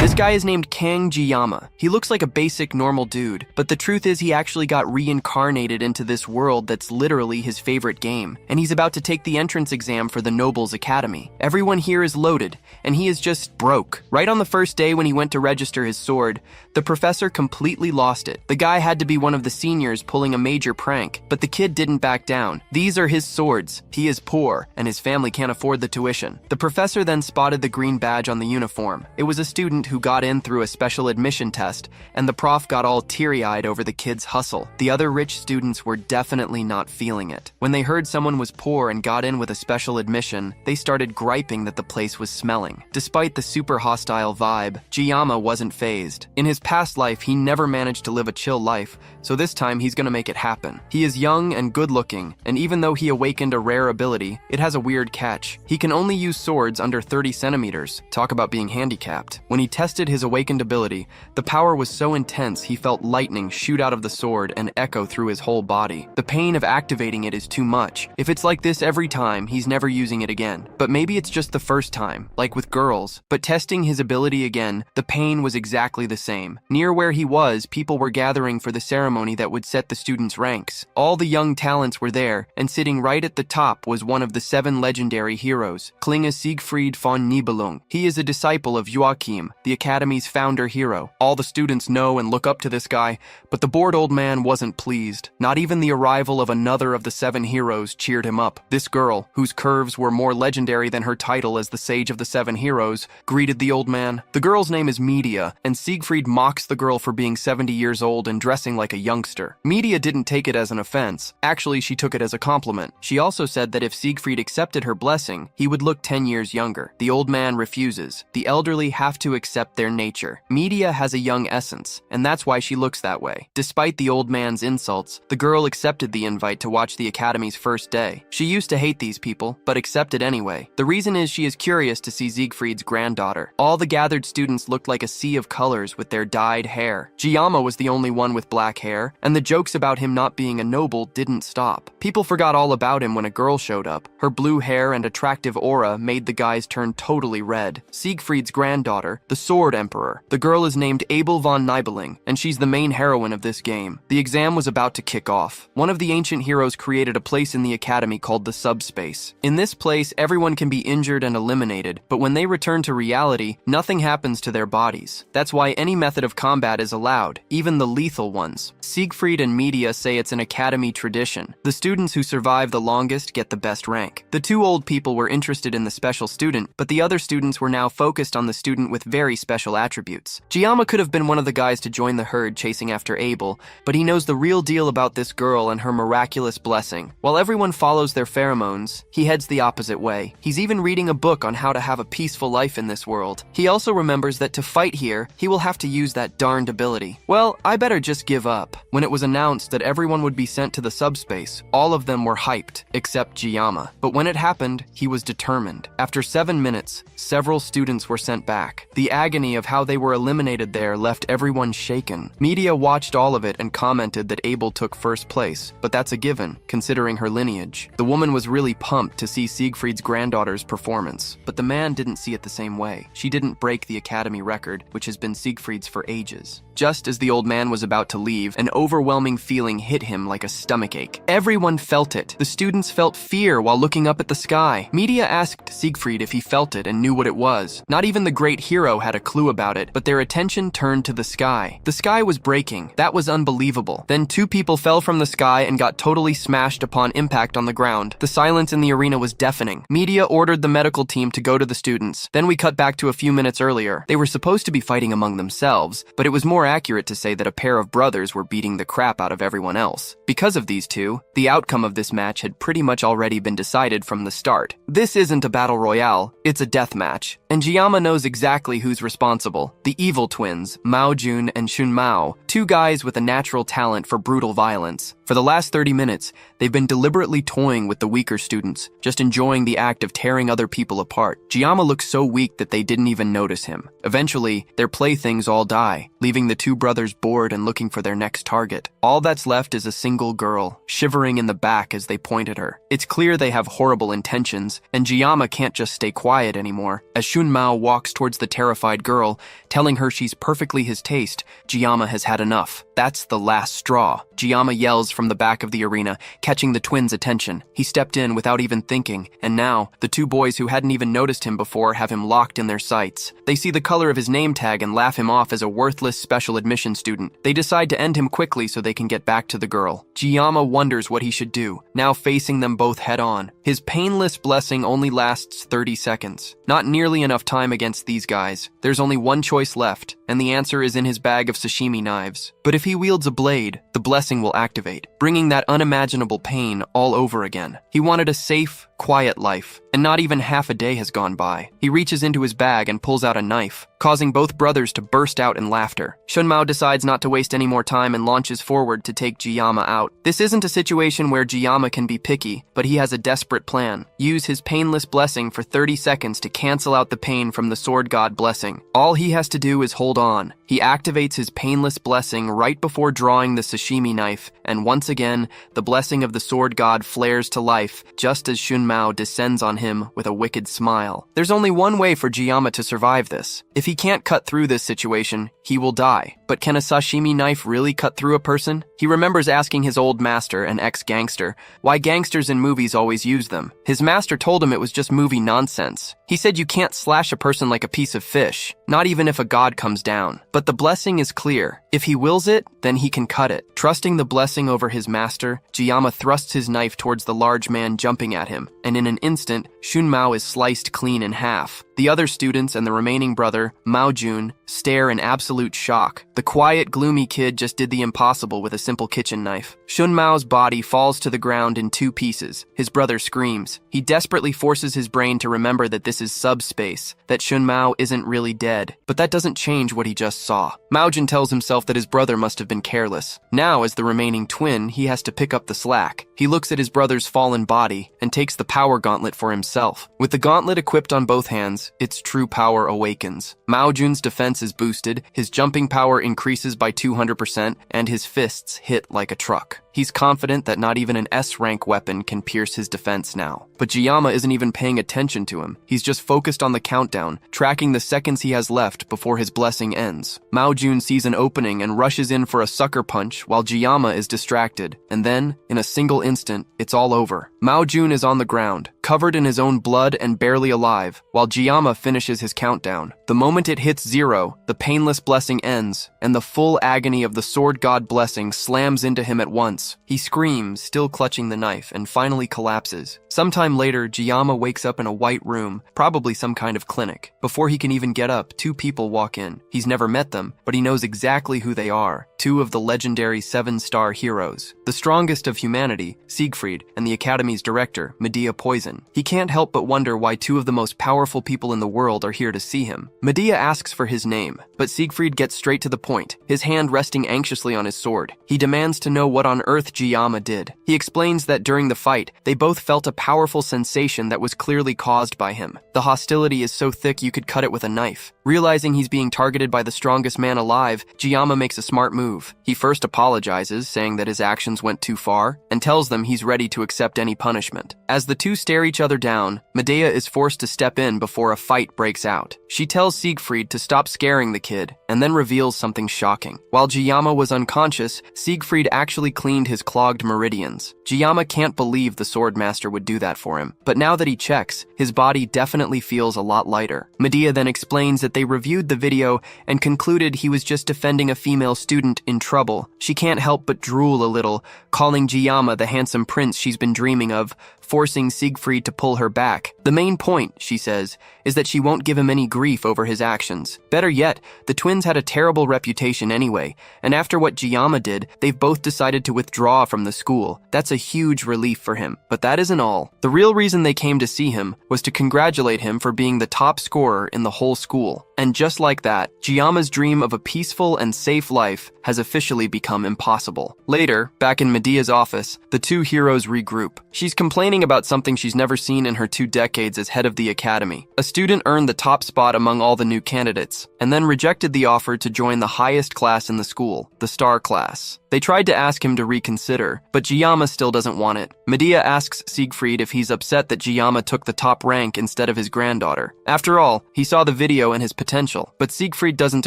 This guy is named Kang Jiyama. He looks like a basic normal dude, but the truth is he actually got reincarnated into this world that's literally his favorite game, and he's about to take the entrance exam for the Nobles Academy. Everyone here is loaded, and he is just broke. Right on the first day when he went to register his sword, the professor completely lost it. The guy had to be one of the seniors pulling a major prank, but the kid didn't back down. These are his swords. He is poor, and his family can't afford the tuition. The professor then spotted the green badge on the uniform. It was a student who got in through a special admission test, and the prof got all teary-eyed over the kid's hustle. The other rich students were definitely not feeling it. When they heard someone was poor and got in with a special admission, they started griping that the place was smelling. Despite the super hostile vibe, Jiyama wasn't fazed. In his past life, he never managed to live a chill life, so this time he's gonna make it happen. He is young and good-looking, and even though he awakened a rare ability, it has a weird catch. He can only use swords under 30 centimeters. Talk about being handicapped. When he tested his awakened ability, the power was so intense he felt lightning shoot out of the sword and echo through his whole body. The pain of activating it is too much. If it's like this every time, he's never using it again. But maybe it's just the first time, like with girls. But testing his ability again, the pain was exactly the same. Near where he was, people were gathering for the ceremony that would set the students' ranks. All the young talents were there, and sitting right at the top was one of the 7 legendary heroes, Klinge Siegfried von Nibelung. He is a disciple of Joachim, the Academy's founder hero. All the students know and look up to this guy, but the bored old man wasn't pleased. Not even the arrival of another of the 7 heroes cheered him up. This girl, whose curves were more legendary than her title as the Sage of the 7 Heroes, greeted the old man. The girl's name is Media, and Siegfried mocks the girl for being 70 years old and dressing like a youngster. Media didn't take it as an offense. Actually, she took it as a compliment. She also said that if Siegfried accepted her blessing, he would look 10 years younger. The old man refuses. The elderly have to accept their nature. Media has a young essence, and that's why she looks that way. Despite the old man's insults, the girl accepted the invite to watch the Academy's first day. She used to hate these people, but accepted anyway. The reason is she is curious to see Siegfried's granddaughter. All the gathered students looked like a sea of colors with their dyed hair. Jiyama was the only one with black hair, and the jokes about him not being a noble didn't stop. People forgot all about him when a girl showed up. Her blue hair and attractive aura made the guys turn totally red. Siegfried's granddaughter, the Sword Emperor. The girl is named Abel von Nibelung, and she's the main heroine of this game. The exam was about to kick off. One of the ancient heroes created a place in the academy called the subspace. In this place, everyone can be injured and eliminated, but when they return to reality, nothing happens to their bodies. That's why any method of combat is allowed, even the lethal ones. Siegfried and Media say it's an academy tradition. The students who survive the longest get the best rank. The 2 old people were interested in the special student, but the other students were now focused on the student with very special attributes. Jiyama could have been one of the guys to join the herd chasing after Abel, but he knows the real deal about this girl and her miraculous blessing. While everyone follows their pheromones, he heads the opposite way. He's even reading a book on how to have a peaceful life in this world. He also remembers that to fight here, he will have to use that darned ability. Well, I better just give up. When it was announced that everyone would be sent to the subspace, all of them were hyped, except Jiyama. But when it happened, he was determined. After 7 minutes, several students were sent back. The agony of how they were eliminated there left everyone shaken. Media watched all of it and commented that Abel took first place, but that's a given, considering her lineage. The woman was really pumped to see Siegfried's granddaughter's performance, but the man didn't see it the same way. She didn't break the academy record, which has been Siegfried's for ages. Just as the old man was about to leave, an overwhelming feeling hit him like a stomachache. Everyone felt it. The students felt fear while looking up at the sky. Media asked Siegfried if he felt it and knew what it was. Not even the great hero had a clue about it, but their attention turned to the sky. The sky was breaking. That was unbelievable. Then 2 people fell from the sky and got totally smashed upon impact on the ground. The silence in the arena was deafening. Media ordered the medical team to go to the students. Then we cut back to a few minutes earlier. They were supposed to be fighting among themselves, but it was more accurate to say that a pair of brothers were beating the crap out of everyone else. Because of these 2, the outcome of this match had pretty much already been decided from the start. This isn't a battle royale, it's a death match. And Jiyama knows exactly who's responsible. The evil twins, Mao Jun and Shun Mao, Two guys with a natural talent for brutal violence. For the last 30 minutes, they've been deliberately toying with the weaker students, just enjoying the act of tearing other people apart. Jiyama looks so weak that they didn't even notice him. Eventually, their playthings all die, leaving the two brothers bored and looking for their next target. All that's left is a single girl, shivering in the back as they point at her. It's clear they have horrible intentions, and Jiyama can't just stay quiet anymore. As Shun Mao walks towards the terrified girl, telling her she's perfectly his taste, Jiyama has had enough. That's the last straw. Jiyama yells from the back of the arena, catching the twins' attention. He stepped in without even thinking, and now, the two boys who hadn't even noticed him before have him locked in their sights. They see the color of his name tag and laugh him off as a worthless special admission student. They decide to end him quickly so they can get back to the girl. Jiyama wonders what he should do, now facing them both head-on. His painless blessing only lasts 30 seconds. Not nearly enough time against these guys. There's only one choice left, and the answer is in his bag of sashimi knives. But if he wields a blade, the blessing will activate, bringing that unimaginable pain all over again. He wanted a safe, quiet life, and not even half a day has gone by. He reaches into his bag and pulls out a knife, causing both brothers to burst out in laughter. Shun Mao decides not to waste any more time and launches forward to take Jiyama out. This isn't a situation where Jiyama can be picky, but he has a desperate plan. Use his painless blessing for 30 seconds to cancel out the pain from the sword god blessing. All he has to do is hold on. He activates his painless blessing right before drawing the sashimi knife, and once again, the blessing of the sword god flares to life, just as Shun Mao descends on him with a wicked smile. There's only one way for Jiyama to survive this. If he can't cut through this situation, he will die. But can a sashimi knife really cut through a person? He remembers asking his old master, an ex-gangster, why gangsters in movies always use them. His master told him it was just movie nonsense. He said you can't slash a person like a piece of fish, not even if a god comes down. But the blessing is clear. If he wills it, then he can cut it. Trusting the blessing over his master, Jiyama thrusts his knife towards the large man jumping at him, and in an instant, Shun Mao is sliced clean in half. The other students and the remaining brother, Mao Jun, stare in absolute shock. The quiet, gloomy kid just did the impossible with a simple kitchen knife. Shun Mao's body falls to the ground in 2 pieces. His brother screams. He desperately forces his brain to remember that this is subspace, that Shun Mao isn't really dead. But that doesn't change what he just saw. Mao Jun tells himself that his brother must have been careless. Now, as the remaining twin, he has to pick up the slack. He looks at his brother's fallen body and takes the power gauntlet for himself. With the gauntlet equipped on both hands, its true power awakens. Mao Jun's defense is boosted, his jumping power increases by 200%, and his fists hit like a truck. He's confident that not even an S-rank weapon can pierce his defense now. But Jiyama isn't even paying attention to him. He's just focused on the countdown, tracking the seconds he has left before his blessing ends. Mao Jun sees an opening and rushes in for a sucker punch while Jiyama is distracted. And then, in a single instant, it's all over. Mao Jun is on the ground, covered in his own blood and barely alive, while Jiyama finishes his countdown. The moment it hits 0, the painless blessing ends, and the full agony of the sword god blessing slams into him at once. He screams, still clutching the knife, and finally collapses. Sometime later, Jiyama wakes up in a white room, probably some kind of clinic. Before he can even get up, 2 people walk in. He's never met them, but he knows exactly who they are. 2 of the legendary 7-star heroes. The strongest of humanity, Siegfried, and the Academy's director, Medea Poison. He can't help but wonder why 2 of the most powerful people in the world are here to see him. Medea asks for his name, but Siegfried gets straight to the point, his hand resting anxiously on his sword. He demands to know what on earth Jiyama did. He explains that during the fight, they both felt a powerful sensation that was clearly caused by him. The hostility is so thick you could cut it with a knife. Realizing he's being targeted by the strongest man alive, Jiyama makes a smart move. He first apologizes, saying that his actions went too far, and tells them he's ready to accept any punishment. As the 2 stare each other down, Medea is forced to step in before a fight breaks out. She tells Siegfried to stop scaring the kid, and then reveals something shocking. While Jiyama was unconscious, Siegfried actually cleaned his clogged meridians. Jiyama can't believe the sword master would do that for him, but now that he checks, his body definitely feels a lot lighter. Medea then explains that they reviewed the video and concluded he was just defending a female student in trouble. She can't help but drool a little, calling Jiyama the handsome prince she's been dreaming of forcing Siegfried to pull her back. The main point, she says, is that she won't give him any grief over his actions. Better yet, the twins had a terrible reputation anyway, and after what Jiyama did, they've both decided to withdraw from the school. That's a huge relief for him. But that isn't all. The real reason they came to see him was to congratulate him for being the top scorer in the whole school. And just like that, Jiyama's dream of a peaceful and safe life has officially become impossible. Later, back in Medea's office, the two heroes regroup. She's complaining about something she's never seen in her 2 decades as head of the academy. A student earned the top spot among all the new candidates, and then rejected the offer to join the highest class in the school, the star class. They tried to ask him to reconsider, but Jiyama still doesn't want it. Medea asks Siegfried if he's upset that Jiyama took the top rank instead of his granddaughter. After all, he saw the video and his potential, but Siegfried doesn't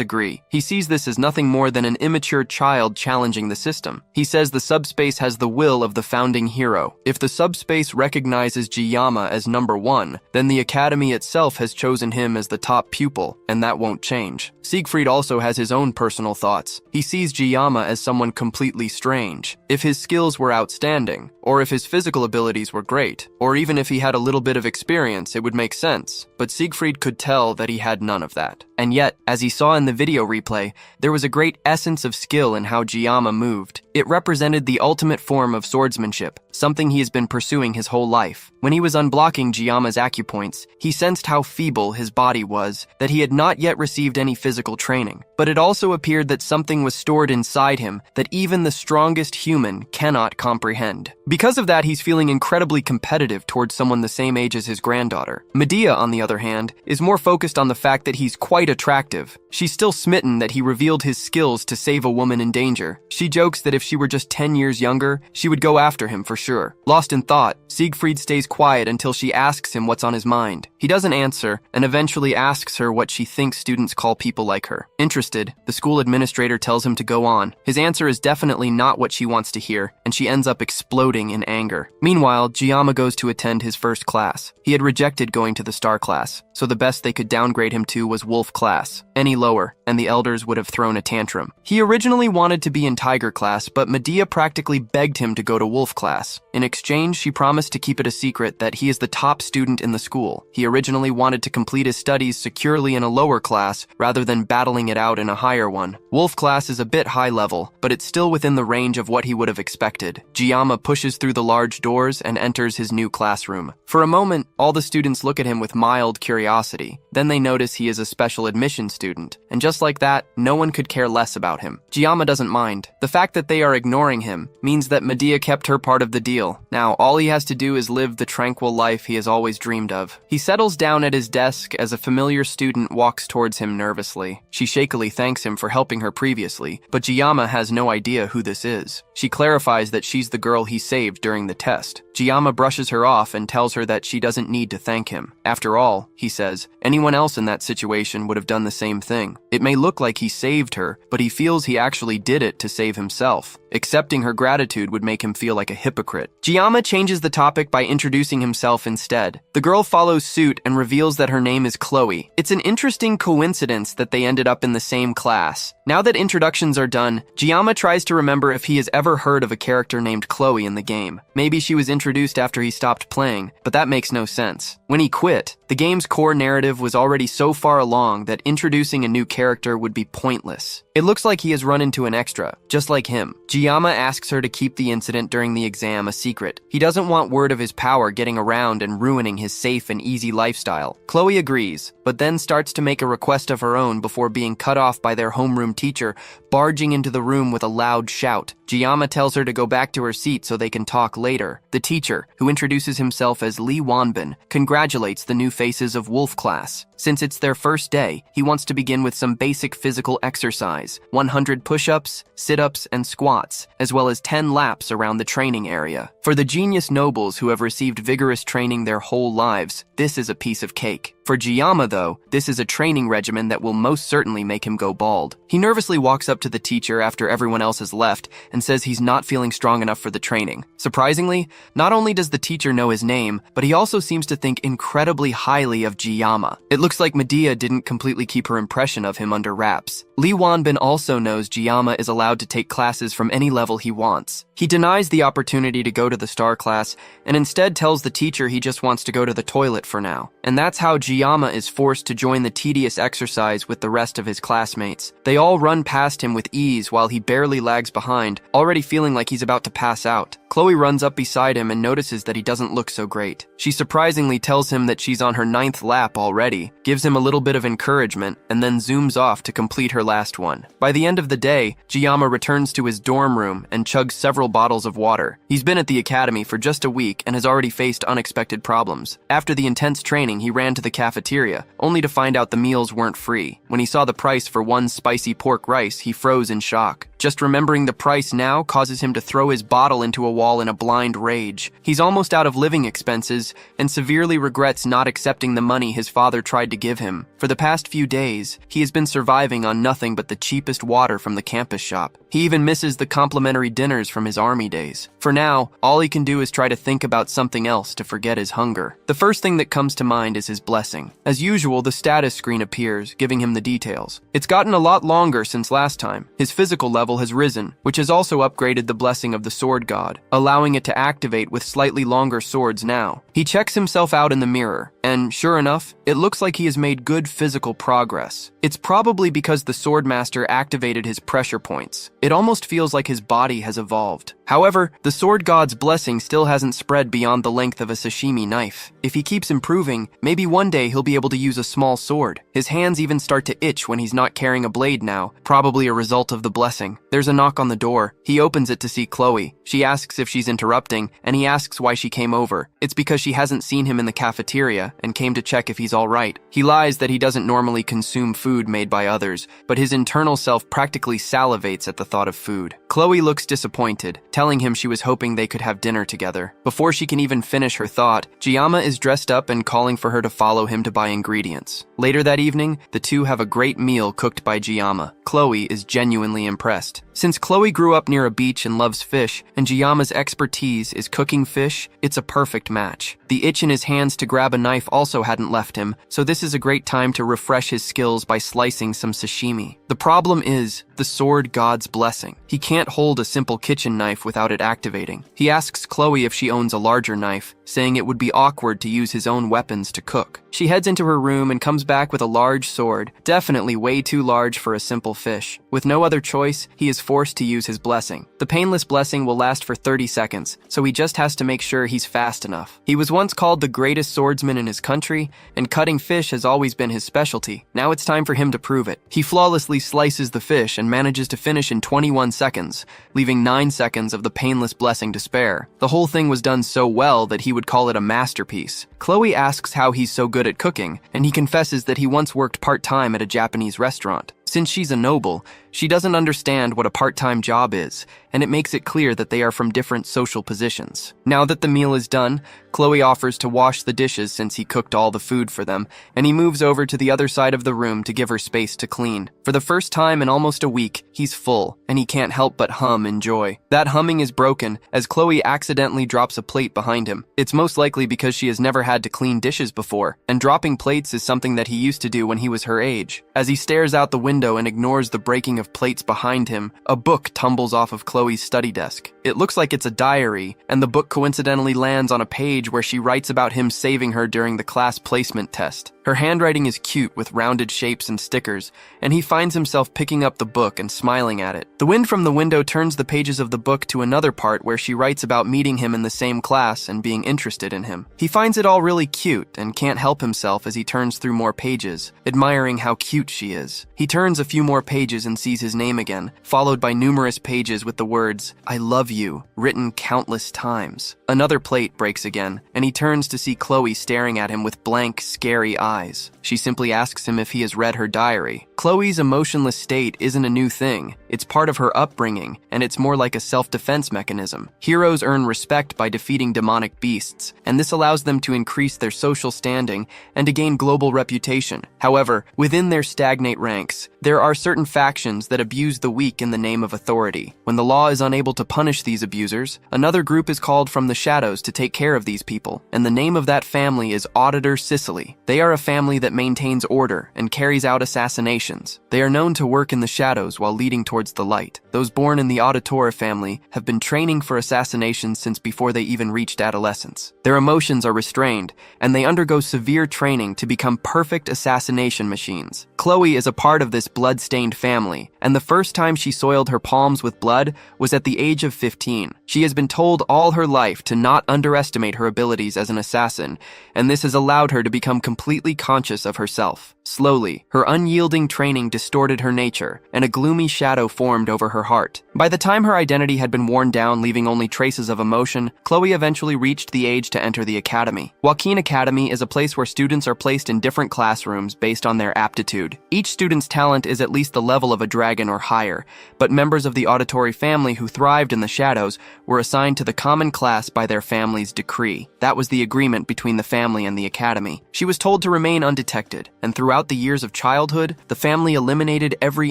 agree. He sees this as nothing more than an immature child challenging the system. He says the subspace has the will of the founding hero. If the subspace recognizes Jiyama as number 1, then the academy itself has chosen him as the top pupil, and that won't change. Siegfried also has his own personal thoughts. He sees Jiyama as someone completely strange. If his skills were outstanding, or if his physical abilities were great, or even if he had a little bit of experience, it would make sense. But Siegfried could tell that he had none of that. And yet, as he saw in the video replay, there was a great essence of skill in how Jiyama moved. It represented the ultimate form of swordsmanship, something he has been pursuing his whole life. When he was unblocking Jiyama's acupoints, he sensed how feeble his body was, that he had not yet received any physical training. But it also appeared that something was stored inside him that even the strongest human cannot comprehend. Because of that, he's feeling incredibly competitive towards someone the same age as his granddaughter. Medea, on the other hand, is more focused on the fact that he's quite attractive. She's still smitten that he revealed his skills to save a woman in danger. She jokes that if she were just 10 years younger, she would go after him for sure. Lost in thought, Siegfried stays quiet until she asks him what's on his mind. He doesn't answer, and eventually asks her what she thinks students call people like her. Interested, the school administrator tells him to go on. His answer is definitely not what she wants to hear, and she ends up exploding in anger. Meanwhile, Jiyama goes to attend his first class. He had rejected going to the star class, so the best they could downgrade him to was wolf class. Any lower, and the elders would have thrown a tantrum. He originally wanted to be in tiger class, but Medea practically begged him to go to wolf class. In exchange, she promised to keep it a secret that he is the top student in the school. He originally wanted to complete his studies securely in a lower class rather than battling it out in a higher one. Wolf class is a bit high level, but it's still within the range of what he would have expected. Jiyama pushes through the large doors and enters his new classroom. For a moment, all the students look at him with mild curiosity. Then they notice he is a special admission student, and just like that, no one could care less about him. Jiyama doesn't mind. The fact that they are ignoring him means that Medea kept her part of the deal. Now, all he has to do is live the tranquil life he has always dreamed of. He settles down at his desk as a familiar student walks towards him nervously. She shakily thanks him for helping her previously, but Jiyama has no idea who this is. She clarifies that she's the girl he saved during the test. Jiyama brushes her off and tells her that she doesn't need to thank him. After all, he says, anyone else in that situation would have done the same thing. It may look like he saved her, but he feels he actually did it to save himself. Accepting her gratitude would make him feel like a hypocrite. Jiyama changes the topic by introducing himself instead. The girl follows suit and reveals that her name is Chloe. It's an interesting coincidence that they ended up in the same class. Now that introductions are done, Jiyama tries to remember if he has ever heard of a character named Chloe in the game. Maybe she was introduced after he stopped playing, but that makes no sense. When he quit, the game's core narrative was already so far along that introducing a new character would be pointless. It looks like he has run into an extra, just like him. Jiyama asks her to keep the incident during the exam a secret. He doesn't want word of his power getting around and ruining his safe and easy lifestyle. Chloe agrees, but then starts to make a request of her own before being cut off by their homeroom teacher, barging into the room with a loud shout. Jiyama tells her to go back to her seat so they can talk later. The teacher, who introduces himself as Lee Wanbin, congratulates the new faces of Wolf class. Since it's their first day, he wants to begin with some basic physical exercise, 100 push-ups, sit-ups, and squats, as well as 10 laps around the training area. For the genius nobles who have received vigorous training their whole lives, this is a piece of cake. For Jiyama, though, this is a training regimen that will most certainly make him go bald. He nervously walks up to the teacher after everyone else has left and says he's not feeling strong enough for the training. Surprisingly, not only does the teacher know his name, but he also seems to think incredibly highly of Jiyama. It looks like Medea didn't completely keep her impression of him under wraps. Lee Wanbin also knows Jiyama is allowed to take classes from any level he wants. He denies the opportunity to go to the star class and instead tells the teacher he just wants to go to the toilet for now. And that's how Jiyama is forced to join the tedious exercise with the rest of his classmates. They all run past him with ease while he barely lags behind, already feeling like he's about to pass out. Chloe runs up beside him and notices that he doesn't look so great. She surprisingly tells him that she's on her 9th lap already, gives him a little bit of encouragement, and then zooms off to complete her last one. By the end of the day, Jiyama returns to his dorm room and chugs several bottles of water. He's been at the academy for just a week and has already faced unexpected problems. After the intense training, he ran to the cafeteria, only to find out the meals weren't free. When he saw the price for one spicy pork rice, he froze in shock. Just remembering the price now causes him to throw his bottle into a wall in a blind rage. He's almost out of living expenses and severely regrets not accepting the money his father tried to give him. For the past few days, he has been surviving on nothing but the cheapest water from the campus shop. He even misses the complimentary dinners from his army days. For now, all he can do is try to think about something else to forget his hunger. The first thing that comes to mind is his blessing. As usual, the status screen appears, giving him the details. It's gotten a lot longer since last time. His physical level has risen, which has also upgraded the blessing of the sword god, allowing it to activate with slightly longer swords now. He checks himself out in the mirror, and sure enough, it looks like he has made good physical progress. It's probably because the swordmaster activated his pressure points. It almost feels like his body has evolved. However, the sword god's blessing still hasn't spread beyond the length of a sashimi knife. If he keeps improving, maybe one day he'll be able to use a small sword. His hands even start to itch when he's not carrying a blade now, probably a result of the blessing. There's a knock on the door. He opens it to see Chloe. She asks if she's interrupting, and he asks why she came over. It's because she hasn't seen him in the cafeteria and came to check if he's all right. He lies that he doesn't normally consume food made by others, but his internal self practically salivates at the thought of food. Chloe looks disappointed, telling him she was hoping they could have dinner together. Before she can even finish her thought, Jiyama is dressed up and calling for her to follow him to buy ingredients. Later that evening, the two have a great meal cooked by Jiyama. Chloe is genuinely impressed. Since Chloe grew up near a beach and loves fish, and Jiyama's expertise is cooking fish, it's a perfect match. The itch in his hands to grab a knife also hadn't left him, so this is a great time to refresh his skills by slicing some sashimi. The problem is the sword god's blessing. He can't hold a simple kitchen knife without it activating. He asks Chloe if she owns a larger knife, saying it would be awkward to use his own weapons to cook. She heads into her room and comes back with a large sword, definitely way too large for a simple fish. With no other choice, he is forced to use his blessing. The painless blessing will last for 30 seconds, so he just has to make sure he's fast enough. He was once called the greatest swordsman in his country, and cutting fish has always been his specialty. Now it's time for him to prove it. He flawlessly slices the fish and manages to finish in 21 seconds, leaving 9 seconds of the painless blessing to spare. The whole thing was done so well that he would call it a masterpiece. Chloe asks how he's so good at cooking, and he confesses that he once worked part-time at a Japanese restaurant. Since she's a noble, she doesn't understand what a part-time job is, and it makes it clear that they are from different social positions. Now that the meal is done, Chloe offers to wash the dishes since he cooked all the food for them, and he moves over to the other side of the room to give her space to clean. For the first time in almost a week, he's full, and he can't help but hum in joy. That humming is broken as Chloe accidentally drops a plate behind him. It's most likely because she has never had to clean dishes before, and dropping plates is something that he used to do when he was her age. As he stares out the window and ignores the breaking of plates behind him, a book tumbles off of Chloe's study desk. It looks like it's a diary, and the book coincidentally lands on a page where she writes about him saving her during the class placement test. Her handwriting is cute with rounded shapes and stickers, and he finds himself picking up the book and smiling at it. The wind from the window turns the pages of the book to another part where she writes about meeting him in the same class and being interested in him. He finds it all really cute and can't help himself as he turns through more pages, admiring how cute she is. He turns a few more pages and sees his name again, followed by numerous pages with the words, "I love you," written countless times. Another plate breaks again, and he turns to see Chloe staring at him with blank, scary eyes. She simply asks him if he has read her diary. Chloe's emotionless state isn't a new thing, It's part of her upbringing, and it's more like a self-defense mechanism. Heroes earn respect by defeating demonic beasts, and this allows them to increase their social standing and to gain global reputation. However, within their stagnate ranks, there are certain factions that abuse the weak in the name of authority. When the law is unable to punish these abusers, another group is called from the shadows to take care of these people, and the name of that family is Auditor Sicily. They are a family that maintains order and carries out assassinations. They are known to work in the shadows while leading towards the light. Those born in the Auditor family have been training for assassinations since before they even reached adolescence. Their emotions are restrained, and they undergo severe training to become perfect assassination machines. Chloe is a part of this blood-stained family, and the first time she soiled her palms with blood was at the age of 15. She has been told all her life to not underestimate her abilities as an assassin, and this has allowed her to become completely conscious of herself. Slowly, her unyielding training distorted her nature, and a gloomy shadow formed over her heart. By the time her identity had been worn down, leaving only traces of emotion, Chloe eventually reached the age to enter the academy. Joaquin Academy is a place where students are placed in different classrooms based on their aptitude. Each student's talent is at least the level of a dragon or higher, but members of the auditory family who thrived in the shadows were assigned to the common class by their family's decree. That was the agreement between the family and the academy. She was told to remain undetected, and throughout the years of childhood, the family eliminated every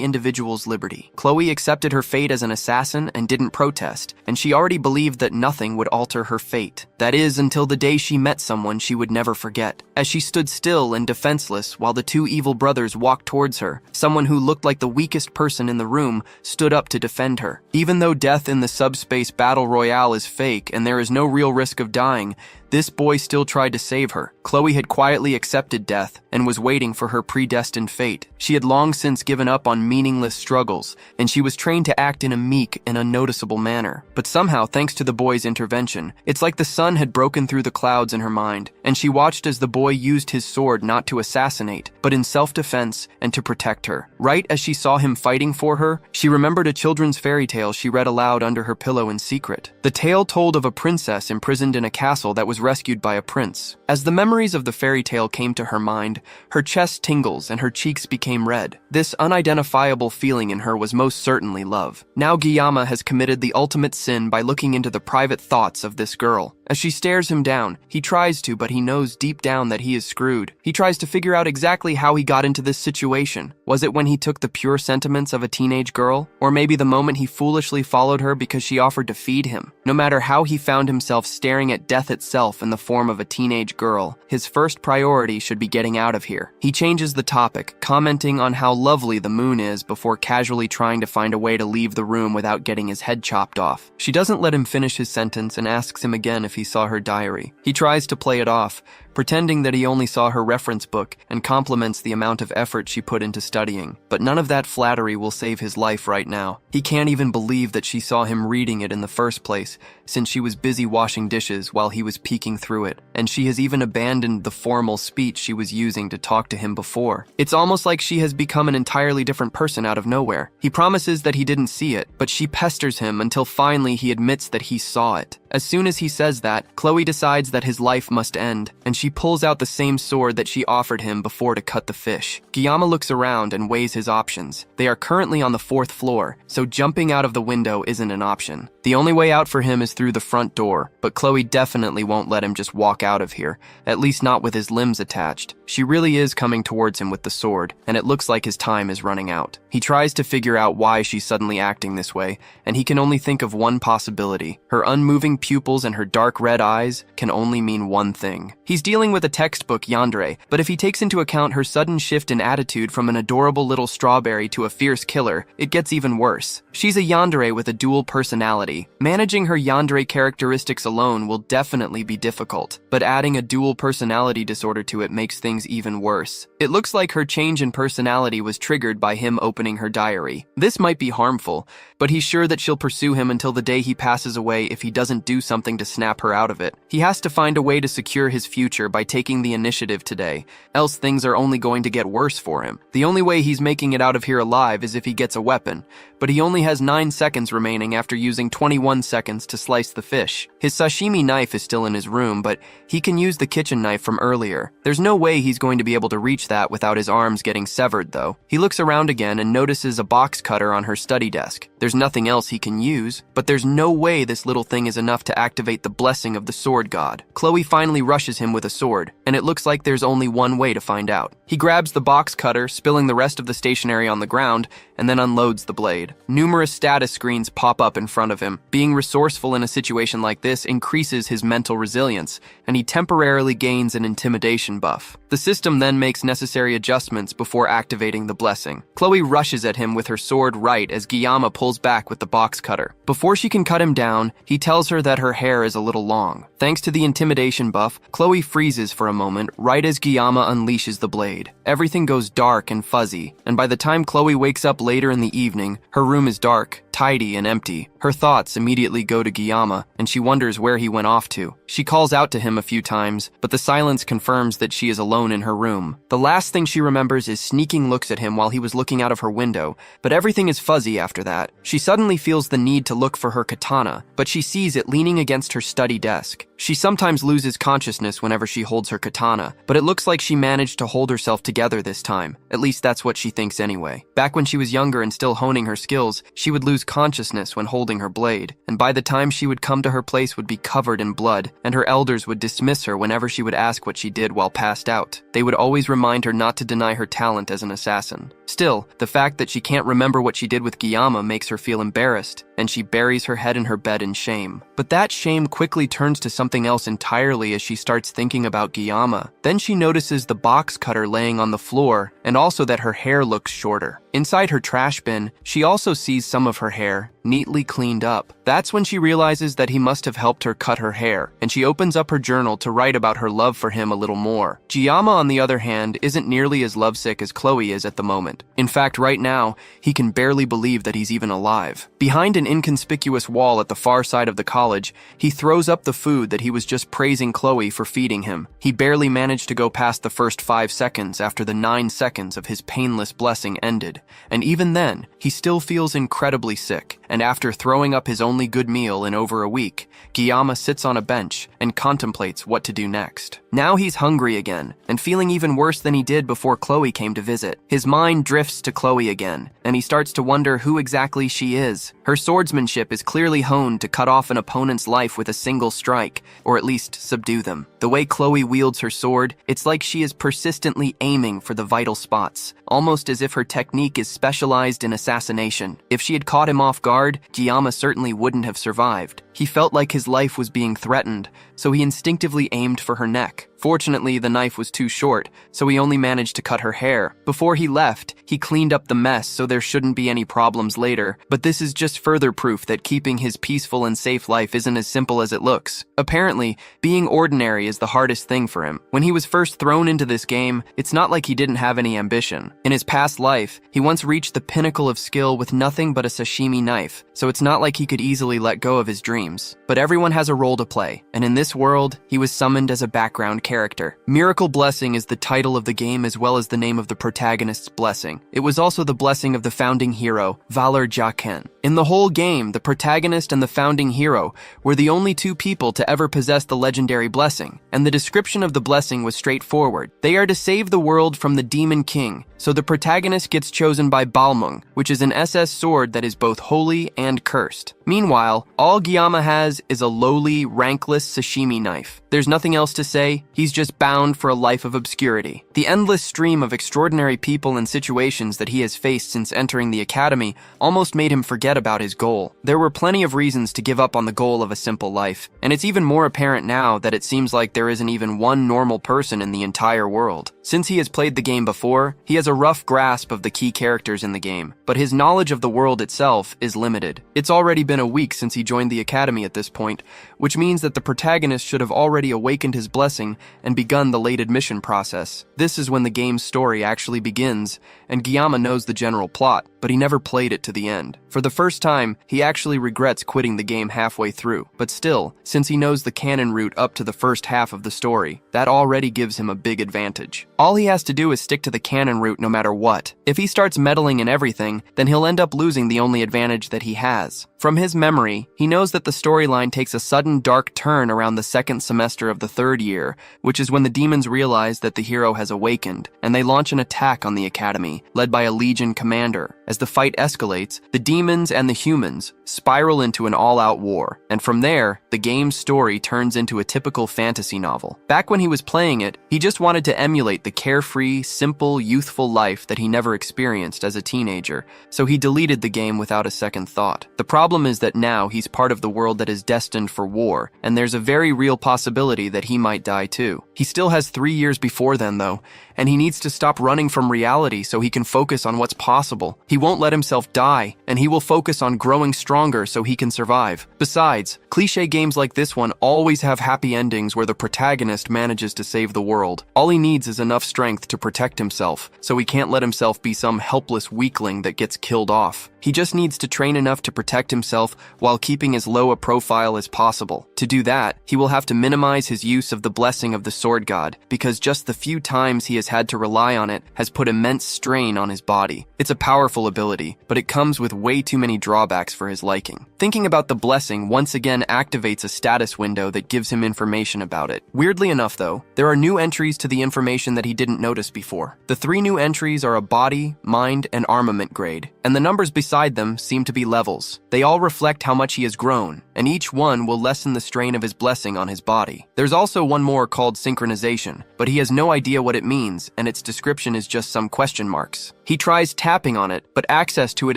individual's liberty. Chloe accepted her fate as an assassin and didn't protest, and she already believed that nothing would alter her fate. That is, until the day she met someone she would never forget. As she stood still and defenseless while the two evil brothers walked towards her, someone who looked like the weakest person in the room stood up to defend her. Even though death in the subspace battle royale is fake and there is no real risk of dying, this boy still tried to save her. Chloe had quietly accepted death and was waiting for her predestined fate. She had long since given up on meaningless struggles, and she was trained to act in a meek and unnoticeable manner. But somehow, thanks to the boy's intervention, it's like the sun had broken through the clouds in her mind, and she watched as the boy used his sword not to assassinate, but in self-defense and to protect her. Right as she saw him fighting for her, she remembered a children's fairy tale she read aloud under her pillow in secret. The tale told of a princess imprisoned in a castle that was rescued by a prince. As the memories of the fairy tale came to her mind, her chest tingles and her cheeks became red. This unidentifiable feeling in her was most certainly love. Now Guillaume has committed the ultimate sin by looking into the private thoughts of this girl. As she stares him down, he tries to, but he knows deep down that he is screwed. He tries to figure out exactly how he got into this situation. Was it when he took the pure sentiments of a teenage girl? Or maybe the moment he foolishly followed her because she offered to feed him? No matter how he found himself staring at death itself in the form of a teenage girl, his first priority should be getting out of here. He changes the topic, commenting on how lovely the moon is before casually trying to find a way to leave the room without getting his head chopped off. She doesn't let him finish his sentence and asks him again if he saw her diary. He tries to play it off, pretending that he only saw her reference book and compliments the amount of effort she put into studying. But none of that flattery will save his life right now. He can't even believe that she saw him reading it in the first place, since she was busy washing dishes while he was peeking through it, and she has even abandoned the formal speech she was using to talk to him before. It's almost like she has become an entirely different person out of nowhere. He promises that he didn't see it, but she pesters him until finally he admits that he saw it. As soon as he says that, Chloe decides that his life must end, and she pulls out the same sword that she offered him before to cut the fish. Guillaume looks around and weighs his options. They are currently on the 4th floor, so jumping out of the window isn't an option. The only way out for him is through the front door, but Chloe definitely won't let him just walk out of here, at least not with his limbs attached. She really is coming towards him with the sword, and it looks like his time is running out. He tries to figure out why she's suddenly acting this way, and he can only think of one possibility. Her unmoving pupils and her dark red eyes can only mean one thing. He's dealing with a textbook yandere, but if he takes into account her sudden shift in attitude from an adorable little strawberry to a fierce killer, it gets even worse. She's a yandere with a dual personality. Managing her yandere characteristics alone will definitely be difficult, but adding a dual personality disorder to it makes things even worse. It looks like her change in personality was triggered by him opening her diary. This might be harmful, but he's sure that she'll pursue him until the day he passes away if he doesn't do something to snap her out of it. He has to find a way to secure his future danger by taking the initiative today, else things are only going to get worse for him. The only way he's making it out of here alive is if he gets a weapon, but he only has 9 seconds remaining after using 21 seconds to slice the fish. His sashimi knife is still in his room, but he can use the kitchen knife from earlier. There's no way he's going to be able to reach that without his arms getting severed, though. He looks around again and notices a box cutter on her study desk. There's nothing else he can use, but there's no way this little thing is enough to activate the blessing of the sword god. Chloe finally rushes him with a sword, and it looks like there's only one way to find out. He grabs the box cutter, spilling the rest of the stationery on the ground, and then unloads the blade. Numerous status screens pop up in front of him. Being resourceful in a situation like this increases his mental resilience, and he temporarily gains an intimidation buff. The system then makes necessary adjustments before activating the blessing. Chloe rushes at him with her sword right as Giyama pulls back with the box cutter. Before she can cut him down, he tells her that her hair is a little long. Thanks to the intimidation buff, Chloe freezes for a moment right as Giyama unleashes the blade. Everything goes dark and fuzzy, and by the time Chloe wakes up later in the evening, her room is dark, tidy, and empty. Her thoughts immediately go to Giyama, and she wonders where he went off to. She calls out to him a few times, but the silence confirms that she is alone in her room. The last thing she remembers is sneaking looks at him while he was looking out of her window, but everything is fuzzy after that. She suddenly feels the need to look for her katana, but she sees it leaning against her study desk. She sometimes loses consciousness whenever she holds her katana, but it looks like she managed to hold herself together this time. At least that's what she thinks anyway. Back when she was younger and still honing her skills, she would lose consciousness when holding her blade, and by the time she would come to her place would be covered in blood, and her elders would dismiss her whenever she would ask what she did while passed out. They would always remind her not to deny her talent as an assassin. Still, the fact that she can't remember what she did with Giyama makes her feel embarrassed, and she buries her head in her bed in shame. But that shame quickly turns to something else entirely as she starts thinking about Giyama. Then she notices the box cutter laying on the floor, and also that her hair looks shorter. Inside her trash bin, she also sees some of her hair, neatly cleaned up. That's when she realizes that he must have helped her cut her hair, and she opens up her journal to write about her love for him a little more. Giyama, on the other hand, isn't nearly as lovesick as Chloe is at the moment. In fact, right now, he can barely believe that he's even alive. Behind an inconspicuous wall at the far side of the college, he throws up the food that he was just praising Chloe for feeding him. He barely managed to go past the first 5 seconds after the 9 seconds of his painless blessing ended, and even then, he still feels incredibly sick. And after throwing up his only good meal in over a week, Giyama sits on a bench and contemplates what to do next. Now he's hungry again, and feeling even worse than he did before Chloe came to visit. His mind drifts to Chloe again, and he starts to wonder who exactly she is. Her swordsmanship is clearly honed to cut off an opponent's life with a single strike, or at least subdue them. The way Chloe wields her sword, it's like she is persistently aiming for the vital spots, almost as if her technique is specialized in assassination. If she had caught him off guard, Giyama certainly wouldn't have survived. He felt like his life was being threatened, so he instinctively aimed for her neck. Fortunately, the knife was too short, so he only managed to cut her hair. Before he left, he cleaned up the mess so there shouldn't be any problems later, but this is just further proof that keeping his peaceful and safe life isn't as simple as it looks. Apparently, being ordinary is the hardest thing for him. When he was first thrown into this game, it's not like he didn't have any ambition. In his past life, he once reached the pinnacle of skill with nothing but a sashimi knife, so it's not like he could easily let go of his dreams. But everyone has a role to play, and in this world, he was summoned as a background character. Miracle Blessing is the title of the game as well as the name of the protagonist's blessing. It was also the blessing of the founding hero, Valor Jaken. In the whole game, the protagonist and the founding hero were the only two people to ever possess the legendary blessing, and the description of the blessing was straightforward. They are to save the world from the Demon King, so the protagonist gets chosen by Balmung, which is an SS sword that is both holy and cursed. Meanwhile, all Giyama has is a lowly, rankless sashimi knife. There's nothing else to say, he's just bound for a life of obscurity. The endless stream of extraordinary people and situations that he has faced since entering the academy almost made him forget about his goal. There were plenty of reasons to give up on the goal of a simple life, and it's even more apparent now that it seems like there isn't even one normal person in the entire world. Since he has played the game before, he has a rough grasp of the key characters in the game, but his knowledge of the world itself is limited. It's already been a week since he joined the academy, academy at this point, which means that the protagonist should have already awakened his blessing and begun the late admission process. This is when the game's story actually begins, and Guillaume knows the general plot, but he never played it to the end. For the first time, he actually regrets quitting the game halfway through, but still, since he knows the canon route up to the first half of the story, that already gives him a big advantage. All he has to do is stick to the canon route no matter what. If he starts meddling in everything, then he'll end up losing the only advantage that he has. From his memory, he knows that the storyline takes a sudden dark turn around the second semester of the third year, which is when the demons realize that the hero has awakened, and they launch an attack on the academy, led by a legion commander. As the fight escalates, the demons and the humans spiral into an all-out war, and from there, the game's story turns into a typical fantasy novel. Back when he was playing it, he just wanted to emulate the carefree, simple, youthful life that he never experienced as a teenager, so he deleted the game without a second thought. The problem is that now he's part of the world that is destined for war, and there's a very real possibility that he might die too. He still has 3 years before then though, and he needs to stop running from reality so he can focus on what's possible. He won't let himself die, and he will focus on growing stronger so he can survive. Besides, cliché games like this one always have happy endings where the protagonist manages to save the world. All he needs is enough strength to protect himself, so he can't let himself be some helpless weakling that gets killed off. He just needs to train enough to protect himself while keeping as low a profile as possible. To do that, he will have to minimize his use of the blessing of the sword god, because just the few times he has had to rely on it has put immense strain on his body. It's a powerful ability, but it comes with way too many drawbacks for his liking. Thinking about the blessing once again activates a status window that gives him information about it. Weirdly enough though, there are new entries to the information that he didn't notice before. The 3 new entries are a body, mind, and armament grade, and the numbers beside them seem to be levels. They all reflect how much he has grown, and each one will lessen the strain of his blessing on his body. There's also one more called synchronization, but he has no idea what it means, and its description is just some question marks. He tries tapping on it, but access to it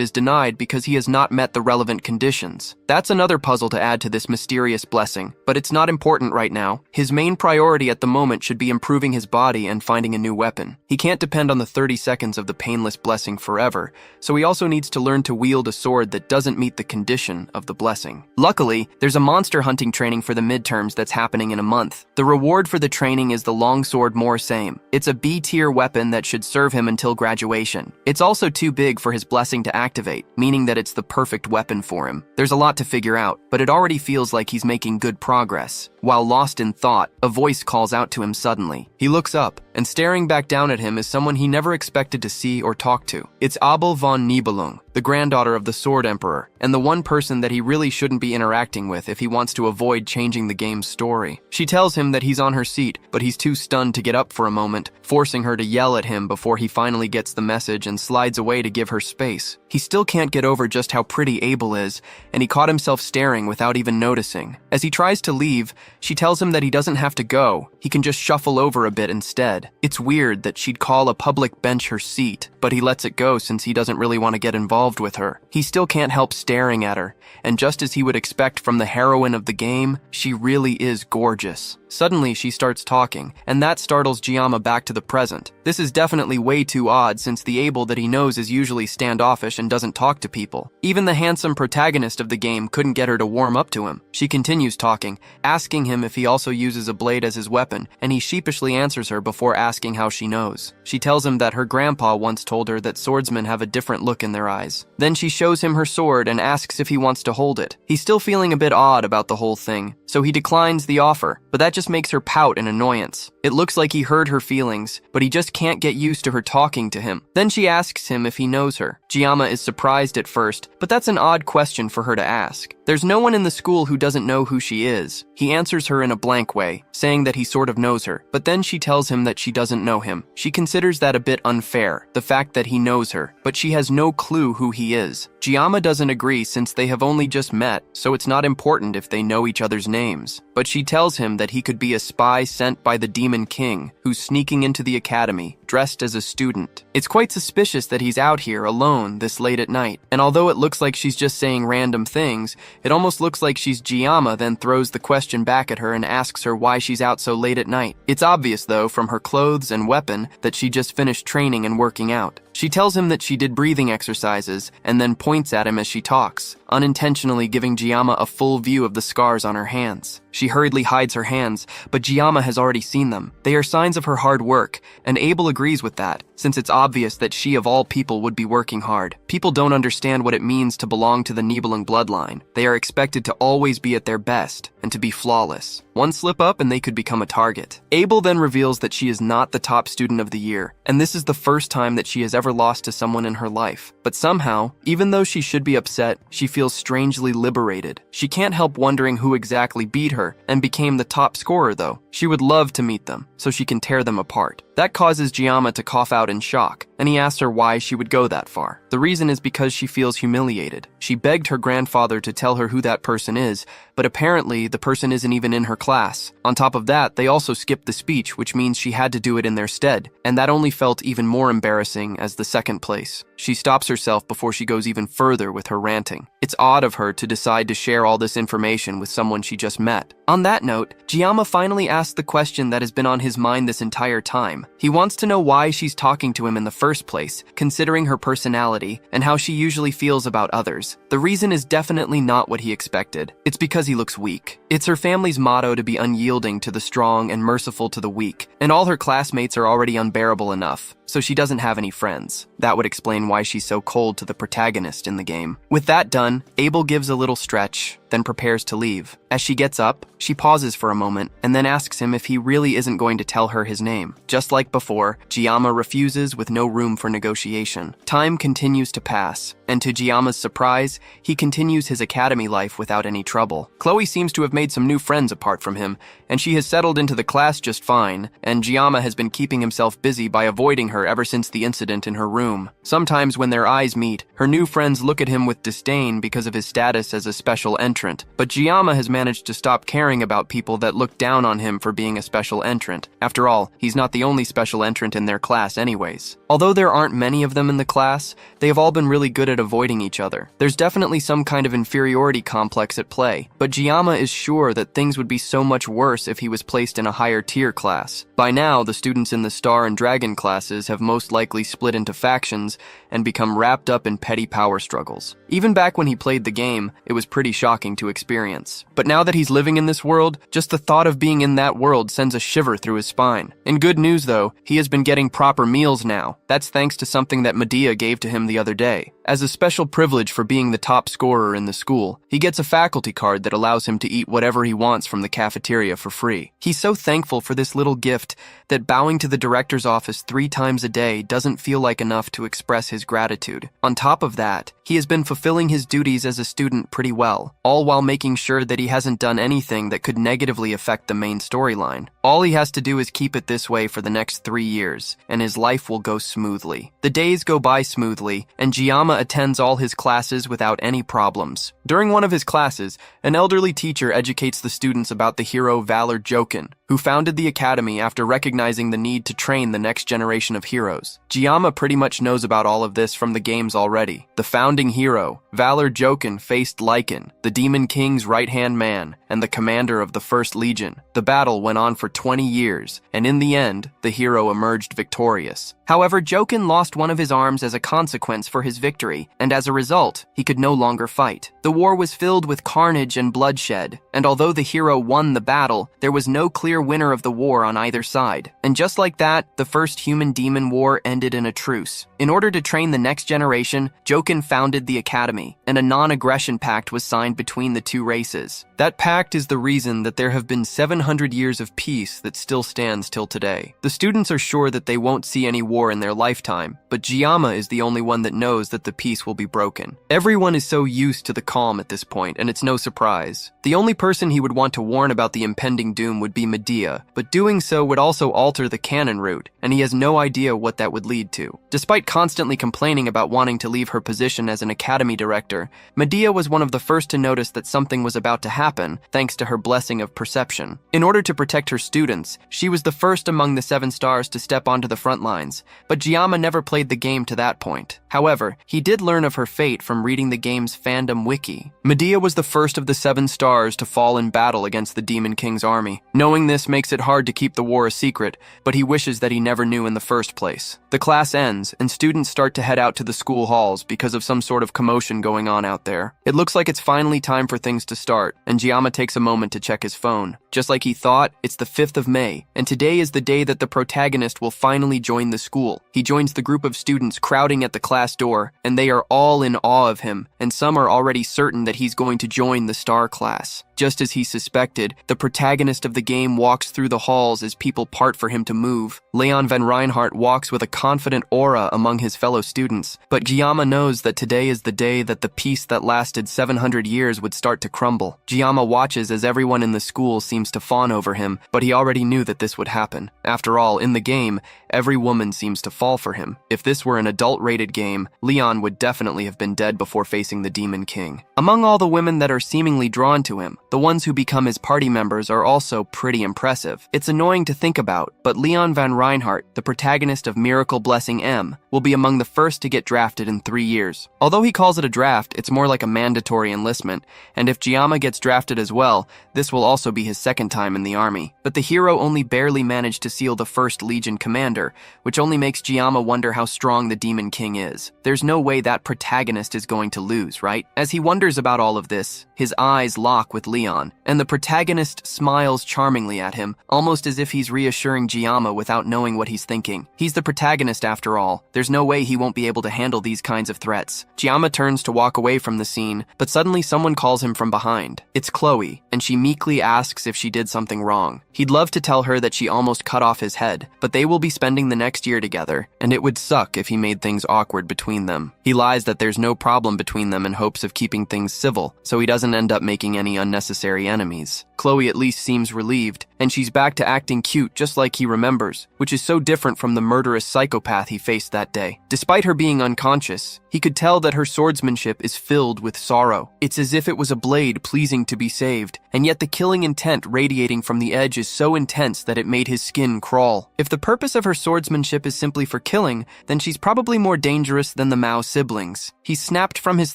is denied because he has not met the relevant conditions. That's another puzzle to add to this mysterious blessing, but it's not important right now. His main priority at the moment should be improving his body and finding a new weapon. He can't depend on the 30 seconds of the painless blessing forever, so he also needs to learn to wield a sword that doesn't meet the condition of the blessing. Luckily, there's a monster hunting training for the midterms that's happening in a month. The reward for the training is the longsword more same. It's a B-tier weapon that should serve him until graduation. It's also too big for his blessing to activate, meaning that it's the perfect weapon for him. There's a lot to figure out, but it already feels like he's making good progress. While lost in thought, a voice calls out to him suddenly. He looks up, and staring back down at him is someone he never expected to see or talk to. It's Abel von Nibelung, the granddaughter of the Sword Emperor, and the one person that he really shouldn't be interacting with if he wants to avoid changing the game's story. She tells him that he's on her seat, but he's too stunned to get up for a moment, forcing her to yell at him before he finally gets the message and slides away to give her space. He still can't get over just how pretty Abel is, and he caught himself staring without even noticing. As he tries to leave, she tells him that he doesn't have to go, he can just shuffle over a bit instead. It's weird that she'd call a public bench her seat, but he lets it go since he doesn't really want to get involved with her. He still can't help staring at her, and just as he would expect from the heroine of the game, she really is gorgeous. Suddenly, she starts talking, and that startles Giamma back to the present. This is definitely way too odd since the Abel that he knows is usually standoffish and doesn't talk to people. Even the handsome protagonist of the game couldn't get her to warm up to him. She continues talking, asking him if he also uses a blade as his weapon, and he sheepishly answers her before asking how she knows. She tells him that her grandpa once told her that swordsmen have a different look in their eyes. Then she shows him her sword and asks if he wants to hold it. He's still feeling a bit odd about the whole thing, so he declines the offer, but that just makes her pout in annoyance. It looks like he heard her feelings, but he just can't get used to her talking to him. Then she asks him if he knows her. Giamma is surprised at first, but that's an odd question for her to ask. There's no one in the school who doesn't know who she is. He answers her in a blank way, saying that he sort of knows her, but then she tells him that she doesn't know him. She considers that a bit unfair, the fact that he knows her, but she has no clue who he is. Giamma doesn't agree since they have only just met, so it's not important if they know each other's names. But she tells him that he could be a spy sent by the Demon King, who's sneaking into the academy, dressed as a student. It's quite suspicious that he's out here alone this late at night, and although it looks like she's just saying random things, it almost looks like she's Giamma then throws the question back at her and asks her why she's out so late at night. It's obvious though from her clothes and weapon that she just finished training and working out. She tells him that she did breathing exercises and then points at him as she talks, unintentionally giving Jiyama a full view of the scars on her hands. She hurriedly hides her hands, but Jiyama has already seen them. They are signs of her hard work, and Abel agrees with that, since it's obvious that she of all people would be working hard. People don't understand what it means to belong to the Nibelung bloodline. They are expected to always be at their best and to be flawless. One slip up and they could become a target. Abel then reveals that she is not the top student of the year, and this is the first time that she has ever lost to someone in her life. But somehow, even though she should be upset, she feels strangely liberated. She can't help wondering who exactly beat her and became the top scorer though. She would love to meet them, so she can tear them apart. That causes Jiyama to cough out in shock, and he asks her why she would go that far. The reason is because she feels humiliated. She begged her grandfather to tell her who that person is, but apparently the person isn't even in her class. On top of that, they also skipped the speech, which means she had to do it in their stead, and that only felt even more embarrassing as the second place. She stops herself before she goes even further with her ranting. It's odd of her to decide to share all this information with someone she just met. On that note, Jiyama finally asks the question that has been on his mind this entire time. He wants to know why she's talking to him in the first place, considering her personality and how she usually feels about others. The reason is definitely not what he expected. It's because he looks weak. It's her family's motto to be unyielding to the strong and merciful to the weak, and all her classmates are already unbearable enough, so she doesn't have any friends. That would explain why she's so cold to the protagonist in the game. With that done, Abel gives a little stretch, then prepares to leave. As she gets up, she pauses for a moment and then asks him if he really isn't going to tell her his name. Just like before, Jiyama refuses with no room for negotiation. Time continues to pass, and to Jiyama's surprise, he continues his academy life without any trouble. Chloe seems to have made some new friends apart from him, and she has settled into the class just fine, and Jiyama has been keeping himself busy by avoiding her ever since the incident in her room. Sometimes when their eyes meet, her new friends look at him with disdain because of his status as a special entrant, but Jiyama has managed to stop caring about people that look down on him for being a special entrant. After all, he's not the only special entrant in their class anyways. Although there aren't many of them in the class, they have all been really good at avoiding each other. There's definitely some kind of inferiority complex at play, but Jiyama is sure that things would be so much worse if he was placed in a higher tier class. By now, the students in the Star and Dragon classes have most likely split into factions and become wrapped up in petty power struggles. Even back when he played the game, it was pretty shocking to experience. But now that he's living in this world, just the thought of being in that world sends a shiver through his spine. In good news though, he has been getting proper meals now. That's thanks to something that Medea gave to him the other day. As a special privilege for being the top scorer in the school, he gets a faculty card that allows him to eat whatever he wants from the cafeteria for free. He's so thankful for this little gift that bowing to the director's office 3 times a day doesn't feel like enough to express his gratitude. On top of that, he has been fulfilling his duties as a student pretty well, all while making sure that he hasn't done anything that could negatively affect the main storyline. All he has to do is keep it this way for the next 3 years, and his life will go smoothly. The days go by smoothly, and Jiyama attends all his classes without any problems. During one of his classes, an elderly teacher educates the students about the hero Valor Jokin, who founded the academy after recognizing the need to train the next generation of heroes. Jiyama pretty much knows about all of this from the games already. The founding hero, Valor Jokin, faced Lycan, the Demon King's right-hand man, and the commander of the First Legion. The battle went on for 20 years, and in the end, the hero emerged victorious. However, Jokin lost one of his arms as a consequence for his victory, and as a result, he could no longer fight. The war was filled with carnage and bloodshed, and although the hero won the battle, there was no clear winner of the war on either side. And just like that, the first human-demon war ended in a truce. In order to train the next generation, Jokin founded the academy, and a non-aggression pact was signed between the two races. That pact is the reason that there have been 700 years of peace that still stands till today. The students are sure that they won't see any war in their lifetime, but Jiyama is the only one that knows that the peace will be broken. Everyone is so used to the calm at this point, and it's no surprise. The only person he would want to warn about the impending doom would be Medea, but doing so would also alter the canon route, and he has no idea what that would lead to. Despite constantly complaining about wanting to leave her position as an academy director, Medea was one of the first to notice that something was about to happen, thanks to her blessing of perception. In order to protect her students, she was the first among the 7 stars to step onto the front lines, but Jiyama never played the game to that point. However, he did learn of her fate from reading the game's fandom wiki. Medea was the first of the 7 stars to fall in battle against the Demon King's army. Knowing this makes it hard to keep the war a secret, but he wishes that he never knew in the first place. The class ends, and students start to head out to the school halls because of some sort of commotion going on out there. It looks like it's finally time for things to start, and Giamma takes a moment to check his phone. Just like he thought, it's the 5th of May, and today is the day that the protagonist will finally join the school. He joins the group of students crowding at the class door, and they are all in awe of him, and some are already certain that he's going to join the star class. Just as he suspected, the protagonist of the game walks through the halls as people part for him to move. Leon van Reinhardt walks with a confident aura among his fellow students, but Giamma knows that today is the day that the peace that lasted 700 years would start to crumble. Giamma watches as everyone in the school seems to fawn over him, but he already knew that this would happen. After all, in the game, every woman seems to fall for him. If this were an adult-rated game, Leon would definitely have been dead before facing the Demon King. Among all the women that are seemingly drawn to him, the ones who become his party members are also pretty impressive. It's annoying to think about, but Leon van Reinhardt, the protagonist of Miracle Blessing M, will be among the first to get drafted in 3 years. Although he calls it a draft, it's more like a mandatory enlistment, and if Giamma gets drafted as well, this will also be his second time in the army. But the hero only barely managed to seal the 1st Legion commander, which only makes Giamma wonder how strong the Demon King is. There's no way that protagonist is going to lose, right? As he wonders about all of this, his eyes lock with Leon, and the protagonist smiles charmingly at him, almost as if he's reassuring Giamma without knowing what he's thinking. He's the protagonist after all. There's no way he won't be able to handle these kinds of threats. Giamma turns to walk away from the scene, but suddenly someone calls him from behind. It's Chloe, and she meekly asks if she did something wrong. He'd love to tell her that she almost cut off his head, but they will be spending the next year together, and it would suck if he made things awkward between them. He lies that there's no problem between them in hopes of keeping things civil, so he doesn't end up making any unnecessary enemies. Chloe at least seems relieved, and she's back to acting cute just like he remembers, which is so different from the murderous psychopath he faced that day. Despite her being unconscious, he could tell that her swordsmanship is filled with sorrow. It's as if it was a blade pleasing to be saved, and yet the killing intent radiating from the edge is so intense that it made his skin crawl. If the purpose of her swordsmanship is simply for killing, then she's probably more dangerous than the Mao siblings. He's snapped from his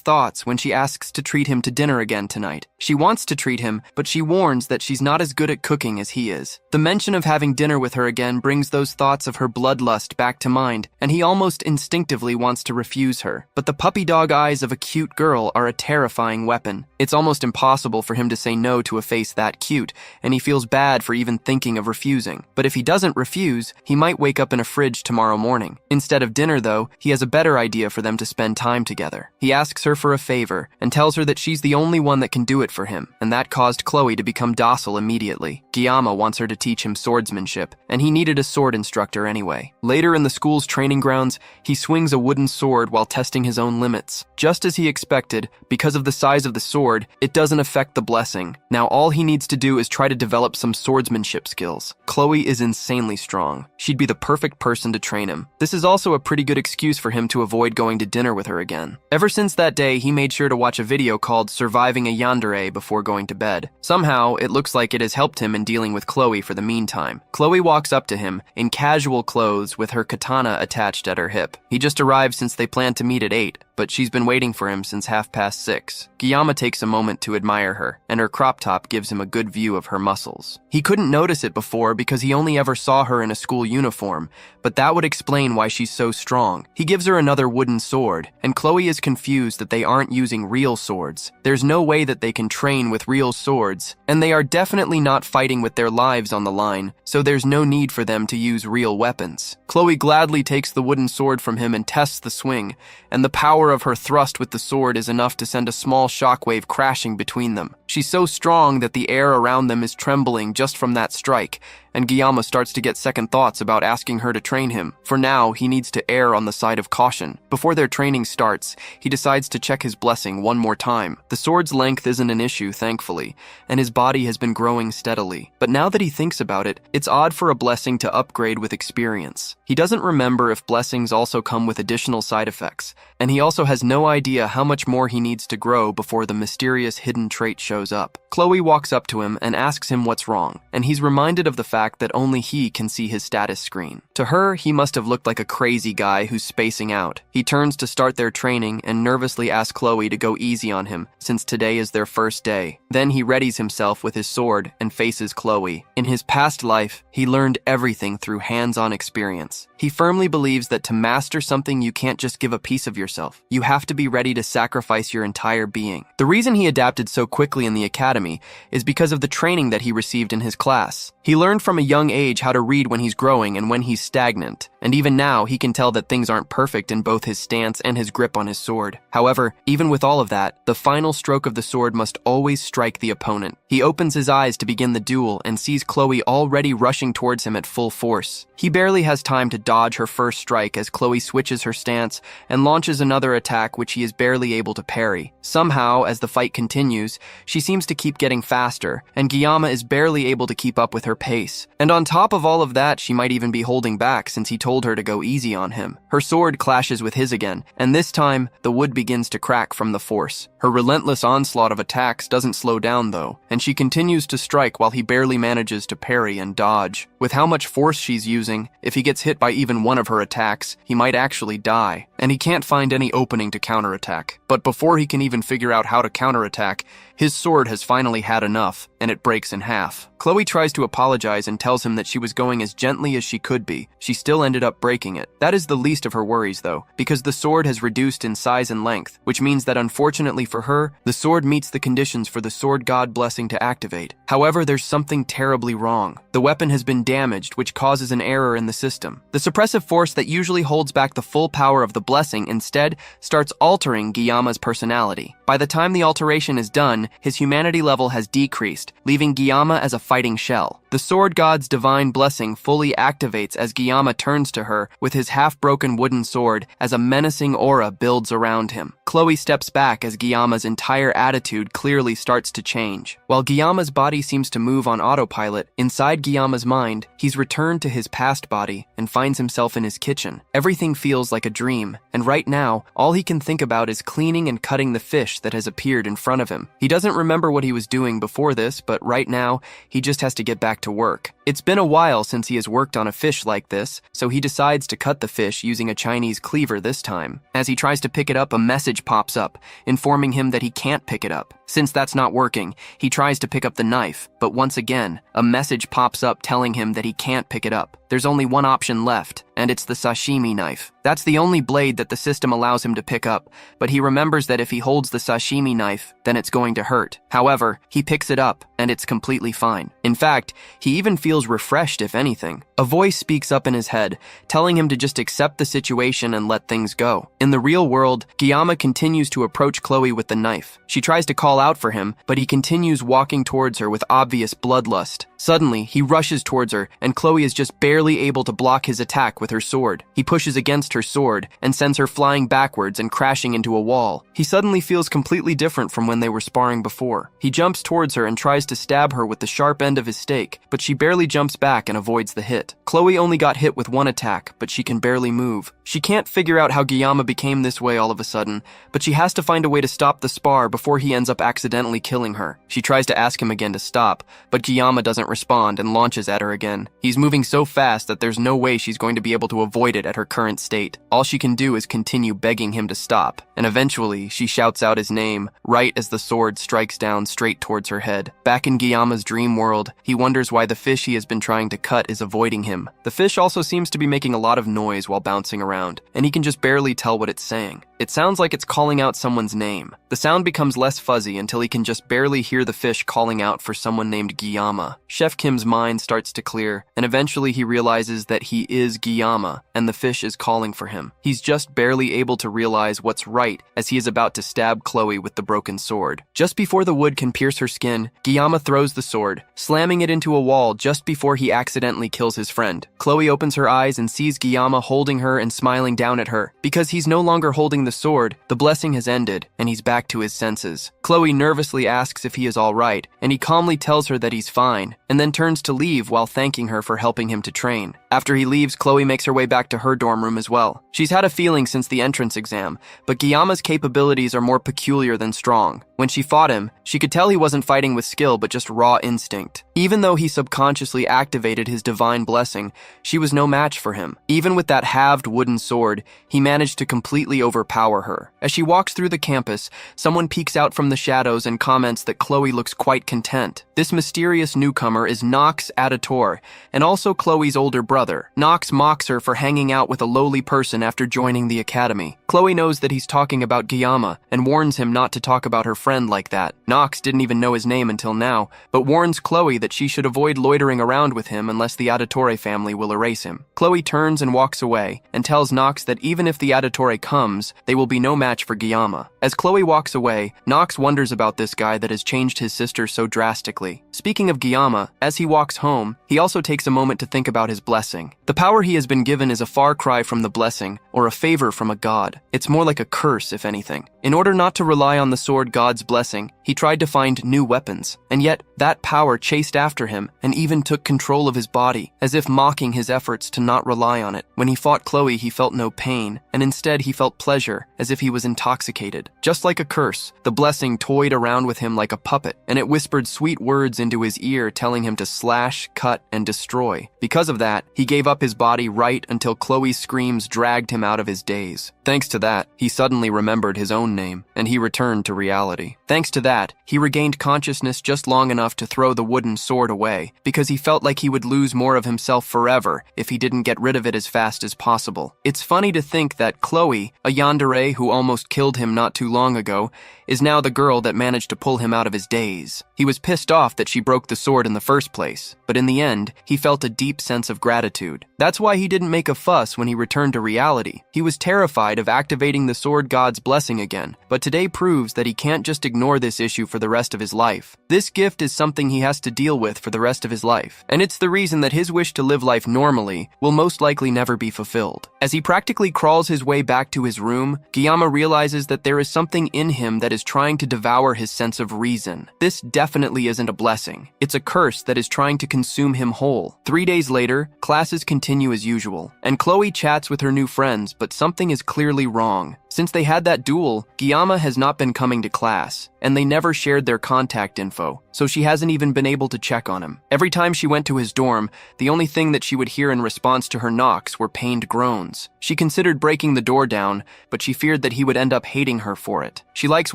thoughts when she asks to treat him to dinner again tonight. She wants to treat him, but she warns that she's not as good at cooking as he is. The mention of having dinner with her again brings those thoughts of her bloodlust back to mind, and he almost instinctively wants to refuse her. But the puppy dog eyes of a cute girl are a terrifying weapon. It's almost impossible for him to say no to a face that cute, and he feels bad for even thinking of refusing. But if he doesn't refuse, he might wake up in a fridge tomorrow morning. Instead of dinner, though, he has a better idea for them to spend time together. He asks her for a favor, and tells her that she's the only one that can do it for him, and that caused Chloe to become docile immediately. Giamma wants her to teach him swordsmanship, and he needed a sword instructor anyway. Later in the school's training grounds, he swings a wooden sword while testing his own limits. Just as he expected, because of the size of the sword, it doesn't affect the blessing. Now all he needs to do is try to develop some swordsmanship skills. Chloe is insanely strong. She'd be the perfect person to train him. This is also a pretty good excuse for him to avoid going to dinner with her again. Ever since that day, he made sure to watch a video called Surviving a Yandere before going to bed. Somehow, it looks like it has helped him in dealing with Chloe for the meantime. Chloe walks up to him, in casual clothes with her katana attached at her hip. He just arrived since they planned to meet at 8, but she's been waiting for him since 6:30. Giamma takes a moment to admire her, and her crop top gives him a good view of her muscles. He couldn't notice it before because he only ever saw her in a school uniform, but that would explain why she's so strong. He gives her another wooden sword, and Chloe is confused that they aren't using real swords. There's no way that they can train with real swords, and they are definitely not fighting with their lives on the line, so there's no need for them to use real weapons. Chloe gladly takes the wooden sword from him and tests the swing, and the power of her thrust with the sword is enough to send a small shockwave crashing between them. She's so strong that the air around them is trembling just from that strike, and Giamma starts to get second thoughts about asking her to train him. For now, he needs to err on the side of caution. Before their training starts, he decides to check his blessing one more time. The sword's length isn't an issue, thankfully, and his body has been growing steadily. But now that he thinks about it, it's odd for a blessing to upgrade with experience. He doesn't remember if blessings also come with additional side effects, and he also has no idea how much more he needs to grow before the mysterious hidden trait shows up. Chloe walks up to him and asks him what's wrong, and he's reminded of the fact fact that only he can see his status screen. To her, he must have looked like a crazy guy who's spacing out. He turns to start their training and nervously asks Chloe to go easy on him since today is their first day. Then he readies himself with his sword and faces Chloe. In his past life, he learned everything through hands-on experience. He firmly believes that to master something, you can't just give a piece of yourself. You have to be ready to sacrifice your entire being. The reason he adapted so quickly in the academy is because of the training that he received in his class. He learned from a young age how to read when he's growing and when he's stagnant. And even now, he can tell that things aren't perfect in both his stance and his grip on his sword. However, even with all of that, the final stroke of the sword must always strike the opponent. He opens his eyes to begin the duel and sees Chloe already rushing towards him at full force. He barely has time to dodge her first strike as Chloe switches her stance and launches another attack which he is barely able to parry. Somehow, as the fight continues, she seems to keep getting faster, and Guillaume is barely able to keep up with her pace. And on top of all of that, she might even be holding back since he told her to go easy on him. Her sword clashes with his again, and this time, the wood begins to crack from the force. Her relentless onslaught of attacks doesn't slow down though, and she continues to strike while he barely manages to parry and dodge. With how much force she's using, if he gets hit by even one of her attacks, he might actually die, and he can't find any opening to counterattack. But before he can even figure out how to counterattack, his sword has finally had enough, and it breaks in half. Chloe tries to apologize and tells him that she was going as gently as she could be. She still ended up breaking it. That is the least of her worries though, because the sword has reduced in size and length, which means that unfortunately for her, the sword meets the conditions for the sword god blessing to activate. However, there's something terribly wrong. The weapon has been damaged, which causes an error in the system. The suppressive force that usually holds back the full power of the blessing instead starts altering Guillaume's personality. By the time the alteration is done, his humanity level has decreased, leaving Guillaume as a fighting shell. The sword god's divine blessing fully activates as Guillaume turns to her with his half-broken wooden sword as a menacing aura builds around him. Chloe steps back as Guillaume's entire attitude clearly starts to change. While Guillaume's body seems to move on autopilot, inside Guillaume's mind, he's returned to his past body and finds himself in his kitchen. Everything feels like a dream, and right now, all he can think about is cleaning and cutting the fish that has appeared in front of him. He doesn't remember what he was doing before this, but right now, he just has to get back to work. It's been a while since he has worked on a fish like this, so he decides to cut the fish using a Chinese cleaver this time. As he tries to pick it up, a message pops up, informing him that he can't pick it up. Since that's not working, he tries to pick up the knife, but once again, a message pops up telling him that he can't pick it up. There's only one option left, and it's the sashimi knife. That's the only blade that the system allows him to pick up, but he remembers that if he holds the sashimi knife, then it's going to hurt. However, he picks it up, and it's completely fine. In fact, he even feels refreshed if anything. A voice speaks up in his head, telling him to just accept the situation and let things go. In the real world, Guillaume continues to approach Chloe with the knife. She tries to call out for him, but he continues walking towards her with obvious bloodlust. Suddenly, he rushes towards her, and Chloe is just barely able to block his attack with her sword. He pushes against her sword and sends her flying backwards and crashing into a wall. He suddenly feels completely different from when they were sparring before. He jumps towards her and tries to stab her with the sharp end of his stake, but she barely jumps back and avoids the hit. Chloe only got hit with one attack, but she can barely move. She can't figure out how Guillaume became this way all of a sudden, but she has to find a way to stop the spar before he ends up accidentally killing her. She tries to ask him again to stop, but Guillaume doesn't respond and launches at her again. He's moving so fast that there's no way she's going to be able to avoid it at her current state. All she can do is continue begging him to stop, and eventually she shouts out his name right as the sword strikes down straight towards her head. Back in Guillaume's dream world, he wonders why the fish he has been trying to cut is avoiding him. The fish also seems to be making a lot of noise while bouncing around, and he can just barely tell what it's saying. It sounds like it's calling out someone's name. The sound becomes less fuzzy until he can just barely hear the fish calling out for someone named Guillaume. Chef Kim's mind starts to clear, and eventually he realizes that he is Guillaume, and the fish is calling for him. He's just barely able to realize what's right as he is about to stab Chloe with the broken sword. Just before the wood can pierce her skin, Guillaume throws the sword, slamming it into a wall just before he accidentally kills his friend. Chloe opens her eyes and sees Guillaume holding her and smiling down at her. Because he's no longer holding the sword, the blessing has ended, and he's back to his senses. Chloe nervously asks if he is all right, and he calmly tells her that he's fine, and then turns to leave while thanking her for helping him to train. After he leaves, Chloe makes her way back to her dorm room as well. She's had a feeling since the entrance exam, but Guillaume's capabilities are more peculiar than strong. When she fought him, she could tell he wasn't fighting with skill but just raw instinct. Even though he subconsciously activated his divine blessing, she was no match for him. Even with that halved wooden sword, he managed to completely overpower her. As she walks through the campus, someone peeks out from the shadows and comments that Chloe looks quite content. This mysterious newcomer is Nox Aditor, and also Chloe's older brother. Nox mocks her for hanging out with a lowly person after joining the academy. Chloe knows that he's talking about Guillaume and warns him not to talk about her friend like that. Nox didn't even know his name until now, but warns Chloe that she should avoid loitering around with him unless the Auditore family will erase him. Chloe turns and walks away and tells Nox that even if the Auditore comes, they will be no match for Guillaume. As Chloe walks away, Nox wonders about this guy that has changed his sister so drastically. Speaking of Guillaume, as he walks home, he also takes a moment to think about his blessing. The power he has been given is a far cry from the blessing, or a favor from a god. It's more like a curse, if anything. In order not to rely on the sword God's blessing, he tried to find new weapons, and yet that power chased after him and even took control of his body, as if mocking his efforts to not rely on it. When he fought Chloe, he felt no pain, and instead he felt pleasure, as if he was intoxicated. Just like a curse, the blessing toyed around with him like a puppet, and it whispered sweet words into his ear telling him to slash, cut, and destroy. Because of that, he gave up his body right until Chloe's screams dragged him out of his daze. Thanks to that, he suddenly remembered his own name, and he returned to reality. Thanks to that, he regained consciousness just long enough to throw the wooden sword away, because he felt like he would lose more of himself forever if he didn't get rid of it as fast as possible. It's funny to think that Chloe, a yandere who almost killed him not too long ago, is now the girl that managed to pull him out of his daze. He was pissed off that she broke the sword in the first place, but in the end, he felt a deep sense of gratitude. That's why he didn't make a fuss when he returned to reality. He was terrified of activating the sword god's blessing again, but today proves that he can't just ignore this issue for the rest of his life. This gift is something he has to deal with for the rest of his life, and it's the reason that his wish to live life normally will most likely never be fulfilled. As he practically crawls his way back to his room, Guillaume realizes that there is something in him that is trying to devour his sense of reason. This definitely isn't a blessing. It's a curse that is trying to consume him whole. 3 days later, classes continue as usual, and Chloe chats with her new friends, but something is clearly wrong. Since they had that duel, Guillaume has not been coming to class, and they never shared their contact info, so she hasn't even been able to check on him. Every time she went to his dorm, the only thing that she would hear in response to her knocks were pained groans. She considered breaking the door down, but she feared that he would end up hating her for it. She likes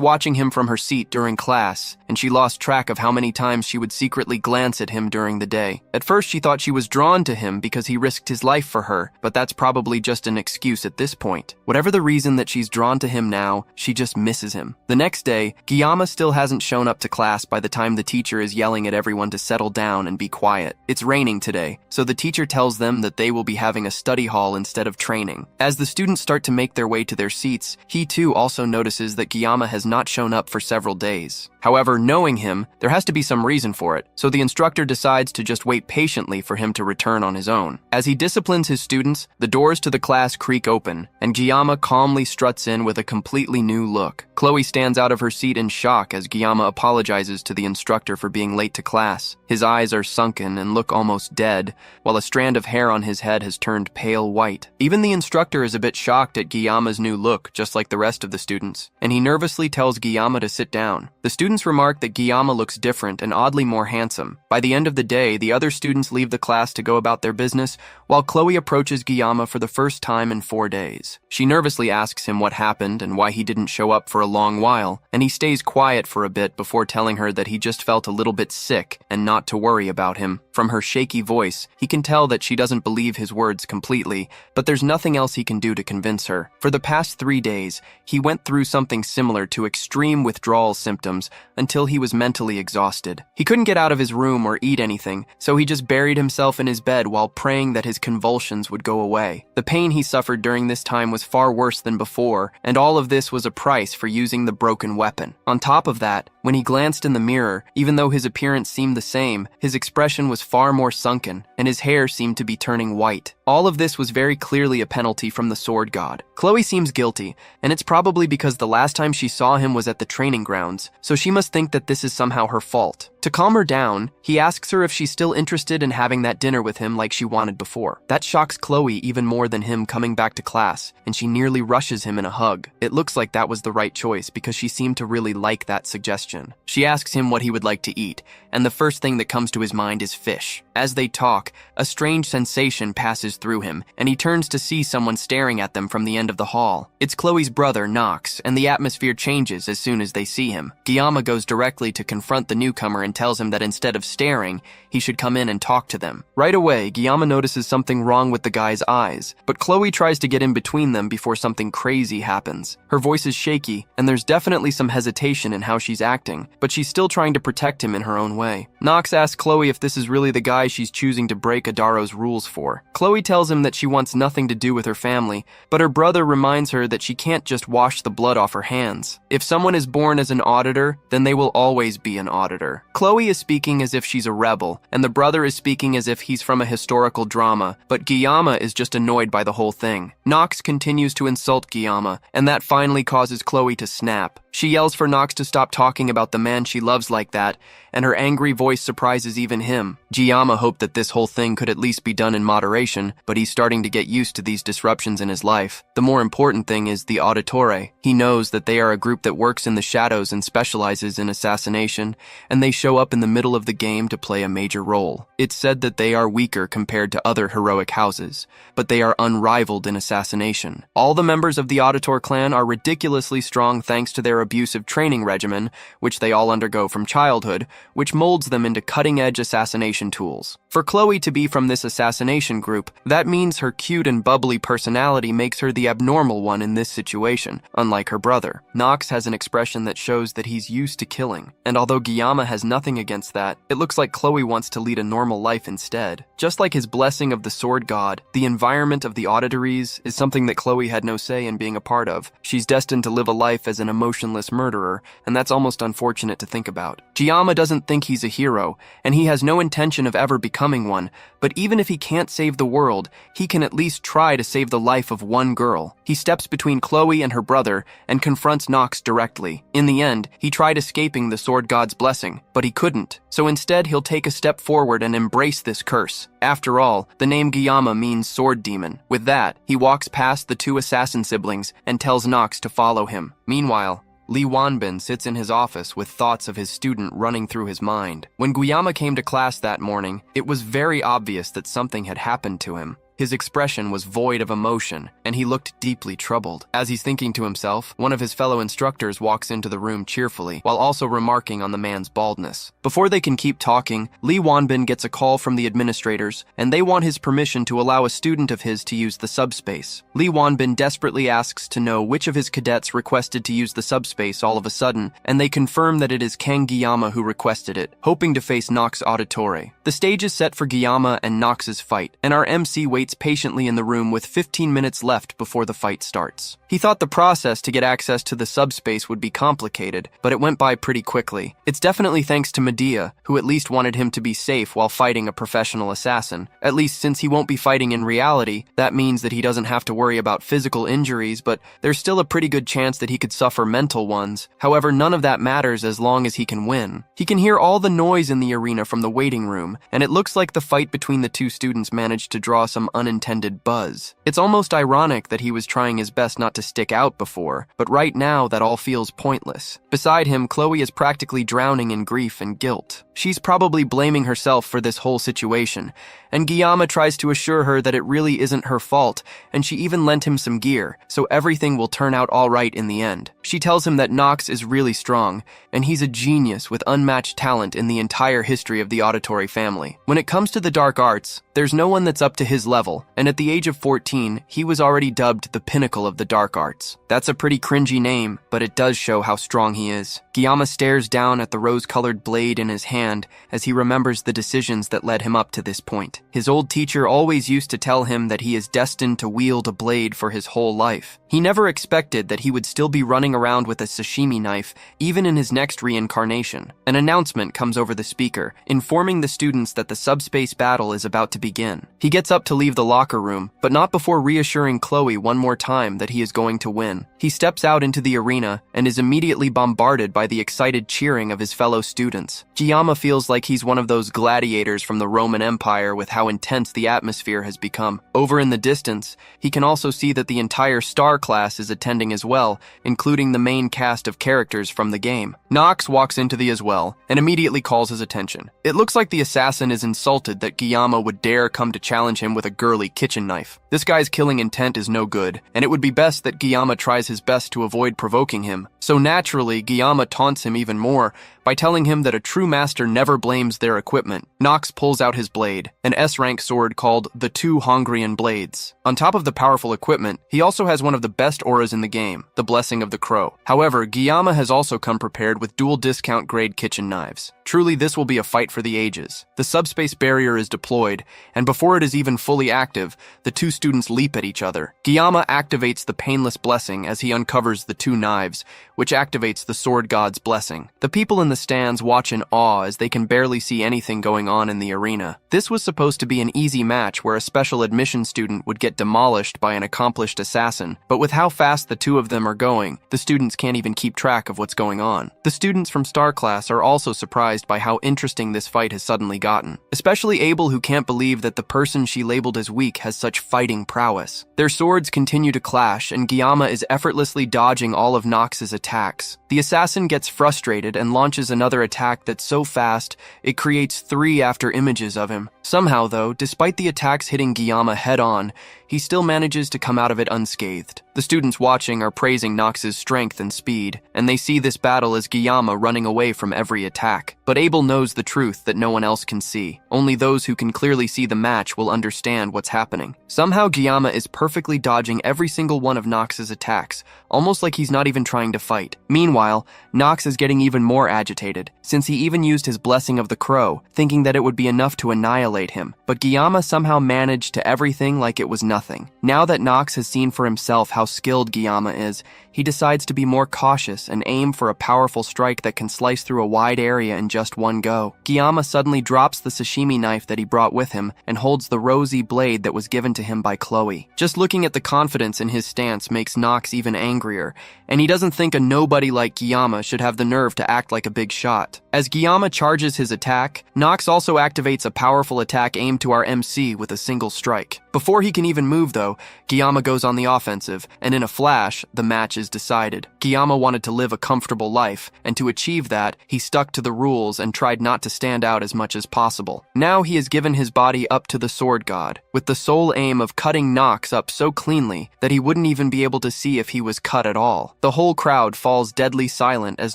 watching him from her seat during class, and she lost track of how many times she would secretly glance at him during the day. At first, she thought she was drawn to him because he risked his life for her, but that's probably just an excuse at this point. Whatever the reason that she's drawn to him now, she just misses him. The next day, Guillaume still hasn't shown up to class by the time the teacher is yelling at everyone to settle down and be quiet. It's raining today, so the teacher tells them that they will be having a study hall instead of training. As the students start to make their way to their seats, he too also notices that Guillaume has not shown up for several days. However, knowing him, there has to be some reason for it, so the instructor decides to just wait patiently for him to return on his own. As he disciplines his students, the doors to the class creak open, and Guillaume calmly struts in with a completely new look. Chloe stands out of her seat in shock as Guillaume apologizes to the instructor for being late to class. His eyes are sunken and look almost dead, while a strand of hair on his head has turned pale white. Even the instructor is a bit shocked at Guillaume's new look, just like the rest of the students, and he nervously tells Guillaume to sit down. The students remark that Guillaume looks different and oddly more handsome. By the end of the day, the other students leave the class to go about their business, while Chloe approaches Guillaume for the first time in 4 days. She nervously asks him what happened and why he didn't show up for a long while, and he stays quiet for a bit before telling her that he just felt a little bit sick and not to worry about him. From her shaky voice, he can tell that she doesn't believe his words completely, but there's nothing else he can do to convince her. For the past 3 days, he went through something similar to extreme withdrawal symptoms until he was mentally exhausted. He couldn't get out of his room or eat anything, so he just buried himself in his bed while praying that his convulsions would go away. The pain he suffered during this time was far worse than before, and all of this was a price for using the broken weapon. On top of that, when he glanced in the mirror, even though his appearance seemed the same, his expression was far more sunken, and his hair seemed to be turning white. All of this was very clearly a penalty from the sword god. Chloe seems guilty, and it's probably because the last time she saw him was at the training grounds, so she must think that this is somehow her fault. To calm her down, he asks her if she's still interested in having that dinner with him like she wanted before. That shocks Chloe even more than him coming back to class, and she nearly rushes him in a hug. It looks like that was the right choice because she seemed to really like that suggestion. She asks him what he would like to eat, and the first thing that comes to his mind is fish. As they talk, a strange sensation passes through him, and he turns to see someone staring at them from the end of the hall. It's Chloe's brother, Nox, and the atmosphere changes as soon as they see him. Guillaume goes directly to confront the newcomer and tells him that instead of staring, he should come in and talk to them. Right away, Guillaume notices something wrong with the guy's eyes, but Chloe tries to get in between them before something crazy happens. Her voice is shaky, and there's definitely some hesitation in how she's acting, but she's still trying to protect him in her own way. Nox asks Chloe if this is really the guy she's choosing to break Adaro's rules for. Chloe tells him that she wants nothing to do with her family, but her brother reminds her that she can't just wash the blood off her hands. If someone is born as an auditor, then they will always be an auditor. Chloe is speaking as if she's a rebel, and the brother is speaking as if he's from a historical drama, but Guillaume is just annoyed by the whole thing. Nox continues to insult Guillaume, and that finally causes Chloe to snap. She yells for Nox to stop talking about the man she loves like that, and her angry voice surprises even him. Guillaume hoped that this whole thing could at least be done in moderation, but he's starting to get used to these disruptions in his life. The more important thing is the Auditore. He knows that they are a group that works in the shadows and specializes in assassination, and they show up in the middle of the game to play a major role. It's said that they are weaker compared to other heroic houses, but they are unrivaled in assassination. All the members of the Auditor clan are ridiculously strong thanks to their abusive training regimen, which they all undergo from childhood, which molds them into cutting-edge assassination tools. For Chloe to be from this assassination group, that means her cute and bubbly personality makes her the abnormal one in this situation, unlike her brother. Nox has an expression that shows that he's used to killing, and although Guillaume has nothing against that, it looks like Chloe wants to lead a normal life instead. Just like his blessing of the sword god, the environment of the auditories is something that Chloe had no say in being a part of. She's destined to live a life as an emotionless murderer, and that's almost unfortunate to think about. Guillaume doesn't think he's a hero, and he has no intention of ever becoming one, but even if he can't save the world, he can at least try to save the life of one girl. He steps between Chloe and her brother and confronts Nox directly. In the end, he tried escaping the sword god's blessing, but he couldn't. So instead, he'll take a step forward and embrace this curse. After all, the name Guillaume means sword demon. With that, he walks past the two assassin siblings and tells Nox to follow him. Meanwhile, Li Wanbin sits in his office with thoughts of his student running through his mind. When Guillaume came to class that morning, it was very obvious that something had happened to him. His expression was void of emotion, and he looked deeply troubled. As he's thinking to himself, one of his fellow instructors walks into the room cheerfully, while also remarking on the man's baldness. Before they can keep talking, Li Wanbin gets a call from the administrators, and they want his permission to allow a student of his to use the subspace. Li Wanbin desperately asks to know which of his cadets requested to use the subspace all of a sudden, and they confirm that it is Kang Guillaume who requested it, hoping to face Nox Auditore. The stage is set for Guillaume and Nox's fight, and our MC waits patiently in the room with 15 minutes left before the fight starts. He thought the process to get access to the subspace would be complicated, but it went by pretty quickly. It's definitely thanks to Medea, who at least wanted him to be safe while fighting a professional assassin. At least since he won't be fighting in reality, that means that he doesn't have to worry about physical injuries, but there's still a pretty good chance that he could suffer mental ones. However, none of that matters as long as he can win. He can hear all the noise in the arena from the waiting room, and it looks like the fight between the two students managed to draw some unintended buzz. It's almost ironic that he was trying his best not to stick out before, but right now that all feels pointless. Beside him, Chloe is practically drowning in grief and guilt. She's probably blaming herself for this whole situation, and Guillaume tries to assure her that it really isn't her fault, and she even lent him some gear, so everything will turn out all right in the end. She tells him that Nox is really strong, and he's a genius with unmatched talent in the entire history of the Auditory family. When it comes to the dark arts, there's no one that's up to his level, and at the age of 14, he was already dubbed the pinnacle of the dark arts. That's a pretty cringy name, but it does show how strong he is. Guillaume stares down at the rose-colored blade in his hand as he remembers the decisions that led him up to this point. His old teacher always used to tell him that he is destined to wield a blade for his whole life. He never expected that he would still be running around with a sashimi knife, even in his next reincarnation. An announcement comes over the speaker, informing the students that the subspace battle is about to begin. He gets up to leave the locker room, but not before reassuring Chloe one more time that he is going to win. He steps out into the arena and is immediately bombarded by the excited cheering of his fellow students. Giyama feels like he's one of those gladiators from the Roman Empire with how intense the atmosphere has become. Over in the distance, he can also see that the entire star class is attending as well, including the main cast of characters from the game. Nox walks into the as well and immediately calls his attention. It looks like the assassin is insulted that Giyama would dare come to challenge him with a girly kitchen knife. This guy's killing intent is no good, and it would be best that Giyama tries his best to avoid provoking him. So naturally, Giyama taunts him even more by telling him that a true master never blames their equipment. Nox pulls out his blade, an S-rank sword called the Two Hongrian Blades. On top of the powerful equipment, he also has one of the best auras in the game, the Blessing of the Crow. However, Giyama has also come prepared with dual discount grade kitchen knives. Truly, this will be a fight for the ages. The subspace barrier is deployed, and before it is even fully active, the two students leap at each other. Giyama activates the Painless Blessing as he uncovers the two knives, which activates the Sword God's Blessing. The people in the stands watch in awe as they can barely see anything going on in the arena. This was supposed to be an easy match where a special admission student would get demolished by an accomplished assassin, but with how fast the two of them are going, the students can't even keep track of what's going on. The students from Star Class are also surprised by how interesting this fight has suddenly gotten, especially Abel, who can't believe that the person she labeled as weak has such fighting prowess. Their swords continue to clash, and Giyama is effortlessly dodging all of Nox's attacks. The assassin gets frustrated and launches another attack that's so fast, it creates 3 after images of him. Somehow, though, despite the attacks hitting Giyama head-on, he still manages to come out of it unscathed. The students watching are praising Nox's strength and speed, and they see this battle as Giyama running away from every attack. But Abel knows the truth that no one else can see. Only those who can clearly see the match will understand what's happening. Somehow Giyama is perfectly dodging every single one of Nox's attacks, almost like he's not even trying to fight. Meanwhile, Nox is getting even more agitated, since he even used his Blessing of the Crow, thinking that it would be enough to annihilate him. But Giyama somehow managed to everything like it was nothing. Now that Nox has seen for himself how skilled Giyama is, he decides to be more cautious and aim for a powerful strike that can slice through a wide area in just one go. Giyama suddenly drops the sashimi knife that he brought with him and holds the rosy blade that was given to him by Chloe. Just looking at the confidence in his stance makes Nox even angrier, and he doesn't think a nobody like Giyama should have the nerve to act like a big shot. As Giyama charges his attack, Nox also activates a powerful attack aimed to our MC with a single strike. Before he can even move though, Giyama goes on the offensive, and in a flash, the match is decided. Giyama wanted to live a comfortable life, and to achieve that, he stuck to the rules and tried not to stand out as much as possible. Now he has given his body up to the Sword God, with the sole aim of cutting Nox up so cleanly that he wouldn't even be able to see if he was cut at all. The whole crowd falls deadly silent as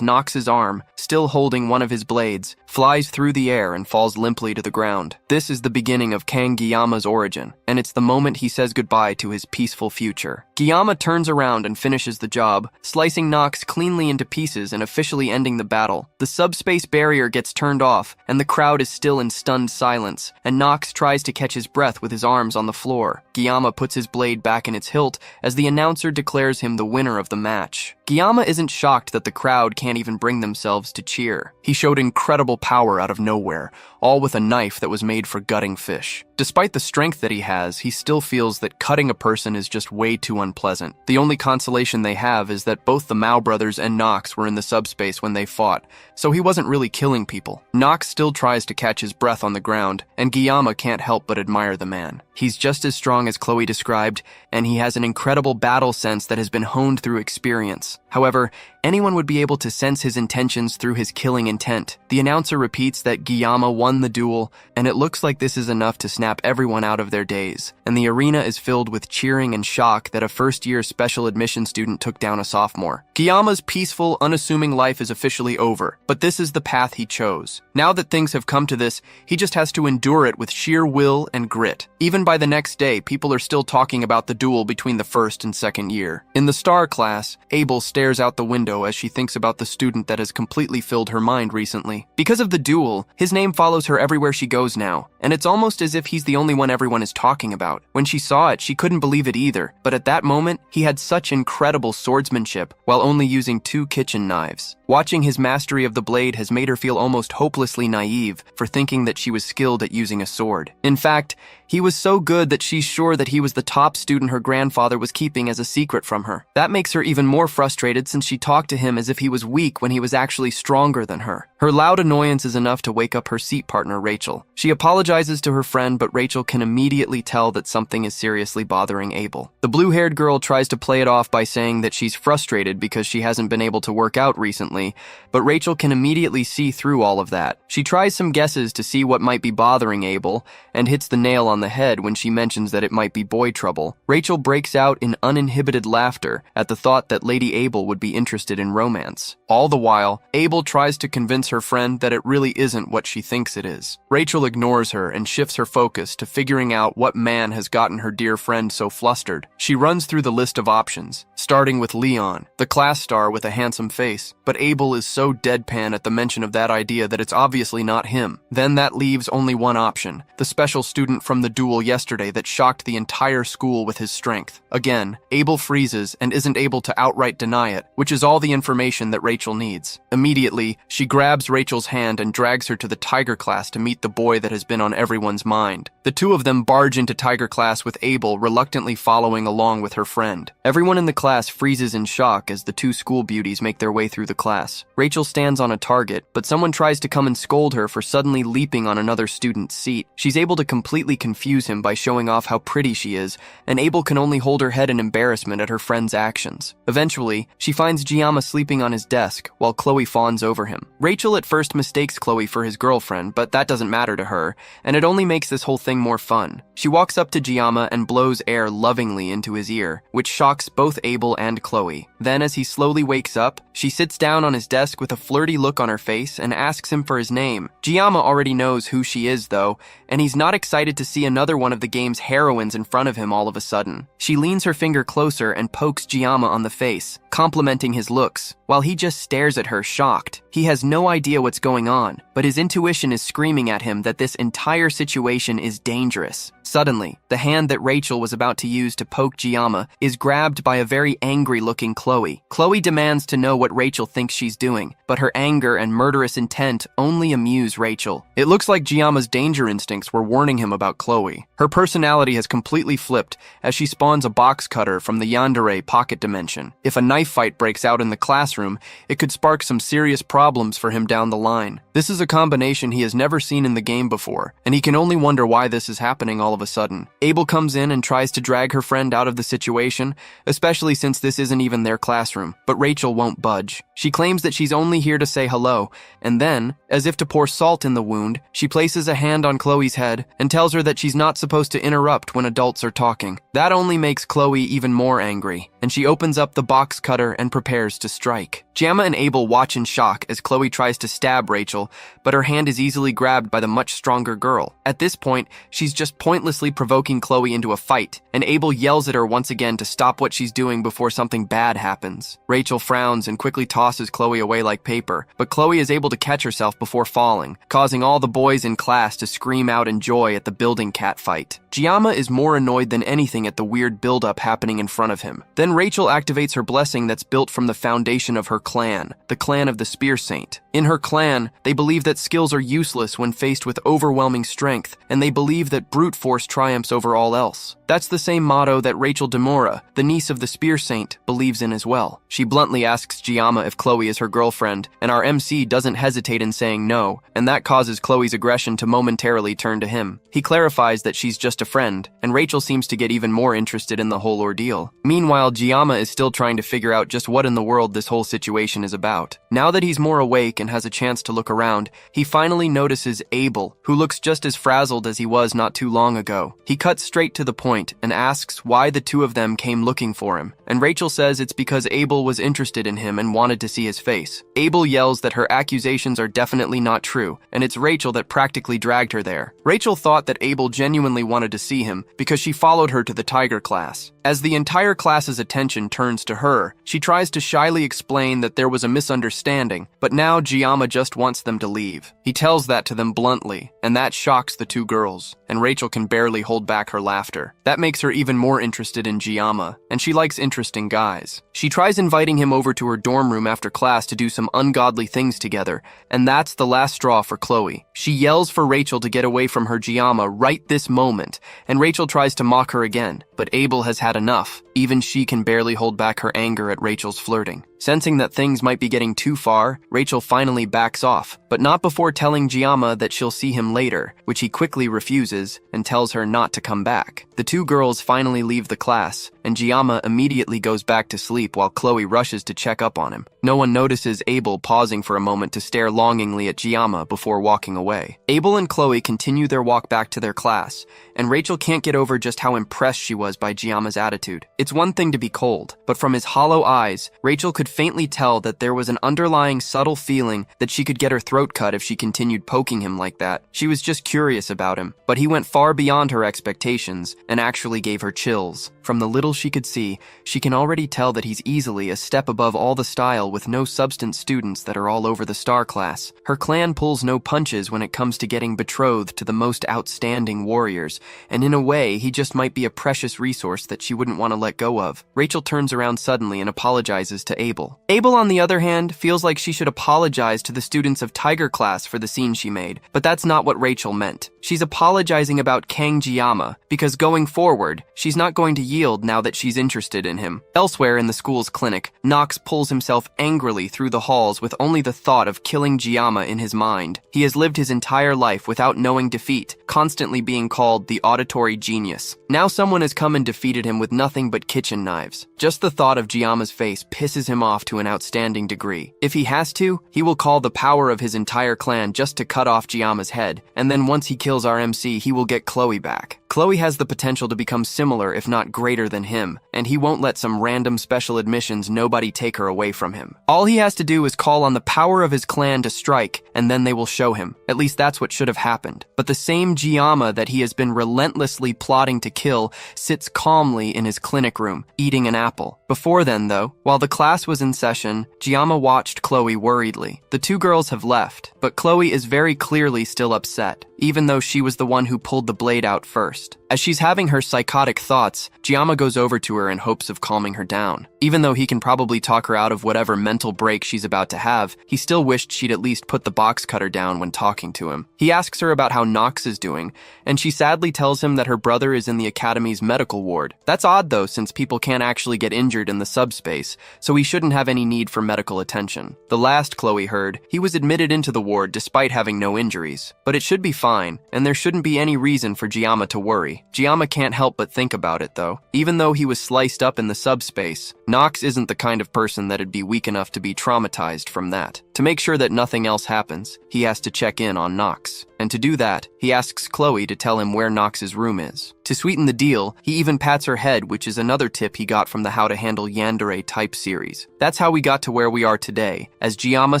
Nox's arm, still holding one of his blades, flies through the air and falls limply to the ground. This is the beginning of Kang Giyama's origin, and it's the moment he says goodbye to his peaceful future. Giyama turns around and finishes the job, slicing Nox cleanly into pieces and officially ending the battle. The subspace barrier gets turned off, and the crowd is still in stunned silence, and Nox tries to catch his breath with his arms on the floor. Giyama puts his blade back in its hilt as the announcer declares him the winner of the match. Giyama isn't shocked that the crowd can't even bring themselves to cheer. He showed incredible power out of nowhere, all with a knife that was made for gutting fish. Despite the strength that he has, he still feels that cutting a person is just way too unpleasant. The only consolation they have is that both the Mao brothers and Nox were in the subspace when they fought, so he wasn't really killing people. Nox still tries to catch his breath on the ground, and Giyama can't help but admire the man. He's just as strong as Chloe described, and he has an incredible battle sense that has been honed through experience. However, anyone would be able to sense his intentions through his killing intent. The announcer repeats that Giyama won the duel, and it looks like this is enough to snap everyone out of their daze. And the arena is filled with cheering and shock that a first-year special admission student took down a sophomore. Giyama's peaceful, unassuming life is officially over, but this is the path he chose. Now that things have come to this, he just has to endure it with sheer will and grit. Even by the next day, people are still talking about the duel between the first and second year. In the Star class, Abel stares out the window as she thinks about the student that has completely filled her mind recently. Because of the duel, his name follows her everywhere she goes now, and it's almost as if he he's the only one everyone is talking about. When she saw it, she couldn't believe it either, but at that moment, he had such incredible swordsmanship while only using 2 kitchen knives. Watching his mastery of the blade has made her feel almost hopelessly naive for thinking that she was skilled at using a sword. In fact, he was so good that she's sure that he was the top student her grandfather was keeping as a secret from her. That makes her even more frustrated since she talked to him as if he was weak when he was actually stronger than her. Her loud annoyance is enough to wake up her seat partner, Rachel. She apologizes to her friend, but Rachel can immediately tell that something is seriously bothering Abel. The blue-haired girl tries to play it off by saying that she's frustrated because she hasn't been able to work out recently, but Rachel can immediately see through all of that. She tries some guesses to see what might be bothering Abel, and hits the nail on the head when she mentions that it might be boy trouble. Rachel breaks out in uninhibited laughter at the thought that Lady Abel would be interested in romance. All the while, Abel tries to convince her friend that it really isn't what she thinks it is. Rachel ignores her and shifts her focus to figuring out what man has gotten her dear friend so flustered. She runs through the list of options, starting with Leon, the class star with a handsome face, but Abel is so deadpan at the mention of that idea that it's obviously not him. Then that leaves only one option, the special student from the duel yesterday that shocked the entire school with his strength. Again, Abel freezes and isn't able to outright deny it, which is all the information that Rachel needs. Immediately, she grabs Rachel's hand and drags her to the Tiger class to meet the boy that has been on everyone's mind. The two of them barge into Tiger class with Abel reluctantly following along with her friend. Everyone in the class freezes in shock as the two school beauties make their way through the class. Rachel stands on a target, but someone tries to come and scold her for suddenly leaping on another student's seat. She's able to completely confuse him by showing off how pretty she is, and Abel can only hold her head in embarrassment at her friend's actions. Eventually, she finds Giamma sleeping on his desk while Chloe fawns over him. Rachel at first mistakes Chloe for his girlfriend, but that doesn't matter to her, and it only makes this whole thing more fun. She walks up to Giamma and blows air lovingly into his ear, which shocks both Abel and Chloe. Then, as he slowly wakes up, she sits down on his desk with a flirty look on her face and asks him for his name. Giamma already knows who she is, though, and he's not excited to see another one of the game's heroines in front of him all of a sudden. She leans her finger closer and pokes Giamma on the face, complimenting his looks, while he just stares at her, shocked. He has no idea what's going on, but his intuition is screaming at him that this entire situation is dangerous. Suddenly, the hand that Rachel was about to use to poke Giamma is grabbed by a very angry-looking Chloe. Chloe demands to know what Rachel thinks she's doing, but her anger and murderous intent only amuse Rachel. It looks like Giamma's danger instincts were warning him about Chloe. Her personality has completely flipped as she spawns a box cutter from the yandere pocket dimension. If a knife fight breaks out in the classroom, it could spark some serious problems for him down the line. This is a combination he has never seen in the game before, and he can only wonder why this is happening all of a sudden. Abel comes in and tries to drag her friend out of the situation, especially since this isn't even their classroom, but Rachel won't budge. She claims that she's only here to say hello, and then, as if to pour salt in the wound, she places a hand on Chloe's head and tells her that she's not supposed to interrupt when adults are talking. That only makes Chloe even more angry, and she opens up the box cutter and prepares to strike. Giamma and Abel watch in shock as Chloe tries to stab Rachel, but her hand is easily grabbed by the much stronger girl. At this point, she's just pointlessly provoking Chloe into a fight, and Abel yells at her once again to stop what she's doing before something bad happens. Rachel frowns and quickly tosses Chloe away like paper, but Chloe is able to catch herself before falling, causing all the boys in class to scream out in joy at the building cat fight. Giamma is more annoyed than anything at the weird buildup happening in front of him. Then Rachel activates her blessing that's built from the foundation of her clan, the clan of the Spear Saint. In her clan, they believe that skills are useless when faced with overwhelming strength, and they believe that brute force triumphs over all else. That's the same motto that Rachel Demora, the niece of the Spear Saint, believes in as well. She bluntly asks Giamma if Chloe is her girlfriend, and our MC doesn't hesitate in saying no, and that causes Chloe's aggression to momentarily turn to him. He clarifies that she's just a friend, and Rachel seems to get even more interested in the whole ordeal. Meanwhile, Giamma is still trying to figure out just what in the world this whole situation is about. Now that he's more awake and has a chance to look around, he finally notices Abel, who looks just as frazzled as he was not too long ago. He cuts straight to the point point and asks why the two of them came looking for him, and Rachel says it's because Abel was interested in him and wanted to see his face. Abel yells that her accusations are definitely not true, and it's Rachel that practically dragged her there. Rachel thought that Abel genuinely wanted to see him because she followed her to the tiger class. As the entire class's attention turns to her, she tries to shyly explain that there was a misunderstanding, but now Giamma just wants them to leave. He tells that to them bluntly, and that shocks the two girls, and Rachel can barely hold back her laughter. That makes her even more interested in Giamma, and she likes interesting guys. She tries inviting him over to her dorm room after class to do some ungodly things together, and that's the last straw for Chloe. She yells for Rachel to get away from her Giamma right this moment, and Rachel tries to mock her again, but Abel has had enough. Even she can barely hold back her anger at Rachel's flirting. Sensing that things might be getting too far, Rachel finally backs off, but not before telling Giamma that she'll see him later, which he quickly refuses and tells her not to come back. The two girls finally leave the class, and Giamma immediately goes back to sleep while Chloe rushes to check up on him. No one notices Abel pausing for a moment to stare longingly at Giamma before walking away. Abel and Chloe continue their walk back to their class, and Rachel can't get over just how impressed she was by Giamma's attitude. It's one thing to be cold, but from his hollow eyes, Rachel could faintly tell that there was an underlying subtle feeling that she could get her throat cut if she continued poking him like that. She was just curious about him, but he went far beyond her expectations and actually gave her chills. From the little she could see, she can already tell that he's easily a step above all the style with no substance students that are all over the star class. Her clan pulls no punches when it comes to getting betrothed to the most outstanding warriors, and in a way, he just might be a precious resource that she wouldn't want to let go of. Rachel turns around suddenly and apologizes to Abel. Abel, on the other hand, feels like she should apologize to the students of Tiger class for the scene she made, but that's not what Rachel meant. She's apologizing about Kang Giamma, because going forward, she's not going to yield now that she's interested in him. Elsewhere in the school's clinic, Knox pulls himself angrily through the halls with only the thought of killing Giamma in his mind. He has lived his entire life without knowing defeat, constantly being called the auditory genius. Now someone has come and defeated him with nothing but kitchen knives. Just the thought of Giamma's face pisses him off to an outstanding degree. If he has to, he will call the power of his entire clan just to cut off Giamma's head, and then once he kills our MC, he will get Chloe back. Chloe has the potential to become similar, if not greater than him, and he won't let some random special admissions nobody take her away from him. All he has to do is call on the power of his clan to strike, and then they will show him. At least that's what should have happened. But the same Giamma that he has been relentlessly plotting to kill sits calmly in his clinic room, eating an apple. Before then, though, while the class was in session, Giamma watched Chloe worriedly. The two girls have left, but Chloe is very clearly still upset, even though she was the one who pulled the blade out first. As she's having her psychotic thoughts, Giamma goes over to her in hopes of calming her down. Even though he can probably talk her out of whatever mental break she's about to have, he still wished she'd at least put the box cutter down when talking to him. He asks her about how Knox is doing, and she sadly tells him that her brother is in the academy's medical ward. That's odd though, since people can't actually get injured in the subspace, so he shouldn't have any need for medical attention. The last Chloe heard, he was admitted into the ward despite having no injuries. But it should be fine, and there shouldn't be any reason for Giamma to worry. Giamma can't help but think about it though. Even though he was sliced up in the subspace, Knox isn't the kind of person that'd be weak enough to be traumatized from that. To make sure that nothing else happens, he has to check in on Knox. And to do that, he asks Chloe to tell him where Knox's room is. To sweeten the deal, he even pats her head, which is another tip he got from the How to Handle Yandere type series. That's how we got to where we are today, as Giamma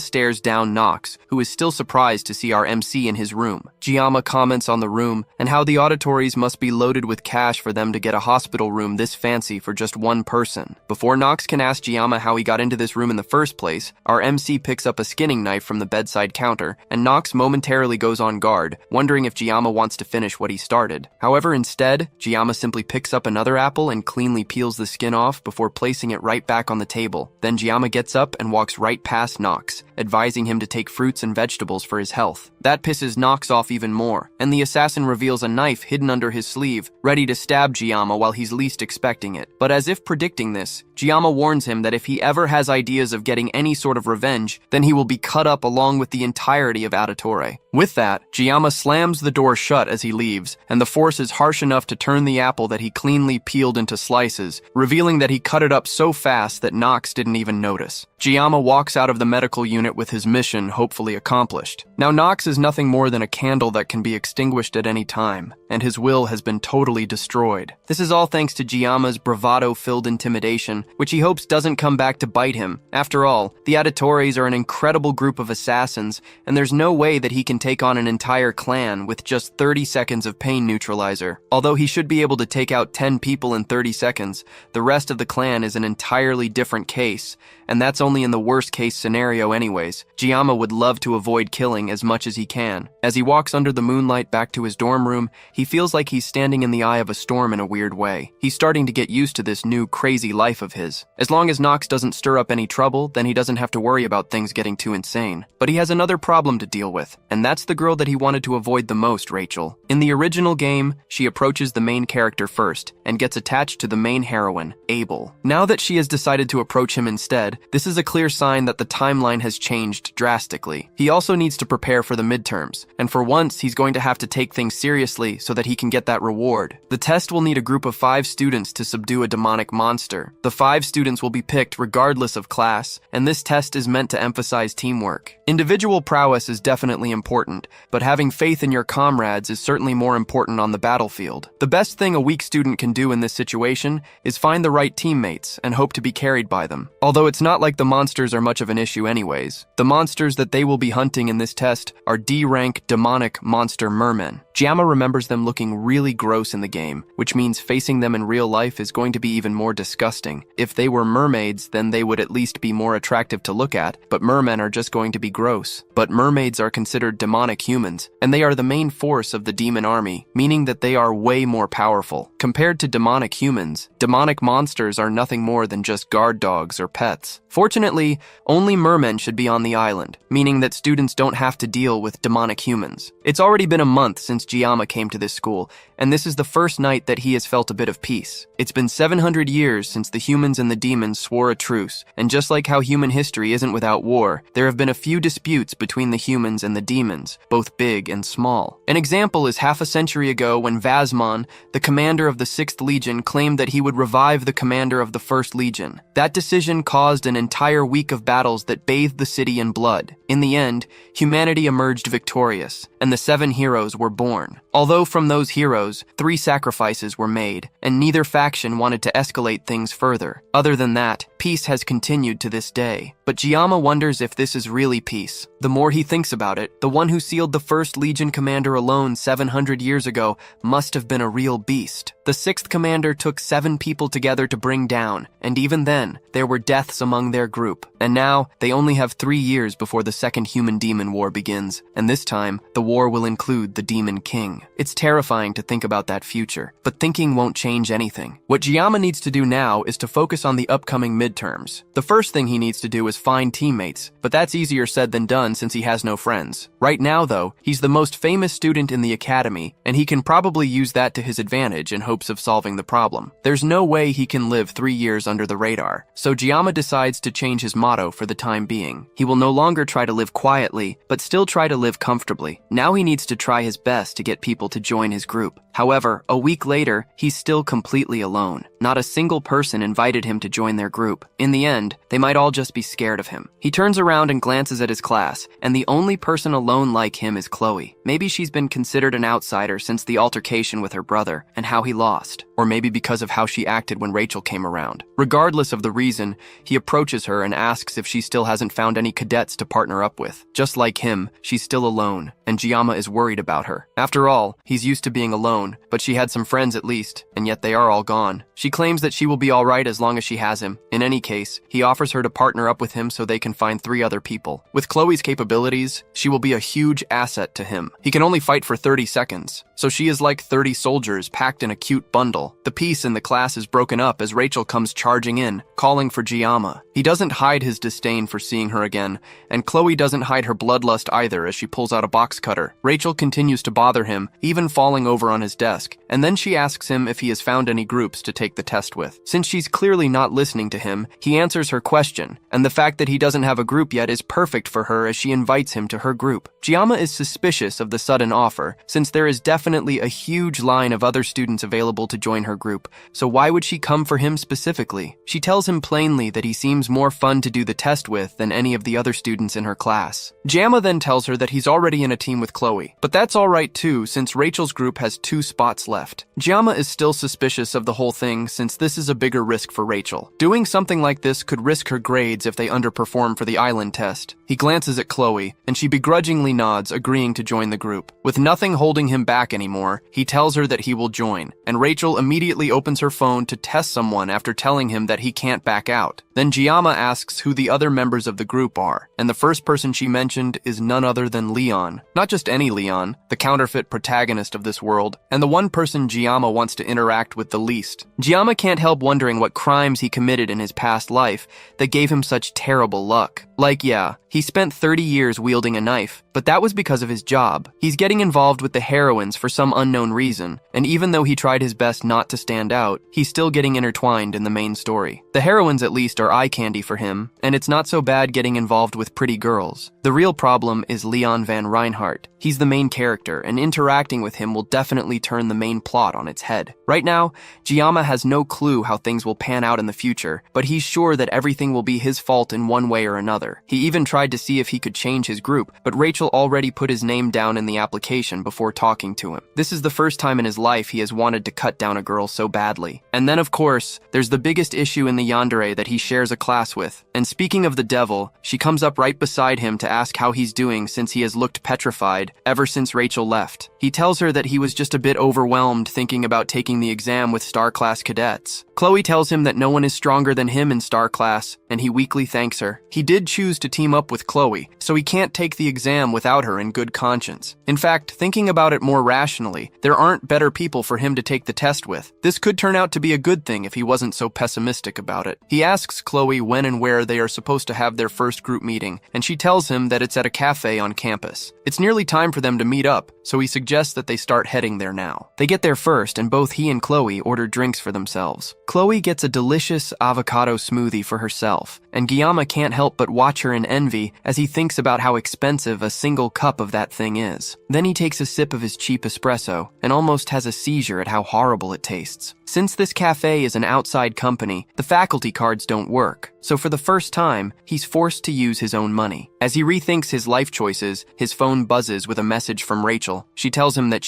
stares down Knox, who is still surprised to see our MC in his room. Giamma comments on the room and how the auditories must be loaded with cash for them to get a hospital room this fancy for just one person. Before Knox can ask Giamma how he got into this room in the first place, our MC picks up a skinning knife from the bedside counter, and Knox momentarily goes on guard, wondering if Giamma wants to finish what he started. However, instead, Giamma simply picks up another apple and cleanly peels the skin off before placing it right back on the table. Then Giamma gets up and walks right past Knox, advising him to take fruits and vegetables for his health. That pisses Knox off even more, and the assassin reveals a knife hidden under his sleeve, ready to stab Giamma while he's least expecting it. But as if predicting this, Jiyama warns him that if he ever has ideas of getting any sort of revenge, then he will be cut up along with the entirety of Adatore. With that, Jiyama slams the door shut as he leaves, and the force is harsh enough to turn the apple that he cleanly peeled into slices, revealing that he cut it up so fast that Nox didn't even notice. Jiyama walks out of the medical unit with his mission hopefully accomplished. Now Nox is nothing more than a candle that can be extinguished at any time, and his will has been totally destroyed. This is all thanks to Jiyama's bravado-filled intimidation, which he hopes doesn't come back to bite him. After all, the Adatores are an incredible group of assassins, and there's no way that he can take on an entire clan with just 30 seconds of pain neutralizer. Although he should be able to take out 10 people in 30 seconds, the rest of the clan is an entirely different case, and that's only in the worst case scenario anyways. Jiyama would love to avoid killing as much as he can. As he walks under the moonlight back to his dorm room, he feels like he's standing in the eye of a storm in a weird way. He's starting to get used to this new crazy life of his. As long as Nox doesn't stir up any trouble, then he doesn't have to worry about things getting too insane. But he has another problem to deal with, and that's the girl that he wanted to avoid the most, Rachel. In the original game, she approaches the main character first and gets attached to the main heroine, Abel. Now that she has decided to approach him instead, this is a clear sign that the timeline has changed drastically. He also needs to prepare for the midterms, and for once, he's going to have to take things seriously so that he can get that reward. The test will need a group of 5 students to subdue a demonic monster. The 5 students will be picked regardless of class, and this test is meant to emphasize teamwork. Individual prowess is definitely important, but having faith in your comrades is certainly more important on the battlefield. The best thing a weak student can do in this situation is find the right teammates and hope to be carried by them. Although it's not like the monsters are much of an issue anyways. The monsters that they will be hunting in this test are D-rank demonic monster mermen. Jiyama remembers them looking really gross in the game, which means facing them in real life is going to be even more disgusting. If they were mermaids, then they would at least be more attractive to look at, but mermen are just going to be gross. But mermaids are considered demonic humans, and they are the main force of the demon army, meaning that they are way more powerful. Compared to demonic humans, demonic monsters are nothing more than just guard dogs or pets. Fortunately, only mermen should be on the island, meaning that students don't have to deal with demonic humans. It's already been a month since Jiyama came to this school, and this is the first night that he has felt a bit of peace. It's been 700 years since the humans and the demons swore a truce, and just like how human history isn't without war, there have been a few disputes between the humans and the demons, both big and small. An example is half a century ago when Vasmon, the commander of the 6th Legion, claimed that he would revive the commander of the 1st Legion. That decision caused an entire week of battles that bathed the city in blood. In the end, humanity emerged victorious, and the 7 heroes were born. Although from those heroes, 3 sacrifices were made, and neither faction wanted to escalate things further. Other than that, peace has continued to this day. But Jiyama wonders if this is really peace. The more he thinks about it, the one who sealed the 1st Legion commander alone 700 years ago must have been a real beast. The 6th commander took 7 people together to bring down, and even then, there were deaths among their group. And now, they only have 3 years before the second human-demon war begins, and this time, the war will include the Demon King. It's terrifying to think about that future, but thinking won't change anything. What Jiyama needs to do now is to focus on the upcoming midterms. The first thing he needs to do is find teammates, but that's easier said than done since he has no friends. Right now, though, he's the most famous student in the academy, and he can probably use that to his advantage in hopes of solving the problem. There's no way he can live 3 years under the radar, so Jiyama decides to change his motto for the time being. He will no longer try to live quietly, but still try to live comfortably. Now he needs to try his best to get people to join his group. However, a week later, he's still completely alone. Not a single person invited him to join their group. In the end, they might all just be scared of him. He turns around and glances at his class, and the only person alone like him is Chloe. Maybe she's been considered an outsider since the altercation with her brother and how he lost. Or maybe because of how she acted when Rachel came around. Regardless of the reason, he approaches her and asks if she still hasn't found any cadets to partner up with. Just like him, she's still alone, and Jiyama is worried about her. After all, he's used to being alone, but she had some friends at least, and yet they are all gone. She claims that she will be alright as long as she has him. In any case, he offers her to partner up with him so they can find 3 other people. With Chloe's capabilities, she will be a huge asset to him. He can only fight for 30 seconds, so she is like 30 soldiers packed in a cute bundle. The peace in the class is broken up as Rachel comes charging in, calling for Jiyama. He doesn't hide his disdain for seeing her again, and Chloe doesn't hide her bloodlust either as she pulls out a box cutter. Rachel continues to bother him, even falling over on his desk, and then she asks him if he has found any groups to take the test with. Since she's clearly not listening to him, he answers her question, and the fact that he doesn't have a group yet is perfect for her as she invites him to her group. Giamma is suspicious of the sudden offer, since there is definitely a huge line of other students available to join her group, so why would she come for him specifically? She tells him plainly that he seems more fun to do the test with than any of the other students in her class. Giamma then tells her that he's already in a team with Chloe, but that's alright too since Rachel's group has 2 spots left. Giamma is still suspicious of the whole thing since this is a bigger risk for Rachel. Doing something like this could risk her grades if they underperform for the island test. He glances at Chloe, and she begrudgingly nods, agreeing to join the group. With nothing holding him back anymore, he tells her that he will join, and Rachel immediately opens her phone to test someone after telling him that he can't back out. Then Giamma asks who the other members of the group are, and the first person she mentioned is none other than Leon. Not just any Leon, the counterfeit protagonist of this world, and the one person Giamma wants to interact with the least. Giamma can't help wondering what crimes he committed in his past life that gave him such terrible luck. Like, yeah, he spent 30 years wielding a knife, but that was because of his job. He's getting involved with the heroines for some unknown reason, and even though he tried his best not to stand out, he's still getting intertwined in the main story. The heroines at least are eye candy for him, and it's not so bad getting involved with pretty girls. The real problem is Leon Van Reinhardt. He's the main character, and interacting with him will definitely turn the main plot on its head. Right now, Giamma has no clue how things will pan out in the future, but he's sure that everything will be his fault in one way or another. He even tried to see if he could change his group, but Rachel already put his name down in the application before talking to him. This is the first time in his life he has wanted to cut down a girl so badly. And then, of course, there's the biggest issue in the yandere that he shares a class with. And speaking of the devil, she comes up right beside him to ask how he's doing since he has looked petrified ever since Rachel left. He tells her that he was just a bit overwhelmed thinking about taking the exam with Star Class cadets. Chloe tells him that no one is stronger than him in Star Class, and he weakly thanks her. He did choose to team up with Chloe, so he can't take the exam without her in good conscience. In fact, thinking about it more rationally, there aren't better people for him to take the test with. This could turn out to be a good thing if he wasn't so pessimistic about it. He asks Chloe when and where they are supposed to have their first group meeting, and she tells him that it's at a cafe on campus. It's nearly time for them to meet up, so he suggests that they start heading there now. They get there first, and both he and Chloe order drinks for themselves. Chloe gets a delicious avocado smoothie for herself, and Giamma can't help but watch her in envy as he thinks about how expensive a single cup of that thing is. Then he takes a sip of his cheap espresso and almost has a seizure at how horrible it tastes. Since this cafe is an outside company, the faculty cards don't work, so for the first time, he's forced to use his own money. As he rethinks his life choices, his phone buzzes with a message from Rachel. She tells him that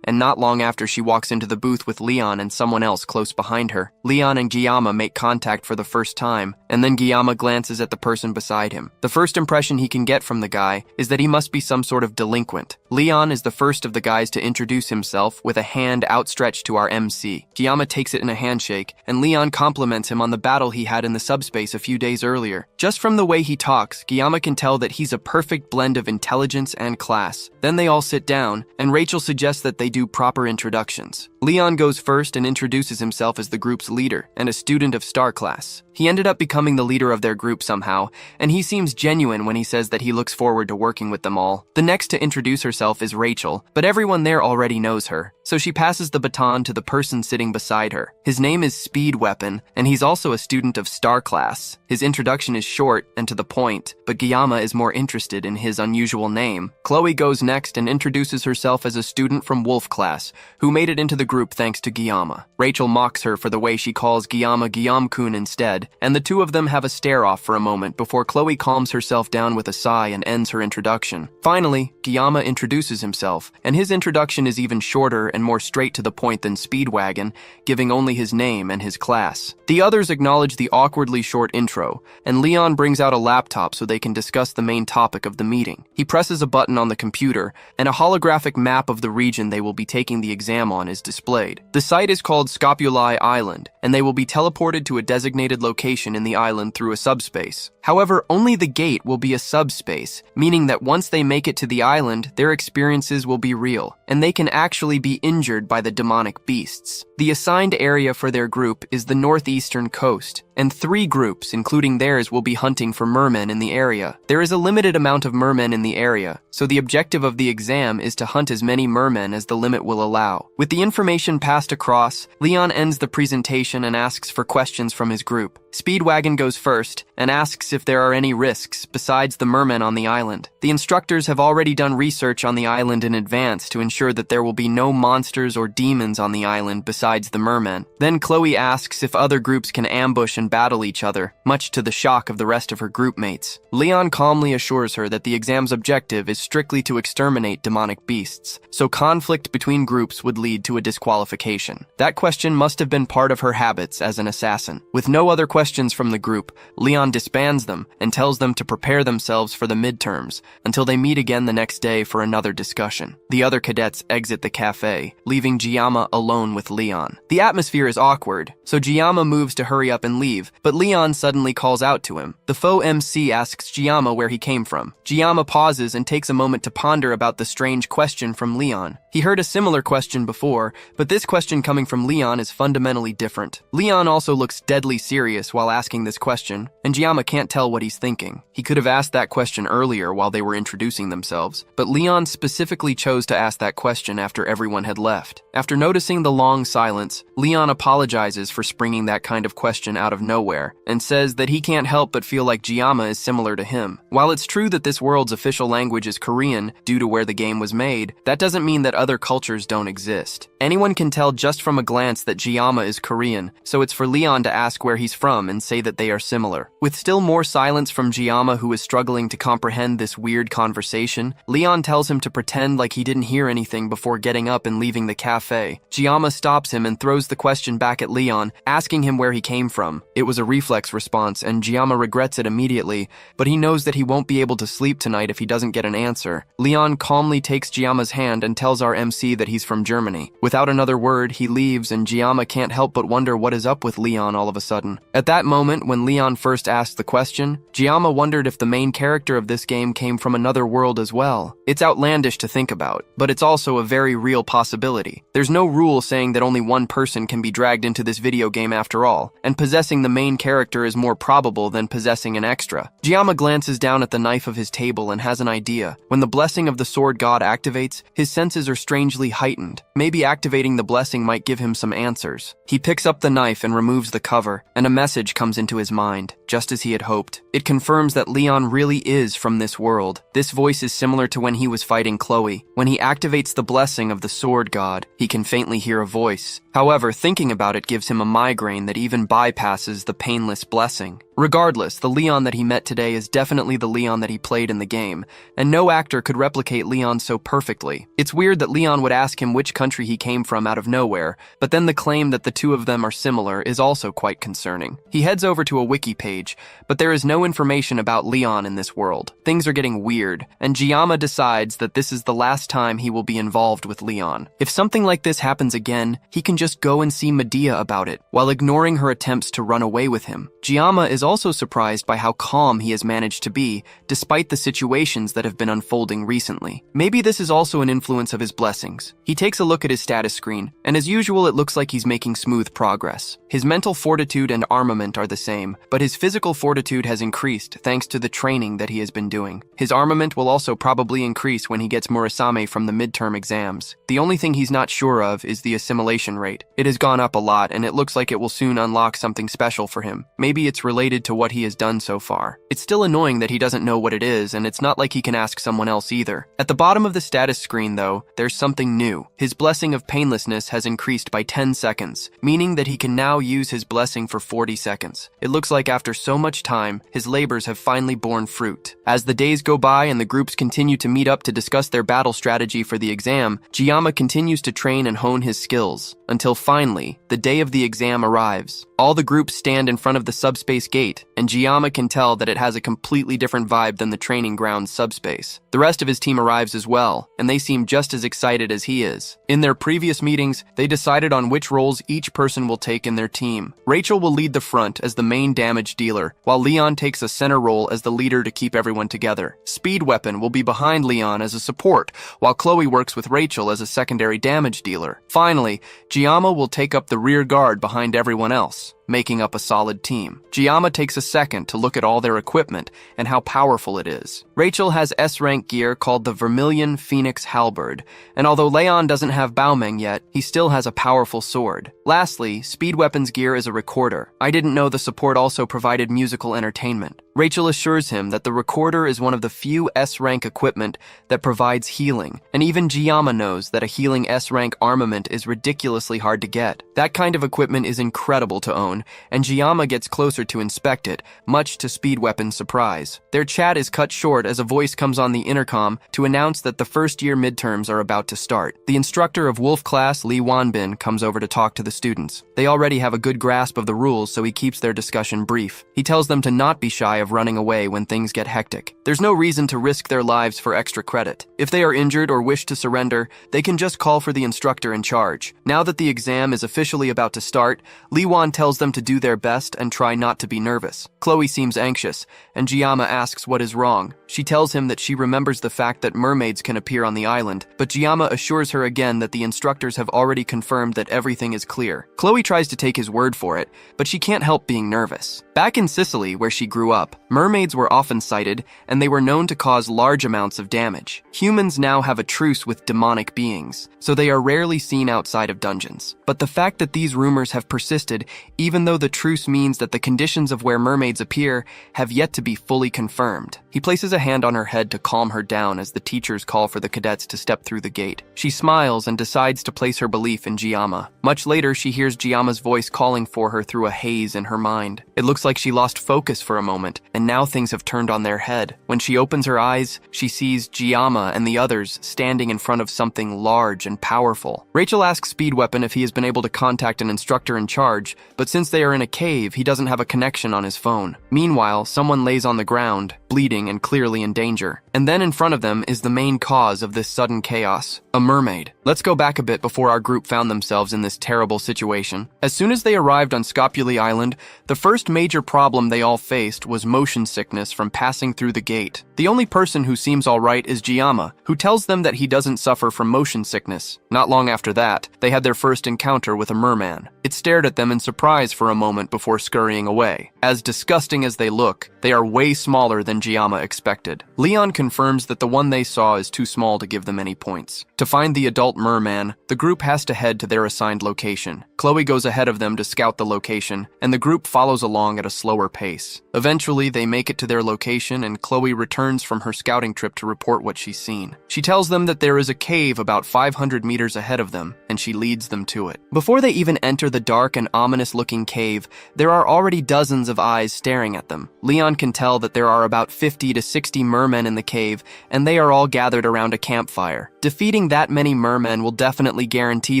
and not long after she walks into the booth with Leon and someone else close behind her. Leon and Giamma make contact for the first time, and then Giamma glances at the person beside him. The first impression he can get from the guy is that he must be some sort of delinquent. Leon is the first of the guys to introduce himself with a hand outstretched to our MC. Giamma takes it in a handshake, and Leon compliments him on the battle he had in the subspace a few days earlier. Just from the way he talks, Giamma can tell that he's a perfect blend of intelligence and class. Then they all sit down, and Rachel suggests that they do proper introductions. Leon goes first and introduces himself as the group's leader and a student of Star Class. He ended up becoming the leader of their group somehow, and he seems genuine when he says that he looks forward to working with them all. The next to introduce herself is Rachel, but everyone there already knows her, so she passes the baton to the person sitting beside her. His name is Speed Weapon, and he's also a student of Star Class. His introduction is short and to the point, but Giamma is more interested in his unusual name. Chloe goes next and introduces herself as a student from Wolf Class, who made it into the group thanks to Giamma. Rachel mocks her for the way she calls Giamma Guillaume-kun instead, and the two of them have a stare-off for a moment before Chloe calms herself down with a sigh and ends her introduction. Finally, Giamma introduces himself, and his introduction is even shorter and more straight to the point than Speedwagon, giving only his name and his class. The others acknowledge the awkwardly short intro, and Leon brings out a laptop so they can discuss the main topic of the meeting. He presses a button on the computer, and a holographic map of the region they will be taking the exam on is displayed. The site is called Scopuli Island, and they will be teleported to a designated location in the island through a subspace. However, only the gate will be a subspace, meaning that once they make it to the island, their experiences will be real, and they can actually be injured by the demonic beasts. The assigned area for their group is the northeastern coast, and 3 groups, including theirs, will be hunting for mermen in the area. There is a limited amount of mermen in the area, so the objective of the exam is to hunt as many mermen as the limit will allow. With the information passed across, Leon ends the presentation and asks for questions from his group. Speedwagon goes first and asks if there are any risks besides the mermen on the island. The instructors have already done research on the island in advance to ensure that there will be no monsters or demons on the island besides the mermen. Then Chloe asks if other groups can ambush and battle each other, much to the shock of the rest of her group mates. Leon calmly assures her that the exam's objective is strictly to exterminate demonic beasts, so conflict between groups would lead to a disqualification. That question must have been part of her habits as an assassin. With no other questions from the group, Leon disbands them and tells them to prepare themselves for the midterms until they meet again the next day for another discussion. The other cadets exit the cafe, leaving Jiyama alone with Leon. The atmosphere is awkward, so Jiyama moves to hurry up and leave, but Leon suddenly calls out to him. The faux MC asks Jiyama where he came from. Jiyama pauses and takes a moment to ponder about the strange question from Leon. He heard a similar question before, but this question coming from Leon is fundamentally different. Leon also looks deadly serious while asking this question, and Jiyama can't tell what he's thinking. He could have asked that question earlier while they were introducing themselves, but Leon specifically chose to ask that question after everyone had left. After noticing the long silence, Leon apologizes for springing that kind of question out of nowhere, and says that he can't help but feel like Jiyama is similar to him. While it's true that this world's official language is Korean due to where the game was made, that doesn't mean that other cultures don't exist. Anyone can tell just from a glance that Jiyama is Korean, so it's for Leon to ask where he's from and say that they are similar. With still more silence from Jiyama, who is struggling to comprehend this weird conversation, Leon tells him to pretend like he didn't hear anything before getting up and leaving the cafe. Jiyama stops him and throws the question back at Leon, asking him where he came from. It was a reflex response, and Jiyama regrets it immediately, but he knows that he won't be able to sleep tonight if he doesn't get an answer. Leon calmly takes Jiyama's hand and tells our MC that he's from Germany. Without another word, he leaves, and Jiyama can't help but wonder what is up with Leon all of a sudden. At that moment, when Leon first asked the question, Jiyama wondered if the main character of this game came from another world as well. It's outlandish to think about, but it's also a very real possibility. There's no rule saying that only one person can be dragged into this video game after all, and possessing the main character is more probable than possessing an extra. Jiyama glances down at the knife of his table and has an idea. When the blessing of the sword god activates, his senses are strangely heightened. Maybe activating the blessing might give him some answers. He picks up the knife and removes the cover, and a message comes into his mind, just as he had hoped. It confirms that Leon really is from this world. This voice is similar to when he was fighting Chloe. When he activates the blessing of the sword god, he can faintly hear a voice. However, thinking about it gives him a migraine that even bypasses the painless blessing. Regardless, the Leon that he met today is definitely the Leon that he played in the game, and no actor could replicate Leon so perfectly. It's weird that Leon would ask him which country he came from out of nowhere, but then the claim that the two of them are similar is also quite concerning. He heads over to a wiki page, but there is no information about Leon in this world. Things are getting weird, and Jiyama decides that this is the last time he will be involved with Leon. If something like this happens again, he can just go and see Medea about it, while ignoring her attempts to run away with him. Jiyama is also surprised by how calm he has managed to be, despite the situations that have been unfolding recently. Maybe this is also an influence of his blessings. He takes a look at his status screen, and as usual it looks like he's making smooth progress. His mental fortitude and armament are the same, but his physical fortitude has increased thanks to the training that he has been doing. His armament will also probably increase when he gets Murasame from the midterm exams. The only thing he's not sure of is the assimilation rate. It has gone up a lot, and it looks like it will soon unlock something special for him. Maybe it's related to what he has done so far. It's still annoying that he doesn't know what it is, and it's not like he can ask someone else either. At the bottom of the status screen, though, there's something new. His blessing of painlessness has increased by 10 seconds, meaning that he can now use his blessing for 40 seconds. It looks like after so much time, his labors have finally borne fruit. As the days go by and the groups continue to meet up to discuss their battle strategy for the exam, Jiyama continues to train and hone his skills, until finally, the day of the exam arrives. All the groups stand in front of the subspace gate, and Jiyama can tell that it has a completely different vibe than the training ground subspace. The rest of his team arrives as well, and they seem just as excited as he is. In their previous meetings, they decided on which roles each person will take in their team. Rachel will lead the front as the main damage dealer, while Leon takes a center role as the leader to keep everyone together. Speed Weapon will be behind Leon as a support, while Chloe works with Rachel as a secondary damage dealer. Finally, Jiyama will take up the rear guard behind everyone else. making up a solid team. Giamma takes a second to look at all their equipment and how powerful it is. Rachel has S-rank gear called the Vermilion Phoenix Halberd, and although Leon doesn't have Baomeng yet, he still has a powerful sword. Lastly, Speed Weapon's gear is a recorder. I didn't know the support also provided musical entertainment. Rachel assures him that the recorder is one of the few S-rank equipment that provides healing, and even Giamma knows that a healing S-rank armament is ridiculously hard to get. That kind of equipment is incredible to own, and Giamma gets closer to inspect it, much to Speed Weapon's surprise. Their chat is cut short as a voice comes on the intercom to announce that the first-year midterms are about to start. The instructor of Wolf class, Lee Wanbin, comes over to talk to the students. They already have a good grasp of the rules, so he keeps their discussion brief. He tells them to not be shy of running away when things get hectic. There's no reason to risk their lives for extra credit. If they are injured or wish to surrender, they can just call for the instructor in charge. Now that the exam is officially about to start, Lee Wan tells them to do their best and try not to be nervous. Chloe seems anxious, and Giamma asks what is wrong. She tells him that she remembers the fact that mermaids can appear on the island, but Giamma assures her again that the instructors have already confirmed that everything is clear. Chloe tries to take his word for it, but she can't help being nervous. Back in Sicily, where she grew up, mermaids were often sighted, and they were known to cause large amounts of damage. Humans now have a truce with demonic beings, so they are rarely seen outside of dungeons. But the fact that these rumors have persisted, even though the truce means that the conditions of where mermaids appear have yet to be fully confirmed. He places a hand on her head to calm her down as the teachers call for the cadets to step through the gate. She smiles and decides to place her belief in Giamma. Much later, she hears Giamma's voice calling for her through a haze in her mind. It looks like she lost focus for a moment, and now things have turned on their head. When she opens her eyes, she sees Giamma and the others standing in front of something large and powerful. Rachel asks Speed Weapon if he has been able to contact an instructor in charge, but since they are in a cave, he doesn't have a connection on his phone. Meanwhile, someone lays on the ground, bleeding and clearly in danger. And then in front of them is the main cause of this sudden chaos, a mermaid. Let's go back a bit before our group found themselves in this terrible situation. As soon as they arrived on Scopuli Island, the first major problem they all faced was motion sickness from passing through the gate. The only person who seems alright is Giamma, who tells them that he doesn't suffer from motion sickness. Not long after that, they had their first encounter with a merman. It stared at them in surprise for a moment before scurrying away. As disgusting as they look, they are way smaller than Giamma expected. Leon confirms that the one they saw is too small to give them any points. To find the adult merman, the group has to head to their assigned location. Chloe goes ahead of them to scout the location, and the group follows along at a slower pace. Eventually, they make it to their location, and Chloe returns from her scouting trip to report what she's seen. She tells them that there is a cave about 500 meters ahead of them, and she leads them to it. Before they even enter the dark and ominous-looking cave, there are already dozens of eyes staring at them. Leon can tell that there are about 50 to 60 mermen in the cave, and they are all gathered around a campfire. Defeating that many mermen will definitely guarantee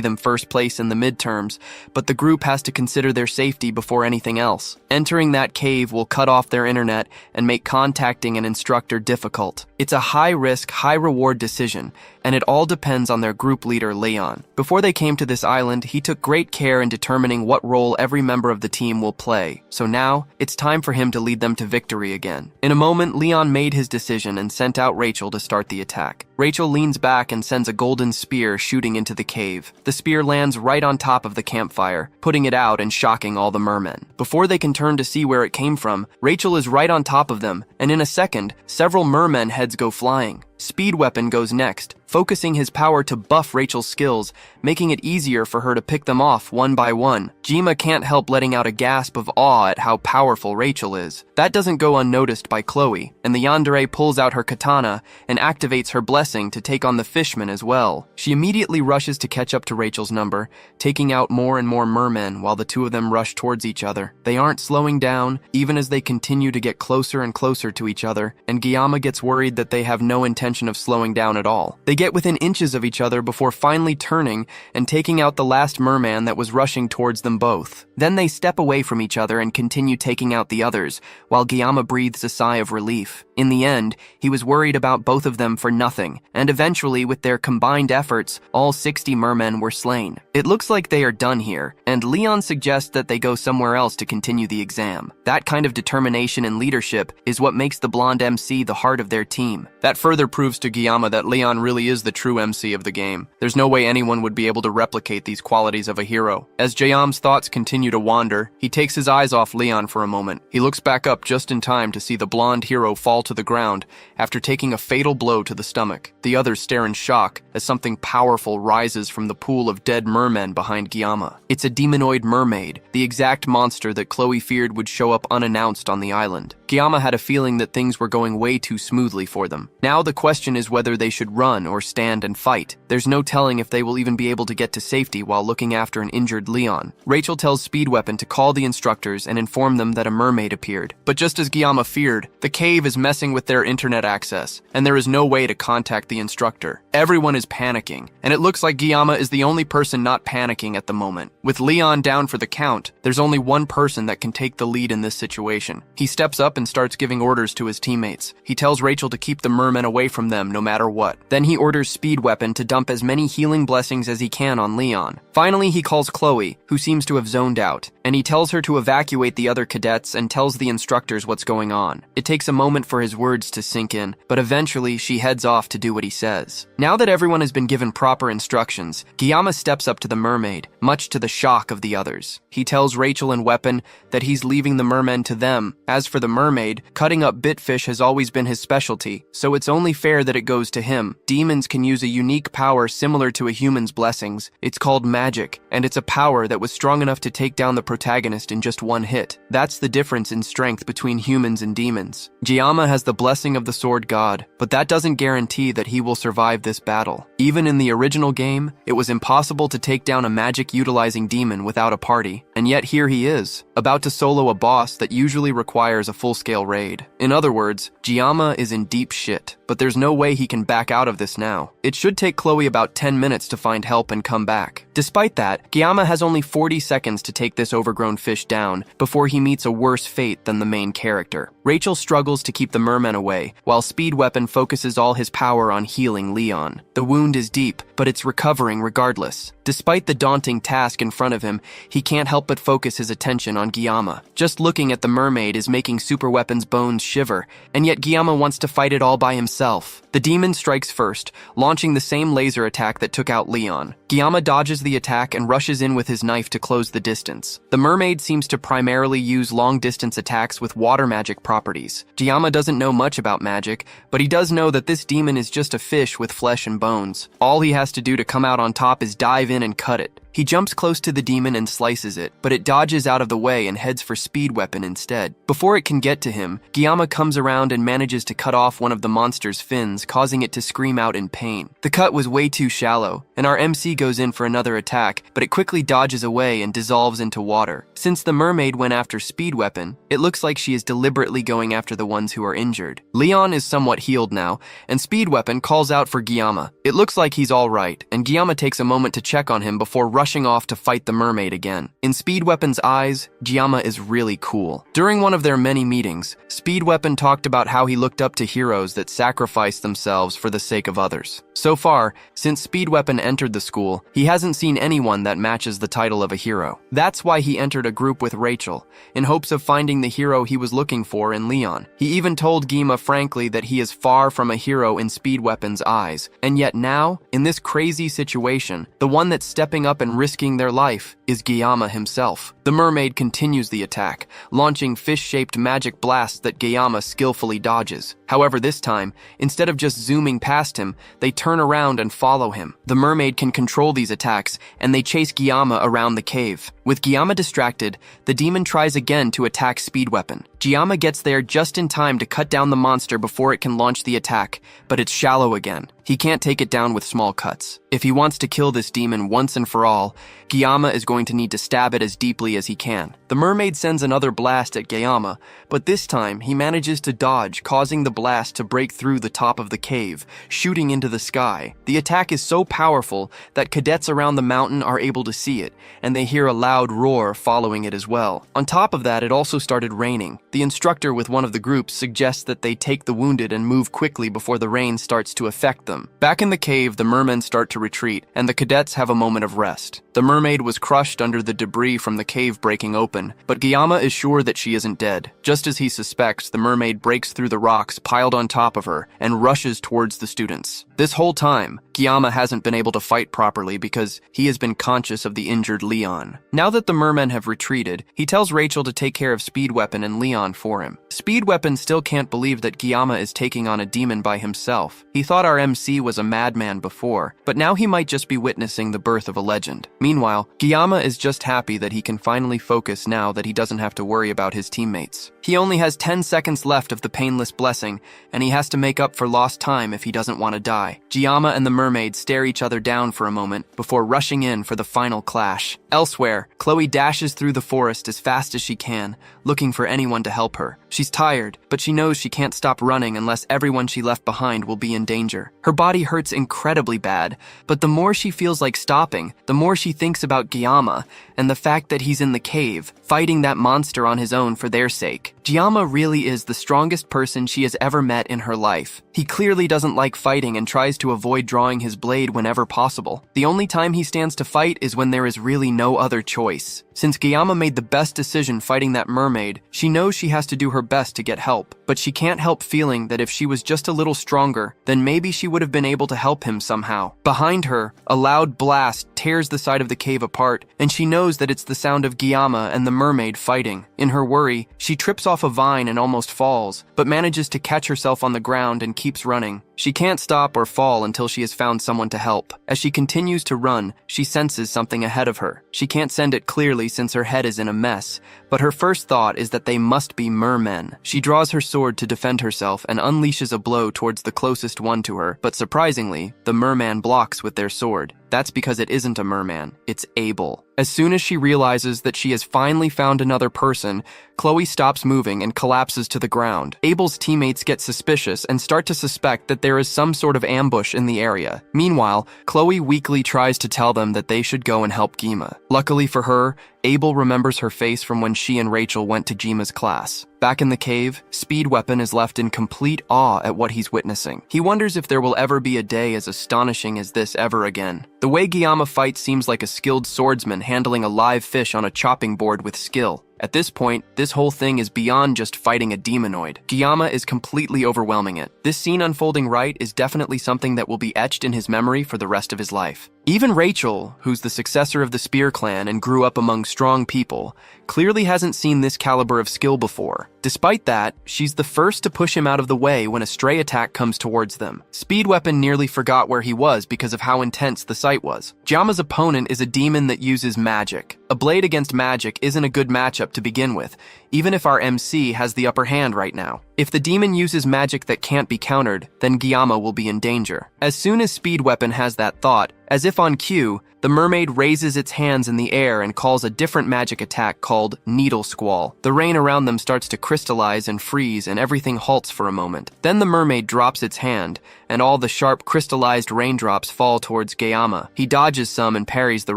them first place in the midterms, but the group has to consider their safety before anything else. Entering that cave will cut off their internet and make contacting an instructor difficult. It's a high-risk, high-reward decision, and it all depends on their group leader, Leon. Before they came to this island, he took great care in determining what role every member of the team will play. So now, it's time for him to lead them to victory again. In a moment, Leon made his decision and sent out Rachel to start the attack. Rachel leans back and sends a golden spear shooting into the cave. The spear lands right on top of the campfire, putting it out and shocking all the mermen. Before they can turn to see where it came from, Rachel is right on top of them, and in a second, several mermen heads go flying. Speed Weapon goes next, focusing his power to buff Rachel's skills, making it easier for her to pick them off one by one. Giamma can't help letting out a gasp of awe at how powerful Rachel is. That doesn't go unnoticed by Chloe, and the yandere pulls out her katana and activates her blessing to take on the fishman as well. She immediately rushes to catch up to Rachel's number, taking out more and more mermen while the two of them rush towards each other. They aren't slowing down, even as they continue to get closer and closer to each other, and Giamma gets worried that they have no intention of slowing down at all. They get within inches of each other before finally turning and taking out the last merman that was rushing towards them both. Then they step away from each other and continue taking out the others, while Giamma breathes a sigh of relief. In the end, he was worried about both of them for nothing, and eventually, with their combined efforts, all 60 mermen were slain. It looks like they are done here, and Leon suggests that they go somewhere else to continue the exam. That kind of determination and leadership is what makes the blonde MC the heart of their team. That further proves to Guillaume that Leon really is the true MC of the game. There's no way anyone would be able to replicate these qualities of a hero. As Guillaume's thoughts continue to wander, he takes his eyes off Leon for a moment. He looks back up just in time to see the blonde hero fall to the ground after taking a fatal blow to the stomach. The others stare in shock as something powerful rises from the pool of dead mermen behind Guillaume. It's a demonoid mermaid, the exact monster that Chloe feared would show up unannounced on the island. Guillaume had a feeling that things were going way too smoothly for them. Now the question is whether they should run or stand and fight. There's no telling if they will even be able to get to safety while looking after an injured Leon. Rachel tells Speed Weapon to call the instructors and inform them that a mermaid appeared. But just as Guillaume feared, the cave is messing with their internet access, and there is no way to contact the instructor. Everyone is panicking, and it looks like Guillaume is the only person not panicking at the moment. With Leon down for the count, there's only one person that can take the lead in this situation. He steps up and starts giving orders to his teammates. He tells Rachel to keep the mermen away from them no matter what. Then he orders Speed Weapon to dump as many healing blessings as he can on Leon. Finally, he calls Chloe, who seems to have zoned out, and he tells her to evacuate the other cadets and tells the instructors what's going on. It takes a moment for his words to sink in, but eventually she heads off to do what he says. Now that everyone has been given proper instructions, Guillaume steps up to the mermaid, much to the shock of the others. He tells Rachel and Weapon that he's leaving the mermen to them. As for the mermaid, cutting up bitfish has always been his specialty, so it's only fair that it goes to him. Demons can use a unique power similar to a human's blessings. It's called magic, and it's a power that was strong enough to take down the protagonist in just one hit. That's the difference in strength between humans and demons. Guillaume has the blessing of the sword god, but that doesn't guarantee that he will survive this battle. Even in the original game, it was impossible to take down a magic-utilizing demon without a party, and yet here he is, about to solo a boss that usually requires a full-scale raid. In other words, Guillaume is in deep shit, but there's no way he can back out of this now. It should take Chloe about 10 minutes to find help and come back. Despite that, Guillaume has only 40 seconds to take this overgrown fish down before he meets a worse fate than the main character. Rachel struggles to keep the mermen away, while Speed Weapon focuses all his power on healing Leon. The wound is deep, but it's recovering regardless. Despite the daunting task in front of him, he can't help but focus his attention on Guillaume. Just looking at the mermaid is making Super Weapon's bones shiver, and yet Guillaume wants to fight it all by himself. The demon strikes first, launching the same laser attack that took out Leon. Guillaume dodges the attack and rushes in with his knife to close the distance. The mermaid seems to primarily use long-distance attacks with water magic properties. Guillaume doesn't know much about magic, but he does know that this demon is just a fish with flesh and bones. All he has to do to come out on top is dive in and cut it. He jumps close to the demon and slices it, but it dodges out of the way and heads for Speed Weapon instead. Before it can get to him, Guillaume comes around and manages to cut off one of the monster's fins, causing it to scream out in pain. The cut was way too shallow, and our MC goes in for another attack, but it quickly dodges away and dissolves into water. Since the mermaid went after Speed Weapon, it looks like she is deliberately going after the ones who are injured. Leon is somewhat healed now, and Speed Weapon calls out for Guillaume. It looks like he's alright, and Guillaume takes a moment to check on him before rushing off to fight the mermaid again. In Speed Weapon's eyes, Guillaume is really cool. During one of their many meetings, Speed Weapon talked about how he looked up to heroes that sacrificed themselves for the sake of others. So far, since Speed Weapon entered the school, he hasn't seen anyone that matches the title of a hero. That's why he entered a group with Rachel, in hopes of finding the hero he was looking for in Leon. He even told Guillaume frankly that he is far from a hero in Speed Weapon's eyes, and yet now, in this crazy situation, the one that's stepping up and risking their life is Guillaume himself. The mermaid continues the attack, launching fish-shaped magic blasts that Guillaume skillfully dodges. However, this time, instead of just zooming past him, they turn around and follow him. The mermaid can control these attacks, and they chase Guillaume around the cave. With Guillaume distracted, the demon tries again to attack Speed Weapon. Guillaume gets there just in time to cut down the monster before it can launch the attack, but it's shallow again. He can't take it down with small cuts. If he wants to kill this demon once and for all, Guillaume is going to need to stab it as deeply as he can. The mermaid sends another blast at Guillaume, but this time he manages to dodge, causing the blast to break through the top of the cave, shooting into the sky. The attack is so powerful that cadets around the mountain are able to see it, and they hear a loud roar following it as well. On top of that, it also started raining. The instructor with one of the groups suggests that they take the wounded and move quickly before the rain starts to affect them. them. Back in the cave, the mermen start to retreat, and the cadets have a moment of rest. The mermaid was crushed under the debris from the cave breaking open, but Gyama is sure that she isn't dead. Just as he suspects, the mermaid breaks through the rocks piled on top of her and rushes towards the students. This whole time, Gyama hasn't been able to fight properly because he has been conscious of the injured Leon. Now that the mermen have retreated, he tells Rachel to take care of Speed Weapon and Leon for him. Speed Weapon still can't believe that Gyama is taking on a demon by himself. He thought our MC was a madman before, but now he might just be witnessing the birth of a legend. Meanwhile, Gyama is just happy that he can finally focus now that he doesn't have to worry about his teammates. He only has 10 seconds left of the painless blessing, and he has to make up for lost time if he doesn't want to die. Gyama and the mermaid stare each other down for a moment before rushing in for the final clash. Elsewhere, Chloe dashes through the forest as fast as she can, looking for anyone to help her. She's tired, but she knows she can't stop running unless everyone she left behind will be in danger. Her body hurts incredibly bad, but the more she feels like stopping, the more she thinks about Gyama and the fact that he's in the cave, fighting that monster on his own for their sake. Gyama really is the strongest person she has ever met in her life. He clearly doesn't like fighting and tries to avoid drawing his blade whenever possible. The only time he stands to fight is when there is really no other choice. Since Gyama made the best decision fighting that mermaid, she knows she has to do her best to get help, but she can't help feeling that if she was just a little stronger, then maybe she would have been able to help him somehow. Behind her, a loud blast tears the side of the cave apart, and she knows that it's the sound of Gyama and the mermaid fighting. In her worry, she trips off a vine and almost falls, but manages to catch herself on the ground and keeps running. She can't stop or fall until she has found someone to help. As she continues to run, she senses something ahead of her. She can't send it clearly since her head is in a mess, but her first thought is that they must be mermen. She draws her sword to defend herself and unleashes a blow towards the closest one to her, but surprisingly, the merman blocks with their sword. That's because it isn't a merman, it's Abel. As soon as she realizes that she has finally found another person, Chloe stops moving and collapses to the ground. Abel's teammates get suspicious and start to suspect that there is some sort of ambush in the area. Meanwhile, Chloe weakly tries to tell them that they should go and help Gyama. Luckily for her, Abel remembers her face from when she and Rachel went to Gyama's class. Back in the cave, Speed Weapon is left in complete awe at what he's witnessing. He wonders if there will ever be a day as astonishing as this ever again. The way Gyama fights seems like a skilled swordsman handling a live fish on a chopping board with skill. At this point, this whole thing is beyond just fighting a demonoid. Gyama is completely overwhelming it. This scene unfolding right is definitely something that will be etched in his memory for the rest of his life. Even Rachel, who's the successor of the Spear clan and grew up among strong people, clearly hasn't seen this caliber of skill before. Despite that, she's the first to push him out of the way when a stray attack comes towards them. Speed Weapon nearly forgot where he was because of how intense the sight was. Gyama's opponent is a demon that uses magic. A blade against magic isn't a good matchup to begin with, even if our MC has the upper hand right now. If the demon uses magic that can't be countered, then Gyama will be in danger. As soon as Speed Weapon has that thought, as if on cue, the mermaid raises its hands in the air and calls a different magic attack called Needle Squall. The rain around them starts to crystallize and freeze, and everything halts for a moment. Then the mermaid drops its hand, and all the sharp crystallized raindrops fall towards Gyama. He dodges some and parries the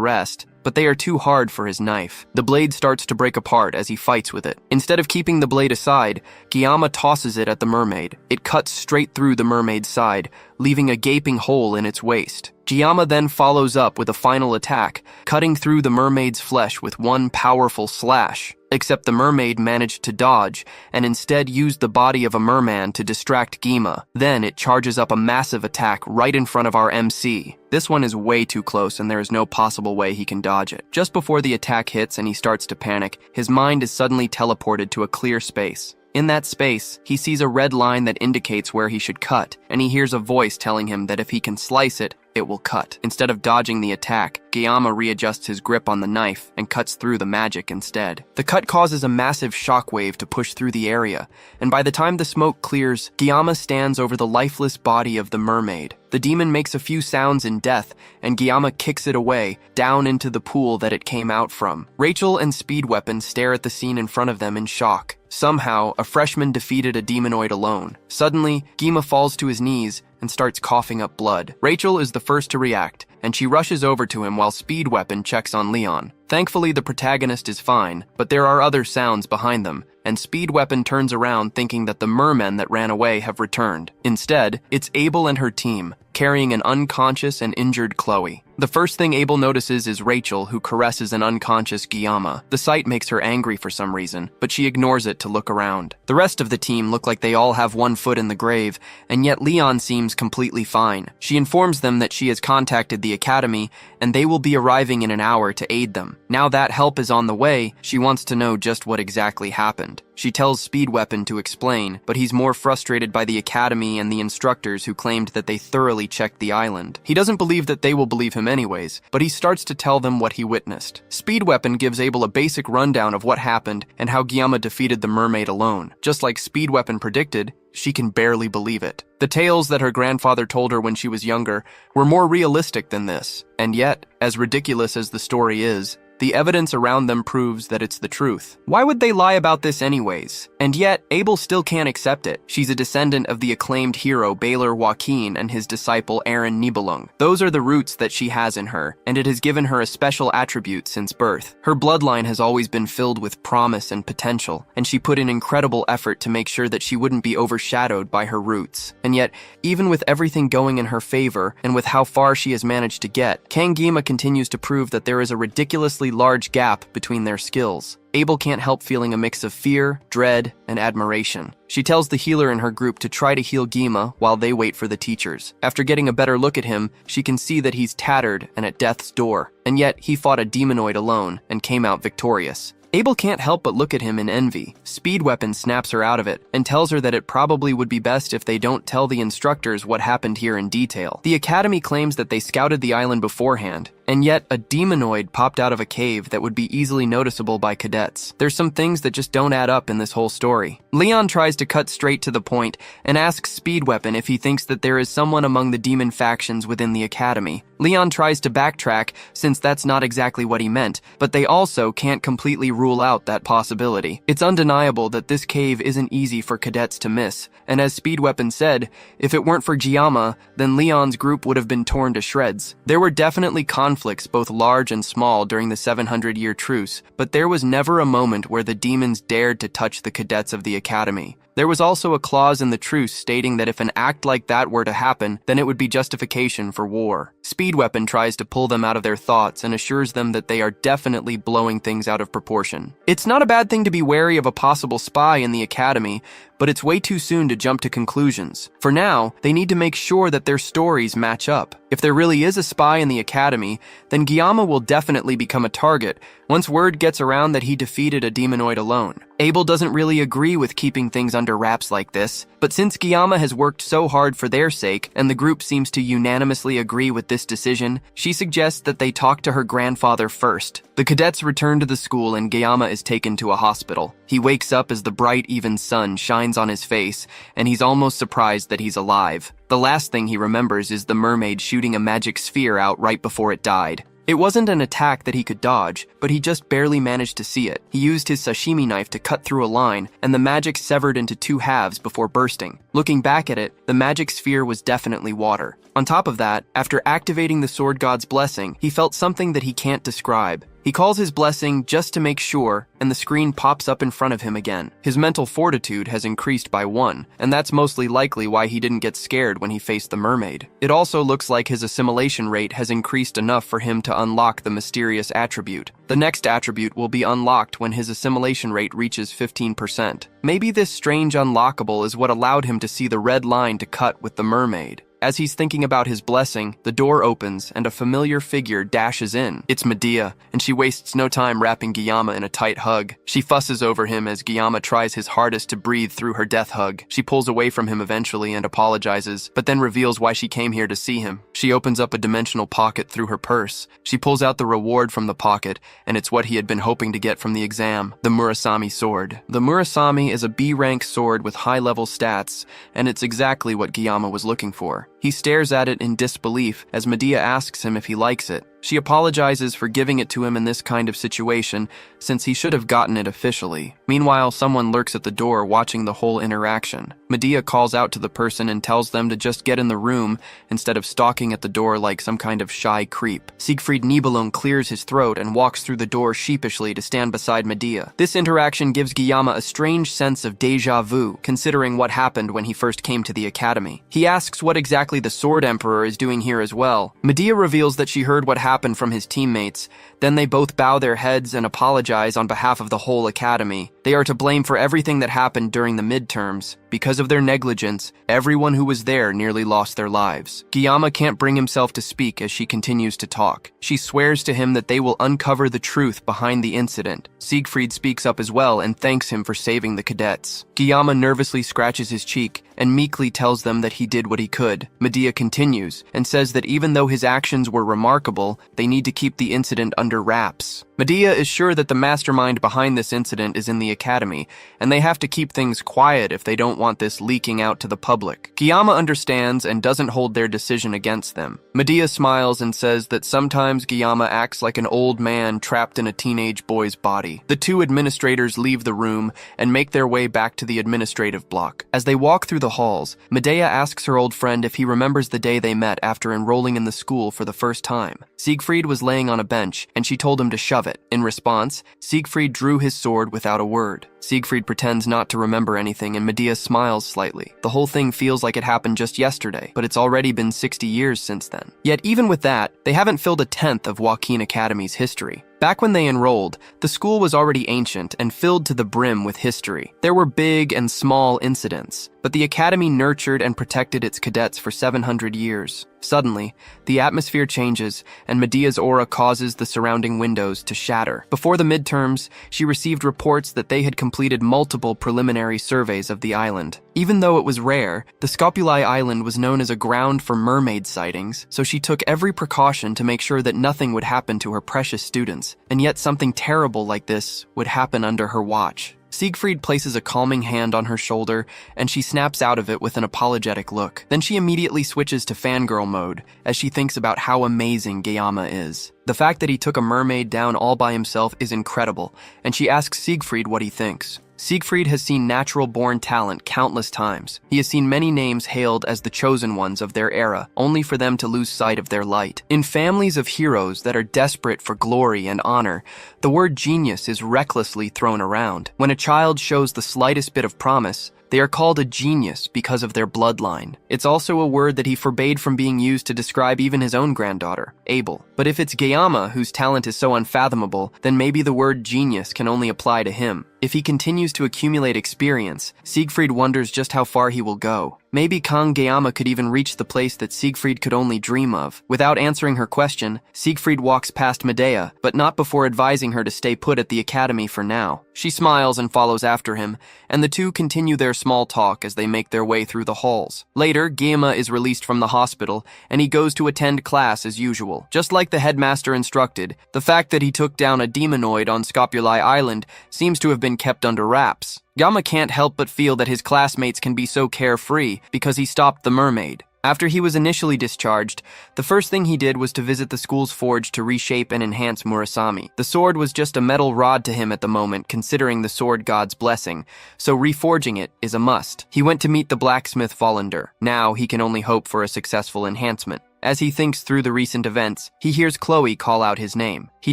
rest, but they are too hard for his knife. The blade starts to break apart as he fights with it. Instead of keeping the blade aside, Gyama tosses it at the mermaid. It cuts straight through the mermaid's side, leaving a gaping hole in its waist. Gyama then follows up with a final attack, cutting through the mermaid's flesh with one powerful slash. Except the mermaid managed to dodge, and instead used the body of a merman to distract Gyama. Then it charges up a massive attack right in front of our MC. This one is way too close and there is no possible way he can dodge it. Just before the attack hits and he starts to panic, his mind is suddenly teleported to a clear space. In that space, he sees a red line that indicates where he should cut, and he hears a voice telling him that if he can slice it, it will cut. Instead of dodging the attack, Gyama readjusts his grip on the knife and cuts through the magic instead. The cut causes a massive shockwave to push through the area, and by the time the smoke clears, Gyama stands over the lifeless body of the mermaid. The demon makes a few sounds in death, and Gyama kicks it away, down into the pool that it came out from. Rachel and Speed Weapon stare at the scene in front of them in shock. Somehow, a freshman defeated a demonoid alone. Suddenly, Gyama falls to his knees and starts coughing up blood. Rachel is the first to react, and she rushes over to him while Speed Weapon checks on Leon. Thankfully, the protagonist is fine, but there are other sounds behind them, and Speed Weapon turns around thinking that the mermen that ran away have returned. Instead, it's Abel and her team, carrying an unconscious and injured Chloe. The first thing Abel notices is Rachel, who caresses an unconscious Guillaume. The sight makes her angry for some reason, but she ignores it to look around. The rest of the team look like they all have one foot in the grave, and yet Leon seems completely fine. She informs them that she has contacted the academy, and they will be arriving in an hour to aid them. Now that help is on the way, she wants to know just what exactly happened. She tells Speed Weapon to explain, but he's more frustrated by the academy and the instructors who claimed that they thoroughly checked the island. He doesn't believe that they will believe him anyways, but he starts to tell them what he witnessed. Speed Weapon gives Abel a basic rundown of what happened and how Guillaume defeated the mermaid alone. Just like Speed Weapon predicted, she can barely believe it. The tales that her grandfather told her when she was younger were more realistic than this, and yet, as ridiculous as the story is, the evidence around them proves that it's the truth. Why would they lie about this anyways? And yet, Abel still can't accept it. She's a descendant of the acclaimed hero Baylor Joaquin and his disciple Aaron Nibelung. Those are the roots that she has in her, and it has given her a special attribute since birth. Her bloodline has always been filled with promise and potential, and she put in incredible effort to make sure that she wouldn't be overshadowed by her roots. And yet, even with everything going in her favor, and with how far she has managed to get, Kangima continues to prove that there is a ridiculously large gap between their skills. Abel can't help feeling a mix of fear, dread, and admiration. She tells the healer in her group to try to heal Gima while they wait for the teachers. After getting a better look at him, she can see that he's tattered and at death's door, and yet he fought a demonoid alone and came out victorious. Abel can't help but look at him in envy. Speed Weapon snaps her out of it and tells her that it probably would be best if they don't tell the instructors what happened here in detail. The academy claims that they scouted the island beforehand, and yet a demonoid popped out of a cave that would be easily noticeable by cadets. There's some things that just don't add up in this whole story. Leon tries to cut straight to the point and asks Speed Weapon if he thinks that there is someone among the demon factions within the academy. Leon tries to backtrack since that's not exactly what he meant, but they also can't completely rule out that possibility. It's undeniable that this cave isn't easy for cadets to miss, and as Speed Weapon said, if it weren't for Giamma, then Leon's group would have been torn to shreds. There were definitely conflicts, both large and small, during the 700-year truce, but there was never a moment where the demons dared to touch the cadets of the academy. There was also a clause in the truce stating that if an act like that were to happen, then it would be justification for war. Speed Weapon tries to pull them out of their thoughts and assures them that they are definitely blowing things out of proportion. It's not a bad thing to be wary of a possible spy in the academy, but it's way too soon to jump to conclusions. For now, they need to make sure that their stories match up. If there really is a spy in the academy, then Guillaume will definitely become a target once word gets around that he defeated a demonoid alone. Abel doesn't really agree with keeping things under wraps like this, but since Guillaume has worked so hard for their sake, and the group seems to unanimously agree with this decision, she suggests that they talk to her grandfather first. The cadets return to the school and Guillaume is taken to a hospital. He wakes up as the bright, even sun shines on his face, and he's almost surprised that he's alive. The last thing he remembers is the mermaid shooting a magic sphere out right before it died. It wasn't an attack that he could dodge, but he just barely managed to see it. He used his sashimi knife to cut through a line, and the magic severed into two halves before bursting. Looking back at it, the magic sphere was definitely water. On top of that, after activating the sword god's blessing, he felt something that he can't describe. He calls his blessing just to make sure, and the screen pops up in front of him again. His mental fortitude has increased by 1, and that's mostly likely why he didn't get scared when he faced the mermaid. It also looks like his assimilation rate has increased enough for him to unlock the mysterious attribute. The next attribute will be unlocked when his assimilation rate reaches 15%. Maybe this strange unlockable is what allowed him to see the red line to cut with the mermaid. As he's thinking about his blessing, the door opens and a familiar figure dashes in. It's Medea, and she wastes no time wrapping Guillaume in a tight hug. She fusses over him as Guillaume tries his hardest to breathe through her death hug. She pulls away from him eventually and apologizes, but then reveals why she came here to see him. She opens up a dimensional pocket through her purse. She pulls out the reward from the pocket, and it's what he had been hoping to get from the exam, the Murasame sword. The Murasame is a B-rank sword with high-level stats, and it's exactly what Guillaume was looking for. He stares at it in disbelief as Medea asks him if he likes it. She apologizes for giving it to him in this kind of situation, since he should have gotten it officially. Meanwhile, someone lurks at the door watching the whole interaction. Medea calls out to the person and tells them to just get in the room instead of stalking at the door like some kind of shy creep. Siegfried Nibelung clears his throat and walks through the door sheepishly to stand beside Medea. This interaction gives Guillaume a strange sense of déjà vu, considering what happened when he first came to the academy. He asks what exactly the Sword Emperor is doing here as well. Medea reveals that she heard what happened from his teammates. Then they both bow their heads and apologize on behalf of the whole academy. They are to blame for everything that happened during the midterms. Because of their negligence, everyone who was there nearly lost their lives. Guillaume can't bring himself to speak as she continues to talk. She swears to him that they will uncover the truth behind the incident. Siegfried speaks up as well and thanks him for saving the cadets. Guillaume nervously scratches his cheek and meekly tells them that he did what he could. Medea continues and says that even though his actions were remarkable, they need to keep the incident under wraps. Medea is sure that the mastermind behind this incident is in the academy, and they have to keep things quiet if they don't want this leaking out to the public. Guillaume understands and doesn't hold their decision against them. Medea smiles and says that sometimes Guillaume acts like an old man trapped in a teenage boy's body. The two administrators leave the room and make their way back to the administrative block. As they walk through the halls, Medea asks her old friend if he remembers the day they met after enrolling in the school for the first time. Siegfried was laying on a bench, and she told him to shove it. In response, Siegfried drew his sword without a word. Siegfried pretends not to remember anything, and Medea smiles slightly. The whole thing feels like it happened just yesterday, but it's already been 60 years since then. Yet even with that, they haven't filled a tenth of Joaquin Academy's history. Back when they enrolled, the school was already ancient and filled to the brim with history. There were big and small incidents, but the academy nurtured and protected its cadets for 700 years. Suddenly, the atmosphere changes, and Medea's aura causes the surrounding windows to shatter. Before the midterms, she received reports that they had completed multiple preliminary surveys of the island. Even though it was rare, the Scopuli Island was known as a ground for mermaid sightings, so she took every precaution to make sure that nothing would happen to her precious students. And yet something terrible like this would happen under her watch. Siegfried places a calming hand on her shoulder, and she snaps out of it with an apologetic look. Then she immediately switches to fangirl mode, as she thinks about how amazing Guillaume is. The fact that he took a mermaid down all by himself is incredible, and she asks Siegfried what he thinks. Siegfried has seen natural-born talent countless times. He has seen many names hailed as the chosen ones of their era, only for them to lose sight of their light. In families of heroes that are desperate for glory and honor, the word genius is recklessly thrown around. When a child shows the slightest bit of promise, they are called a genius because of their bloodline. It's also a word that he forbade from being used to describe even his own granddaughter, Abel. But if it's Guillaume whose talent is so unfathomable, then maybe the word genius can only apply to him. If he continues to accumulate experience, Siegfried wonders just how far he will go. Maybe Kang Guillaume could even reach the place that Siegfried could only dream of. Without answering her question, Siegfried walks past Medea, but not before advising her to stay put at the academy for now. She smiles and follows after him, and the two continue their small talk as they make their way through the halls. Later, Guillaume is released from the hospital, and he goes to attend class as usual. Just like the headmaster instructed, the fact that he took down a demonoid on Scopuli Island seems to have been kept under wraps. Guillaume can't help but feel that his classmates can be so carefree because he stopped the mermaid. After he was initially discharged, the first thing he did was to visit the school's forge to reshape and enhance Murasami. The sword was just a metal rod to him at the moment, considering the sword god's blessing, so reforging it is a must. He went to meet the blacksmith Vollander. Now he can only hope for a successful enhancement. As he thinks through the recent events, he hears Chloe call out his name. He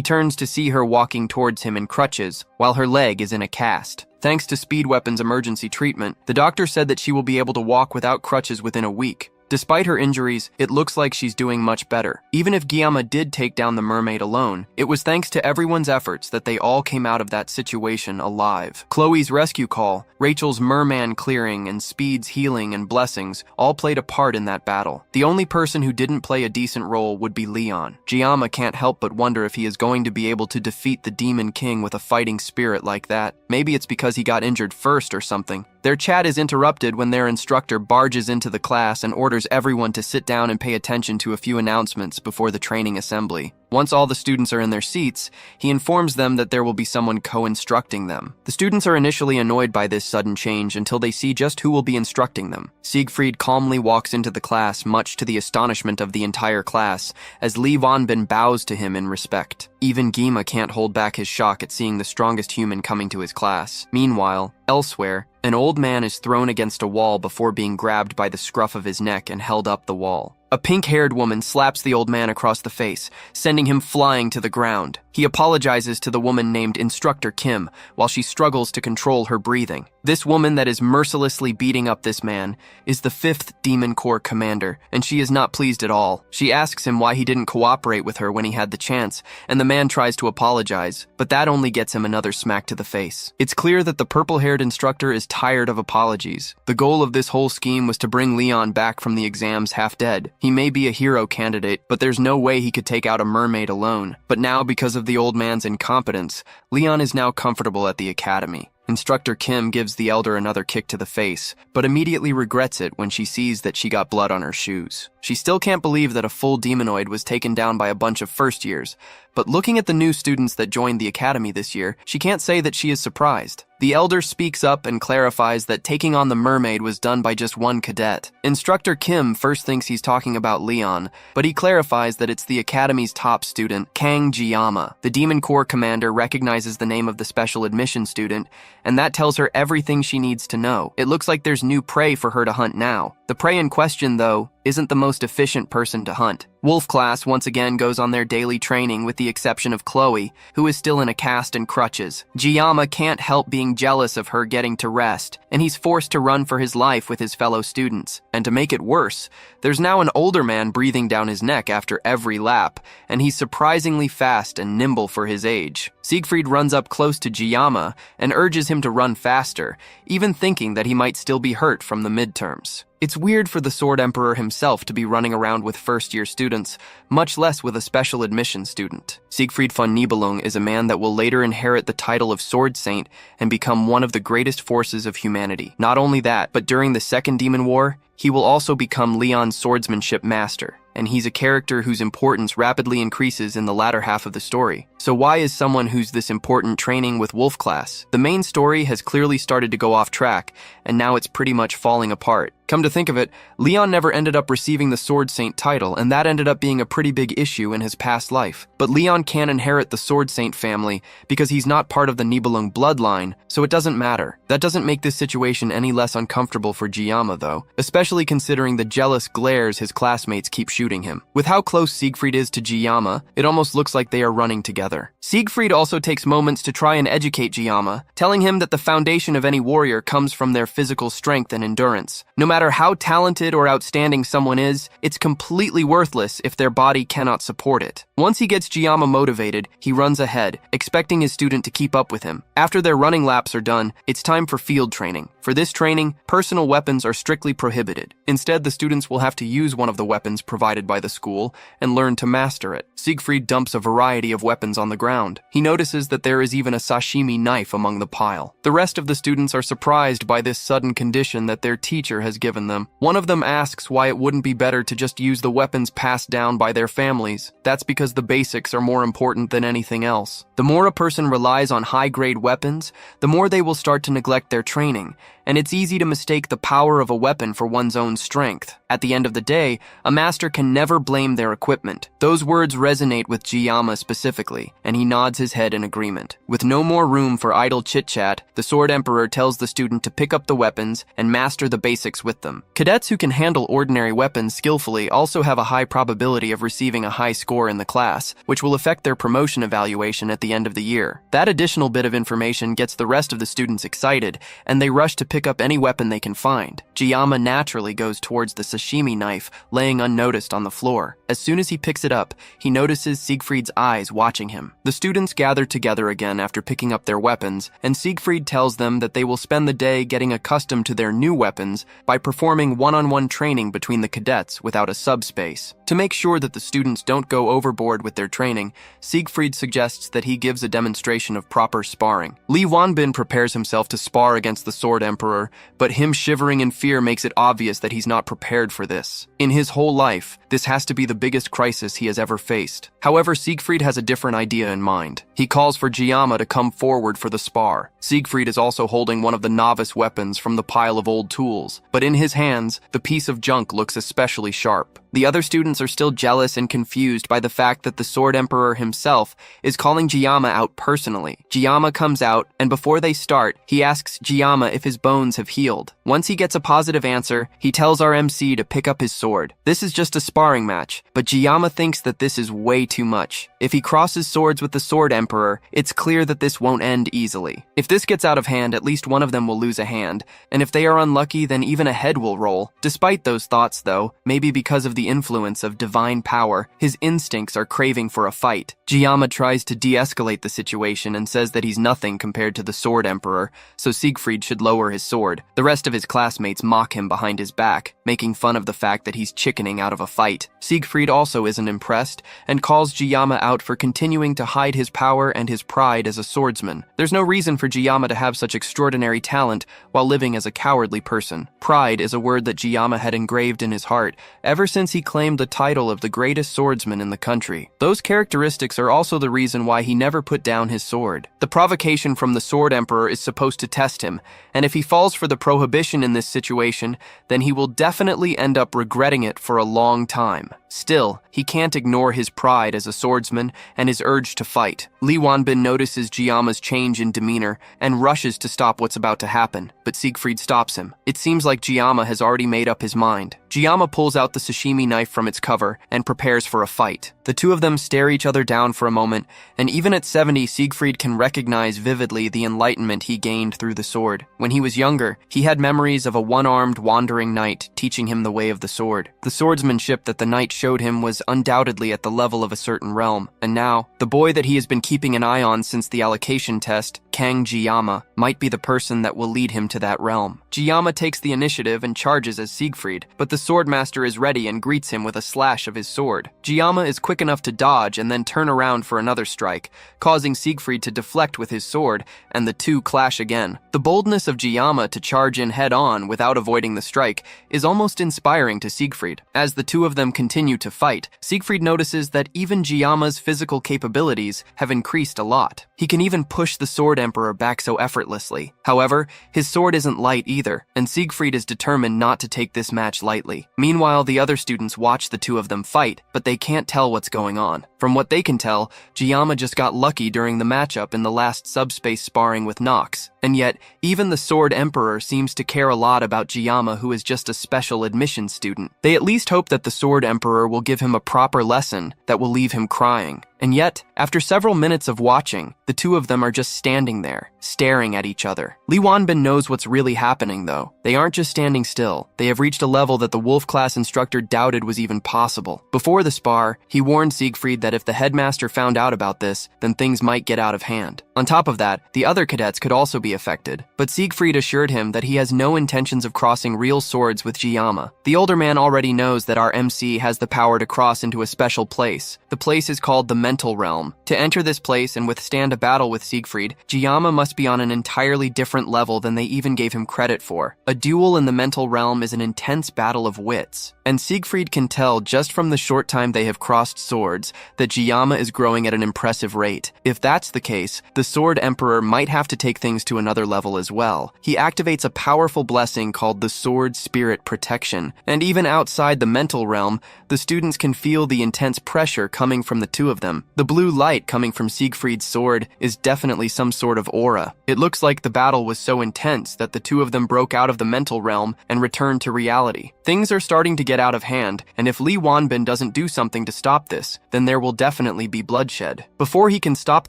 turns to see her walking towards him in crutches, while her leg is in a cast. Thanks to Speed Weapon's emergency treatment, the doctor said that she will be able to walk without crutches within a week. Despite her injuries, it looks like she's doing much better. Even if Guillaume did take down the mermaid alone, it was thanks to everyone's efforts that they all came out of that situation alive. Chloe's rescue call, Rachel's merman clearing, and Speed's healing and blessings all played a part in that battle. The only person who didn't play a decent role would be Leon. Guillaume can't help but wonder if he is going to be able to defeat the Demon King with a fighting spirit like that. Maybe it's because he got injured first or something. Their chat is interrupted when their instructor barges into the class and orders everyone to sit down and pay attention to a few announcements before the training assembly. Once all the students are in their seats, he informs them that there will be someone co-instructing them. The students are initially annoyed by this sudden change until they see just who will be instructing them. Siegfried calmly walks into the class, much to the astonishment of the entire class, as Lee Wonbin bows to him in respect. Even Gima can't hold back his shock at seeing the strongest human coming to his class. Meanwhile, elsewhere, an old man is thrown against a wall before being grabbed by the scruff of his neck and held up the wall. A pink-haired woman slaps the old man across the face, sending him flying to the ground. He apologizes to the woman named Instructor Kim while she struggles to control her breathing. This woman that is mercilessly beating up this man is the 5th Demon Corps commander, and she is not pleased at all. She asks him why he didn't cooperate with her when he had the chance, and the man tries to apologize, but that only gets him another smack to the face. It's clear that the purple-haired instructor is tired of apologies. The goal of this whole scheme was to bring Leon back from the exams half dead. He may be a hero candidate, but there's no way he could take out a mermaid alone. But now, because of the old man's incompetence, Leon is now comfortable at the academy. Instructor Kim gives the elder another kick to the face, but immediately regrets it when she sees that she got blood on her shoes. She still can't believe that a full demonoid was taken down by a bunch of first years, but looking at the new students that joined the academy this year, she can't say that she is surprised. The elder speaks up and clarifies that taking on the mermaid was done by just one cadet. Instructor Kim first thinks he's talking about Leon, but he clarifies that it's the academy's top student, Kang Jiyama. The Demon Corps commander recognizes the name of the special admission student, and that tells her everything she needs to know. It looks like there's new prey for her to hunt now. The prey in question, though, isn't the most efficient person to hunt. Wolf class once again goes on their daily training with the exception of Chloe, who is still in a cast and crutches. Jiyama can't help being jealous of her getting to rest, and he's forced to run for his life with his fellow students. And to make it worse, there's now an older man breathing down his neck after every lap, and he's surprisingly fast and nimble for his age. Siegfried runs up close to Jiyama and urges him to run faster, even thinking that he might still be hurt from the midterms. It's weird for the Sword Emperor himself to be running around with first-year students, much less with a special admission student. Siegfried von Nibelung is a man that will later inherit the title of Sword Saint and become one of the greatest forces of humanity. Not only that, but during the Second Demon War, he will also become Leon's swordsmanship master, and he's a character whose importance rapidly increases in the latter half of the story. So why is someone who's this important training with Wolf class? The main story has clearly started to go off track, and now it's pretty much falling apart. Come to think of it, Leon never ended up receiving the Sword Saint title, and that ended up being a pretty big issue in his past life. But Leon can't inherit the Sword Saint family because he's not part of the Nibelung bloodline, so it doesn't matter. That doesn't make this situation any less uncomfortable for Jiyama, though, especially considering the jealous glares his classmates keep shooting him. With how close Siegfried is to Jiyama, it almost looks like they are running together. Siegfried also takes moments to try and educate Jiyama, telling him that the foundation of any warrior comes from their physical strength and endurance. No matter how talented or outstanding someone is, it's completely worthless if their body cannot support it. Once he gets Jiyama motivated, he runs ahead, expecting his student to keep up with him. After their running laps are done, it's time for field training. For this training, personal weapons are strictly prohibited. Instead, the students will have to use one of the weapons provided by the school and learn to master it. Siegfried dumps a variety of weapons on the ground. He notices that there is even a sashimi knife among the pile. The rest of the students are surprised by this sudden condition that their teacher has given them. One of them asks why it wouldn't be better to just use the weapons passed down by their families. That's because the basics are more important than anything else. The more a person relies on high-grade weapons, the more they will start to neglect their training, and it's easy to mistake the power of a weapon for one's own strength. At the end of the day, a master can never blame their equipment. Those words resonate with Jiyama specifically, and he nods his head in agreement. With no more room for idle chit-chat, the Sword Emperor tells the student to pick up the weapons and master the basics with them. Cadets who can handle ordinary weapons skillfully also have a high probability of receiving a high score in the class, which will affect their promotion evaluation at the end of the year. That additional bit of information gets the rest of the students excited, and they rush to pick up any weapon they can find. Jiyama naturally goes towards the sashimi knife, laying unnoticed on the floor. As soon as he picks it up, he notices Siegfried's eyes watching him. The students gather together again after picking up their weapons, and Siegfried tells them that they will spend the day getting accustomed to their new weapons by performing one-on-one training between the cadets without a subspace. To make sure that the students don't go overboard with their training, Siegfried suggests that he gives a demonstration of proper sparring. Lee Wonbin prepares himself to spar against the Sword Emperor Emperor, but him shivering in fear makes it obvious that he's not prepared for this. In his whole life, this has to be the biggest crisis he has ever faced. However, Siegfried has a different idea in mind. He calls for Jiyama to come forward for the spar. Siegfried is also holding one of the novice weapons from the pile of old tools, but in his hands, the piece of junk looks especially sharp. The other students are still jealous and confused by the fact that the Sword Emperor himself is calling Jiyama out personally. Jiyama comes out, and before they start, he asks Jiyama if his bones have healed. Once he gets a positive answer, he tells our MC to pick up his sword. This is just a sparring match, but Jiyama thinks that this is way too much. If he crosses swords with the Sword Emperor, it's clear that this won't end easily. If this gets out of hand, at least one of them will lose a hand, and if they are unlucky, then even a head will roll. Despite those thoughts, though, maybe because of the influence of divine power, his instincts are craving for a fight. Jiyama tries to de-escalate the situation and says that he's nothing compared to the Sword Emperor, so Siegfried should lower his sword. The rest of his classmates mock him behind his back, making fun of the fact that he's chickening out of a fight. Siegfried also isn't impressed, and calls Jiyama out for continuing to hide his power and his pride as a swordsman. There's no reason for Jiyama to have such extraordinary talent while living as a cowardly person. Pride is a word that Jiyama had engraved in his heart ever since he claimed the title of the greatest swordsman in the country. Those characteristics are also the reason why he never put down his sword. The provocation from the Sword Emperor is supposed to test him, and if he falls for the prohibition in this situation, then he will definitely end up regretting it for a long time. Still, he can't ignore his pride as a swordsman and his urge to fight. Li Wanbin notices Jiyama's change in demeanor and rushes to stop what's about to happen, but Siegfried stops him. It seems like Jiyama has already made up his mind. Jiyama pulls out the sashimi knife from its cover and prepares for a fight. The two of them stare each other down for a moment, and even at 70, Siegfried can recognize vividly the enlightenment he gained through the sword. When he was younger, he had memories of a one-armed wandering knight teaching him the way of the sword. The swordsmanship that the knight showed him was undoubtedly at the level of a certain realm, and now, the boy that he has been keeping an eye on since the allocation test, Kang Jiyama, might be the person that will lead him to that realm. Jiyama takes the initiative and charges as Siegfried, but the swordmaster is ready and greets him with a slash of his sword. Jiyama is quick enough to dodge and then turn around for another strike, causing Siegfried to deflect with his sword, and the two clash again. The boldness of Jiyama to charge in head-on without avoiding the strike is almost inspiring to Siegfried. As the two of them continue to fight, Siegfried notices that even Jiyama's physical capabilities have increased a lot. He can even push the Sword Emperor back so effortlessly. However, his sword isn't light either, and Siegfried is determined not to take this match lightly. Meanwhile, the other students watch the two of them fight, but they can't tell what's going on. From what they can tell, Jiyama just got lucky during the matchup in the last subspace sparring with Nox. And yet, even the Sword Emperor seems to care a lot about Jiyama, who is just a special admission student. They at least hope that the Sword Emperor will give him a proper lesson that will leave him crying. And yet, after several minutes of watching, the two of them are just standing there, staring at each other. Li Wanbin knows what's really happening, though. They aren't just standing still. They have reached a level that the Wolf class instructor doubted was even possible. Before the spar, he warned Siegfried that if the headmaster found out about this, then things might get out of hand. On top of that, the other cadets could also be affected. But Siegfried assured him that he has no intentions of crossing real swords with Jiyama. The older man already knows that our MC has the power to cross into a special place. The place is called the mental realm. To enter this place and withstand a battle with Siegfried, Jiyama must be on an entirely different level than they even gave him credit for. A duel in the mental realm is an intense battle of wits, and Siegfried can tell just from the short time they have crossed swords that Jiyama is growing at an impressive rate. If that's the case, the Sword Emperor might have to take things to another level as well. He activates a powerful blessing called the Sword Spirit Protection, and even outside the mental realm, the students can feel the intense pressure coming from the two of them. The blue light coming from Siegfried's sword is definitely some sort of aura. It looks like the battle was so intense that the two of them broke out of the mental realm and returned to reality. Things are starting to get out of hand, and if Li Wanbin doesn't do something to stop this, then there will definitely be bloodshed. Before he can stop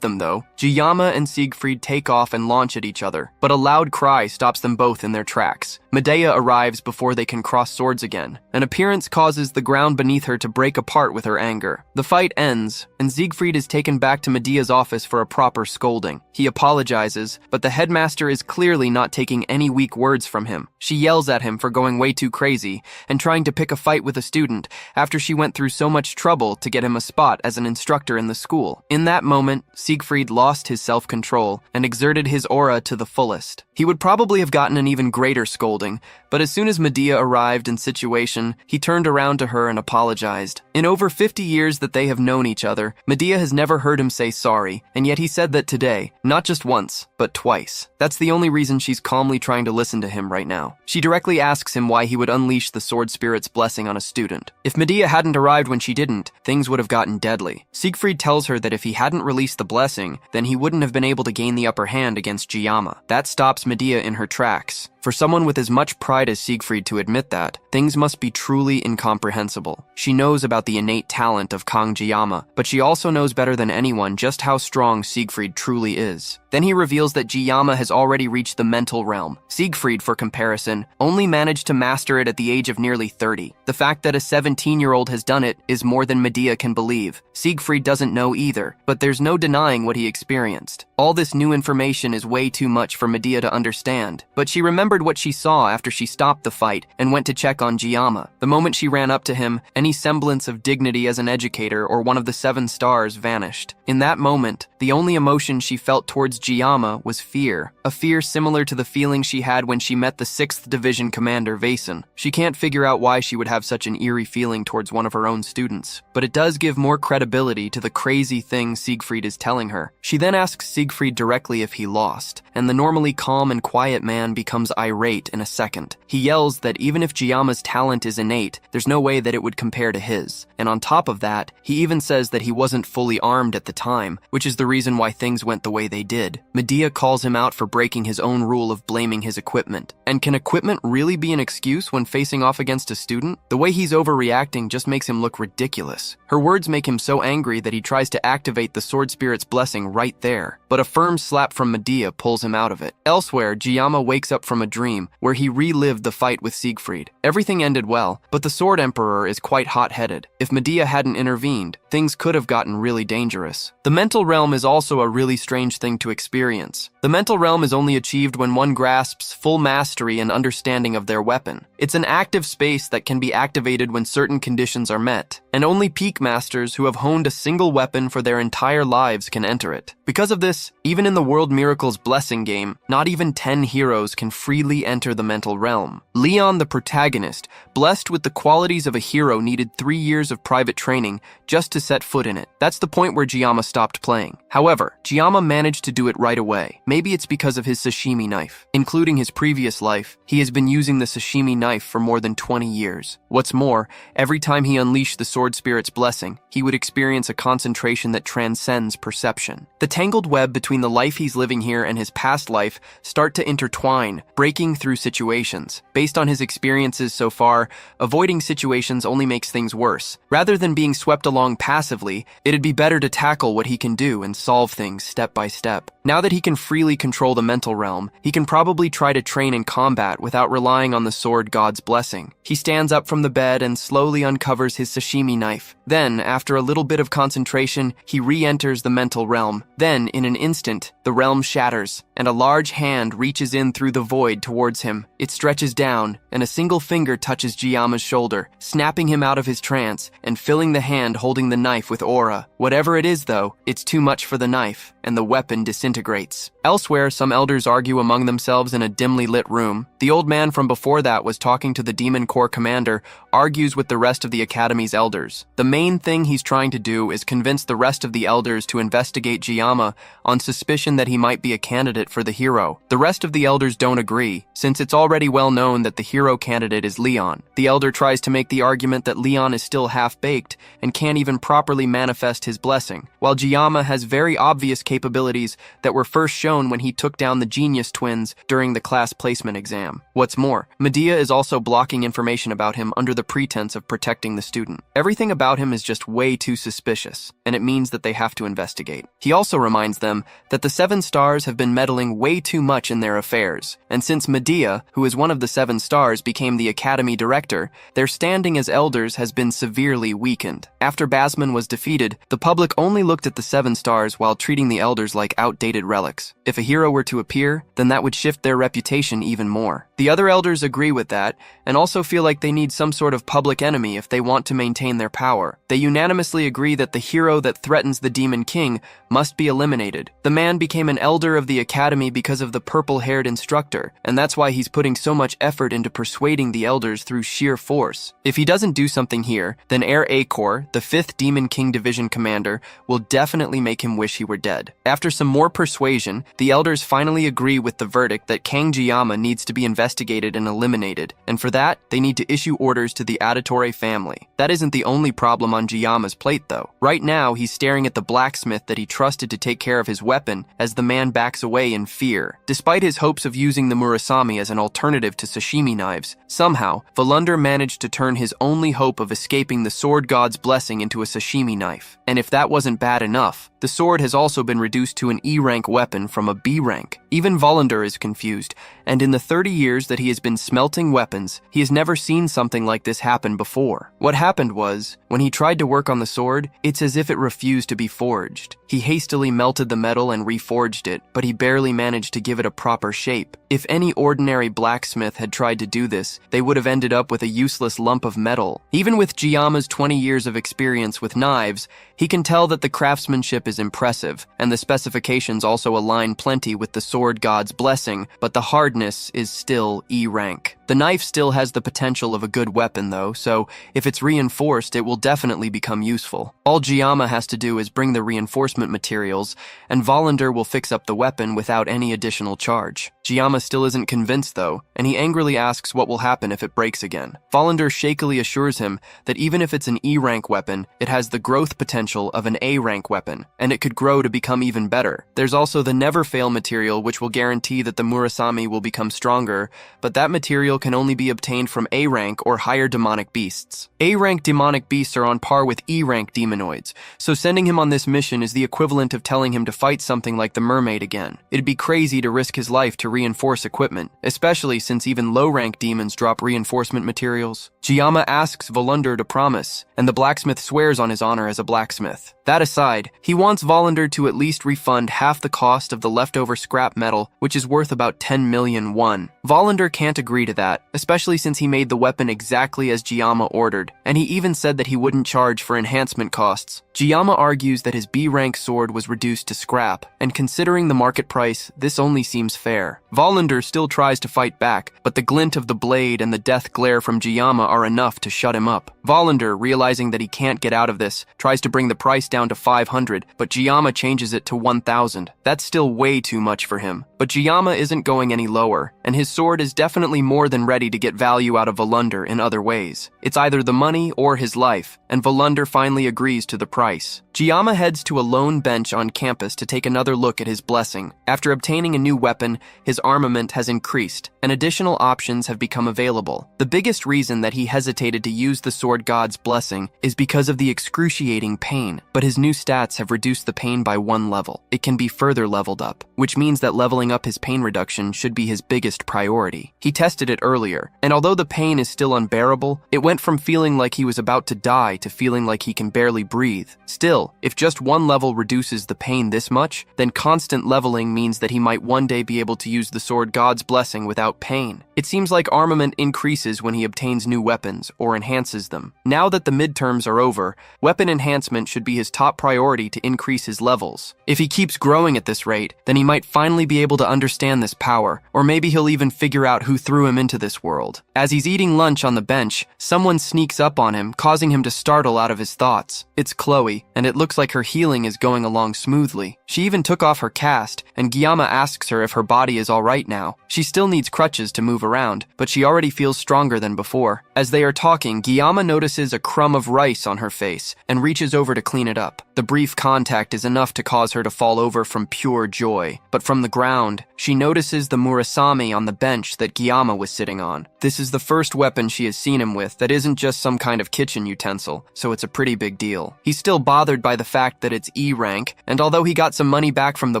them, though, Jiyama and Siegfried take off and launch at each other, but a loud cry stops them both in their tracks. Medea arrives before they can cross swords again. An appearance causes the ground beneath her to break apart with her anger. The fight ends, and Siegfried is taken back to Medea's office for a proper scolding. He apologizes, but the headmaster is clearly not taking any weak words from him. She yells at him for going way too crazy and trying to pick a fight with a student after she went through so much trouble to get him a spot as an instructor in the school. In that moment, Siegfried lost his self-control and exerted his aura to the fullest. He would probably have gotten an even greater scolding, but as soon as Medea arrived in situation, he turned around to her and apologized. In over 50 years that they have known each other, Medea has never heard him say sorry, and yet he said that today, not just once, but twice. That's the only reason she's calmly trying to listen to him right now. She directly asks him why he would unleash the sword spirit's blessing on a student. If Medea hadn't arrived when she didn't, things would have gotten deadly. Siegfried tells her that if he hadn't released the blessing, then he wouldn't have been able to gain the upper hand against Jiyama. That stops Medea in her tracks. For someone with as much pride as Siegfried to admit that, things must be truly incomprehensible. She knows about the innate talent of Kang Jiyama, but she also knows better than anyone just how strong Siegfried truly is. Then he reveals that Jiyama has already reached the mental realm. Siegfried, for comparison, only managed to master it at the age of nearly 30. The fact that a 17-year-old has done it is more than Medea can believe. Siegfried doesn't know either, but there's no denying what he experienced. All this new information is way too much for Medea to understand, but she remembered what she saw after she stopped the fight and went to check on Jiyama. The moment she ran up to him, any semblance of dignity as an educator or one of the 7 stars vanished. In that moment, the only emotion she felt towards Jiyama was fear, a fear similar to the feeling she had when she met the 6th Division Commander Vaesen. She can't figure out why she would have such an eerie feeling towards one of her own students, but it does give more credibility to the crazy thing Siegfried is telling her. She then asks Siegfried directly if he lost, and the normally calm and quiet man becomes irate in a second. He yells that even if Jiyama's talent is innate, there's no way that it would compare to his. And on top of that, he even says that he wasn't fully armed at the time, which is the reason why things went the way they did. Medea calls him out for breaking his own rule of blaming his equipment. And can equipment really be an excuse when facing off against a student? The way he's overreacting just makes him look ridiculous. Her words make him so angry that he tries to activate the sword spirit's blessing right there, but a firm slap from Medea pulls him out of it. Elsewhere, Jiyama wakes up from a dream where he relived the fight with Siegfried. Everything ended well, but the Sword Emperor is quite hot-headed. If Medea hadn't intervened, things could have gotten really dangerous. The mental realm is also a really strange thing to experience. The mental realm is only achieved when one grasps full mastery and understanding of their weapon. It's an active space that can be activated when certain conditions are met, and only peak masters who have honed a single weapon for their entire lives can enter it. Because of this, even in the World Miracles Blessing game, not even 10 heroes can freely enter the mental realm. Leon, the protagonist, blessed with the qualities of a hero, needed 3 years of private training just to set foot in it. That's the point where Jiyama stopped playing. However, Jiyama managed to do it right away. Maybe it's because of his sashimi knife. Including his previous life, he has been using the sashimi knife for more than 20 years. What's more, every time he unleashed the sword spirit's blessing, he would experience a concentration that transcends perception. The tangled web between the life he's living here and his past life start to intertwine, breaking through situations. Based on his experiences so far, avoiding situations only makes things worse. Rather than being swept along passively, it'd be better to tackle what he can do and solve things step by step. Now that he can freely control the mental realm, he can probably try to train in combat without relying on the sword god's blessing. He stands up from the bed and slowly uncovers his sashimi knife. Then, after a little bit of concentration, he re-enters the mental realm. Then, in an instant, the realm shatters, and a large hand reaches in through the void towards him. It stretches down, and a single finger touches Jiyama's shoulder, snapping him out of his trance and filling the hand holding the knife with aura. Whatever it is, though, it's too much for the knife, and the weapon disintegrates. Elsewhere, some elders argue among themselves in a dimly lit room. The old man from before that was talking to the Demon Corps commander, argues with the rest of the Academy's elders. The main thing he's trying to do is convince the rest of the elders to investigate Jiyama on suspicion that he might be a candidate for the hero. The rest of the elders don't agree, since it's already well known that the hero candidate is Leon. The elder tries to make the argument that Leon is still half-baked and can't even properly manifest his blessing, while Jiyama has very obvious capabilities that were first shown shown when he took down the genius twins during the class placement exam. What's more, Medea is also blocking information about him under the pretense of protecting the student. Everything about him is just way too suspicious, and it means that they have to investigate. He also reminds them that the 7 stars have been meddling way too much in their affairs, and since Medea, who is one of the 7 stars, became the academy director, their standing as elders has been severely weakened. After Basman was defeated, the public only looked at the 7 stars while treating the elders like outdated relics. If a hero were to appear, then that would shift their reputation even more. The other elders agree with that, and also feel like they need some sort of public enemy if they want to maintain their power. They unanimously agree that the hero that threatens the Demon King must be eliminated. The man became an elder of the academy because of the purple-haired instructor, and that's why he's putting so much effort into persuading the elders through sheer force. If he doesn't do something here, then Heir Acor, the 5th Demon King Division commander, will definitely make him wish he were dead. After some more persuasion, the elders finally agree with the verdict that Kangjiyama needs to be investigated and eliminated, and for that, they need to issue orders to the Adatore family. That isn't the only problem on Jiyama's plate, though. Right now, he's staring at the blacksmith that he trusted to take care of his weapon as the man backs away in fear. Despite his hopes of using the Murasami as an alternative to sashimi knives, somehow, Volunder managed to turn his only hope of escaping the sword god's blessing into a sashimi knife. And if that wasn't bad enough, the sword has also been reduced to an E-rank weapon from a B rank. Even Volunder is confused, and in the 30 years that he has been smelting weapons, he has never seen something like this happen before. What happened was, when he tried to work on the sword, it's as if it refused to be forged. He hastily melted the metal and reforged it, but he barely managed to give it a proper shape. If any ordinary blacksmith had tried to do this, they would have ended up with a useless lump of metal. Even with Jiyama's 20 years of experience with knives, he can tell that the craftsmanship is impressive, and the specifications also align plenty with the sword god's blessing, but the hardness is still E rank. The knife still has the potential of a good weapon though, so if it's reinforced, it will definitely become useful. All Jiyama has to do is bring the reinforcement materials, and Volunder will fix up the weapon without any additional charge. Jiyama still isn't convinced though, and he angrily asks what will happen if it breaks again. Volunder shakily assures him that even if it's an E rank weapon, it has the growth potential of an A rank weapon, and it could grow to become even better. There's also the Never Fail material, which will guarantee that the Murasami will become stronger, but that material can only be obtained from A rank or higher demonic beasts. A rank demonic beasts are on par with E rank demonoids, so sending him on this mission is the equivalent of telling him to fight something like the mermaid again. It'd be crazy to risk his life to reinforce equipment, especially since even low rank demons drop reinforcement materials. Jiyama asks Volunder to promise, and the blacksmith swears on his honor as a blacksmith. That aside, he wants Volunder to at least refund half the cost of the leftover scrap metal, which is worth about 10 million won. Volunder can't agree to that, especially since he made the weapon exactly as Jiyama ordered, and he even said that he wouldn't charge for enhancement costs. Jiyama argues that his B-rank sword was reduced to scrap, and considering the market price, this only seems fair. Volunder still tries to fight back, but the glint of the blade and the death glare from Jiyama are enough to shut him up. Volunder, realizing that he can't get out of this, tries to bring the price down to 500, but Jiyama changes it to 1,000. That's still way too much for him. But Jiyama isn't going any lower, and his sword is definitely more than ready to get value out of Volunder in other ways. It's either the money or his life, and Volunder finally agrees to the price. Jiyama heads to a lone bench on campus to take another look at his blessing. After obtaining a new weapon, his armament has increased, and additional options have become available. The biggest reason that he hesitated to use the sword god's blessing is because of the excruciating pain, but his new stats have reduced the pain by 1 level. It can be further leveled up, which means that leveling up his pain reduction should be his biggest priority. He tested it earlier, and although the pain is still unbearable, it went from feeling like he was about to die to feeling like he can barely breathe. Still, if just 1 level reduces the pain this much, then constant leveling means that he might one day be able to use the sword god's blessing without pain. It seems like armament increases when he obtains new weapons or enhances them. Now that the midterms are over, weapon enhancement should be his top priority to increase his levels. If he keeps growing at this rate, then he might finally be able to understand this power, or maybe he'll even figure out who threw him into this world. As he's eating lunch on the bench, someone sneaks up on him, causing him to startle out of his thoughts. It's Chloe, and it looks like her healing is going along smoothly. She even took off her cast, and Guillaume asks her if her body is alright now. She still needs crutches to move around, but she already feels stronger than before. As they are talking, Guillaume notices a crumb of rice on her face and reaches over to clean it up. The brief contact is enough to cause her to fall over from pure joy, but from the ground, she notices the murasame on the bench that Guillaume was sitting on. This is the first weapon she has seen him with that isn't just some kind of kitchen utensil, so it's a pretty big deal. He's still bothered by the fact that it's E rank, and although he got some money back from the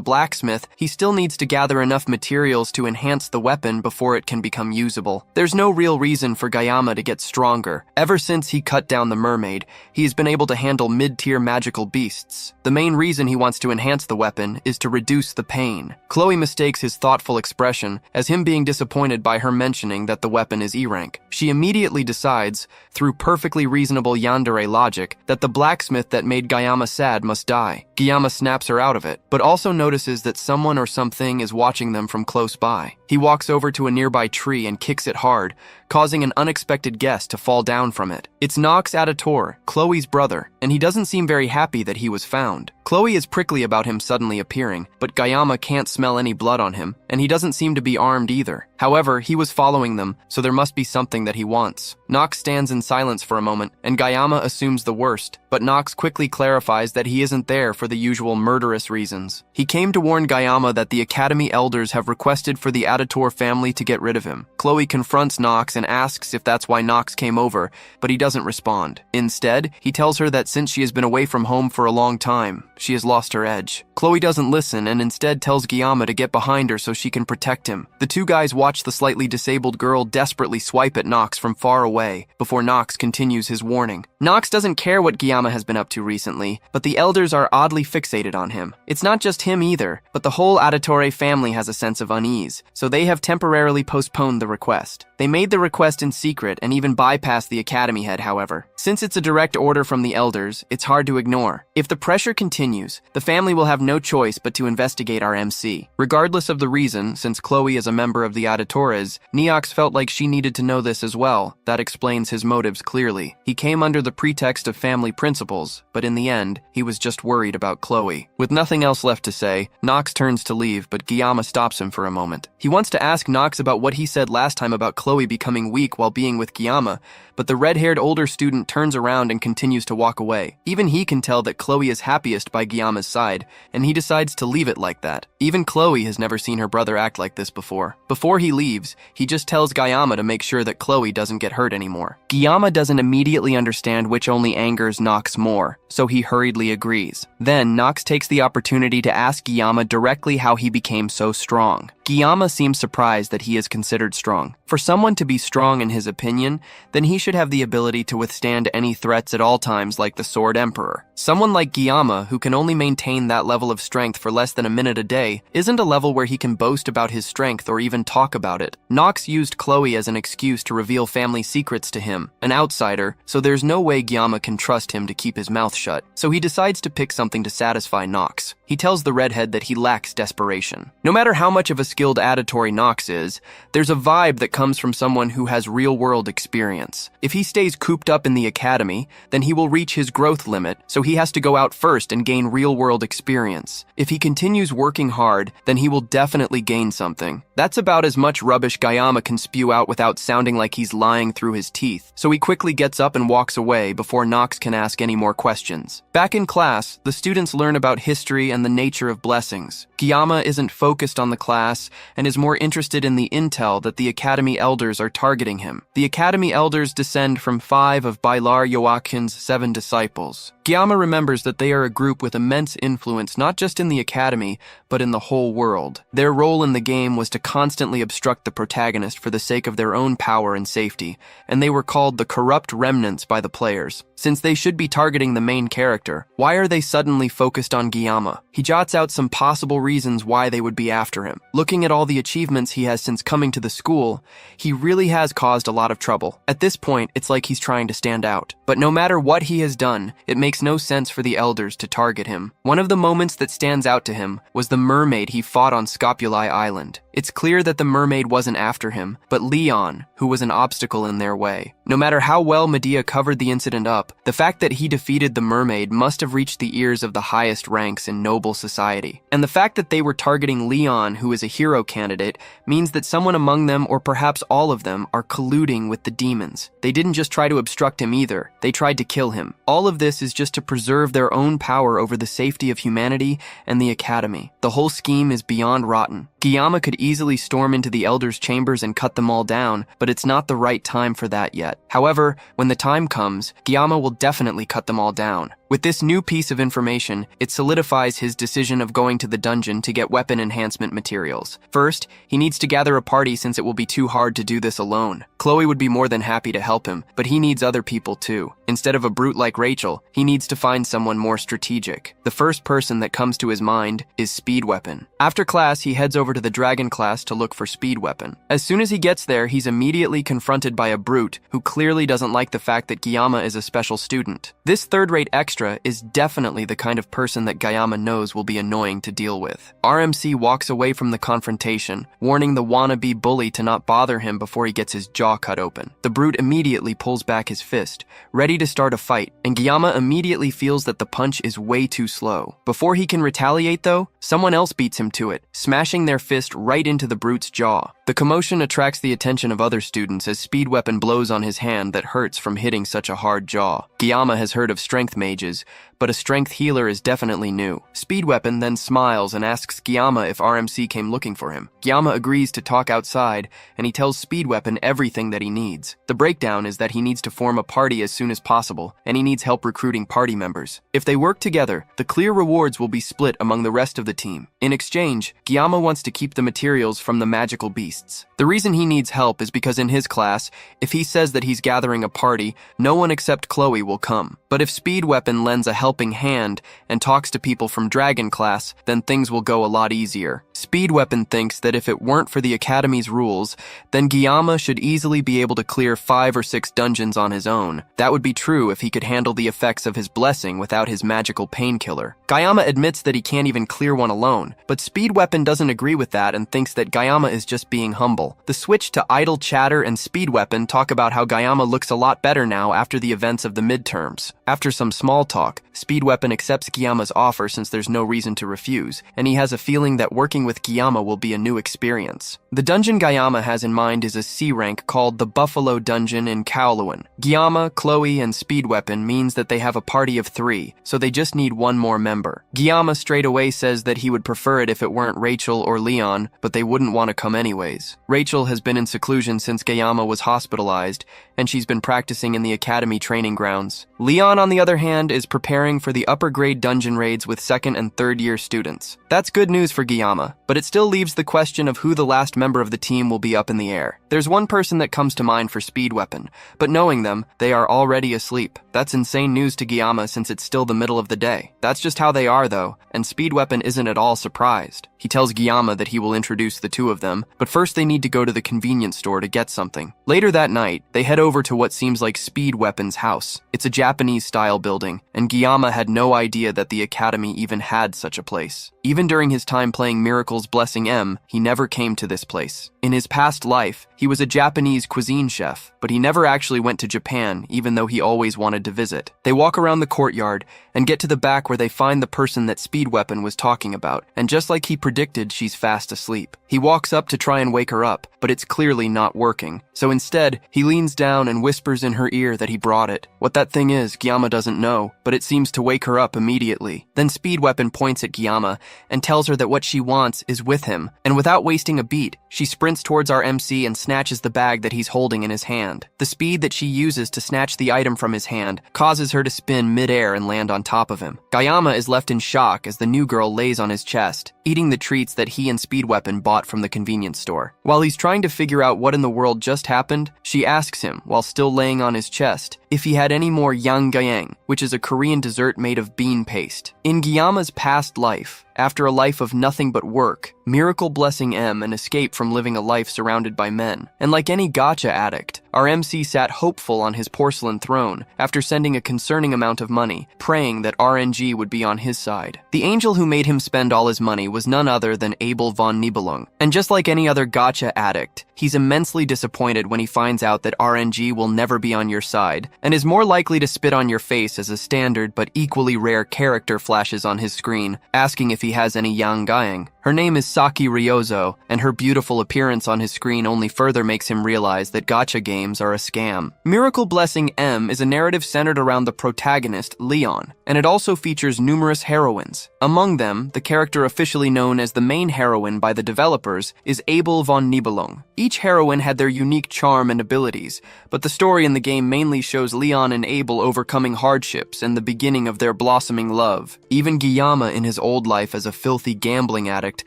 blacksmith, he still needs to gather enough materials to enhance the weapon before it can become usable. There's no real reason for Guillaume to get stronger. Ever since he cut down the mermaid, he's been able to handle mid-tier magical beasts. The main reason he wants to enhance the weapon is to reduce the pain. Chloe mistakes his thoughtful expression as him being disappointed by her mentioning that the weapon is E rank. She immediately decides, through perfectly reasonable yandere logic, that the blacksmith that made Guillaume sad must die. Guillaume snaps her out of it, but also notices that someone or something is watching them from close by. He walks over to a nearby tree and kicks it hard, causing an unexpected guest to fall down from it. It's Nox Aditor, Chloe's brother, and he doesn't seem very happy that he was found. Chloe is prickly about him suddenly appearing, but Guillaume can't smell any blood on him, and he doesn't seem to be armed either. However, he was following them, so there must be something that he wants. Nox stands in silence for a moment, and Guillaume assumes the worst, but Nox quickly clarifies that he isn't there for the usual murderous reasons. He came to warn Guillaume that the Academy elders have requested for the Aditor family to get rid of him. Chloe confronts Nox and asks if that's why Nox came over, but he doesn't respond. Instead, he tells her that since she has been away from home for a long time, she has lost her edge. Chloe doesn't listen and instead tells Guillaume to get behind her so she can protect him. The two guys watch the slightly disabled girl desperately swipe at Nox from far away before Nox continues his warning. Nox doesn't care what Guillaume has been up to recently, but the elders are oddly fixated on him. It's not just him either, but the whole Aditore family has a sense of unease, so they have temporarily postponed the request. They made the request in secret and even bypassed the Academy head, however. Since it's a direct order from the elders, it's hard to ignore. If the pressure continues, the family will have no choice but to investigate our MC. Regardless of the reason, since Chloe is a member of the Aditores, Neox felt like she needed to know this as well. That explains his motives clearly. He came under the pretext of family principles, but in the end, he was just worried about Chloe. With nothing else left to say, Nox turns to leave, but Guillaume stops him for a moment. He wants to ask Nox about what he said last time about Chloe becoming weak while being with Guillaume, but the red-haired older student turns around and continues to walk away. Even he can tell that Chloe is happiest by Guillaume's side, and he decides to leave it like that. Even Chloe has never seen her brother act like this before. Before he leaves, he just tells Guillaume to make sure that Chloe doesn't get hurt anymore. Guillaume doesn't immediately understand which only angers Nox more, so he hurriedly agrees. Then Nox takes the opportunity to ask Guillaume directly how he became so strong. Guillaume seems surprised that he is considered strong. For someone to be strong in his opinion, then he should have the ability to withstand any threats at all times like the Sword Emperor. Someone like Guillaume, who can only maintain that level of strength for less than a minute a day, isn't a level where he can boast about his strength or even talk about it. Nox used Chloe as an excuse to reveal family secrets to him, an outsider, so there's no way Guillaume can trust him to keep his mouth shut. So he decides to pick something to satisfy Nox. He tells the redhead that he lacks desperation. No matter how much of a skilled auditory Nox is, there's a vibe that comes from someone who has real-world experience. If he stays cooped up in the academy, then he will reach his growth limit, so he has to go out first and gain real-world experience. If he continues working hard, then he will definitely gain something. That's about as much rubbish Guillaume can spew out without sounding like he's lying through his teeth, so he quickly gets up and walks away before Nox can ask any more questions. Back in class, the students learn about history and the nature of blessings. Guillaume isn't focused on the class and is more interested in the intel that the Academy elders are targeting him. The Academy elders descend from 5 of Bailar Joachim's 7 disciples. Guillaume remembers that they are a group with immense influence not just in the Academy, but in the whole world. Their role in the game was to constantly obstruct the protagonist for the sake of their own power and safety, and they were called the corrupt remnants by the players. Since they should be targeting the main character, why are they suddenly focused on Guillaume? He jots out some possible reasons why they would be after him. Looking at all the achievements he has since coming to the school, he really has caused a lot of trouble. At this point, it's like he's trying to stand out. But no matter what he has done, it makes no sense for the elders to target him. One of the moments that stands out to him was the mermaid he fought on Scopuli Island. It's clear that the mermaid wasn't after him, but Leon, who was an obstacle in their way. No matter how well Medea covered the incident up, the fact that he defeated the mermaid must have reached the ears of the highest ranks in noble society. And the fact that they were targeting Leon, who is a hero candidate, means that someone among them, or perhaps all of them, are colluding with the demons. They didn't just try to obstruct him either, they tried to kill him. All of this is just to preserve their own power over the safety of humanity and the Academy. The whole scheme is beyond rotten. Guillaume could easily storm into the elders' chambers and cut them all down, but it's not the right time for that yet. However, when the time comes, Guillaume will definitely cut them all down. With this new piece of information, it solidifies his decision of going to the dungeon to get weapon enhancement materials. First, he needs to gather a party since it will be too hard to do this alone. Chloe would be more than happy to help him, but he needs other people too. Instead of a brute like Rachel, he needs to find someone more strategic. The first person that comes to his mind is Speed Weapon. After class, he heads over to the Dragon class to look for Speed Weapon. As soon as he gets there, he's immediately confronted by a brute who clearly doesn't like the fact that Guillaume is a special student. This third-rate extra is definitely the kind of person that Guillaume knows will be annoying to deal with. RMC walks away from the confrontation, warning the wannabe bully to not bother him before he gets his jaw cut open. The brute immediately pulls back his fist, ready to start a fight, and Guillaume immediately feels that the punch is way too slow. Before he can retaliate though, someone else beats him to it, smashing their fist right into the brute's jaw. The commotion attracts the attention of other students as Speed Weapon blows on his hand that hurts from hitting such a hard jaw. Guillaume has heard of strength mages, but a strength healer is definitely new. Speed Weapon then smiles and asks Guillaume if RMC came looking for him. Guillaume agrees to talk outside, and he tells Speed Weapon everything that he needs. The breakdown is that he needs to form a party as soon as possible, and he needs help recruiting party members. If they work together, the clear rewards will be split among the rest of the team. In exchange, Guillaume wants to keep the materials from the magical beasts. The reason he needs help is because in his class, if he says that he's gathering a party, no one except Chloe will come. But if Speed Weapon lends a helping hand and talks to people from Dragon class, then things will go a lot easier. Speed Weapon thinks that if it weren't for the Academy's rules, then Guillaume should easily be able to clear 5 or 6 dungeons on his own. That would be true if he could handle the effects of his blessing without his magical painkiller. Guillaume admits that he can't even clear one alone, but Speed Weapon doesn't agree with that and thinks that Guillaume is just being humble. The switch to idle chatter and Speed Weapon talk about how Guillaume looks a lot better now after the events of the midterms. After some small talk, Speed Weapon accepts Guillaume's offer since there's no reason to refuse, and he has a feeling that working with Guillaume will be a new experience. The dungeon Guillaume has in mind is a C rank called the Buffalo Dungeon in Kowloon. Guillaume, Chloe, and Speed Weapon means that they have a party of 3, so they just need one more member. Guillaume straight away says that he would prefer it if it weren't Rachel or Leon, but they wouldn't want to come anyways. Rachel has been in seclusion since Guillaume was hospitalized, and she's been practicing in the Academy training grounds. Leon, on the other hand, is preparing for the upper grade dungeon raids with 2nd and 3rd year students. That's good news for Guillaume, but it still leaves the question of who the last member of the team will be up in the air. There's one person that comes to mind for Speed Weapon, but knowing them, they are already asleep. That's insane news to Guillaume since it's still the middle of the day. That's just how they are though, and Speed Weapon isn't at all surprised. He tells Guillaume that he will introduce the two of them, but first they need to go to the convenience store to get something. Later that night, they head over to what seems like Speed Weapon's house. It's a Japanese-style building, and Guillaume had no idea that the Academy even had such a place. Even during his time playing Miracle's Blessing M, he never came to this place. In his past life, he was a Japanese cuisine chef, but he never actually went to Japan, even though he always wanted to visit. They walk around the courtyard and get to the back where they find the person that Speed Weapon was talking about, and just like he predicted, she's fast asleep. He walks up to try and wake her up, but it's clearly not working. So instead, he leans down and whispers in her ear that he brought it. What that thing is, Guillaume doesn't know, but it seems to wake her up immediately. Then Speed Weapon points at Guillaume and tells her that what she wants is with him, and without wasting a beat, she sprints towards our MC and snatches the bag that he's holding in his hand. The speed that she uses to snatch the item from his hand causes her to spin mid-air and land on top of him. Guillaume is left in shock as the new girl lays on his chest, eating the treats that he and Speed Weapon bought from the convenience store. While he's trying to figure out what in the world just happened, she asks him, while still laying on his chest, if he had any more yanggayang, which is a Korean dessert made of bean paste. In Guillaume's past life, after a life of nothing but work, Miracle blessing M and escape from living a life surrounded by men. And like any gacha addict, our MC sat hopeful on his porcelain throne after sending a concerning amount of money, praying that RNG would be on his side. The angel who made him spend all his money was none other than Abel von Nibelung. And just like any other gacha addict, he's immensely disappointed when he finds out that RNG will never be on your side, and is more likely to spit on your face as a standard but equally rare character flashes on his screen, asking if he has any Yang. Her name is Saki Ryozo, and her beautiful appearance on his screen only further makes him realize that gacha games are a scam. Miracle Blessing M is a narrative centered around the protagonist, Leon, and it also features numerous heroines. Among them, the character officially known as the main heroine by the developers is Abel von Nibelung. Each heroine had their unique charm and abilities, but the story in the game mainly shows Leon and Abel overcoming hardships and the beginning of their blossoming love. Even Guillaume, in his old life as a filthy gambling addict,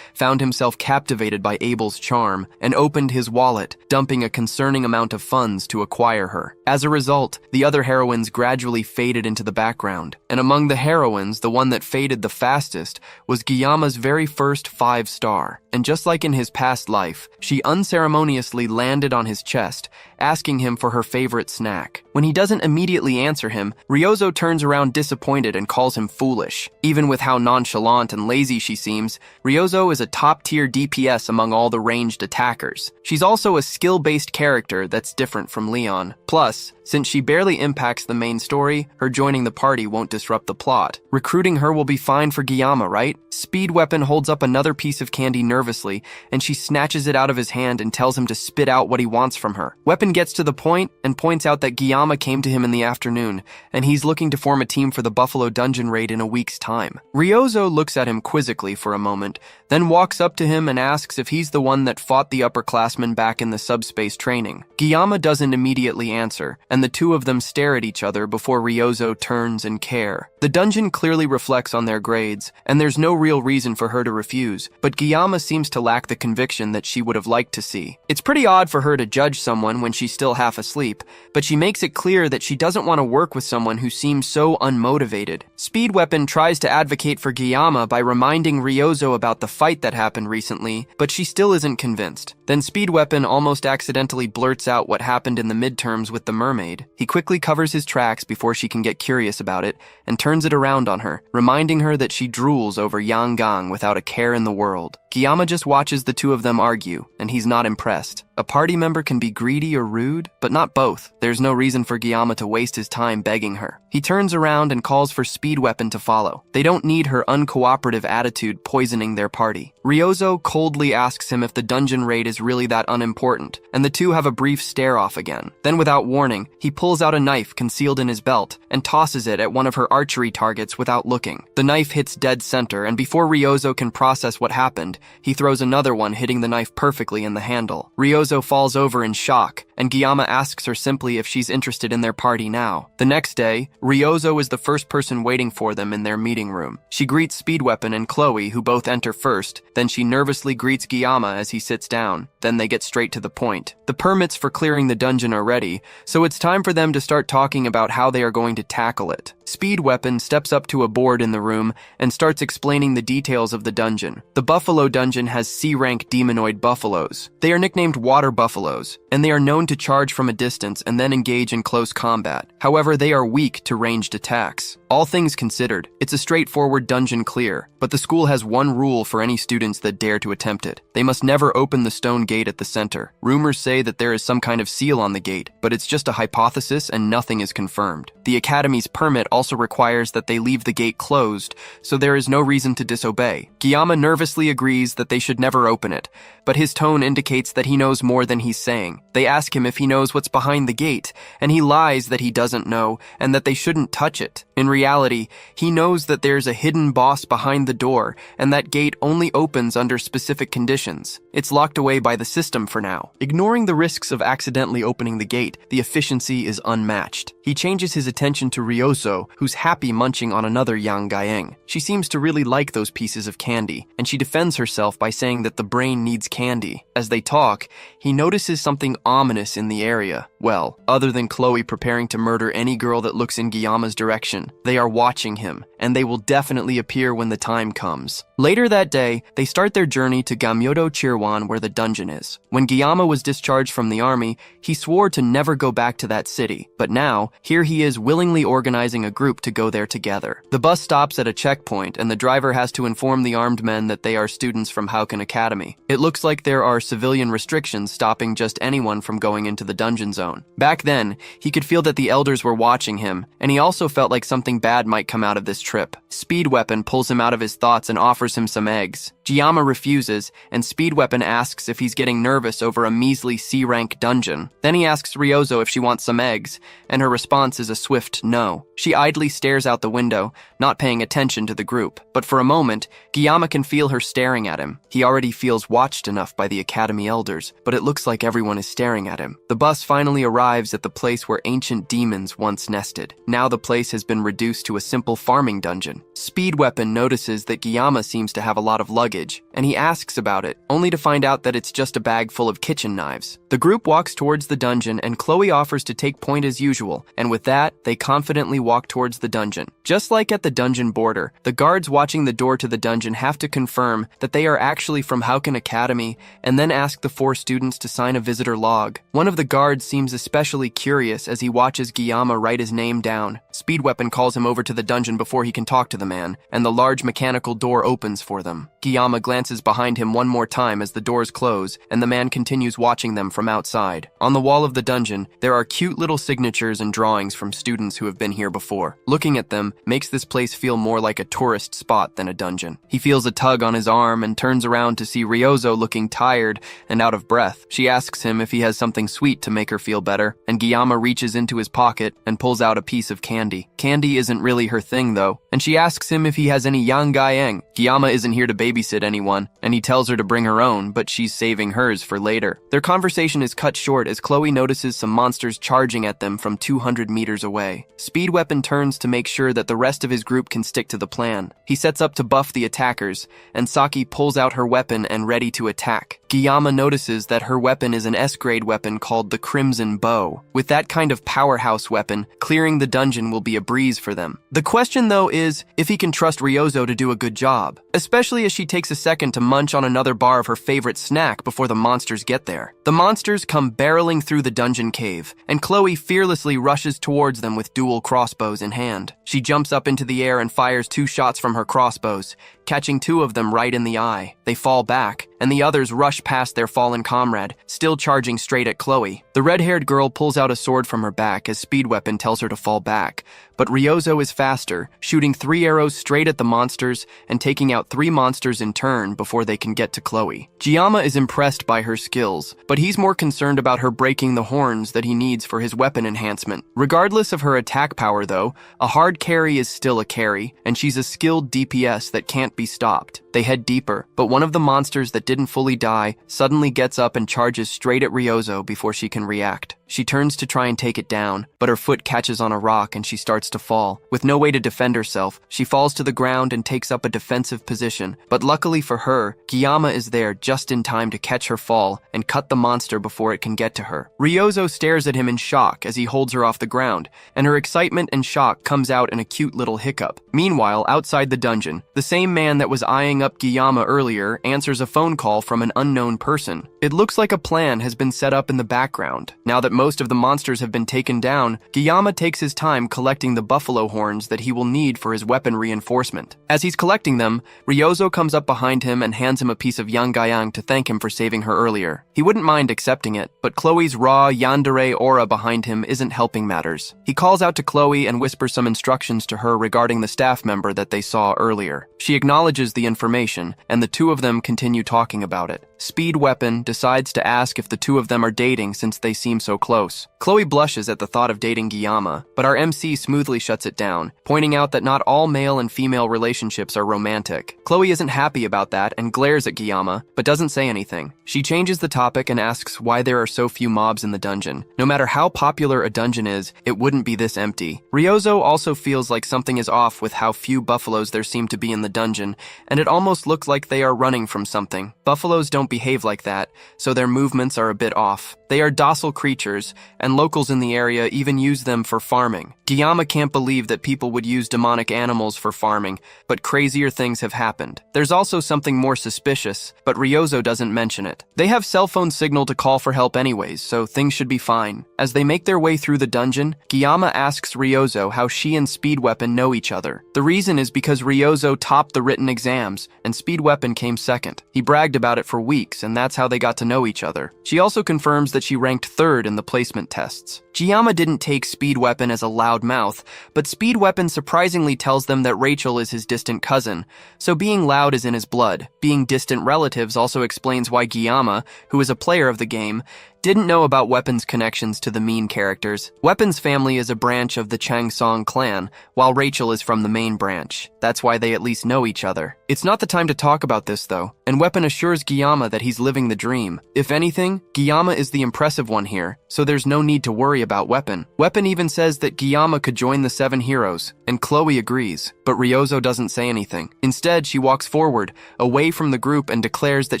found himself captivated by Abel's charm and opened his wallet, dumping a concerning amount of funds to acquire her. As a result, the other heroines gradually faded into the background, and among the heroines, the one that faded the fastest was Guillaume's very first 5-star. And just like in his past life, she unceremoniously landed on his chest, asking him for her favorite snack. When he doesn't immediately answer him, Ryozo turns around disappointed and calls him foolish. Even with how nonchalant and lazy she seems, Ryozo is a top-tier DPS among all the ranged attackers. She's also a skill-based character that's different from Leon. Plus, since she barely impacts the main story, her joining the party won't disrupt the plot. Recruiting her will be fine for Guillaume, right? Speed Weapon holds up another piece of candy nervously, and she snatches it out of his hand and tells him to spit out what he wants from her. Weapon gets to the point and points out that Guillaume came to him in the afternoon, and he's looking to form a team for the Buffalo Dungeon raid in a week's time. Ryozo looks at him quizzically for a moment, then walks up to him and asks if he's the one that fought the upperclassmen back in the subspace training. Guillaume doesn't immediately answer, and the two of them stare at each other before Ryozo turns in care. The dungeon clearly reflects on their grades, and there's no real reason for her to refuse, but Guillaume seems to lack the conviction that she would have liked to see. It's pretty odd for her to judge someone when she's still half asleep, but she makes it clear that she doesn't want to work with someone who seems so unmotivated. Speed Weapon tries to advocate for Guillaume by reminding Ryozo about the fight that happened recently, but she still isn't convinced. Then Speed Weapon almost accidentally blurts out what happened in the midterms with the mermaid. He quickly covers his tracks before she can get curious about it, and turns it around on her, reminding her that she drools over Yang without a care in the world. Guillaume just watches the two of them argue, and he's not impressed. A party member can be greedy or rude, but not both. There's no reason for Guillaume to waste his time begging her. He turns around and calls for Speed Weapon to follow. They don't need her uncooperative attitude poisoning their party. Ryozo coldly asks him if the dungeon raid is really that unimportant, and the two have a brief stare-off again. Then without warning, he pulls out a knife concealed in his belt and tosses it at one of her archery targets without looking. The knife hits dead center, and before Ryozo can process what happened, he throws another one, hitting the knife perfectly in the handle. Ryozo falls over in shock, and Guillaume asks her simply if she's interested in their party now. The next day, Ryozo is the first person waiting for them in their meeting room. She greets Speed Weapon and Chloe, who both enter first. Then she nervously greets Guillaume as he sits down. Then they get straight to the point. The permits for clearing the dungeon are ready, so it's time for them to start talking about how they are going to tackle it. Speed Weapon steps up to a board in the room and starts explaining the details of the dungeon. The Buffalo Dungeon has C-rank demonoid buffaloes. They are nicknamed water buffaloes, and they are known to charge from a distance and then engage in close combat. However, they are weak to ranged attacks. All things considered, it's a straightforward dungeon clear, but the school has one rule for any students that dare to attempt it. They must never open the stone gate at the center. Rumors say that there is some kind of seal on the gate, but it's just a hypothesis and nothing is confirmed. The Academy's permit also requires that they leave the gate closed, so there is no reason to disobey. Guillaume nervously agrees that they should never open it, but his tone indicates that he knows more than he's saying. They ask him if he knows what's behind the gate, and he lies that he doesn't know and that they shouldn't touch it. In reality, he knows that there's a hidden boss behind the door, and that gate only opens under specific conditions. It's locked away by the system for now. Ignoring the risks of accidentally opening the gate, the efficiency is unmatched. He changes his attention to Ryozo, who's happy munching on another Yang. She seems to really like those pieces of candy, and she defends herself by saying that the brain needs candy. As they talk, he notices something ominous in the area. Well, other than Chloe preparing to murder any girl that looks in Guillaume's direction. They They are watching him, and they will definitely appear when the time comes. Later that day, they start their journey to Gamyodo Chirwan, where the dungeon is. When Gyama was discharged from the army, he swore to never go back to that city, but now, here he is willingly organizing a group to go there together. The bus stops at a checkpoint, and the driver has to inform the armed men that they are students from Hauken Academy. It looks like there are civilian restrictions stopping just anyone from going into the dungeon zone. Back then, he could feel that the elders were watching him, and he also felt like something bad might come out of this trip. Speed Weapon pulls him out of his thoughts and offers him some eggs. Gyama refuses, and Speed Weapon asks if he's getting nervous over a measly C-rank dungeon. Then he asks Ryozo if she wants some eggs, and her response is a swift no. She idly stares out the window, not paying attention to the group. But for a moment, Gyama can feel her staring at him. He already feels watched enough by the Academy elders, but it looks like everyone is staring at him. The bus finally arrives at the place where ancient demons once nested. Now the place has been reduced to a simple farming dungeon. Speed Weapon notices that Gyama seems to have a lot of luggage, and he asks about it, only to find out that it's just a bag full of kitchen knives. The group walks towards the dungeon, and Chloe offers to take point as usual, and with that, they confidently walk towards the dungeon. Just like at the dungeon border, the guards watching the door to the dungeon have to confirm that they are actually from Hauken Academy, and then ask the 4 students to sign a visitor log. One of the guards seems especially curious as he watches Gyama write his name down. Speed Weapon calls him over to the dungeon before he can talk to the man, and the large mechanical door opens for them. Gyama glances behind him one more time as the doors close, and the man continues watching them from outside. On the wall of the dungeon, there are cute little signatures and drawings from students who have been here before. Looking at them makes this place feel more like a tourist spot than a dungeon. He feels a tug on his arm and turns around to see Ryozo looking tired and out of breath. She asks him if he has something sweet to make her feel better, and Gyama reaches into his pocket and pulls out a piece of candy. Candy isn't really her thing though, and she asks him if he has any Yangaeng. Gyama isn't here to babysit anyone, and he tells her to bring her own, but she's saving hers for later. Their conversation is cut short as Chloe notices some monsters charging at them from 200 meters away. Speed Weapon turns to make sure that the rest of his group can stick to the plan. He sets up to buff the attackers, and Saki pulls out her weapon and ready to attack. Gyama notices that her weapon is an S-grade weapon called the Crimson Bow. With that kind of powerhouse weapon, clearing the dungeon will be a breeze for them. The question though is if he can trust Ryozo to do a good job, especially as she takes a second to munch on another bar of her favorite snack before the monsters get there. The monsters come barreling through the dungeon cave, and Chloe fearlessly rushes towards them with dual crossbows in hand. She jumps up into the air and fires 2 shots from her crossbows, catching 2 of them right in the eye. They fall back, and the others rush past their fallen comrade, still charging straight at Chloe. The red-haired girl pulls out a sword from her back as Speed Weapon tells her to fall back, but Ryozo is faster, shooting 3 arrows straight at the monsters and taking out 3 monsters in turn before they can get to Chloe. Gyama is impressed by her skills, but he's more concerned about her breaking the horns that he needs for his weapon enhancement. Regardless of her attack power though, a hard carry is still a carry, and she's a skilled DPS that can't be stopped. They head deeper, but one of the monsters that didn't fully die suddenly gets up and charges straight at Ryozo before she can react. She turns to try and take it down, but her foot catches on a rock and she starts to fall. With no way to defend herself, she falls to the ground and takes up a defensive position, but luckily for her, Gyama is there just in time to catch her fall and cut the monster before it can get to her. Ryozo stares at him in shock as he holds her off the ground, and her excitement and shock comes out in a cute little hiccup. Meanwhile, outside the dungeon, the same man that was eyeing up Gyama earlier answers a phone call from an unknown person. It looks like a plan has been set up in the background. Now that most of the monsters have been taken down, Gyama takes his time collecting the buffalo horns that he will need for his weapon reinforcement. As he's collecting them, Ryozo comes up behind him and hands him a piece of Yangaeng to thank him for saving her earlier. He wouldn't mind accepting it, but Chloe's raw yandere aura behind him isn't helping matters. He calls out to Chloe and whispers some instructions to her regarding the staff member that they saw earlier. She acknowledges the information, and the 2 of them continue talking about it. Speed Weapon decides to ask if the 2 of them are dating since they seem so close. Chloe blushes at the thought of dating Gyama, but our MC smoothly shuts it down, pointing out that not all male and female relationships are romantic. Chloe isn't happy about that and glares at Gyama, but doesn't say anything. She changes the topic and asks why there are so few mobs in the dungeon. No matter how popular a dungeon is, it wouldn't be this empty. Ryozo also feels like something is off with how few buffaloes there seem to be in the dungeon, and it almost looks like they are running from something. Buffaloes don't don't behave like that, so their movements are a bit off. They are docile creatures, and locals in the area even use them for farming. Giyama can't believe that people would use demonic animals for farming, but crazier things have happened. There's also something more suspicious, but Ryozo doesn't mention it. They have cell phone signal to call for help anyways, so things should be fine. As they make their way through the dungeon, Giyama asks Ryozo how she and Speed Weapon know each other. The reason is because Ryozo topped the written exams, and Speed Weapon came second. He bragged about it for weeks, and that's how they got to know each other. She also confirms that she ranked third in the placement tests. Giyama didn't take Speed Weapon as a loud mouth, but Speed Weapon surprisingly tells them that Rachel is his distant cousin, so being loud is in his blood. Being distant relatives also explains why Giyama, who is a player of the game, didn't know about Weapon's connections to the mean characters. Weapon's family is a branch of the Changsong clan, while Rachel is from the main branch. That's why they at least know each other. It's not the time to talk about this though, and Weapon assures Giyama that he's living the dream. If anything, Giyama is the impressive one here, so there's no need to worry about Weapon. Weapon even says that Giyama could join the 7 heroes, and Chloe agrees, but Ryozo doesn't say anything. Instead, she walks forward, away from the group, and declares that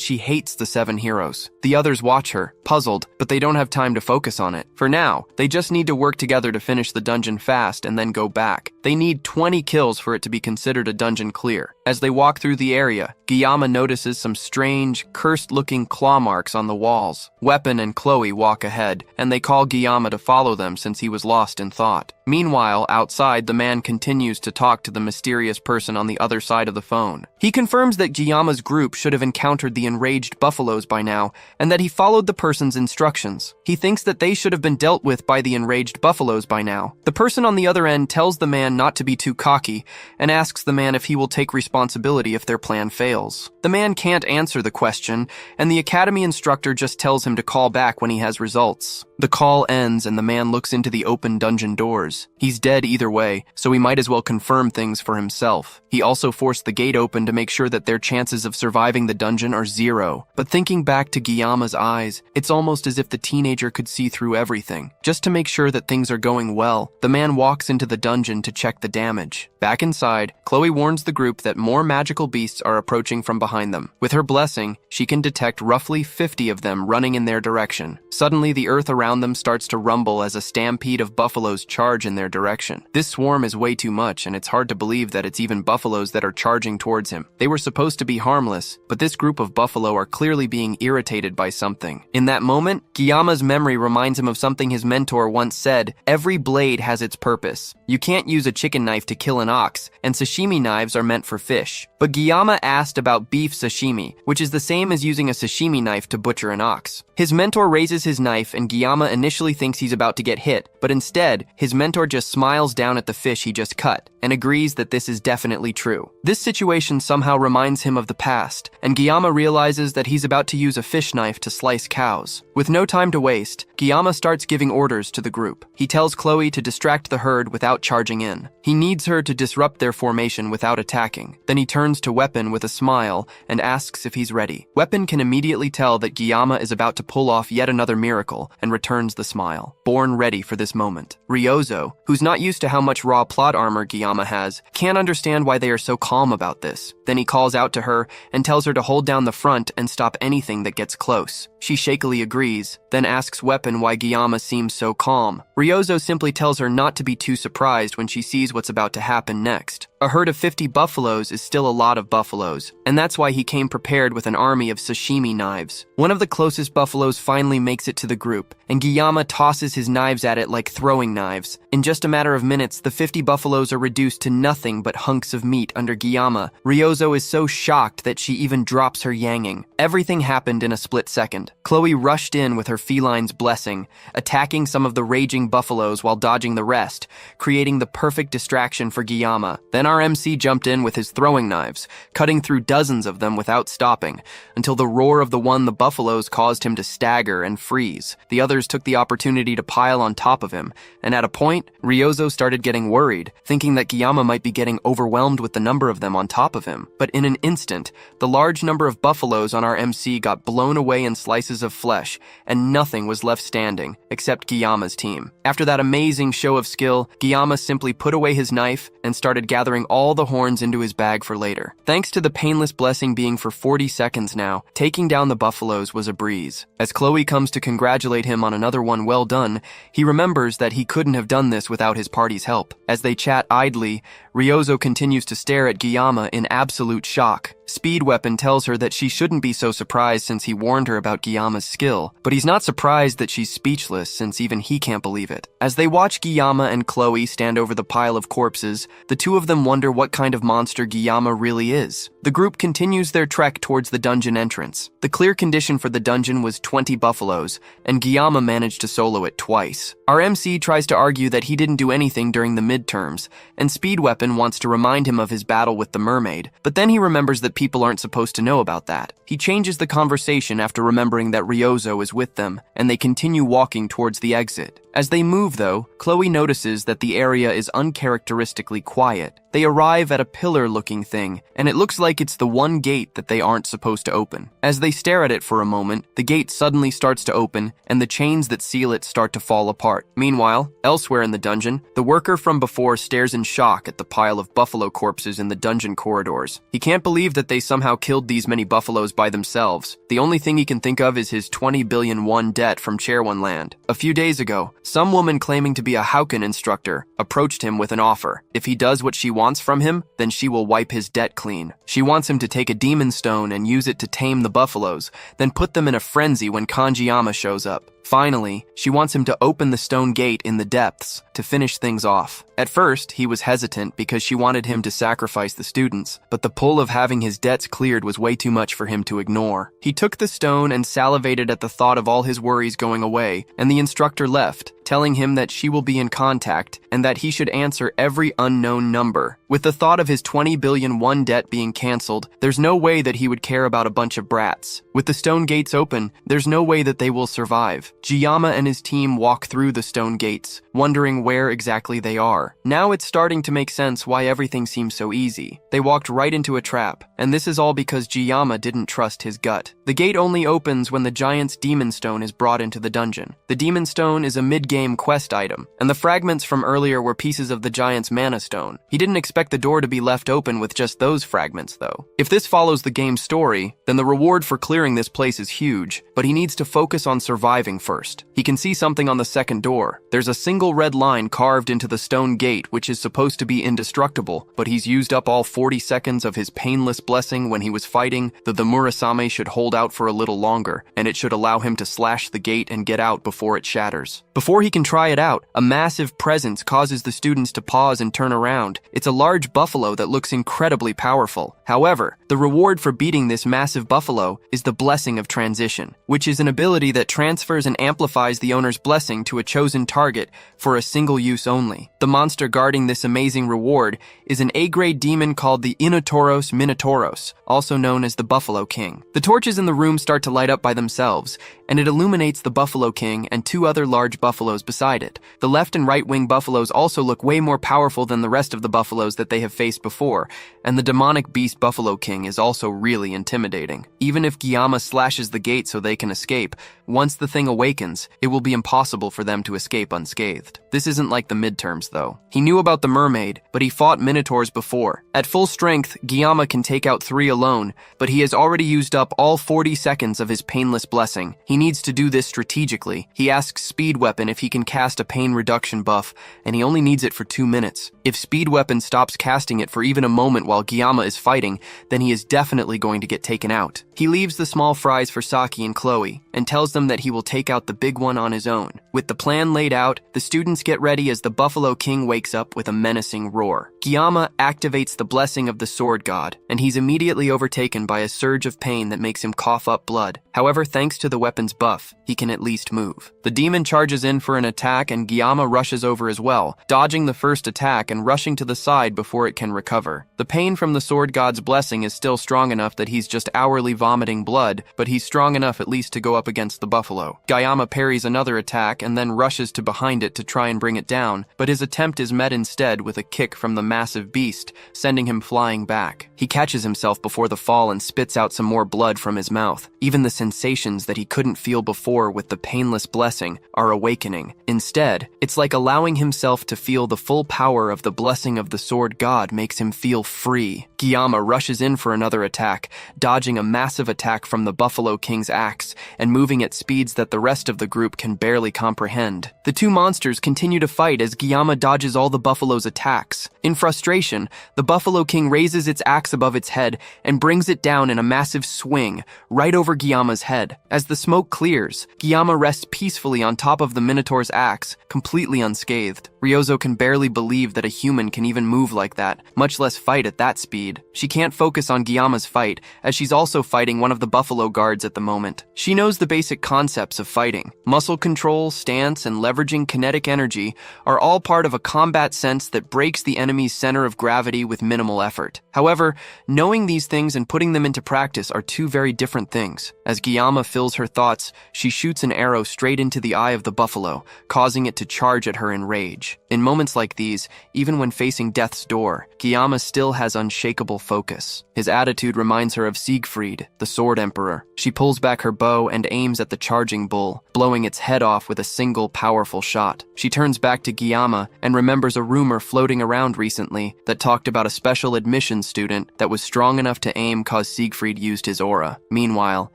she hates the 7 heroes. The others watch her, puzzled, but they don't have time to focus on it. For now, they just need to work together to finish the dungeon fast and then go back. They need 20 kills for it to be considered a dungeon clear. As they walk through the area, Giyama notices some strange, cursed-looking claw marks on the walls. Weapon and Chloe walk ahead, and they call Giyama to follow them since he was lost in thought. Meanwhile, outside, the man continues to talk to the mysterious person on the other side of the phone. He confirms that Giyama's group should have encountered the enraged buffaloes by now, and that he followed the person's instructions. He thinks that they should have been dealt with by the enraged buffaloes by now. The person on the other end tells the man not to be too cocky, and asks the man if he will take responsibility if their plan fails. The man can't answer the question, and the academy instructor just tells him to call back when he has results. The call ends and the man looks into the open dungeon doors. He's dead either way, so he might as well confirm things for himself. He also forced the gate open to make sure that their chances of surviving the dungeon are 0. But thinking back to Giyama's eyes, it's almost as if the teenager could see through everything. Just to make sure that things are going well, the man walks into the dungeon to check the damage. Back inside, Chloe warns the group that more magical beasts are approaching from behind them. With her blessing, she can detect roughly 50 of them running in their direction. Suddenly, the earth around them starts to rumble as a stampede of buffaloes charge in their direction. This swarm is way too much, and it's hard to believe that it's even buffaloes that are charging towards him. They were supposed to be harmless, but this group of buffalo are clearly being irritated by something. In that moment, Giyama's memory reminds him of something his mentor once said: every blade has its purpose. You can't use a chicken knife to kill an ox, and sashimi knives are meant for fish. But Giyama asked about beef sashimi, which is the same as using a sashimi knife to butcher an ox. His mentor raises his knife, and Giyama initially thinks he's about to get hit, but instead, his mentor just smiles down at the fish he just cut, and agrees that this is definitely true. This situation somehow reminds him of the past, and Giyama realizes that he's about to use a fish knife to slice cows. With no time to waste, Giyama starts giving orders to the group. He tells Chloe to distract the herd without charging in. He needs her to disrupt their formation without attacking. Then he turns to Weapon with a smile and asks if he's ready. Weapon can immediately tell that Giyama is about to pull off yet another miracle and returns the smile, born ready for this moment. Ryozo, who's not used to how much raw plot armor Giyama has, can't understand why they are so calm about this. Then he calls out to her and tells her to hold down the front and stop anything that gets close. She shakily agrees, then asks Weapon why Giyama seems so calm. Ryozo simply tells her not to be too surprised when she sees what's about to happen next. A herd of 50 buffaloes is still a lot of buffaloes, and that's why he came prepared with an army of sashimi knives. One of the closest buffaloes finally makes it to the group, and Giyama tosses his knives at it like throwing knives. In just a matter of minutes, the 50 buffaloes are reduced to nothing but hunks of meat under Giyama. Ryozo is so shocked that she even drops her yanging. Everything happened in a split second. Chloe rushed in with her feline's blessing, attacking some of the raging buffaloes while dodging the rest, creating the perfect distraction for Giyama. Then our MC jumped in with his throwing knives, cutting through dozens of them without stopping, until the roar of the buffaloes caused him to stagger and freeze. The others took the opportunity to pile on top of him, and at a point, Ryozo started getting worried, thinking that Giyama might be getting overwhelmed with the number of them on top of him. But in an instant, the large number of buffaloes on our MC got blown away in slices of flesh, and and nothing was left standing except Gyama's team. After that amazing show of skill, Gyama simply put away his knife and started gathering all the horns into his bag for later. Thanks to the painless blessing being for 40 seconds now, taking down the buffaloes was a breeze. As Chloe comes to congratulate him on another one well done, he remembers that he couldn't have done this without his party's help. As they chat idly, Ryozo continues to stare at Gyama in absolute shock. Speed Weapon tells her that she shouldn't be so surprised since he warned her about Gyama's skill, but he's not surprised that she's speechless since even he can't believe it. As they watch Gyama and Chloe stand over the pile of corpses, the two of them wonder what kind of monster Gyama really is. The group continues their trek towards the dungeon entrance. The clear condition for the dungeon was 20 buffaloes, and Gyama managed to solo it twice. Our MC tries to argue that he didn't do anything during the midterms, and Speed Weapon wants to remind him of his battle with the mermaid, but then he remembers that people aren't supposed to know about that. He changes the conversation after remembering that Ryozo is with them, and they continue walking towards the exit. As they move, though, Chloe notices that the area is uncharacteristically quiet. They arrive at a pillar-looking thing, and it looks like it's the one gate that they aren't supposed to open. As they stare at it for a moment, the gate suddenly starts to open, and the chains that seal it start to fall apart. Meanwhile, elsewhere in the dungeon, the worker from before stares in shock at the pile of buffalo corpses in the dungeon corridors. He can't believe that they somehow killed these many buffaloes by themselves. The only thing he can think of is his 20 billion won debt from Chairwon Land. A few days ago, some woman claiming to be a Hauken instructor approached him with an offer. If he does what she wants from him, then she will wipe his debt clean. She wants him to take a demon stone and use it to tame the buffaloes, then put them in a frenzy when Kanjiyama shows up. Finally, she wants him to open the stone gate in the depths to finish things off. At first, he was hesitant because she wanted him to sacrifice the students, but the pull of having his debts cleared was way too much for him to ignore. He took the stone and salivated at the thought of all his worries going away, and the instructor left, telling him that she will be in contact and that he should answer every unknown number. With the thought of his 20 billion won debt being cancelled, there's no way that he would care about a bunch of brats. With the stone gates open, there's no way that they will survive. Gyama and his team walk through the stone gates, wondering where exactly they are. Now it's starting to make sense why everything seems so easy. They walked right into a trap, and this is all because Gyama didn't trust his gut. The gate only opens when the giant's demon stone is brought into the dungeon. The demon stone is a mid-game quest item, and the fragments from earlier were pieces of the giant's mana stone. He didn't expect the door to be left open with just those fragments, though. If this follows the game's story, then the reward for clearing this place is huge, but he needs to focus on surviving first. He can see something on the second door. There's a single red line carved into the stone gate, which is supposed to be indestructible, but he's used up all 40 seconds of his painless blessing when he was fighting, that the Murasame should hold out for a little longer, and it should allow him to slash the gate and get out before it shatters. Before he can try it out, a massive presence causes the students to pause and turn around. It's a large buffalo that looks incredibly powerful. However, the reward for beating this massive buffalo is the Blessing of Transition, which is an ability that transfers and amplifies the owner's blessing to a chosen target for a single use only. The monster guarding this amazing reward is an A-grade demon called the Inotauros Minotauros, also known as the Buffalo King. The torches in the room start to light up by themselves, and it illuminates the Buffalo King and two other large buffaloes beside it. The left and right wing buffaloes also look way more powerful than the rest of the buffaloes that they have faced before, and the demonic beast Buffalo King is also really intimidating. Even if Gyama slashes the gate so they can escape, once the thing awakens, it will be impossible for them to escape unscathed. This isn't like the midterms, though. He knew about the mermaid, but he fought minotaurs before. At full strength, Gyama can take out 3 alone, but he has already used up all 40 seconds of his painless blessing. He needs to do this strategically. He asks Speed Weapon if he can cast a pain reduction buff, and he only needs it for 2 minutes. If Speed Weapon stops casting it for even a moment while Gyama is fighting, then he is definitely going to get taken out. He leaves the small fries for Saki and Chloe, and tells them that he will take out the big one on his own. With the plan laid out, the students get ready as the Buffalo King wakes up with a menacing roar. Gyama activates the blessing of the Sword God, and he's immediately overtaken by a surge of pain that makes him cough up blood. However, thanks to the weapon's buff, he can at least move. The demon charges in for an attack, and Gyama rushes over as well, dodging the first attack and rushing to the side before it can recover. The pain from the Sword God's blessing is still strong enough that he's just hourly vomiting blood, but he's strong enough at least to go up against the buffalo. Gyama parries another attack and then rushes to behind it to try and bring it down, but his attempt is met instead with a kick from the massive beast, sending him flying back. He catches himself before the fall and spits out some more blood from his mouth. Even the sensations that he couldn't feel before with the painless blessing are awakening. Instead, it's like allowing himself to feel the full power of the blessing of the sword god makes him feel free. Gyama rushes in for another attack, dodging a massive attack from the Buffalo King's axe and moving at speeds that the rest of the group can barely comprehend. The two monsters continue to fight as Gyama dodges all the buffalo's attacks. In frustration, the Buffalo King raises its axe above its head and brings it down in a massive swing right over Gyama's head. As the smoke clears, Gyama rests peacefully on top of the Minotaur's axe, completely unscathed. Ryozo can barely believe that a human can even move like that, much less fight at that speed. She can't focus on Gyama's fight, as she's also fighting one of the buffalo guards at the moment. She knows the basic concepts of fighting. Muscle control, stance, and leveraging kinetic energy are all part of a combat sense that breaks the enemy's center of gravity with minimal effort. However, knowing these things and putting them into practice are two very different things. As Gyama fills her thoughts, she shoots an arrow straight into the eye of the buffalo, causing it to charge at her in rage. In moments like these, even when facing death's door, Gyama still has unshakable focus. His attitude reminds her of Siegfried, the Sword Emperor. She pulls back her bow and aims at the charging bull, blowing its head off with a single powerful shot. She turns back to Gyama and remembers a rumor floating around recently that talked about a special admission student that was strong enough to aim cause Siegfried used his aura. Meanwhile,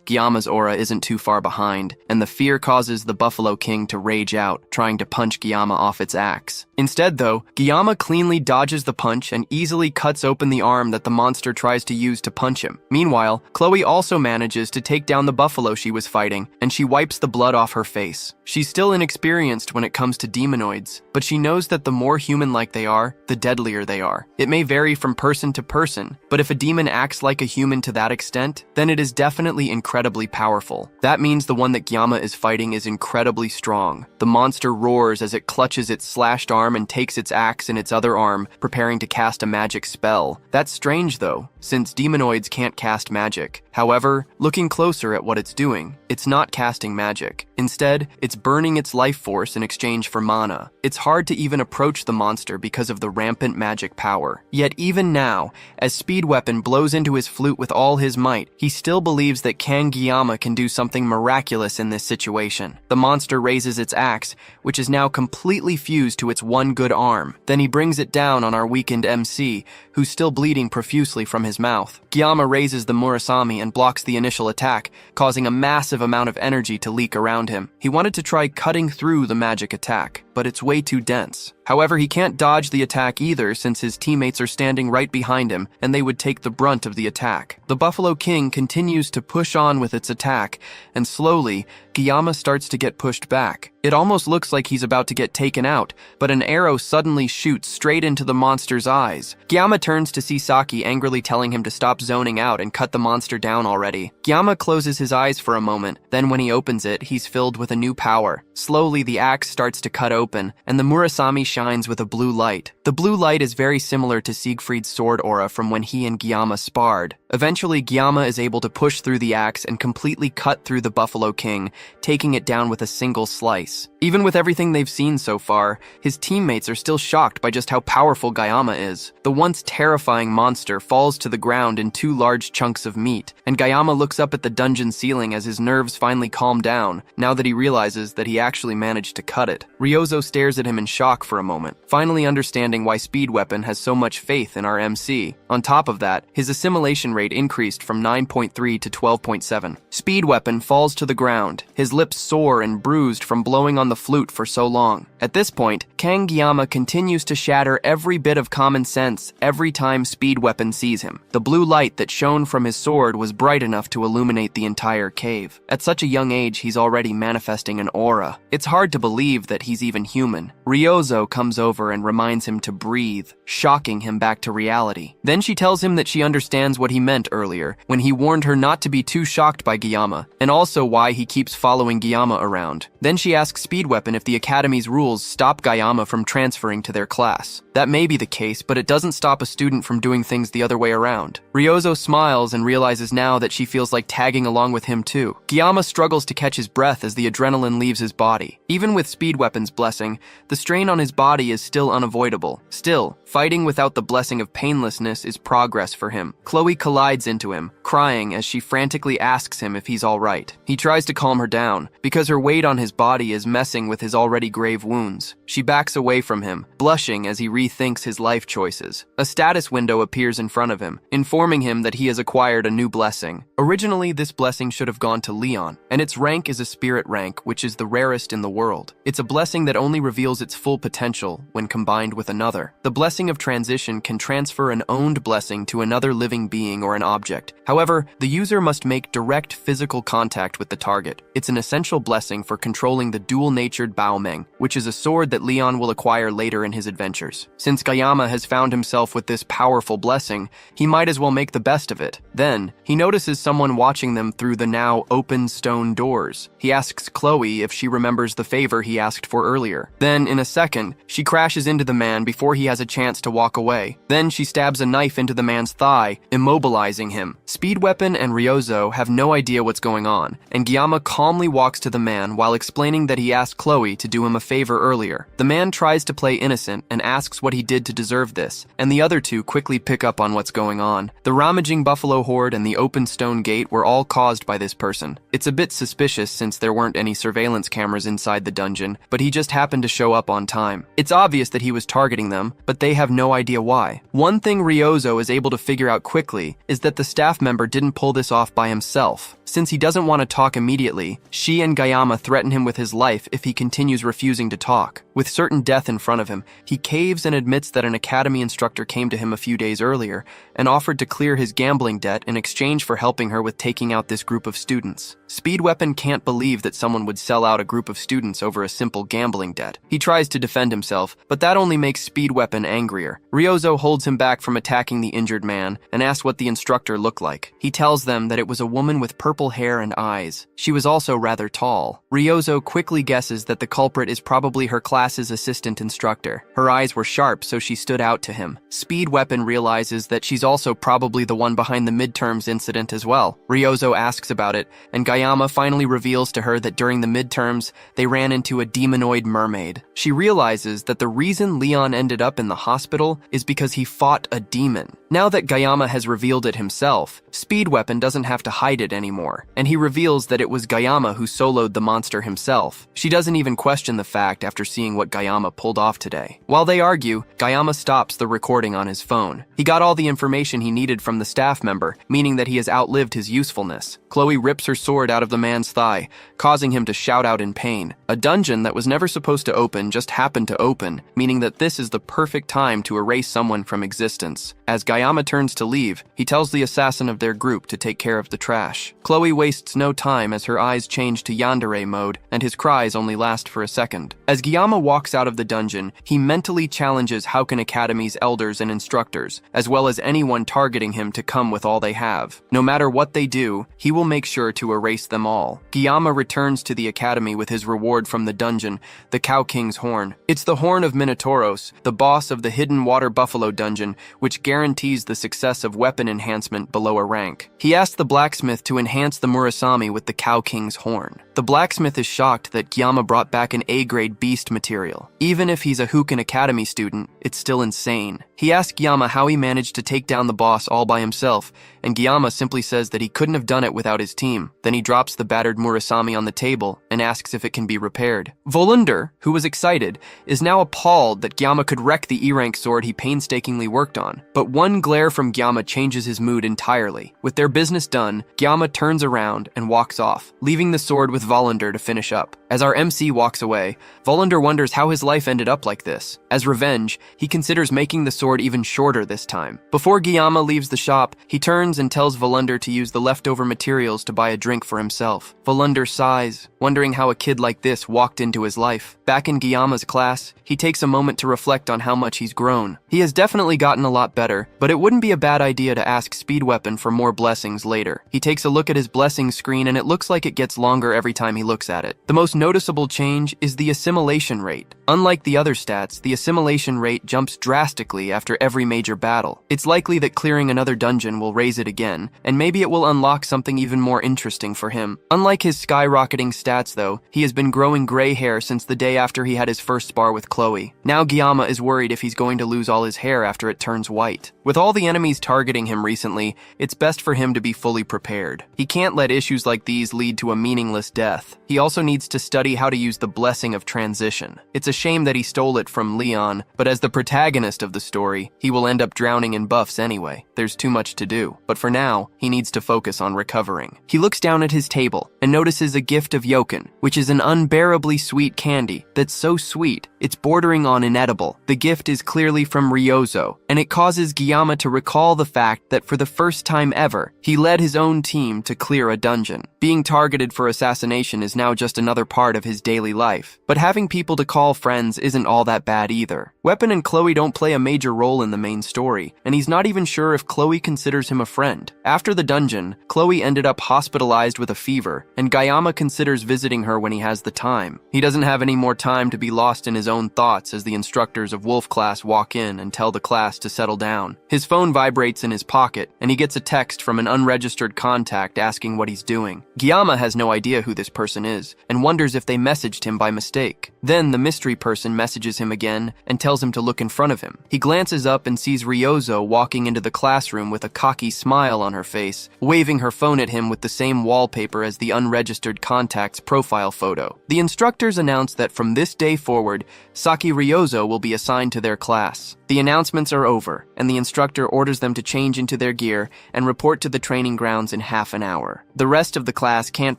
Gyama's aura isn't too far behind, and the fear causes the Buffalo King to rage out, trying to punch Gyama off its axe. Instead, though, Gyama cleanly dodges the punch and easily cuts open the arm that the monster tries to use to punch him. Meanwhile, Chloe also manages to take down the buffalo she was fighting, and she wipes the blood off her face. She's still inexperienced when it comes to demonoids, but she knows that the more human-like they are, the deadlier they are. It may vary from person to person, but if a demon acts like a human to that extent, then it is definitely incredibly powerful. That means the one that Gyama is fighting is incredibly strong. The monster roars as it clutches its slashed arm and takes its axe in its other arm, preparing to cast a magic spell. That's strange though, since demonoids can't cast magic. However, looking closer at what it's doing, it's not casting magic. Instead, it's burning its life force in exchange for mana. It's hard to even approach the monster because of the rampant magic power. Yet even now, as Speed Weapon blows into his flute with all his might, he still believes that Kang Gyama can do something miraculous in this situation. The monster raises its axe, which is now completely fused to its one good arm. Then he brings it down on our weakened MC, who's still bleeding profusely from his mouth. Gyama raises the Murasami and blocks the initial attack, causing a massive amount of energy to leak around him. He wanted to try cutting through the magic attack, but it's way too dense. However, he can't dodge the attack either since his teammates are standing right behind him and they would take the brunt of the attack. The Buffalo King continues to push on with its attack, and slowly, Gyama starts to get pushed back. It almost looks like he's about to get taken out, but an arrow suddenly shoots straight into the monster's eyes. Gyama turns to see Saki angrily telling him to stop zoning out and cut the monster down already. Gyama closes his eyes for a moment, then when he opens it, he's filled with a new power. Slowly, the axe starts to cut open, and the Murasami shines with a blue light. The blue light is very similar to Siegfried's sword aura from when he and Gyama sparred. Eventually, Gyama is able to push through the axe and completely cut through the Buffalo King, taking it down with a single slice. Even with everything they've seen so far, his teammates are still shocked by just how powerful Gyama is. The once terrifying monster falls to the ground in two large chunks of meat, and Gyama looks up at the dungeon ceiling as his nerves finally calm down, now that he realizes that he actually managed to cut it. Ryozo stares at him in shock for a moment, finally understanding why Speed Weapon has so much faith in our MC. On top of that, his assimilation rate increased from 9.3 to 12.7. Speed Weapon falls to the ground, his lips sore and bruised from blowing on the flute for so long. At this point, Kang Gyama continues to shatter every bit of common sense every time Speed Weapon sees him. The blue light that shone from his sword was bright enough to illuminate the entire cave. At such a young age, he's already manifesting an aura. It's hard to believe that he's even human. Ryozo comes over and reminds him to breathe, shocking him back to reality. Then she tells him that she understands what he meant earlier, when he warned her not to be too shocked by Gyama, and also why he keeps following Gyama around. Then she asks Speed Speed Weapon if the Academy's rules stop Gayama from transferring to their class. That may be the case, but it doesn't stop a student from doing things the other way around. Ryozo smiles and realizes now that she feels like tagging along with him too. Gayama struggles to catch his breath as the adrenaline leaves his body. Even with Speed Weapon's blessing, the strain on his body is still unavoidable. Still, fighting without the blessing of painlessness is progress for him. Chloe collides into him, crying as she frantically asks him if he's alright. He tries to calm her down, because her weight on his body is messing with his already grave wounds. She backs away from him, blushing as he rethinks his life choices. A status window appears in front of him, informing him that he has acquired a new blessing. Originally, this blessing should have gone to Leon, and its rank is a spirit rank, which is the rarest in the world. It's a blessing that only reveals its full potential when combined with another. The blessing of transition can transfer an owned blessing to another living being or an object. However, the user must make direct physical contact with the target. It's an essential blessing for controlling the dual-natured Baomeng, which is a sword that Leon will acquire later in his adventures. Since Gayama has found himself with this powerful blessing, he might as well make the best of it. Then, he notices someone watching them through the now open stone doors. He asks Chloe if she remembers the favor he asked for earlier. Then, in a second, she crashes into the man before he has a chance to walk away. Then she stabs a knife into the man's thigh, immobilizing him. Speed Weapon and Ryozo have no idea what's going on, and Gayama calmly walks to the man while explaining that he asked Chloe to do him a favor earlier. The man tries to play innocent and asks what he did to deserve this, and the other two quickly pick up on what's going on. The rummaging buffalo horde and the open stone gate were all caused by this person. It's a bit suspicious since there weren't any surveillance cameras inside the dungeon, but he just happened to show up on time. It's obvious that he was targeting them, but they have no idea why. One thing Ryozo is able to figure out quickly is that the staff member didn't pull this off by himself. Since he doesn't want to talk immediately, she and Gayama threaten him with his life if he continues refusing to talk. With certain death in front of him, he caves and admits that an academy instructor came to him a few days earlier and offered to clear his gambling debt in exchange for helping her with taking out this group of students. Speed Weapon can't believe that someone would sell out a group of students over a simple gambling debt. He tries to defend himself, but that only makes Speed Weapon angrier. Ryozo holds him back from attacking the injured man and asks what the instructor looked like. He tells them that it was a woman with purple hair and eyes. She was also rather tall. Ryozo quickly guesses that the culprit is probably her class's assistant instructor. Her eyes were sharp, so she stood out to him. Speed Weapon realizes that she's also probably the one behind the midterms incident as well. Ryozo asks about it, and Gayama finally reveals to her that during the midterms, they ran into a demonoid mermaid. She realizes that the reason Leon ended up in the hospital is because he fought a demon. Now that Gayama has revealed it himself, Speed Weapon doesn't have to hide it anymore, and he reveals that it was Gayama who soloed the monster himself. She doesn't even question the fact after seeing what Gayama pulled off today. While they argue, Gayama stops the recording on his phone. He got all the information he needed from the staff member, meaning that he has outlived his usefulness. Chloe rips her sword out of the man's thigh, causing him to shout out in pain. A dungeon that was never supposed to open just happened to open, meaning that this is the perfect time to erase someone from existence. As Gayama turns to leave, he tells the assassin of their group to take care of the trash. Chloe wastes no time as her eyes change to yandere mode, and his cries only last for a second. As Gayama walks out of the dungeon, he mentally challenges Houken Academy's elders and instructors, as well as anyone targeting him to come with all they have. No matter what they do, he will make sure to erase them all. Gayama returns to the academy with his reward from the dungeon, the Cow King's horn. It's the horn of Minotauros, the boss of the Hidden Water Buffalo dungeon, which guarantees the success of weapon enhancement below a rank. He asks the blacksmith to enhance the Murasami with the Cow King's horn. The blacksmith is shocked that Gayama brought back an A-grade beast material. Even if he's a Houken Academy student, it's still insane. He asks Gayama how he managed to take down the boss all by himself, and Gayama simply says that he couldn't have done it without his team. Then he drops the battered Murasami on the table and asks if it can be repaired. Volunder, who was excited, is now appalled that Gayama could wreck the E-rank sword he painstakingly worked on. But one glare from Gayama changes his mood entirely. With their business done, Gayama turns around and walks off, leaving the sword with Volunder to finish up. As our MC walks away, Volunder wonders how his life ended up like this. As revenge, he considers making the sword even shorter this time. Before Gayama leaves the shop, he turns and tells Volunder to use the leftover materials to buy a drink for himself. Volunder sighs, wondering how a kid like this walked into his life. Back in Gayama's class, he takes a moment to reflect on how much he's grown. He has definitely gotten a lot better, but it wouldn't be a bad idea to ask Speed Weapon for more blessings later. He takes a look at his blessings screen and it looks like it gets longer every time he looks at it. The most noticeable change is the assimilation rate. Unlike the other stats, the assimilation rate jumps drastically after every major battle. It's likely that clearing another dungeon will raise it again, and maybe it will unlock something even more interesting for him. Unlike his skyrocketing stats though, he has been growing gray hair since the day after he had his first spar with Chloe. Now Gyama is worried if he's going to lose all his hair after it turns white. With all the enemies targeting him recently, it's best for him to be fully prepared. He can't let issues like these lead to a meaningless death. He also needs to study how to use the blessing of transition. It's a shame that he stole it from Leon, but as the protagonist of the story, he will end up drowning in buffs anyway. There's too much to do. But for now, he needs to focus on recovering. He looks down at his table and notices a gift of Yoken, which is an unbearably sweet candy that's so sweet, it's bordering on inedible. The gift is clearly from Ryozo, and it causes Gyama to recall the fact that for the first time ever, he led his own team to clear a dungeon. Being targeted for assassination is now just another part of his daily life, but having people to call friends isn't all that bad either. Weapon and Chloe don't play a major role in the main story, and he's not even sure if Chloe considers him a friend. After the dungeon, Chloe ended up hospitalized with a fever, and Gyama considers visiting her when he has the time. He doesn't have any more time to be lost in his own thoughts as the instructors of Wolf class walk in and tell the class to settle down. His phone vibrates in his pocket, and he gets a text from an unregistered contact asking what he's doing. Gyama has no idea who this person is, and wonders if they messaged him by mistake. Then the mystery person messages him again and tells him to look in front of him. He glances up and sees Ryozo walking into the classroom with a cocky smile on her face, waving her phone at him with the same wallpaper as the unregistered contact's profile photo. The instructors announce that from this day forward, Saki Ryozo will be assigned to their class. The announcements are over, and the instructor orders them to change into their gear and report to the training grounds in half an hour. The rest of the class can't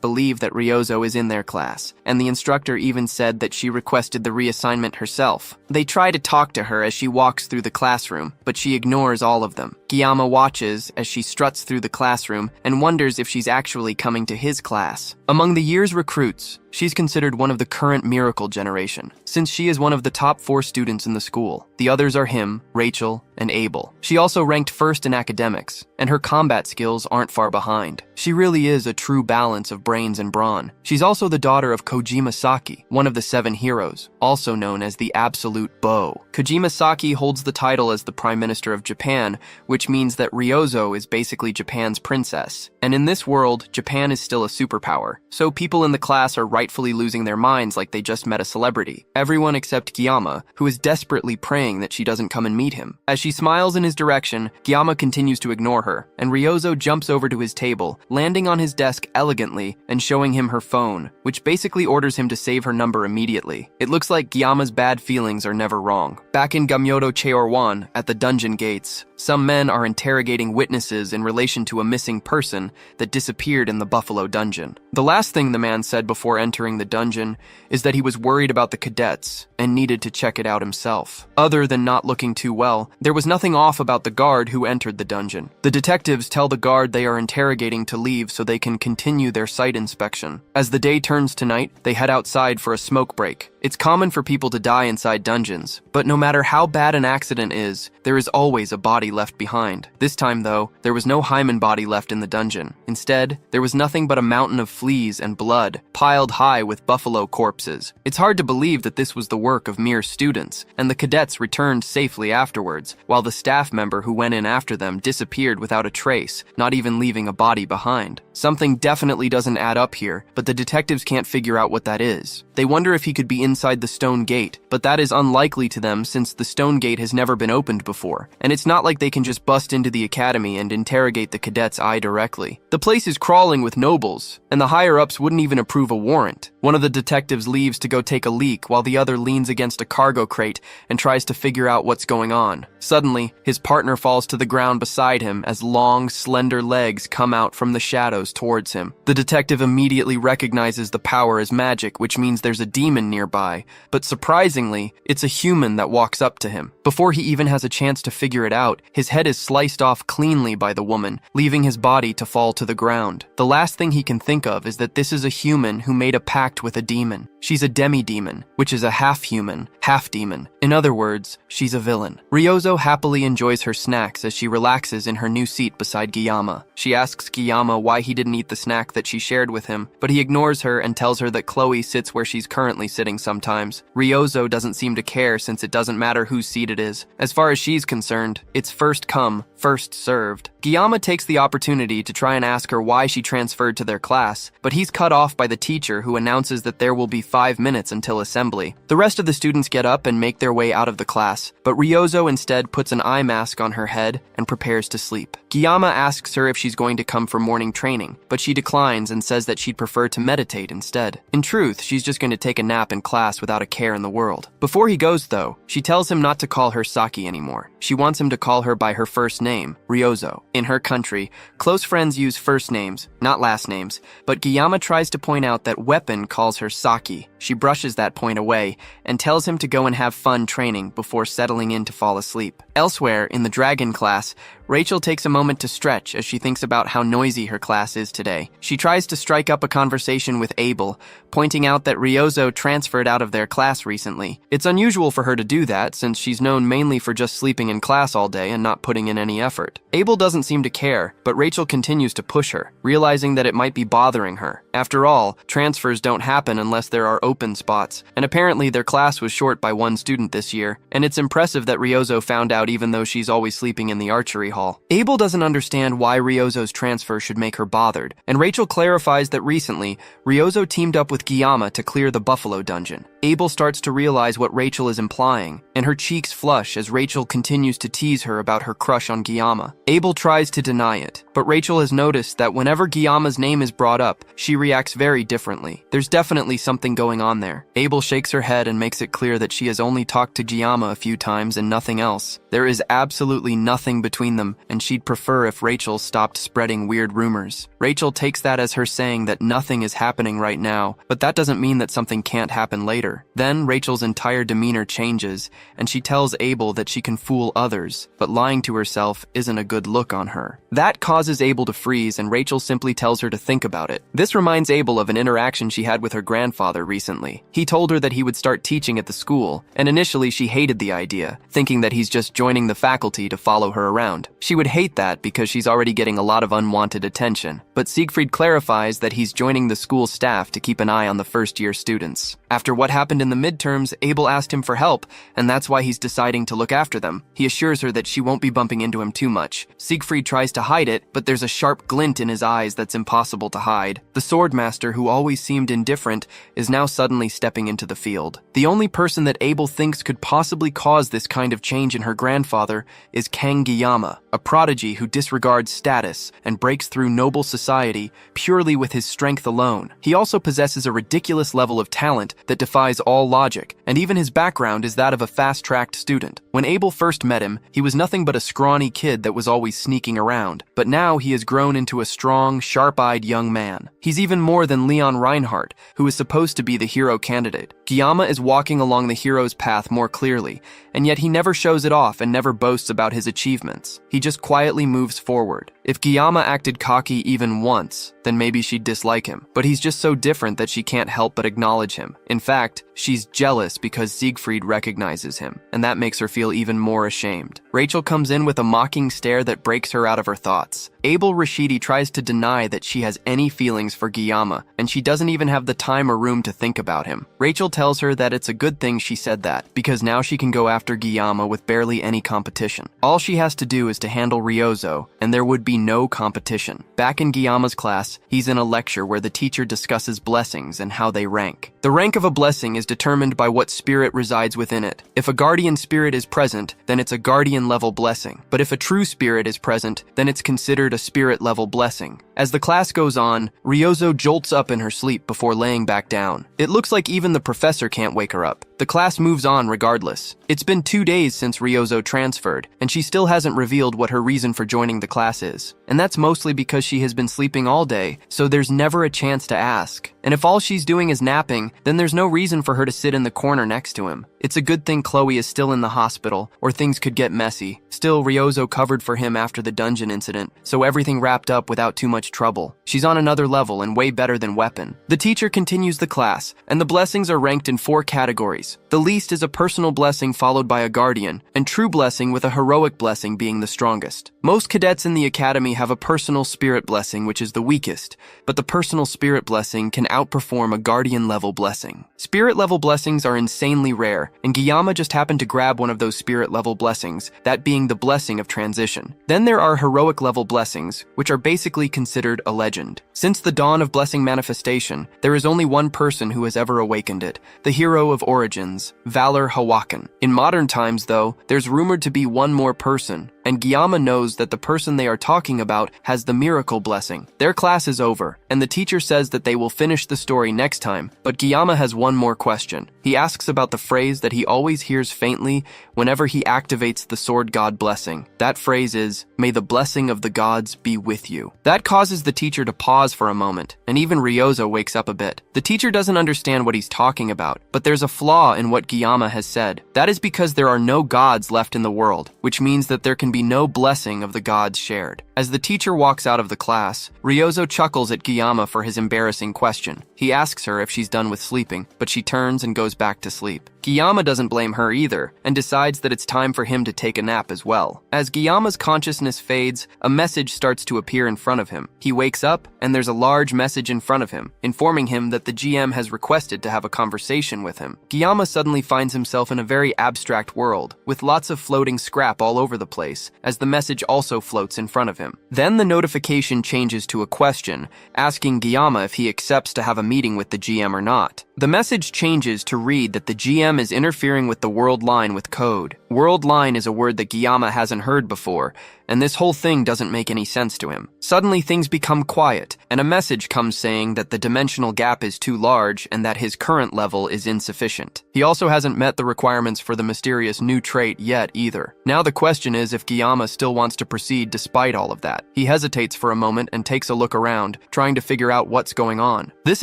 believe that Ryozo is in their class, and the instructor even said that she requested the reassignment herself. They try to talk to her as she walks through the classroom, but she ignores all of them. Gyama watches as she struts through the classroom and wonders if she's actually coming to his class. Among the year's recruits, she's considered one of the current miracle generation, since she is one of the top 4 students in the school. The others are him, Rachel, and Abel. She also ranked first in academics, and her combat skills aren't far behind. She really is a true balance of brains and brawn. She's also the daughter of Kojima Saki, one of the 7 heroes, also known as the Absolute Bow. Kojima Saki holds the title as the Prime Minister of Japan, which means that Ryozo is basically Japan's princess. And in this world, Japan is still a superpower, so people in the class are rightfully losing their minds like they just met a celebrity. Everyone except Gyama, who is desperately praying that she doesn't come and meet him. As she smiles in his direction, Gyama continues to ignore her, and Ryozo jumps over to his table, landing on his desk elegantly and showing him her phone, which basically orders him to save her number immediately. It looks like Gyama's bad feelings are never wrong. Back in Gamyodo Cheorwan, at the dungeon gates, some men are interrogating witnesses in relation to a missing person that disappeared in the Buffalo dungeon. The last thing the man said before entering the dungeon is that he was worried about the cadets and needed to check it out himself. Other than not looking too well, there was nothing off about the guard who entered the dungeon. The detectives tell the guard they are interrogating to leave so they can continue their site inspection. As the day turns to night, they head outside for a smoke break. It's common for people to die inside dungeons, but no matter how bad an accident is, there is always a body left behind. This time, though, there was no hymen body left in the dungeon. Instead, there was nothing but a mountain of fleas and blood, piled high with buffalo corpses. It's hard to believe that this was the work of mere students, and the cadets returned safely afterwards, while the staff member who went in after them disappeared without a trace, not even leaving a body behind. Something definitely doesn't add up here, but the detectives can't figure out what that is. They wonder if he could be inside the stone gate, but that is unlikely to them since the stone gate has never been opened before, and it's not like they can just bust into the academy and interrogate the cadets directly. The place is crawling with nobles, and the higher-ups wouldn't even approve a warrant. One of the detectives leaves to go take a leak while the other leans against a cargo crate and tries to figure out what's going on. Suddenly, his partner falls to the ground beside him as long, slender legs come out from the shadows towards him. The detective immediately recognizes the power as magic, which means there's a demon nearby, but surprisingly, it's a human that walks up to him. Before he even has a chance to figure it out, his head is sliced off cleanly by the woman, leaving his body to fall to the ground. The last thing he can think of is that this is a human who made a pact with a demon. She's a demi-demon, which is a half-human, half-demon. In other words, she's a villain. Ryozo happily enjoys her snacks as she relaxes in her new seat beside Gyama. She asks Gyama why he didn't eat the snack that she shared with him, but he ignores her and tells her that Chloe sits where she's currently sitting sometimes. Ryozo doesn't seem to care since it doesn't matter whose seat it is. As far as she's concerned, it's first come, first served. Guillaume takes the opportunity to try and ask her why she transferred to their class, but he's cut off by the teacher who announces that there will be 5 minutes until assembly. The rest of the students get up and make their way out of the class, but Ryozo instead puts an eye mask on her head and prepares to sleep. Guillaume asks her if she's going to come for morning training, but she declines and says that she'd prefer to meditate instead. In truth, she's just going to take a nap in class without a care in the world. Before he goes, though, she tells him not to call her Saki anymore. She wants him to call her by her first name, Ryozo. In her country, close friends use first names, not last names, but Guillaume tries to point out that Weapon calls her Saki. She brushes that point away and tells him to go and have fun training before settling in to fall asleep. Elsewhere, in the Dragon class, Rachel takes a moment to stretch as she thinks about how noisy her class is today. She tries to strike up a conversation with Abel, pointing out that Ryozo transferred out of their class recently. It's unusual for her to do that since she's known mainly for just sleeping in class all day and not putting in any effort. Abel doesn't seem to care, but Rachel continues to push her, realizing that it might be bothering her. After all, transfers don't happen unless there are open spots, and apparently their class was short by 1 student this year, and it's impressive that Ryozo found out even though she's always sleeping in the archery hall. Abel doesn't understand why Ryozo's transfer should make her bothered, and Rachel clarifies that recently, Ryozo teamed up with Guillaume to clear the Buffalo dungeon. Abel starts to realize what Rachel is implying, and her cheeks flush as Rachel continues to tease her about her crush on Guillaume. Abel tries to deny it, but Rachel has noticed that whenever Guillaume's name is brought up, she reacts very differently. There's definitely something going on there. Abel shakes her head and makes it clear that she has only talked to Guillaume a few times and nothing else. There is absolutely nothing between them, and she'd prefer if Rachel stopped spreading weird rumors. Rachel takes that as her saying that nothing is happening right now, but that doesn't mean that something can't happen later. Then Rachel's entire demeanor changes, and she tells Abel that she can fool others, but lying to herself isn't a good look on her. That causes Abel to freeze, and Rachel simply tells her to think about it. This reminds Abel of an interaction she had with her grandfather recently. He told her that he would start teaching at the school, and initially she hated the idea, thinking that he's just joining the faculty to follow her around. She would hate that because she's already getting a lot of unwanted attention, but Siegfried clarifies that he's joining the school staff to keep an eye on the first-year students. After what happened in the midterms, Abel asked him for help, and that's why he's deciding to look after them. He assures her that she won't be bumping into him too much. Siegfried tries to hide it, but there's a sharp glint in his eyes that's impossible to hide. The swordmaster, who always seemed indifferent, is now suddenly stepping into the field. The only person that Abel thinks could possibly cause this kind of change in her grandfather is Kang Guillaume, a prodigy who disregards status and breaks through noble society purely with his strength alone. He also possesses a ridiculous level of talent that defies all logic, and even his background is that of a fast-tracked student. When Abel first met him, he was nothing but a scrawny kid that was always sneaking around, but now he has grown into a strong, sharp-eyed young man. He's even more than Leon Reinhardt, who is supposed to be the hero candidate. Guillaume is walking along the hero's path more clearly, and yet he never shows it off and never boasts about his achievements. He just quietly moves forward. If Guillaume acted cocky even once, then maybe she'd dislike him. But he's just so different that she can't help but acknowledge him. In fact, she's jealous because Siegfried recognizes him, and that makes her feel even more ashamed. Rachel comes in with a mocking stare that breaks her out of her thoughts. Abel Rashidi tries to deny that she has any feelings for Guillaume, and she doesn't even have the time or room to think about him. Rachel tells her that it's a good thing she said that, because now she can go after Guillaume with barely any competition. All she has to do is to handle Ryozo, and there would be no competition. Back in Guillaume's class, he's in a lecture where the teacher discusses blessings and how they rank. The rank of a blessing is determined by what spirit resides within it. If a guardian spirit is present, then it's a guardian-level blessing. But if a true spirit is present, then it's considered a spirit-level blessing. As the class goes on, Ryozo jolts up in her sleep before laying back down. It looks like even the professor can't wake her up. The class moves on regardless. It's been 2 days since Ryozo transferred, and she still hasn't revealed what her reason for joining the class is. And that's mostly because she has been sleeping all day, so there's never a chance to ask. And if all she's doing is napping, then there's no reason for her to sit in the corner next to him. It's a good thing Chloe is still in the hospital, or things could get messy. Still, Ryozo covered for him after the dungeon incident, so everything wrapped up without too much trouble. She's on another level and way better than Weapon. The teacher continues the class, and the blessings are ranked in 4 categories. The least is a personal blessing followed by a guardian, and true blessing with a heroic blessing being the strongest. Most cadets in the academy have a personal spirit blessing, which is the weakest, but the personal spirit blessing can outperform a guardian level blessing. Spirit level blessings are insanely rare, and Giyama just happened to grab one of those spirit level blessings, that being the blessing of transition. Then there are heroic level blessings, which are basically considered a legend. Since the dawn of blessing manifestation, there is only one person who has ever awakened it, the hero of origins, Valor Hawakan. In modern times, though, there's rumored to be one more person, and Giyama knows that the person they are talking about has the miracle blessing. Their class is over, and the teacher says that they will finish the story next time, but Giyama has one more question. He asks about the phrase that he always hears faintly whenever he activates the Sword God blessing. That phrase is, "May the blessing of the gods be with you." That causes the teacher to pause for a moment, and even Ryozo wakes up a bit. The teacher doesn't understand what he's talking about, but there's a flaw in what Giyama has said. That is because there are no gods left in the world, which means that there can be no blessing of the gods shared. As the teacher walks out of the class, Ryozo chuckles at Giyama for his embarrassing question. He asks her if she's done with sleeping, but she turns and goes back to sleep. Giyama doesn't blame her either, and decides that it's time for him to take a nap as well. As Giyama's consciousness fades, a message starts to appear in front of him. He wakes up, and there's a large message in front of him, informing him that the GM has requested to have a conversation with him. Giyama suddenly finds himself in a very abstract world, with lots of floating scrap all over the place, as the message also floats in front of him. Then the notification changes to a question, asking Giyama if he accepts to have a meeting with the GM or not. The message changes to read that the GM is interfering with the world line with code. World line is a word that Giyama hasn't heard before, and this whole thing doesn't make any sense to him. Suddenly things become quiet, and a message comes saying that the dimensional gap is too large and that his current level is insufficient. He also hasn't met the requirements for the mysterious new trait yet either. Now the question is if Giyama still wants to proceed despite all of that. He hesitates for a moment and takes a look around, trying to figure out what's going on. This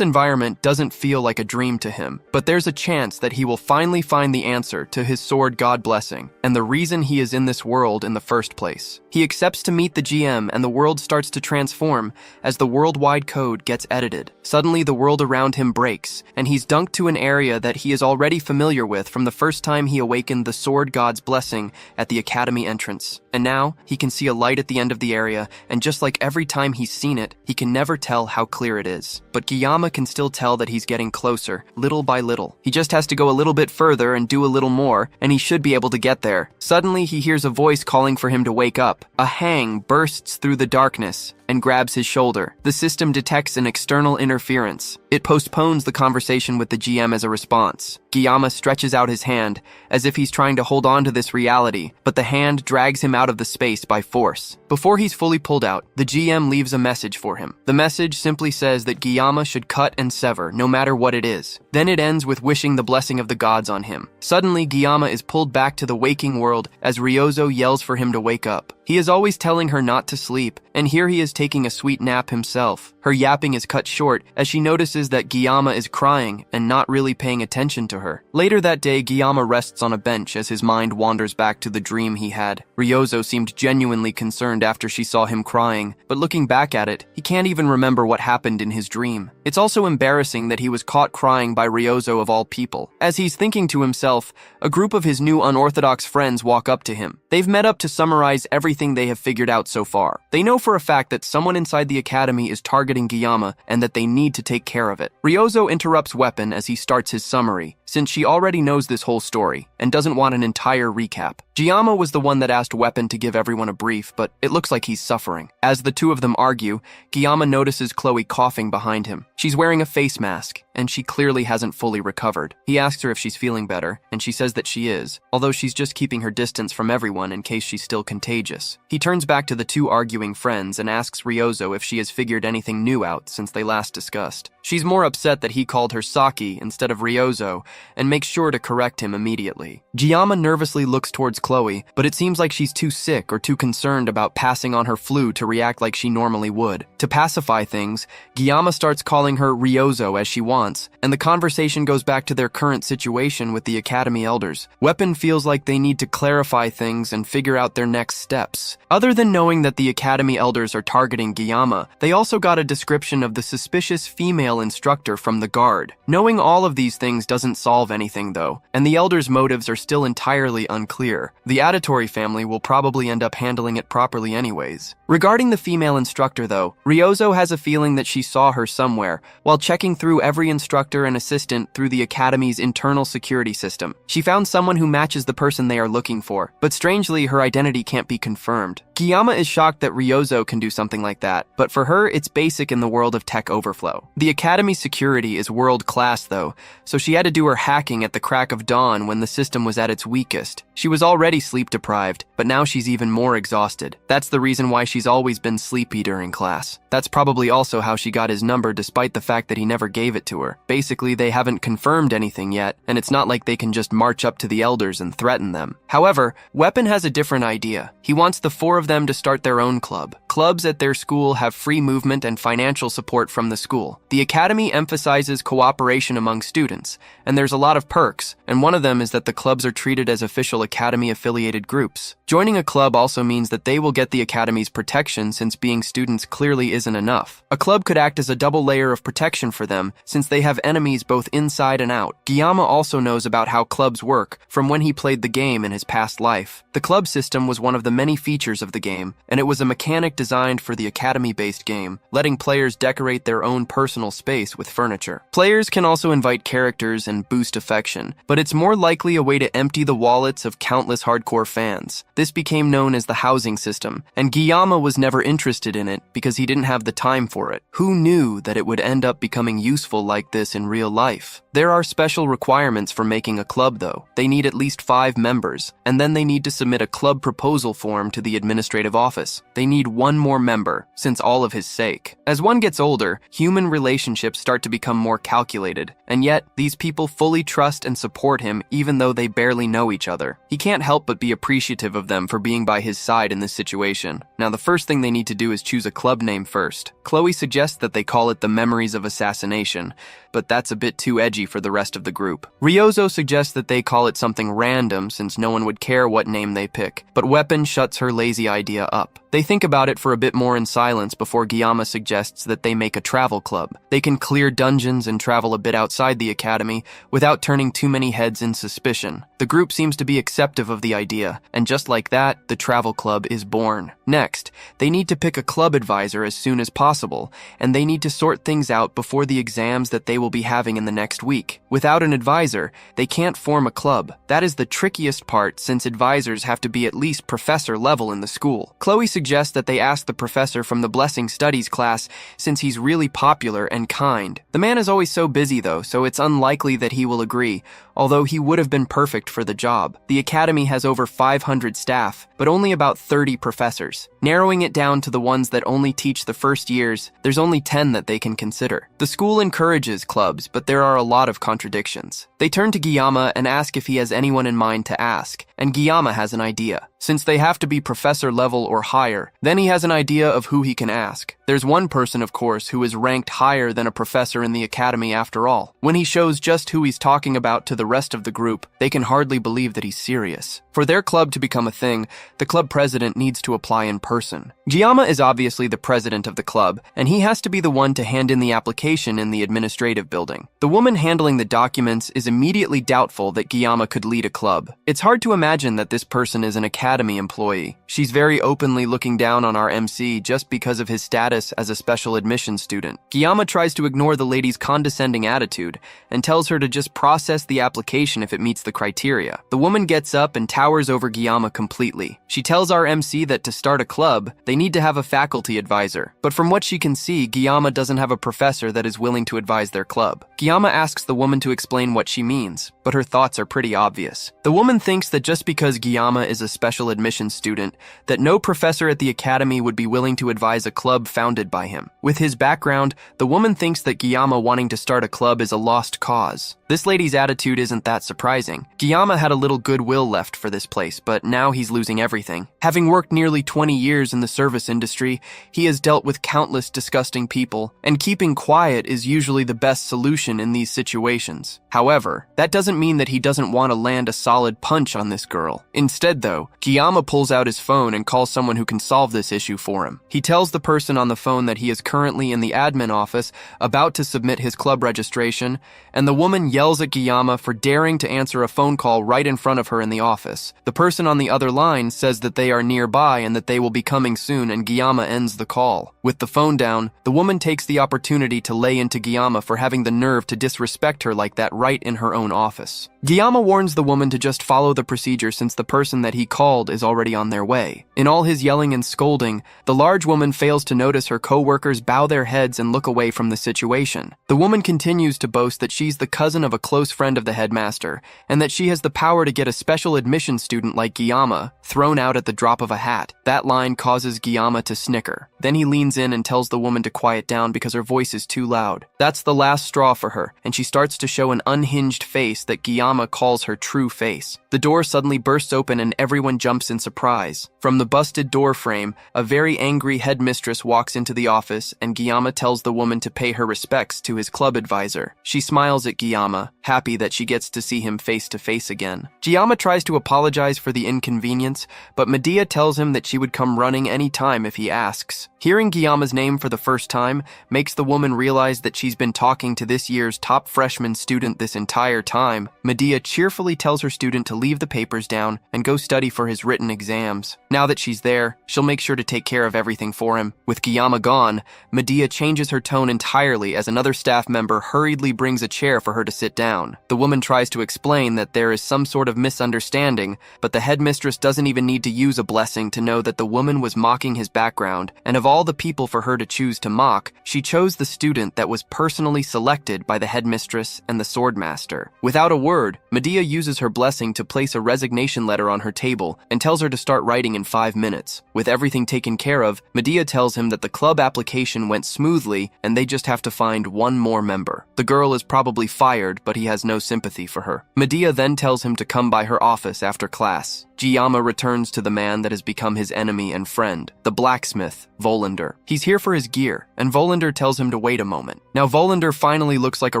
environment doesn't feel like a dream to him, but there's a chance that he will finally find the answer to his Sword God blessing, and the reason he is in this world in the first place. He accepts to meet the GM, and the world starts to transform as the worldwide code gets edited. Suddenly, the world around him breaks, and he's dunked to an area that he is already familiar with from the first time he awakened the Sword God's blessing at the academy entrance. And now, he can see a light at the end of the area, and just like every time he's seen it, he can never tell how clear it is. But Giyama can still tell that he's getting closer, little by little. He just has to go a little bit further and do a little more, and he should be able to get there. Suddenly, he hears a voice calling for him to wake up. A hang bursts through the darkness and grabs his shoulder. The system detects an external interference. It postpones the conversation with the GM as a response. Giyama stretches out his hand, as if he's trying to hold on to this reality, but the hand drags him out of the space by force. Before he's fully pulled out, the GM leaves a message for him. The message simply says that Giyama should cut and sever, no matter what it is. Then it ends with wishing the blessing of the gods on him. Suddenly, Giyama is pulled back to the waking world as Ryozo yells for him to wake up. He is always telling her not to sleep, and here he is taking a sweet nap himself. Her yapping is cut short as she notices that Giyama is crying and not really paying attention to her. Later that day, Giyama rests on a bench as his mind wanders back to the dream he had. Ryozo seemed genuinely concerned after she saw him crying, but looking back at it, he can't even remember what happened in his dream. It's also embarrassing that he was caught crying by Ryozo of all people. As he's thinking to himself, a group of his new unorthodox friends walk up to him. They've met up to summarize everything they have figured out so far. They know for a fact that someone inside the academy is targeting Giyama and that they need to take care of it. Ryozo interrupts Weapon as he starts his summary, since she already knows this whole story and doesn't want an entire recap. Giyama was the one that asked Weapon to give everyone a brief, but it looks like he's suffering. As the two of them argue, Giyama notices Chloe coughing behind him. She's wearing a face mask, and she clearly hasn't fully recovered. He asks her if she's feeling better, and she says that she is, although she's just keeping her distance from everyone in case she's still contagious. He turns back to the two arguing friends and asks Ryozo if she has figured anything new out since they last discussed. She's more upset that he called her Saki instead of Ryozo and makes sure to correct him immediately. Giyama nervously looks towards Chloe, but it seems like she's too sick or too concerned about passing on her flu to react like she normally would. To pacify things, Giyama starts calling her Ryozo as she wants, and the conversation goes back to their current situation with the Academy elders. Weapon feels like they need to clarify things and figure out their next steps. Other than knowing that the Academy elders are targeting Giyama, they also got a description of the suspicious female instructor from the guard. Knowing all of these things doesn't solve anything though, and the elders' motives are still entirely unclear. The Auditory family will probably end up handling it properly anyways. Regarding the female instructor though, Ryozo has a feeling that she saw her somewhere while checking through every instructor and assistant through the Academy's internal security system. She found someone who matches the person they are looking for, but strangely her identity can't be confirmed. Giyama is shocked that Ryozo can do something like that, but for her it's basic in the world of tech overflow. The Academy security is world-class though, so she had to do her hacking at the crack of dawn when the system was at its weakest. She was already sleep-deprived, but now she's even more exhausted. That's the reason why she's always been sleepy during class. That's probably also how she got his number despite the fact that he never gave it to her. Basically, they haven't confirmed anything yet, and it's not like they can just march up to the elders and threaten them. However, Weapon has a different idea. He wants the four of them to start their own club. Clubs at their school have free movement and financial support from the school. The Academy emphasizes cooperation among students, and there's a lot of perks, and one of them is that the clubs are treated as official Academy-affiliated groups. Joining a club also means that they will get the Academy's protection since being students clearly isn't enough. A club could act as a double layer of protection for them since they have enemies both inside and out. Giyama also knows about how clubs work from when he played the game in his past life. The club system was one of the many features of the game, and it was a mechanic designed for the Academy-based game, letting players decorate their own personal space with furniture. Players can also invite characters and boost affection, but it's more likely a way to empty the wallets of countless hardcore fans. This became known as the housing system, and Giyama was never interested in it because he didn't have the time for it. Who knew that it would end up becoming useful like this in real life? There are special requirements for making a club though. They need at least 5 members, and then they need to submit a club proposal form to the administrative office. They need one more member, since all of his sake. As one gets older, human relationships start to become more calculated, and yet these people fully trust and support him even though they barely know each other. He can't help but be appreciative of them for being by his side in this situation. Now the first thing they need to do is choose a club name first. Chloe suggests that they call it the Memories of Assassination, but that's a bit too edgy for the rest of the group. Ryozo suggests that they call it something random since no one would care what name they pick, but Weapon shuts her lazy idea up. They think about it for a bit more in silence before Giyama suggests that they make a travel club. They can clear dungeons and travel a bit outside the academy without turning too many heads in suspicion. The group seems to be acceptive of the idea, and just like that, the travel club is born. Next, they need to pick a club advisor as soon as possible, and they need to sort things out before the exams that they will be having in the next week. Without an advisor, they can't form a club. That is the trickiest part since advisors have to be at least professor level in the school. Chloe suggests that they ask the professor from the Blessing Studies class since he's really popular and kind. The man is always so busy though, so it's unlikely that he will agree, although he would have been perfect for the job. The academy has over 500 staff, but only about 30 professors. Narrowing it down to the ones that only teach the first years, there's only 10 that they can consider. The school encourages clubs, but there are a lot of contradictions. They turn to Giyama and ask if he has anyone in mind to ask, and Giyama has an idea. Since they have to be professor level or higher, then he has an idea of who he can ask. There's one person, of course, who is ranked higher than a professor in the academy after all. When he shows just who he's talking about to the rest of the group, they can hardly believe that he's serious. For their club to become a thing, the club president needs to apply in person. Giyama is obviously the president of the club, and he has to be the one to hand in the application in the administrative building. The woman handling the documents is immediately doubtful that Giyama could lead a club. It's hard to imagine that this person is an academy employee. She's very openly looking down on our MC just because of his status as a special admission student. Giyama tries to ignore the lady's condescending attitude and tells her to just process the application if it meets the criteria. The woman gets up and towers over Giyama completely. She tells our MC that to start a club, they need to have a faculty advisor. But from what she can see, Giyama doesn't have a professor that is willing to advise their club. Giyama asks the woman to explain what she means, but her thoughts are pretty obvious. The woman thinks that just because Giyama is a special admission student, that no professor at the academy would be willing to advise a club founded founded by him. With his background, the woman thinks that Giyama wanting to start a club is a lost cause. This lady's attitude isn't that surprising. Giyama had a little goodwill left for this place, but now he's losing everything. Having worked nearly 20 years in the service industry, he has dealt with countless disgusting people, and keeping quiet is usually the best solution in these situations. However, that doesn't mean that he doesn't want to land a solid punch on this girl. Instead though, Giyama pulls out his phone and calls someone who can solve this issue for him. He tells the person on the phone that he is currently in the admin office about to submit his club registration, and the woman yells at Giyama for daring to answer a phone call right in front of her in the office. The person on the other line says that they are nearby and that they will be coming soon, and Giyama ends the call. With the phone down, the woman takes the opportunity to lay into Giyama for having the nerve to disrespect her like that right in her own office. Giyama warns the woman to just follow the procedure since the person that he called is already on their way. In all his yelling and scolding, the large woman fails to notice her co-workers bow their heads and look away from the situation. The woman continues to boast that she's the cousin of a close friend of the headmaster, and that she has the power to get a special admission student like Giyama thrown out at the drop of a hat. That line causes Giyama to snicker. Then he leans in and tells the woman to quiet down because her voice is too loud. That's the last straw for her, and she starts to show an unhinged face that Giyama calls her true face. The door suddenly bursts open and everyone jumps in surprise. From the busted door frame, a very angry headmistress walks into the office, and Giyama tells the woman to pay her respects to his club advisor. She smiles at Giyama, happy that she gets to see him face to face again. Giyama tries to apologize for the inconvenience, but Medea tells him that she would come running any time if he asks. Hearing Giyama's name for the first time makes the woman realize that she's been talking to this year's top freshman student this entire time. Medea cheerfully tells her student to leave the papers down and go study for his written exams. Now that she's there, she'll make sure to take care of everything for him. With Giyama gone, Medea changes her tone entirely as another staff member hurriedly brings a chair for her to sit down. The woman tries to explain that there is some sort of misunderstanding, but the headmistress doesn't even need to use a blessing to know that the woman was mocking his background, and of all the people for her to choose to mock, she chose the student that was personally selected by the headmistress and the swordmaster. Without a word, Medea uses her blessing to place a resignation letter on her table and tells her to start writing in 5 minutes. With everything taken care of, Medea tells him that the club application went smoothly and they just have to find one more member. The girl is probably fired, but he has no sympathy for her. Medea then tells him to come by her office after class. Giyama returns to the man that has become his enemy and friend, the blacksmith, Volander. He's here for his gear, and Volander tells him to wait a moment. Now Volander finally looks like a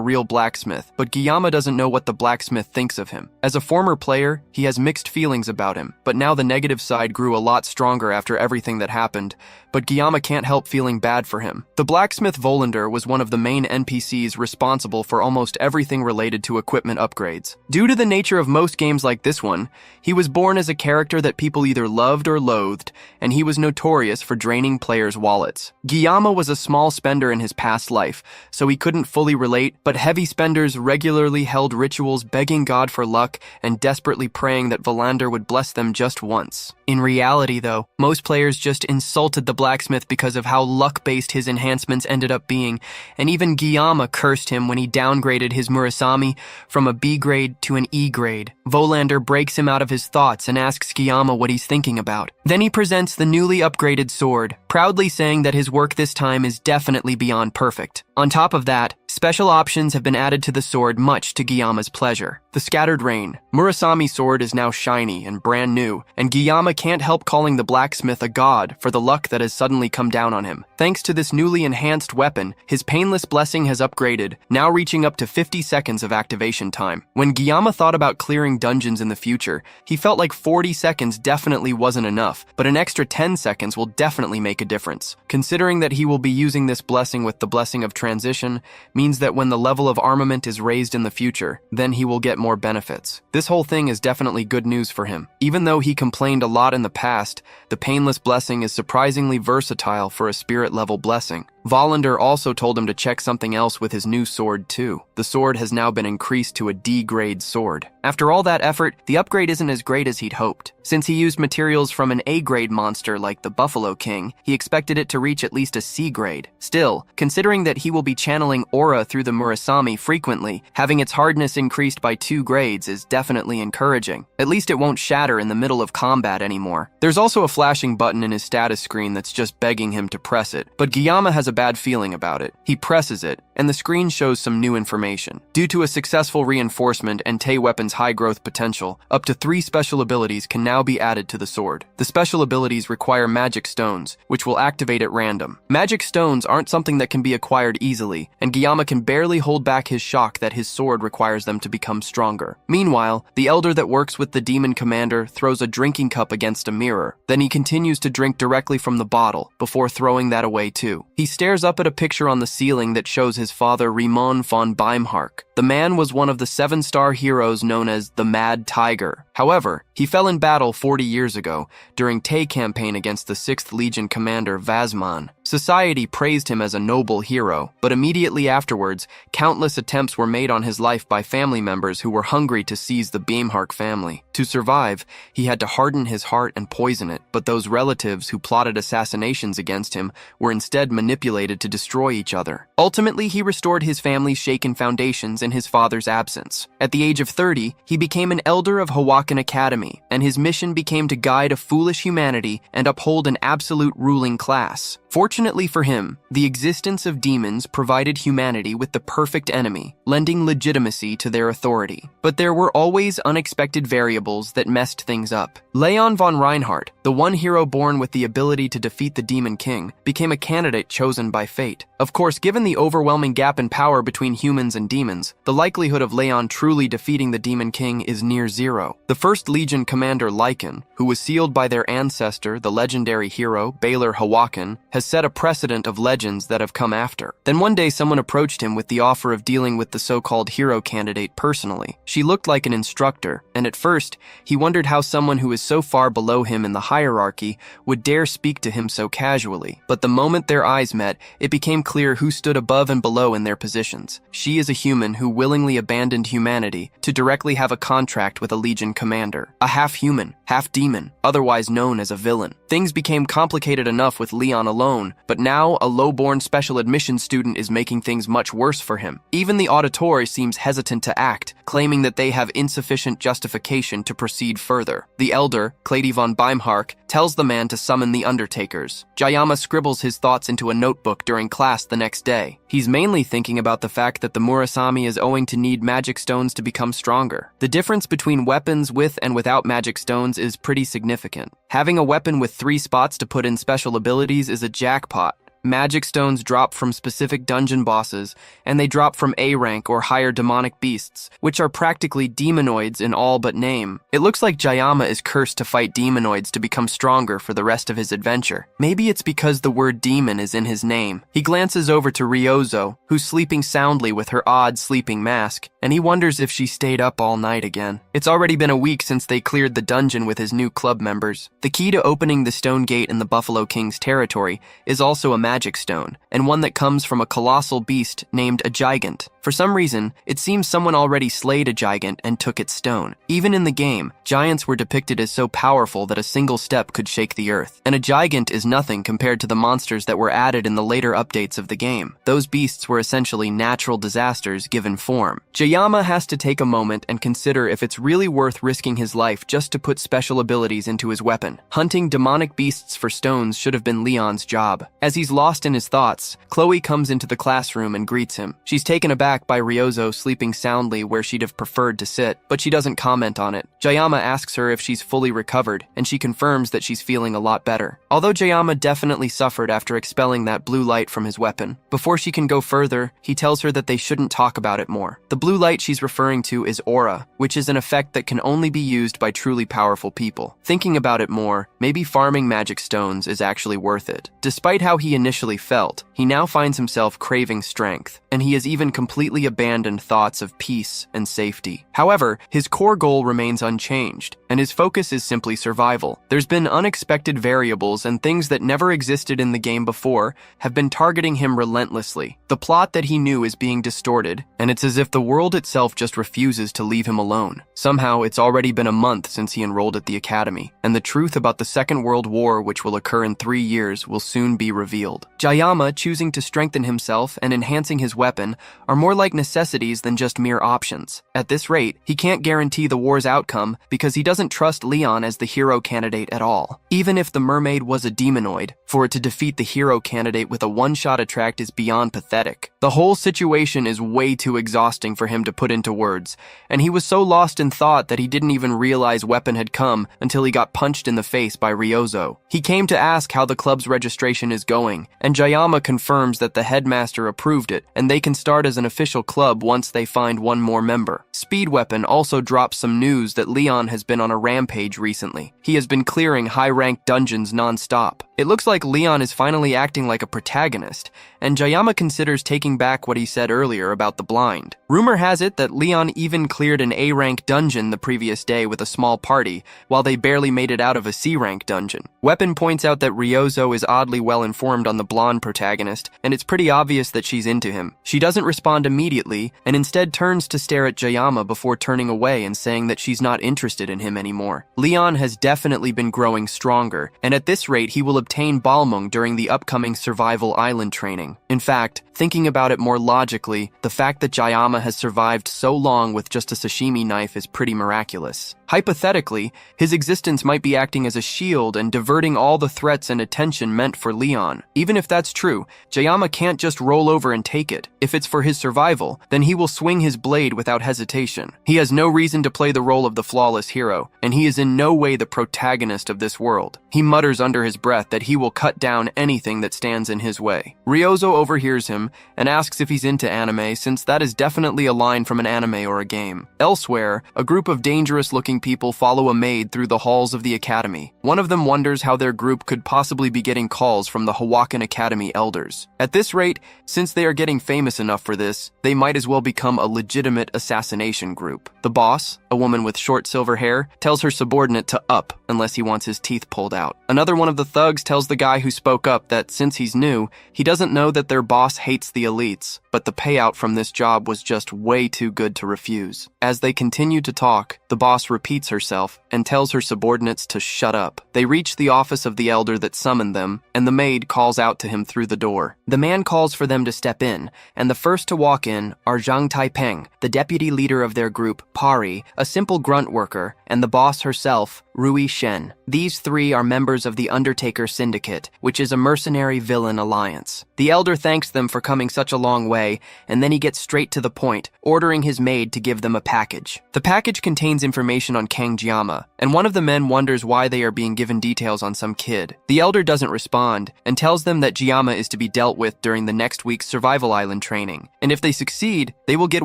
real blacksmith, but Giyama doesn't know what the blacksmith thinks of him. As a former player, he has mixed feelings about him, but now the negative side grew a lot stronger after everything that happened, but Giyama can't help feeling bad for him. The blacksmith Volander was one of the main NPCs responsible for almost everything related to equipment upgrades. Due to the nature of most games like this one, he was born as a character that people either loved or loathed, and he was notorious for draining players' wallets. Giyama was a small spender in his past life, so he couldn't fully relate, but heavy spenders regularly held rituals begging God for luck and desperately praying that Volander would bless them just once. In reality, though, most players just insulted the blacksmith because of how luck-based his enhancements ended up being, and even Giyama cursed him when he downgraded his Murasami from a B grade to an E grade. Volander breaks him out of his thoughts and asks Giyama what he's thinking about. Then he presents the newly upgraded sword, proudly saying that his work this time is definitely beyond perfect. On top of that, special options have been added to the sword, much to Giyama's pleasure. The Scattered Rain. Murasami's sword is now shiny and brand new, and Giyama can't help calling the blacksmith a god for the luck that has suddenly come down on him. Thanks to this newly enhanced weapon, his painless blessing has upgraded, now reaching up to 50 seconds of activation time. When Giyama thought about clearing dungeons in the future, he felt like 40 seconds definitely wasn't enough, but an extra 10 seconds will definitely make a difference. Considering that he will be using this blessing with the blessing of transition, means that when the level of armament is raised in the future, then he will get more benefits. This whole thing is definitely good news for him. Even though he complained a lot in the past, the painless blessing is surprisingly versatile for a spirit-level blessing. Volander also told him to check something else with his new sword too. The sword has now been increased to a D-grade sword. After all that effort, the upgrade isn't as great as he'd hoped. Since he used materials from an A-grade monster like the Buffalo King, he expected it to reach at least a C grade. Still, considering that he will be channeling aura aura through the Murasami frequently, having its hardness increased by 2 grades is definitely encouraging. At least it won't shatter in the middle of combat anymore. There's also a flashing button in his status screen that's just begging him to press it, but Giyama has a bad feeling about it. He presses it, and the screen shows some new information. Due to a successful reinforcement and Tei weapon's high growth potential, up to 3 special abilities can now be added to the sword. The special abilities require magic stones, which will activate at random. Magic stones aren't something that can be acquired easily, and Giyama can barely hold back his shock that his sword requires them to become stronger. Meanwhile, the elder that works with the demon commander throws a drinking cup against a mirror. Then he continues to drink directly from the bottle, before throwing that away too. He stares up at a picture on the ceiling that shows his father Riemann von Beimhark. The man was one of the 7-star heroes known as the Mad Tiger. However, he fell in battle 40 years ago, during Tei campaign against the 6th Legion commander Vasman. Society praised him as a noble hero, but immediately afterwards, countless attempts were made on his life by family members who were hungry to seize the Beimhark family. To survive, he had to harden his heart and poison it, but those relatives who plotted assassinations against him were instead manipulated to destroy each other. Ultimately, he restored his family's shaken foundations in his father's absence. At the age of 30, he became an elder of Hawakan Academy, and his mission became to guide a foolish humanity and uphold an absolute ruling class. Fortunately for him, the existence of demons provided humanity with the perfect enemy, lending legitimacy to their authority. But there were always unexpected variables that messed things up. Leon von Reinhardt, the one hero born with the ability to defeat the Demon King, became a candidate chosen by fate. Of course, given the overwhelming gap in power between humans and demons, the likelihood of Leon truly defeating the Demon King is near zero. The 1st Legion commander Lycan, who was sealed by their ancestor, the legendary hero Baylor Hawakan, has set a precedent of legends that have come after. Then one day someone approached him with the offer of dealing with the so-called hero candidate personally. She looked like an instructor, and at first, he wondered how someone who is so far below him in the hierarchy would dare speak to him so casually. But the moment their eyes met, it became clear who stood above and below in their positions. She is a human who willingly abandoned humanity to directly have a contract with a Legion commander. A half-human, half-demon, otherwise known as a villain. Things became complicated enough with Leon alone, but now a low-born special admission student is making things much worse for him. Even the auditor seems hesitant to act, claiming that they have insufficient justification to proceed further. The elder, Clady von Beimhark, tells the man to summon the Undertakers. Jayama scribbles his thoughts into a notebook during class the next day. He's mainly thinking about the fact that the Murasami is going to need magic stones to become stronger. The difference between weapons with and without magic stones is pretty significant. Having a weapon with 3 spots to put in special abilities is a jackpot. Magic stones drop from specific dungeon bosses, and they drop from A rank or higher demonic beasts, which are practically demonoids in all but name. It looks like Jayama is cursed to fight demonoids to become stronger for the rest of his adventure. Maybe it's because the word demon is in his name. He glances over to Ryozo, who's sleeping soundly with her odd sleeping mask, and he wonders if she stayed up all night again. It's already been a week since they cleared the dungeon with his new club members. The key to opening the stone gate in the Buffalo King's territory is also a magic stone, and one that comes from a colossal beast named a gigant. For some reason, it seems someone already slayed a gigant and took its stone. Even in the game, giants were depicted as so powerful that a single step could shake the earth. And a gigant is nothing compared to the monsters that were added in the later updates of the game. Those beasts were essentially natural disasters given form. Jayama has to take a moment and consider if it's really worth risking his life just to put special abilities into his weapon. Hunting demonic beasts for stones should have been Leon's job. As he's lost in his thoughts, Chloe comes into the classroom and greets him. She's taken aback by Ryozo sleeping soundly where she'd have preferred to sit, but she doesn't comment on it. Jayama asks her if she's fully recovered, and she confirms that she's feeling a lot better. Although Jayama definitely suffered after expelling that blue light from his weapon, before she can go further, he tells her that they shouldn't talk about it more. The blue light she's referring to is aura, which is an effect that can only be used by truly powerful people. Thinking about it more, maybe farming magic stones is actually worth it. Despite how he initially felt, he now finds himself craving strength, and he has even completed completely abandoned thoughts of peace and safety. However, his core goal remains unchanged, and his focus is simply survival. There's been unexpected variables and things that never existed in the game before have been targeting him relentlessly. The plot that he knew is being distorted, and it's as if the world itself just refuses to leave him alone. Somehow, it's already been a month since he enrolled at the academy, and the truth about the Second World War, which will occur in 3 years, will soon be revealed. Jayama choosing to strengthen himself and enhancing his weapon are more like necessities than just mere options. At this rate, he can't guarantee the war's outcome because he doesn't trust Leon as the hero candidate at all. Even if the mermaid was a demonoid, for it to defeat the hero candidate with a one-shot attract is beyond pathetic. The whole situation is way too exhausting for him to put into words, and he was so lost in thought that he didn't even realize weapon had come until he got punched in the face by Ryozo. He came to ask how the club's registration is going, and Jayama confirms that the headmaster approved it, and they can start as an official club once they find one more member. Speed Weapon also drops some news that Leon has been on a rampage recently. He has been clearing high-ranked dungeons non-stop. It looks like Leon is finally acting like a protagonist, and Jayama considers taking back what he said earlier about the blind. Rumor has it that Leon even cleared an A-rank dungeon the previous day with a small party, while they barely made it out of a C-rank dungeon. Weapon points out that Ryozo is oddly well-informed on the blonde protagonist, and it's pretty obvious that she's into him. She doesn't respond immediately, and instead turns to stare at Jayama before turning away and saying that she's not interested in him anymore. Leon has definitely been growing stronger, and at this rate he will obtain Balmung during the upcoming Survival Island training. In fact, thinking about it more logically, the fact that Jayama has survived so long with just a sashimi knife is pretty miraculous. Hypothetically, his existence might be acting as a shield and diverting all the threats and attention meant for Leon. Even if that's true, Jayama can't just roll over and take it. If it's for his survival, then he will swing his blade without hesitation. He has no reason to play the role of the flawless hero, and he is in no way the protagonist of this world. He mutters under his breath that he will cut down anything that stands in his way. Ryozo overhears him and asks if he's into anime, since that is definitely a line from an anime or a game. Elsewhere, a group of dangerous-looking people follow a maid through the halls of the academy. One of them wonders how their group could possibly be getting calls from the Hawakan Academy elders. At this rate, since they are getting famous enough for this, they might as well become a legitimate assassination group. The boss, a woman with short silver hair, tells her subordinate to up unless he wants his teeth pulled out. Another one of the thugs tells the guy who spoke up that since he's new, he doesn't know that their boss hates the elites, but the payout from this job was just way too good to refuse. As they continue to talk, the boss repeats herself and tells her subordinates to shut up. They reach the office of the elder that summoned them, and the maid calls out to him through the door. The man calls for them to step in, and the first to walk in are Zhang Taipeng, the deputy leader of their group, Pari, a simple grunt worker, and the boss herself, Rui Shen. These three are members of the Undertaker Syndicate, which is a mercenary villain alliance. The elder thanks them for coming such a long way, and then he gets straight to the point, ordering his maid to give them a package. The package contains information on Kang Jiama, and one of the men wonders why they are being given details on some kid. The elder doesn't respond, and tells them that Jiama is to be dealt with during the next week's Survival Island training, and if they succeed, they will get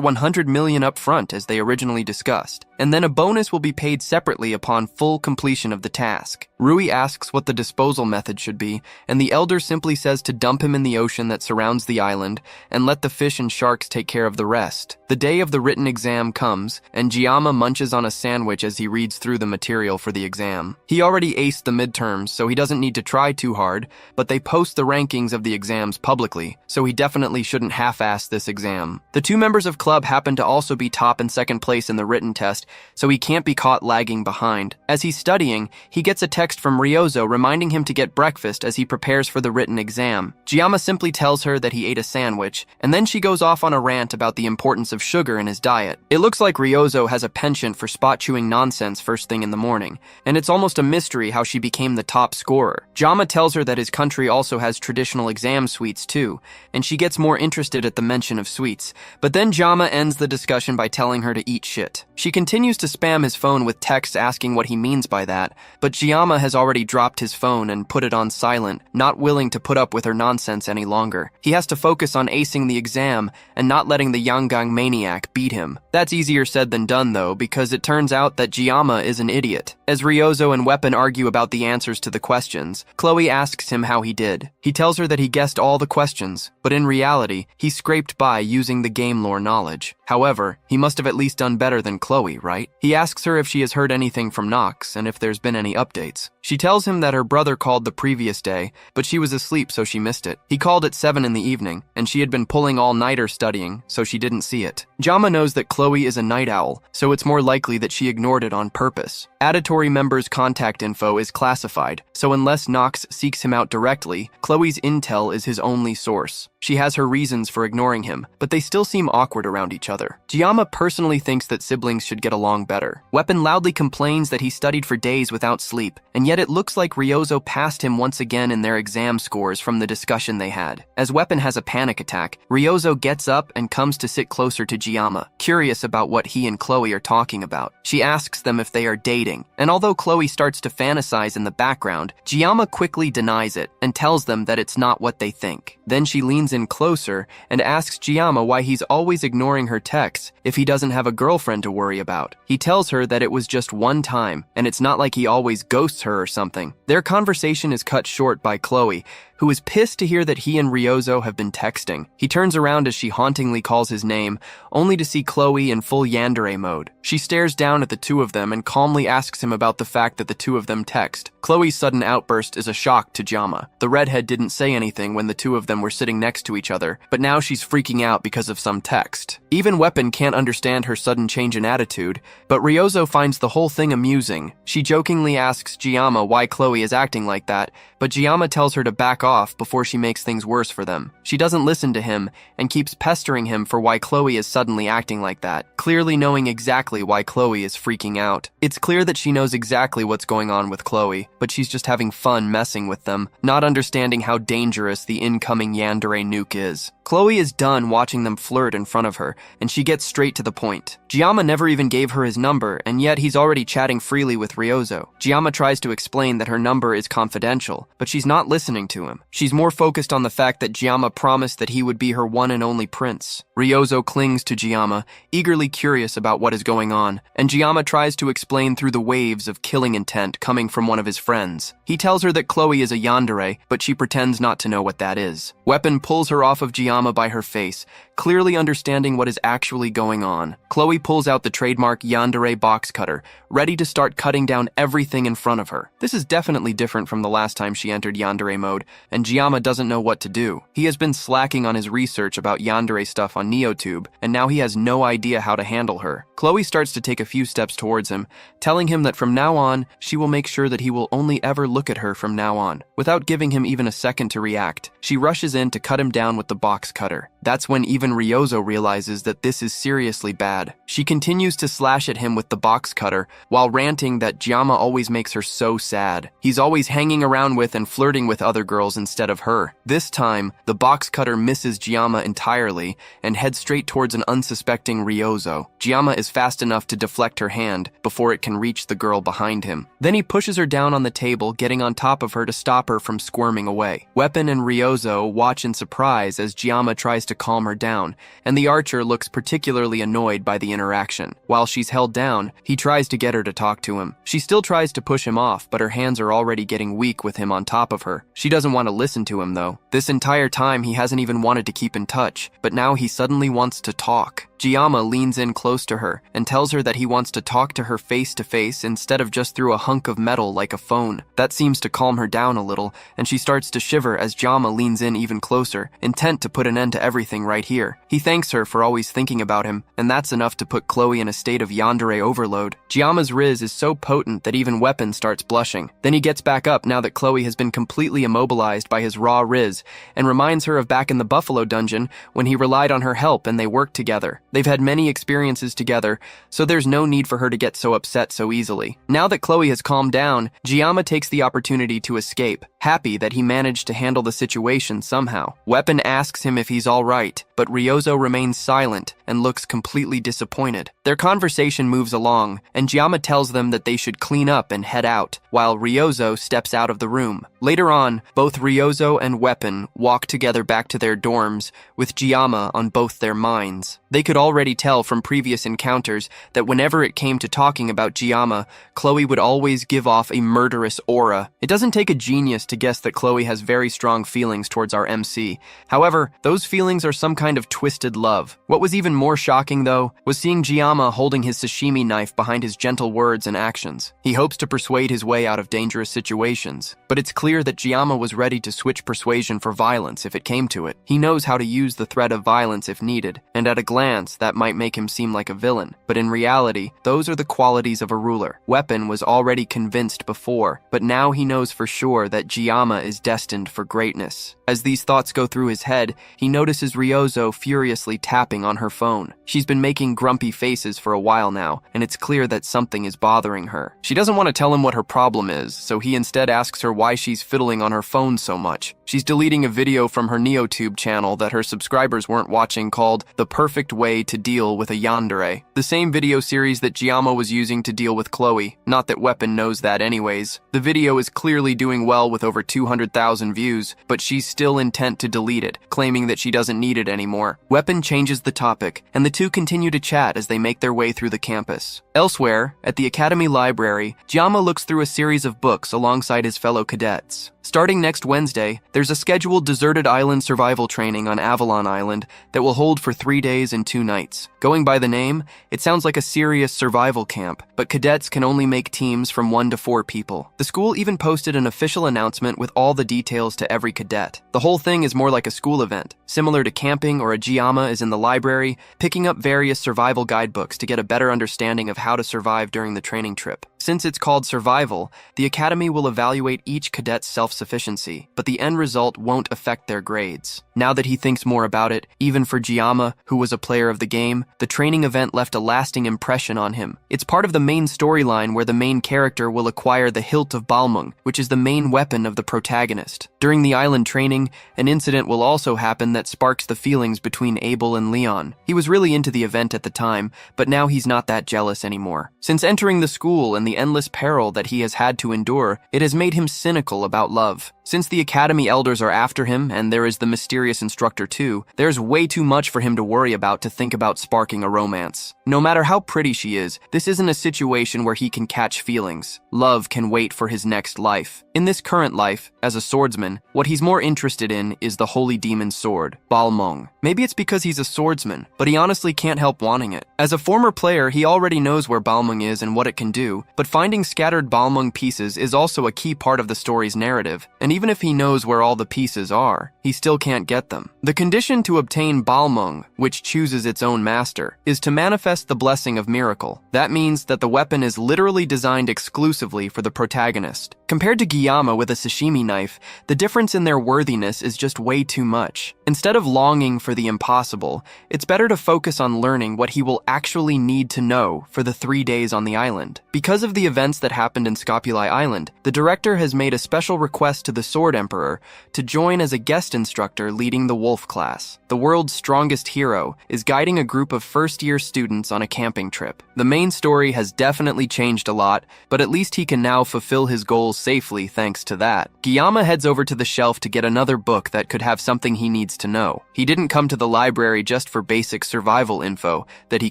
100 million up front as they originally discussed, and then a bonus will be paid separately upon full completion of the task. Rui asks what the disposal method should be, and the elder simply says to dump him in the ocean that surrounds the island and let the fish and sharks take care of the rest. The day of the written exam comes, and Jiama munches on a sandwich as he reads through the material for the exam. He already aced the midterms, so he doesn't need to try too hard, but they post the rankings of the exams publicly, so he definitely shouldn't half-ass this exam. The two members of club happen to also be top and second place in the written test, so he can't be caught lagging behind. As he's studying, he gets a text from Ryozo reminding him to get breakfast as he prepares for the written exam. Jiama simply tells her that he ate a sandwich, and then she goes off on a rant about the importance of sugar in his diet. It looks like Ryozo has a penchant for spot-chewing nonsense first thing in the morning, and it's almost a mystery how she became the top scorer. Jiama tells her that his country also has traditional exam sweets too, and she gets more interested at the mention of sweets, but then Jiama ends the discussion by telling her to eat shit. She continues continues to spam his phone with texts asking what he means by that, but Jiyama has already dropped his phone and put it on silent, not willing to put up with her nonsense any longer. He has to focus on acing the exam and not letting the Yangang maniac beat him. That's easier said than done though, because it turns out that Jiyama is an idiot. As Ryozo and Weapon argue about the answers to the questions, Chloe asks him how he did. He tells her that he guessed all the questions, but in reality, he scraped by using the game lore knowledge. However, he must have at least done better than Chloe, right? He asks her if she has heard anything from Nox and if there's been any updates. She tells him that her brother called the previous day, but she was asleep so she missed it. He called at 7 in the evening, and she had been pulling all-nighter studying, so she didn't see it. Jama knows that Chloe is a night owl, so it's more likely that she ignored it on purpose. Auditory members' contact info is classified, so unless Nox seeks him out directly, Chloe's intel is his only source. She has her reasons for ignoring him, but they still seem awkward around each other. Jiyama personally thinks that siblings should get along better. Weapon loudly complains that he studied for days without sleep, and yet it looks like Ryozo passed him once again in their exam scores from the discussion they had. As Weapon has a panic attack, Ryozo gets up and comes to sit closer to Jiyama, curious about what he and Chloe are talking about. She asks them if they are dating, and although Chloe starts to fantasize in the background, Jiyama quickly denies it and tells them that it's not what they think. Then she leans in closer and asks Jiyama why he's always ignoring her texts if he doesn't have a girlfriend to worry about. He tells her that it was just one time, and it's not like he always ghosts her or something. Their conversation is cut short by Chloe, who is pissed to hear that he and Ryozo have been texting. He turns around as she hauntingly calls his name, only to see Chloe in full yandere mode. She stares down at the two of them and calmly asks him about the fact that the two of them text. Chloe's sudden outburst is a shock to Jama. The redhead didn't say anything when the two of them were sitting next to each other, but now she's freaking out because of some text. Even Weapon can't understand her sudden change in attitude, but Ryozo finds the whole thing amusing. She jokingly asks Jiyama why Chloe is acting like that, but Jiyama tells her to back off before she makes things worse for them. She doesn't listen to him and keeps pestering him for why Chloe is suddenly acting like that, clearly knowing exactly why Chloe is freaking out. It's clear that she knows exactly what's going on with Chloe, but she's just having fun messing with them, not understanding how dangerous the incoming yandere nuke is. Chloe is done watching them flirt in front of her, and she gets straight to the point. Jiyama never even gave her his number, and yet he's already chatting freely with Ryozo. Jiyama tries to explain that her number is confidential, but she's not listening to him. She's more focused on the fact that Jiyama promised that he would be her one and only prince. Ryozo clings to Jiyama, eagerly curious about what is going on, and Jiyama tries to explain through the waves of killing intent coming from one of his friends. He tells her that Chloe is a yandere, but she pretends not to know what that is. Weapon pulls her off of Jiyama by her face, clearly understanding what is actually going on. Chloe pulls out the trademark yandere box cutter, ready to start cutting down everything in front of her. This is definitely different from the last time she entered yandere mode, and Jiyama doesn't know what to do. He has been slacking on his research about yandere stuff on NeoTube, and now he has no idea how to handle her. Chloe starts to take a few steps towards him, telling him that from now on, she will make sure that he will only ever look at her from now on. Without giving him even a second to react, she rushes in to cut him down with the box cutter. That's when even Ryozo realizes that this is seriously bad. She continues to slash at him with the box cutter, while ranting that Jiyama always makes her so sad. He's always hanging around with and flirting with other girls instead of her. This time, the box cutter misses Jiyama entirely and heads straight towards an unsuspecting Ryozo. Jiyama is fast enough to deflect her hand before it can reach the girl behind him. Then he pushes her down on the table, getting on top of her to stop her from squirming away. Weapon and Ryozo watch in surprise as Jiyama tries to calm her down, and the archer looks particularly annoyed by the interaction. While she's held down, he tries to get her to talk to him. She still tries to push him off, but her hands are already getting weak with him on top of her. She doesn't want to listen to him though. This entire time he hasn't even wanted to keep in touch, but now he suddenly wants to talk. Jiyama leans in close to her and tells her that he wants to talk to her face to face instead of just through a hunk of metal like a phone. That seems to calm her down a little, and she starts to shiver as Jiyama leans in even closer, intent to put an end to everything right here. He thanks her for always thinking about him, and that's enough to put Chloe in a state of yandere overload. Jiyama's riz is so potent that even Weapon starts blushing. Then he gets back up now that Chloe has been completely immobilized by his raw riz, and reminds her of back in the Buffalo dungeon when he relied on her help and they worked together. They've had many experiences together, so there's no need for her to get so upset so easily. Now that Chloe has calmed down, Jiyama takes the opportunity to escape, happy that he managed to handle the situation somehow. Weapon asks him if he's alright, but Ryozo remains silent and looks completely disappointed. Their conversation moves along, and Giamma tells them that they should clean up and head out, while Ryozo steps out of the room. Later on, both Ryozo and Weapon walk together back to their dorms, with Giamma on both their minds. They could already tell from previous encounters that whenever it came to talking about Giamma, Chloe would always give off a murderous aura. It doesn't take a genius to guess that Chloe has very strong feelings towards our MC. However, those feelings are some kind of twisted love. What was even more shocking, though, was seeing Giamma holding his sashimi knife behind his gentle words and actions. He hopes to persuade his way out of dangerous situations, but it's clear that Giamma was ready to switch persuasion for violence if it came to it. He knows how to use the threat of violence if needed, and at a glance, that might make him seem like a villain. But in reality, those are the qualities of a ruler. Weapon was already convinced before, but now he knows for sure that Giamma is destined for greatness. As these thoughts go through his head, he notices Ryozo furiously tapping on her phone. She's been making grumpy faces for a while now, and it's clear that something is bothering her. She doesn't want to tell him what her problem is, so he instead asks her why she's fiddling on her phone so much. She's deleting a video from her NeoTube channel that her subscribers weren't watching called The Perfect Way to Deal with a Yandere, the same video series that Giamma was using to deal with Chloe. Not that Weapon knows that anyways. The video is clearly doing well with over 200,000 views, but she's still intent to delete it, claiming that she doesn't need it anymore. Weapon changes the topic, and the two continue to chat as they make their way through the campus. Elsewhere, at the Academy Library, Giamma looks through a series of books alongside his fellow cadets. Starting next Wednesday, there's a scheduled deserted island survival training on Avalon Island that will hold for 3 days and 2 nights. Going by the name, it sounds like a serious survival camp, but cadets can only make teams from 1 to 4 people. The school even posted an official announcement with all the details to every cadet. The whole thing is more like a school event, similar to camping or a Giamma is in the library, picking up various survival guidebooks to get a better understanding of how to survive during the training trip. Since it's called survival, the Academy will evaluate each cadet's self-sufficiency, but the end result won't affect their grades. Now that he thinks more about it, even for Giamma, who was a player of the game, the training event left a lasting impression on him. It's part of the main storyline where the main character will acquire the hilt of Balmung, which is the main weapon of the protagonist. During the island training, an incident will also happen that sparks the feelings between Abel and Leon. He was really into the event at the time, but now he's not that jealous anymore. Since entering the school and the endless peril that he has had to endure, it has made him cynical about love. Since the Academy elders are after him, and there is the mysterious instructor too, there's way too much for him to worry about to think about sparking a romance. No matter how pretty she is, this isn't a situation where he can catch feelings. Love can wait for his next life. In this current life, as a swordsman, what he's more interested in is the holy demon's sword, Balmung. Maybe it's because he's a swordsman, but he honestly can't help wanting it. As a former player, he already knows where Balmung is and what it can do, but finding scattered Balmung pieces is also a key part of the story's narrative, and even if he knows where all the pieces are, he still can't get them. The condition to obtain Balmung, which chooses its own master, is to manifest the blessing of miracle. That means that the weapon is literally designed exclusively for the protagonist. Compared to Giamma with a sashimi knife, the difference in their worthiness is just way too much. Instead of longing for the impossible, it's better to focus on learning what he will actually need to know for the 3 days on the island. Because of the events that happened in Skopuli Island, the director has made a special request to the Sword Emperor to join as a guest instructor leading the Wolf class. The world's strongest hero is guiding a group of first-year students on a camping trip. The main story has definitely changed a lot, but at least he can now fulfill his goals safely thanks to that. Giamma heads over to the shelf to get another book that could have something he needs to know. He didn't come to the library just for basic survival info that he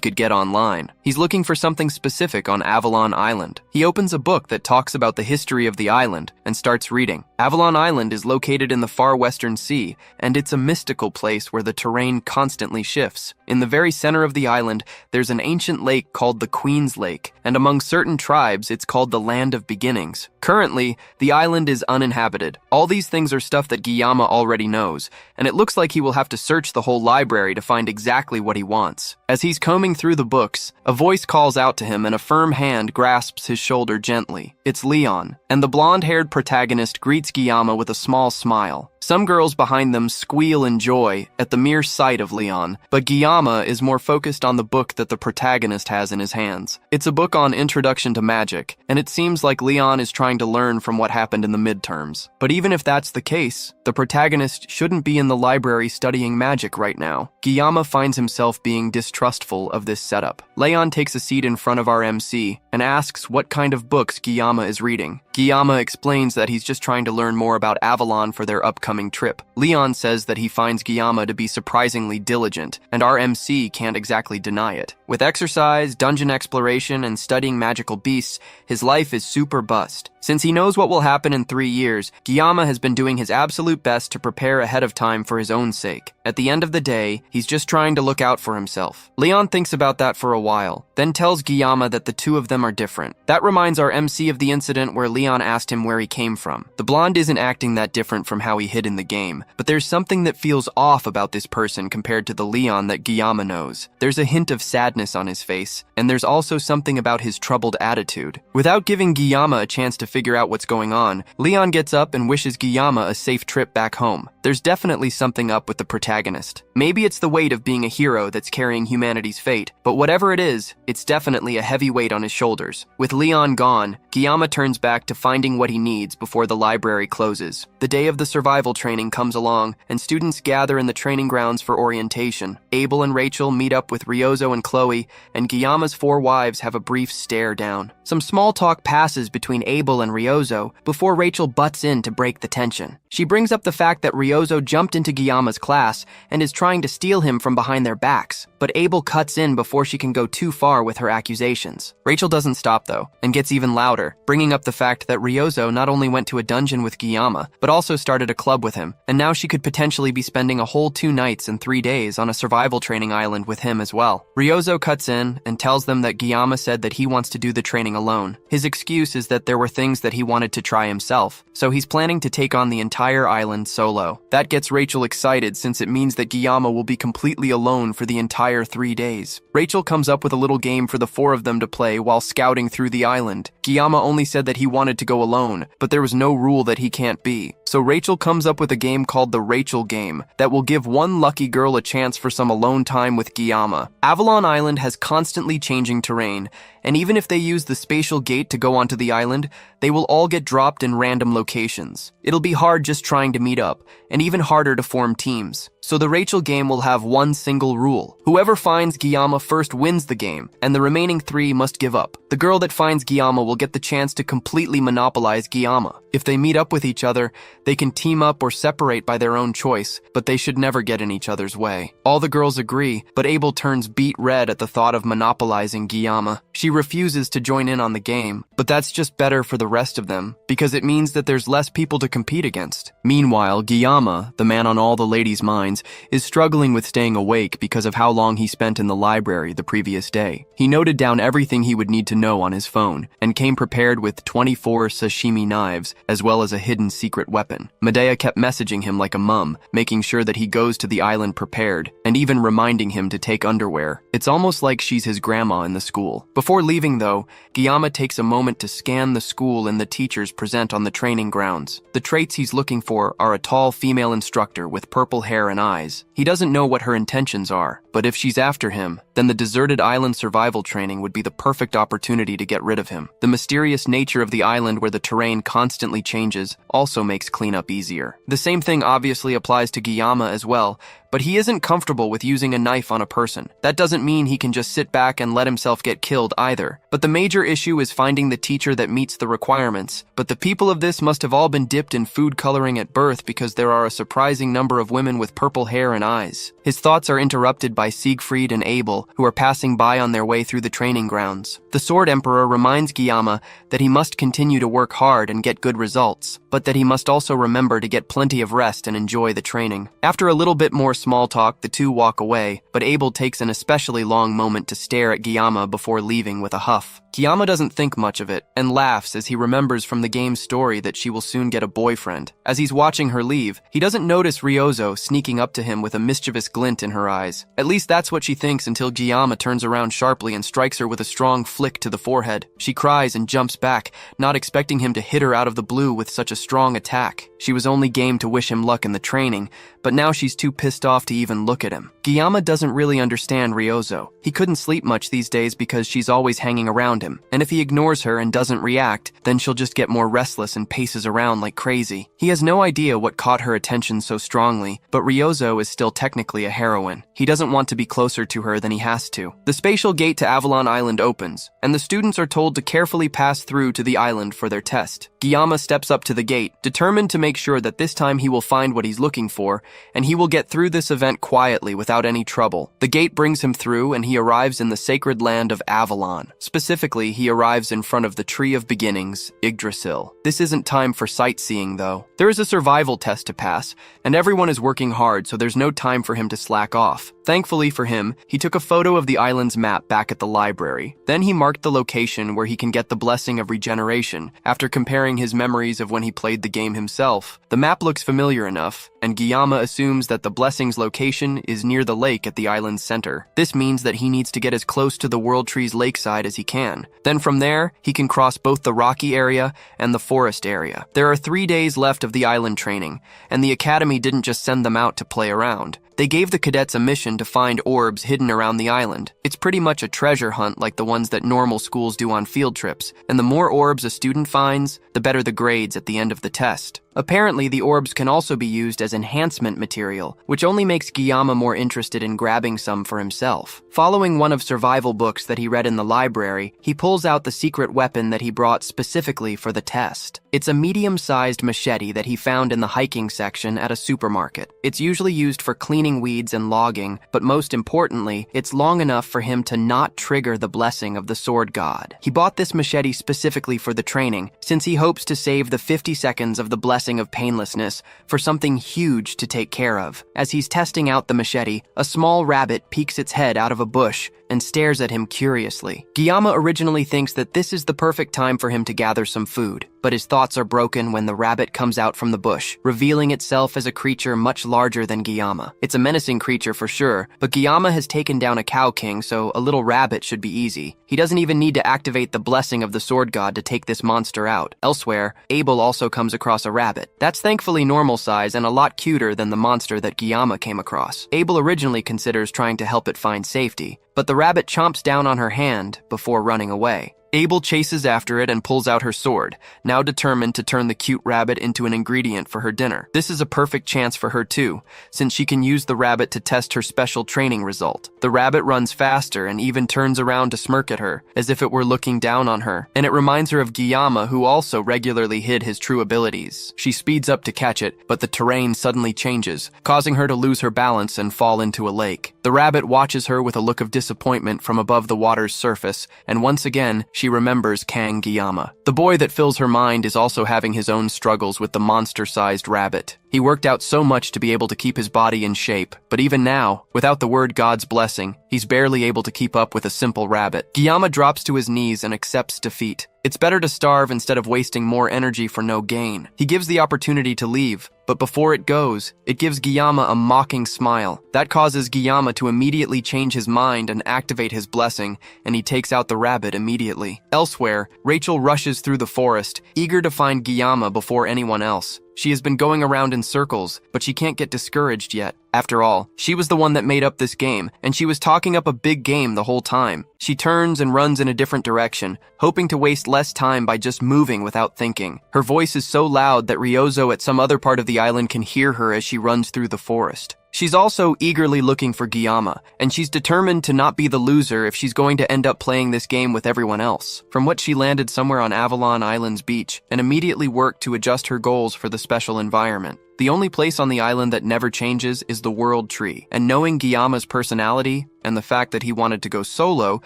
could get online. He's looking for something specific on Avalon Island. He opens a book that talks about the history of the island and starts reading. Avalon Island is located in the far western sea, and it's a mystical place where the terrain constantly shifts. In the very center of the island, there's an ancient lake called the Queen's Lake, and among certain tribes, it's called the Land of Beginnings. Currently, the island is uninhabited. All these things are stuff that Giamma already knows, and it looks like he will have to search the whole library to find exactly what he wants. As he's combing through the books, a voice calls out to him and a firm hand grasps his shoulder gently. It's Leon, and the blonde-haired protagonist greets Guillaume with a small smile. Some girls behind them squeal in joy at the mere sight of Leon, but Guillaume is more focused on the book that the protagonist has in his hands. It's a book on Introduction to Magic, and it seems like Leon is trying to learn from what happened in the midterms. But even if that's the case, the protagonist shouldn't be in the library studying magic right now. Guillaume finds himself being distrustful of this setup. Leon takes a seat in front of our MC and asks what kind of books Guillaume is reading. Guillaume explains that he's just trying to learn more about Avalon for their upcoming trip. Leon says that he finds Guillaume to be surprisingly diligent, and our MC can't exactly deny it. With exercise, dungeon exploration, and studying magical beasts, his life is super bust. Since he knows what will happen in 3 years, Guillaume has been doing his absolute best to prepare ahead of time for his own sake. At the end of the day, he's just trying to look out for himself. Leon thinks about that for a while, then tells Guillaume that the two of them are different. That reminds our MC of the incident where Leon asked him where he came from. The blonde isn't acting that different from how he hid in the game, but there's something that feels off about this person compared to the Leon that Guillaume knows. There's a hint of sadness on his face, and there's also something about his troubled attitude. Without giving Guillaume a chance to figure out what's going on, Leon gets up and wishes Guillaume a safe trip back home. There's definitely something up with the protagonist. Maybe it's the weight of being a hero that's carrying humanity's fate, but whatever it is, it's definitely a heavy weight on his shoulders. With Leon gone, Guillaume turns back to finding what he needs before the library closes. The day of the survival training comes along, and students gather in the training grounds for orientation. Abel and Rachel meet up with Ryozo and Chloe, and Guillaume's 4 wives have a brief stare down. Some small talk passes between Abel and Ryozo before Rachel butts in to break the tension. She brings up the fact that Ryozo jumped into Guillaume's class and is trying to steal him from behind their backs, but Abel cuts in before she can go too far with her accusations. Rachel doesn't stop though, and gets even louder, bringing up the fact that Ryozo not only went to a dungeon with Guillaume, but also started a club with him, and now she could potentially be spending a whole 2 nights and 3 days on a survival training island with him as well. Ryozo cuts in and tells them that Guillaume said that he wants to do the training alone. His excuse is that there were things that he wanted to try himself, so he's planning to take on the entire island solo. That gets Rachel excited since it means that Guillaume will be completely alone for the entire 3 days. Rachel comes up with a little game for the 4 of them to play while scouting through the island. Guillaume only said that he wanted to go alone, but there was no rule that he can't be. So Rachel comes up with a game called the Rachel Game that will give one lucky girl a chance for some alone time with Guillaume. Avalon Island has constantly changing terrain, and even if they use the spatial gate to go onto the island, they will all get dropped in random locations. It'll be hard just trying to meet up, and even harder to form teams. So the Rachel Game will have one single rule. Whoever finds Guillaume first wins the game, and the remaining 3 must give up. The girl that finds Guillaume will get the chance to completely monopolize Guillaume. If they meet up with each other, they can team up or separate by their own choice, but they should never get in each other's way. All the girls agree, but Abel turns beet red at the thought of monopolizing Guillaume. She refuses to join in on the game, but that's just better for the rest of them, because it means that there's less people to compete against. Meanwhile, Guillaume, the man on all the ladies' minds, is struggling with staying awake because of how long he spent in the library the previous day. He noted down everything he would need to know on his phone, and came prepared with 24 sashimi knives, as well as a hidden secret weapon. Medea kept messaging him like a mum, making sure that he goes to the island prepared, and even reminding him to take underwear. It's almost like she's his grandma in the school. Before leaving though, Guillaume takes a moment to scan the school and the teachers present on the training grounds. The traits he's looking for are a tall female instructor with purple hair and eyes. He doesn't know what her intentions are, but if she's after him, then the deserted island survival training would be the perfect opportunity to get rid of him. The mysterious nature of the island where the terrain constantly changes also makes cleanup easier. The same thing obviously applies to Guillaume as well, but he isn't comfortable with using a knife on a person. That doesn't mean he can just sit back and let himself get killed either. But the major issue is finding the teacher that meets the requirements. But the people of this must have all been dipped in food coloring at birth because there are a surprising number of women with purple hair and eyes. His thoughts are interrupted by Siegfried and Abel, who are passing by on their way through the training grounds. The Sword Emperor reminds Guillaume that he must continue to work hard and get good results, but that he must also remember to get plenty of rest and enjoy the training. After a little bit more small talk, the two walk away, but Abel takes an especially long moment to stare at Guillaume before leaving with a huff. Guillaume doesn't think much of it and laughs as he remembers from the game's story that she will soon get a boyfriend. As he's watching her leave, he doesn't notice Ryozo sneaking up to him with a mischievous glint in her eyes. At least that's what she thinks until Guillaume turns around sharply and strikes her with a strong flick to the forehead. She cries and jumps back, not expecting him to hit her out of the blue with such a strong attack. She was only game to wish him luck in the training, but now she's too pissed off to even look at him. Guillaume doesn't really understand Ryozo. He couldn't sleep much these days because she's always hanging around him, and if he ignores her and doesn't react, then she'll just get more restless and paces around like crazy. He has no idea what caught her attention so strongly, but Ryozo is still technically a heroine. He doesn't want to be closer to her than he has to. The spatial gate to Avalon Island opens, and the students are told to carefully pass through to the island for their test. Guillaume steps up to the gate, determined to make sure that this time he will find what he's looking for, and he will get through this event quietly without any trouble. The gate brings him through, and he arrives in the sacred land of Avalon. Specifically, he arrives in front of the Tree of Beginnings, Yggdrasil. This isn't time for sightseeing, though. There is a survival test to pass, and everyone is working hard, so there's no time for him to slack off. Thankfully for him, he took a photo of the island's map back at the library. Then he marked the location where he can get the blessing of regeneration. After comparing his memories of when he played the game himself, the map looks familiar enough, and Guillaume assumes that the blessing's location is near the lake at the island's center. This means that he needs to get as close to the World Tree's lakeside as he can. Then from there, he can cross both the rocky area and the forest area. There are 3 days left of the island training, and the academy didn't just send them out to play around. They gave the cadets a mission to find orbs hidden around the island. It's pretty much a treasure hunt like the ones that normal schools do on field trips, and the more orbs a student finds, the better the grades at the end of the test. Apparently, the orbs can also be used as enhancement material, which only makes Guillaume more interested in grabbing some for himself. Following one of survival books that he read in the library, he pulls out the secret weapon that he brought specifically for the test. It's a medium-sized machete that he found in the hiking section at a supermarket. It's usually used for cleaning weeds and logging, but most importantly, it's long enough for him to not trigger the blessing of the sword god. He bought this machete specifically for the training, since he hopes to save the 50 seconds of the blessing of painlessness for something huge to take care of. As he's testing out the machete, a small rabbit peeks its head out of a bush and stares at him curiously. Guillaume originally thinks that this is the perfect time for him to gather some food, but his thoughts are broken when the rabbit comes out from the bush, revealing itself as a creature much larger than Guillaume. It's a menacing creature for sure, but Guillaume has taken down a cow king, so a little rabbit should be easy. He doesn't even need to activate the blessing of the sword god to take this monster out. Elsewhere, Abel also comes across a rabbit. That's thankfully normal size and a lot cuter than the monster that Guillaume came across. Abel originally considers trying to help it find safety, but the rabbit chomps down on her hand before running away. Abel chases after it and pulls out her sword, now determined to turn the cute rabbit into an ingredient for her dinner. This is a perfect chance for her too, since she can use the rabbit to test her special training result. The rabbit runs faster and even turns around to smirk at her, as if it were looking down on her, and it reminds her of Guillaume, who also regularly hid his true abilities. She speeds up to catch it, but the terrain suddenly changes, causing her to lose her balance and fall into a lake. The rabbit watches her with a look of disappointment from above the water's surface, and once again, she remembers Kang Guillaume. The boy that fills her mind is also having his own struggles with the monster-sized rabbit. He worked out so much to be able to keep his body in shape, but even now, without the word God's blessing, he's barely able to keep up with a simple rabbit. Guillaume drops to his knees and accepts defeat. It's better to starve instead of wasting more energy for no gain. He gives the opportunity to leave, but before it goes, it gives Guillaume a mocking smile. That causes Guillaume to immediately change his mind and activate his blessing, and he takes out the rabbit immediately. Elsewhere, Rachel rushes through the forest, eager to find Guillaume before anyone else. She has been going around in circles, but she can't get discouraged yet. After all, she was the one that made up this game, and she was talking up a big game the whole time. She turns and runs in a different direction, hoping to waste less time by just moving without thinking. Her voice is so loud that Ryozo at some other part of the island can hear her as she runs through the forest. She's also eagerly looking for Guillaume, and she's determined to not be the loser if she's going to end up playing this game with everyone else. From what she landed somewhere on Avalon Island's beach, and immediately worked to adjust her goals for the special environment. The only place on the island that never changes is the World Tree, and knowing Guillaume's personality, and the fact that he wanted to go solo,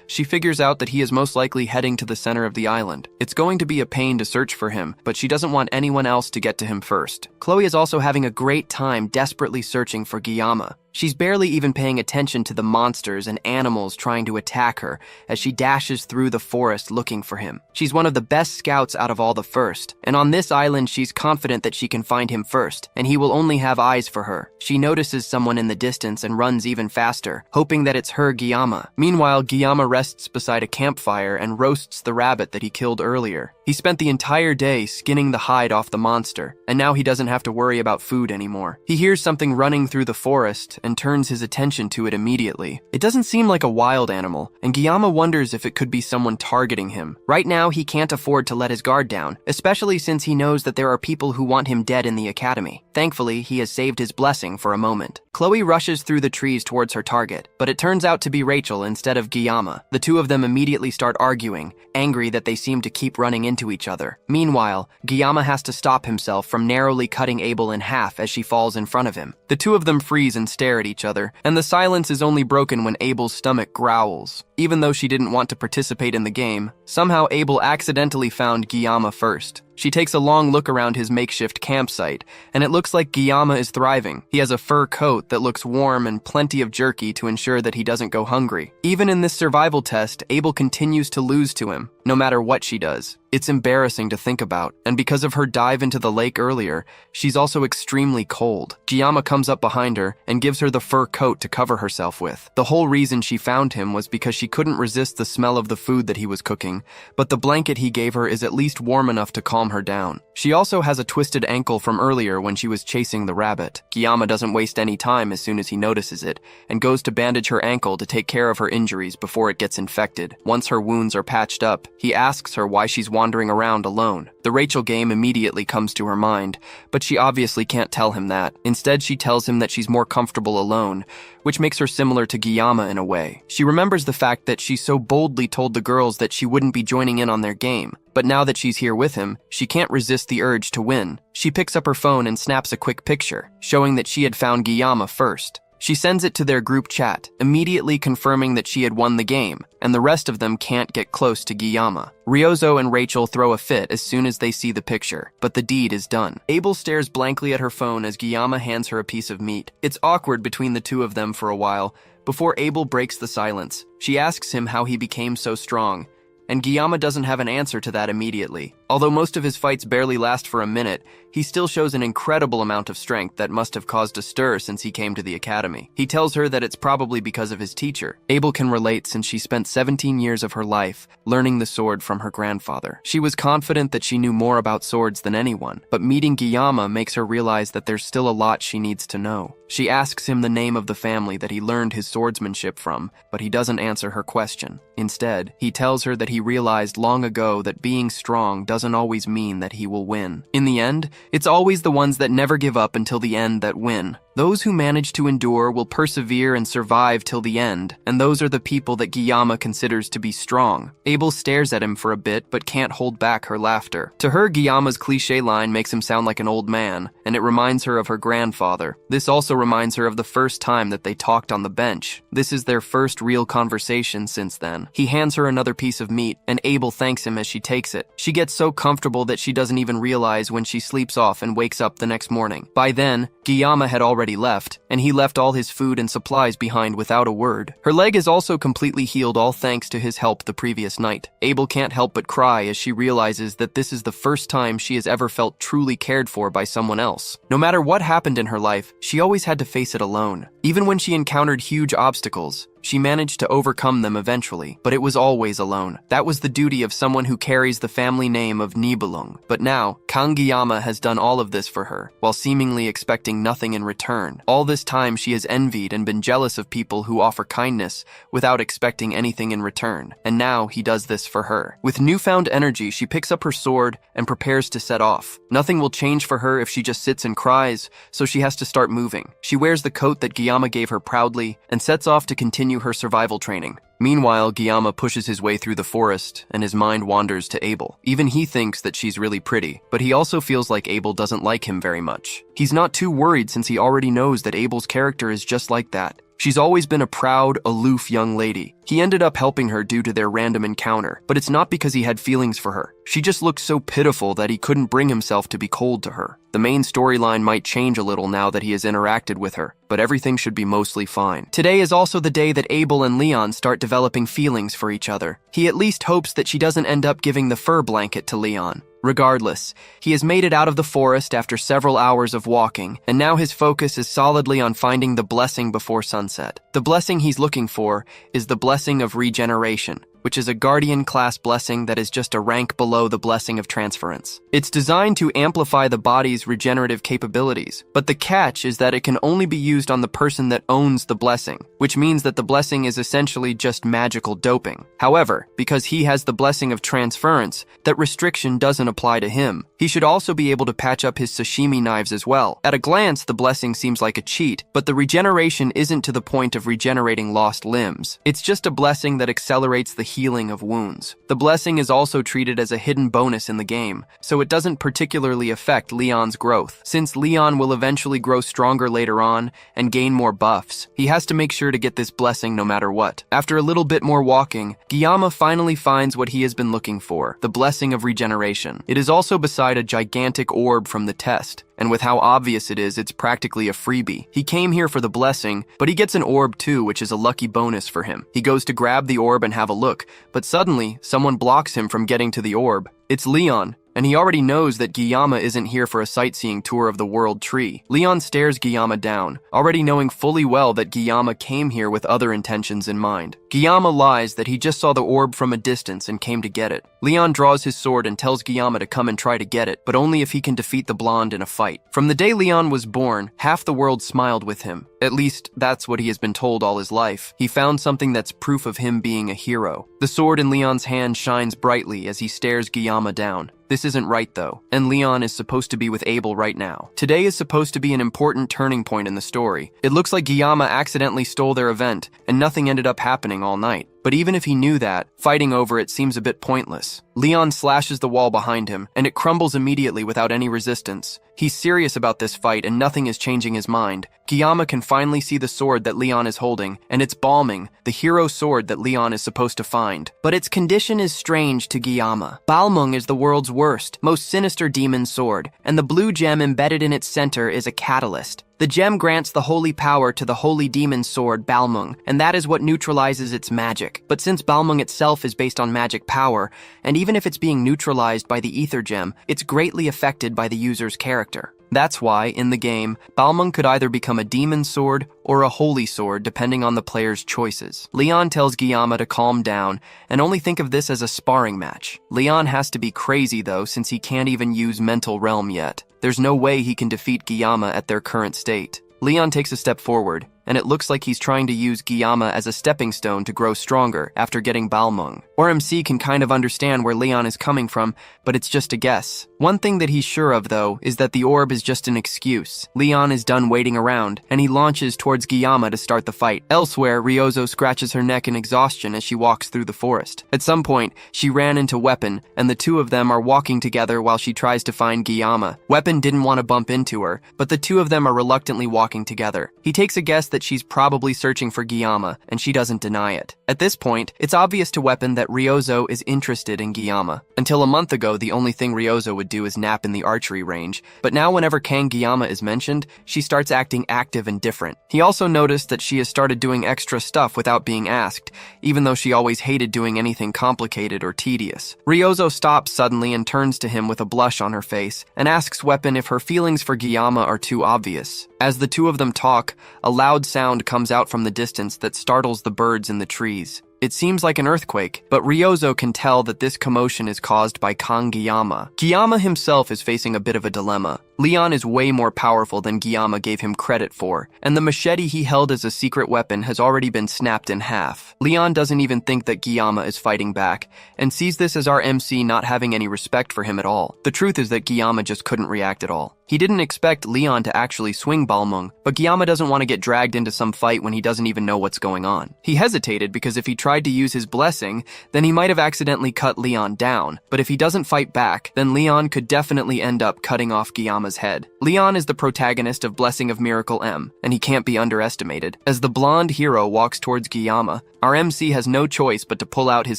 she figures out that he is most likely heading to the center of the island. It's going to be a pain to search for him, but she doesn't want anyone else to get to him first. Chloe is also having a great time desperately searching for Guillaume. She's barely even paying attention to the monsters and animals trying to attack her as she dashes through the forest looking for him. She's one of the best scouts out of all the first, and on this island she's confident that she can find him first, and he will only have eyes for her. She notices someone in the distance and runs even faster, hoping that it's her Gyama. Meanwhile, Gyama rests beside a campfire and roasts the rabbit that he killed earlier. He spent the entire day skinning the hide off the monster, and now he doesn't have to worry about food anymore. He hears something running through the forest and turns his attention to it immediately. It doesn't seem like a wild animal, and Gyama wonders if it could be someone targeting him. Right now, he can't afford to let his guard down, especially since he knows that there are people who want him dead in the academy. Thankfully, he has saved his blessing for a moment. Chloe rushes through the trees towards her target, but it turns out to be Rachel instead of Gyama. The two of them immediately start arguing, angry that they seem to keep running into each other. Meanwhile, Gyama has to stop himself from narrowly cutting Abel in half as she falls in front of him. The two of them freeze and stare at each other, and the silence is only broken when Abel's stomach growls. Even though she didn't want to participate in the game, somehow Abel accidentally found Gyama first. She takes a long look around his makeshift campsite, and it looks like Gyama is thriving. He has a fur coat that looks warm and plenty of jerky to ensure that he doesn't go hungry. Even in this survival test, Abel continues to lose to him, no matter what she does. It's embarrassing to think about, and because of her dive into the lake earlier, she's also extremely cold. Gyama comes up behind her and gives her the fur coat to cover herself with. The whole reason she found him was because she couldn't resist the smell of the food that he was cooking, but the blanket he gave her is at least warm enough to calm her down. She also has a twisted ankle from earlier when she was chasing the rabbit. Gyama doesn't waste any time as soon as he notices it, and goes to bandage her ankle to take care of her injuries before it gets infected. Once her wounds are patched up, he asks her why she's wandering around alone. The Rachel game immediately comes to her mind, but she obviously can't tell him that. Instead, she tells him that she's more comfortable alone, which makes her similar to Gyama in a way. She remembers the fact that she so boldly told the girls that she wouldn't be joining in on their game, but now that she's here with him, she can't resist the urge to win. She picks up her phone and snaps a quick picture, showing that she had found Gyama first. She sends it to their group chat, immediately confirming that she had won the game, and the rest of them can't get close to Gyama. Ryozo and Rachel throw a fit as soon as they see the picture, but the deed is done. Abel stares blankly at her phone as Gyama hands her a piece of meat. It's awkward between the two of them for a while, before Abel breaks the silence. She asks him how he became so strong, and Gyama doesn't have an answer to that immediately. Although most of his fights barely last for a minute, he still shows an incredible amount of strength that must have caused a stir since he came to the academy. He tells her that it's probably because of his teacher. Abel can relate since she spent 17 years of her life learning the sword from her grandfather. She was confident that she knew more about swords than anyone, but meeting Gyama makes her realize that there's still a lot she needs to know. She asks him the name of the family that he learned his swordsmanship from, but he doesn't answer her question. Instead, he tells her that he realized long ago that being strong doesn't always mean that he will win. In the end, it's always the ones that never give up until the end that win. Those who manage to endure will persevere and survive till the end, and those are the people that Gyama considers to be strong. Abel stares at him for a bit, but can't hold back her laughter. To her, Gyama's cliché line makes him sound like an old man, and it reminds her of her grandfather. This also reminds her of the first time that they talked on the bench. This is their first real conversation since then. He hands her another piece of meat, and Abel thanks him as she takes it. She gets so comfortable that she doesn't even realize when she sleeps off and wakes up the next morning. By then, Gyama had already left, and he left all his food and supplies behind without a word. Her leg is also completely healed, all thanks to his help the previous night. Abel can't help but cry as she realizes that this is the first time she has ever felt truly cared for by someone else. No matter what happened in her life, she always had to face it alone. Even when she encountered huge obstacles, she managed to overcome them eventually, but it was always alone. That was the duty of someone who carries the family name of Nibelung. But now, Kang Gyama has done all of this for her, while seemingly expecting nothing in return. All this time, she has envied and been jealous of people who offer kindness without expecting anything in return. And now, he does this for her. With newfound energy, she picks up her sword and prepares to set off. Nothing will change for her if she just sits and cries, so she has to start moving. She wears the coat that Gyama gave her proudly and sets off to continue her survival training. Meanwhile, Gyama pushes his way through the forest, and his mind wanders to Abel. Even he thinks that she's really pretty, but he also feels like Abel doesn't like him very much. He's not too worried since he already knows that Abel's character is just like that. She's always been a proud, aloof young lady. He ended up helping her due to their random encounter, but it's not because he had feelings for her. She just looked so pitiful that he couldn't bring himself to be cold to her. The main storyline might change a little now that he has interacted with her, but everything should be mostly fine. Today is also the day that Abel and Leon start developing feelings for each other. He at least hopes that she doesn't end up giving the fur blanket to Leon. Regardless, he has made it out of the forest after several hours of walking, and now his focus is solidly on finding the blessing before sunset. The blessing he's looking for is the blessing of regeneration, which is a Guardian-class blessing that is just a rank below the blessing of transference. It's designed to amplify the body's regenerative capabilities, but the catch is that it can only be used on the person that owns the blessing, which means that the blessing is essentially just magical doping. However, because he has the blessing of transference, that restriction doesn't apply to him. He should also be able to patch up his sashimi knives as well. At a glance, the blessing seems like a cheat, but the regeneration isn't to the point of regenerating lost limbs. It's just a blessing that accelerates the healing of wounds. The blessing is also treated as a hidden bonus in the game, so it doesn't particularly affect Leon's growth. Since Leon will eventually grow stronger later on and gain more buffs, he has to make sure to get this blessing no matter what. After a little bit more walking, Guillaume finally finds what he has been looking for, the blessing of regeneration. It is also beside a gigantic orb from the test, and with how obvious it is, it's practically a freebie. He came here for the blessing, but he gets an orb too, which is a lucky bonus for him. He goes to grab the orb and have a look, but suddenly, someone blocks him from getting to the orb. It's Leon, and he already knows that Guillaume isn't here for a sightseeing tour of the world tree. Leon stares Guillaume down, already knowing fully well that Guillaume came here with other intentions in mind. Guillaume lies that he just saw the orb from a distance and came to get it. Leon draws his sword and tells Guillaume to come and try to get it, but only if he can defeat the blonde in a fight. From the day Leon was born, half the world smiled with him. At least, that's what he has been told all his life. He found something that's proof of him being a hero. The sword in Leon's hand shines brightly as he stares Guillaume down. This isn't right though, and Leon is supposed to be with Abel right now. Today is supposed to be an important turning point in the story. It looks like Guillaume accidentally stole their event, and nothing ended up happening all night. But even if he knew that, fighting over it seems a bit pointless. Leon slashes the wall behind him, and it crumbles immediately without any resistance. He's serious about this fight, and nothing is changing his mind. Guillaume can finally see the sword that Leon is holding, and it's Balmung, the hero sword that Leon is supposed to find. But its condition is strange to Guillaume. Balmung is the world's worst, most sinister demon sword, and the blue gem embedded in its center is a catalyst. The gem grants the holy power to the holy demon sword, Balmung, and that is what neutralizes its magic. But since Balmung itself is based on magic power, and even if it's being neutralized by the ether gem, it's greatly affected by the user's character. That's why, in the game, Balmung could either become a demon sword or a holy sword depending on the player's choices. Leon tells Guillaume to calm down and only think of this as a sparring match. Leon has to be crazy though, since he can't even use mental realm yet. There's no way he can defeat Guillaume at their current state. Leon takes a step forward, and it looks like he's trying to use Guillaume as a stepping stone to grow stronger after getting Balmung. MC can kind of understand where Leon is coming from, but it's just a guess. One thing that he's sure of, though, is that the orb is just an excuse. Leon is done waiting around, and he launches towards Guillaume to start the fight. Elsewhere, Ryozo scratches her neck in exhaustion as she walks through the forest. At some point, she ran into Weapon, and the two of them are walking together while she tries to find Guillaume. Weapon didn't want to bump into her, but the two of them are reluctantly walking together. He takes a guess that she's probably searching for Guillaume, and she doesn't deny it. At this point, it's obvious to Weapon that Ryozo is interested in Guillaume. Until a month ago, the only thing Ryozo would do is nap in the archery range, but now whenever Kang Guillaume is mentioned, she starts acting active and different. He also noticed that she has started doing extra stuff without being asked, even though she always hated doing anything complicated or tedious. Ryozo stops suddenly and turns to him with a blush on her face, and asks Weapon if her feelings for Guillaume are too obvious. As the two of them talk, a loud sound comes out from the distance that startles the birds in the trees. It seems like an earthquake, but Ryozo can tell that this commotion is caused by Kang Guillaume. Guillaume himself is facing a bit of a dilemma. Leon is way more powerful than Guillaume gave him credit for, and the machete he held as a secret weapon has already been snapped in half. Leon doesn't even think that Guillaume is fighting back, and sees this as our MC not having any respect for him at all. The truth is that Guillaume just couldn't react at all. He didn't expect Leon to actually swing Balmung, but Guillaume doesn't want to get dragged into some fight when he doesn't even know what's going on. He hesitated because if he tried to use his blessing, then he might have accidentally cut Leon down, but if he doesn't fight back, then Leon could definitely end up cutting off Guillaume's head. Leon is the protagonist of Blessing of Miracle M, and he can't be underestimated. As the blonde hero walks towards Guillaume, Our MC has no choice but to pull out his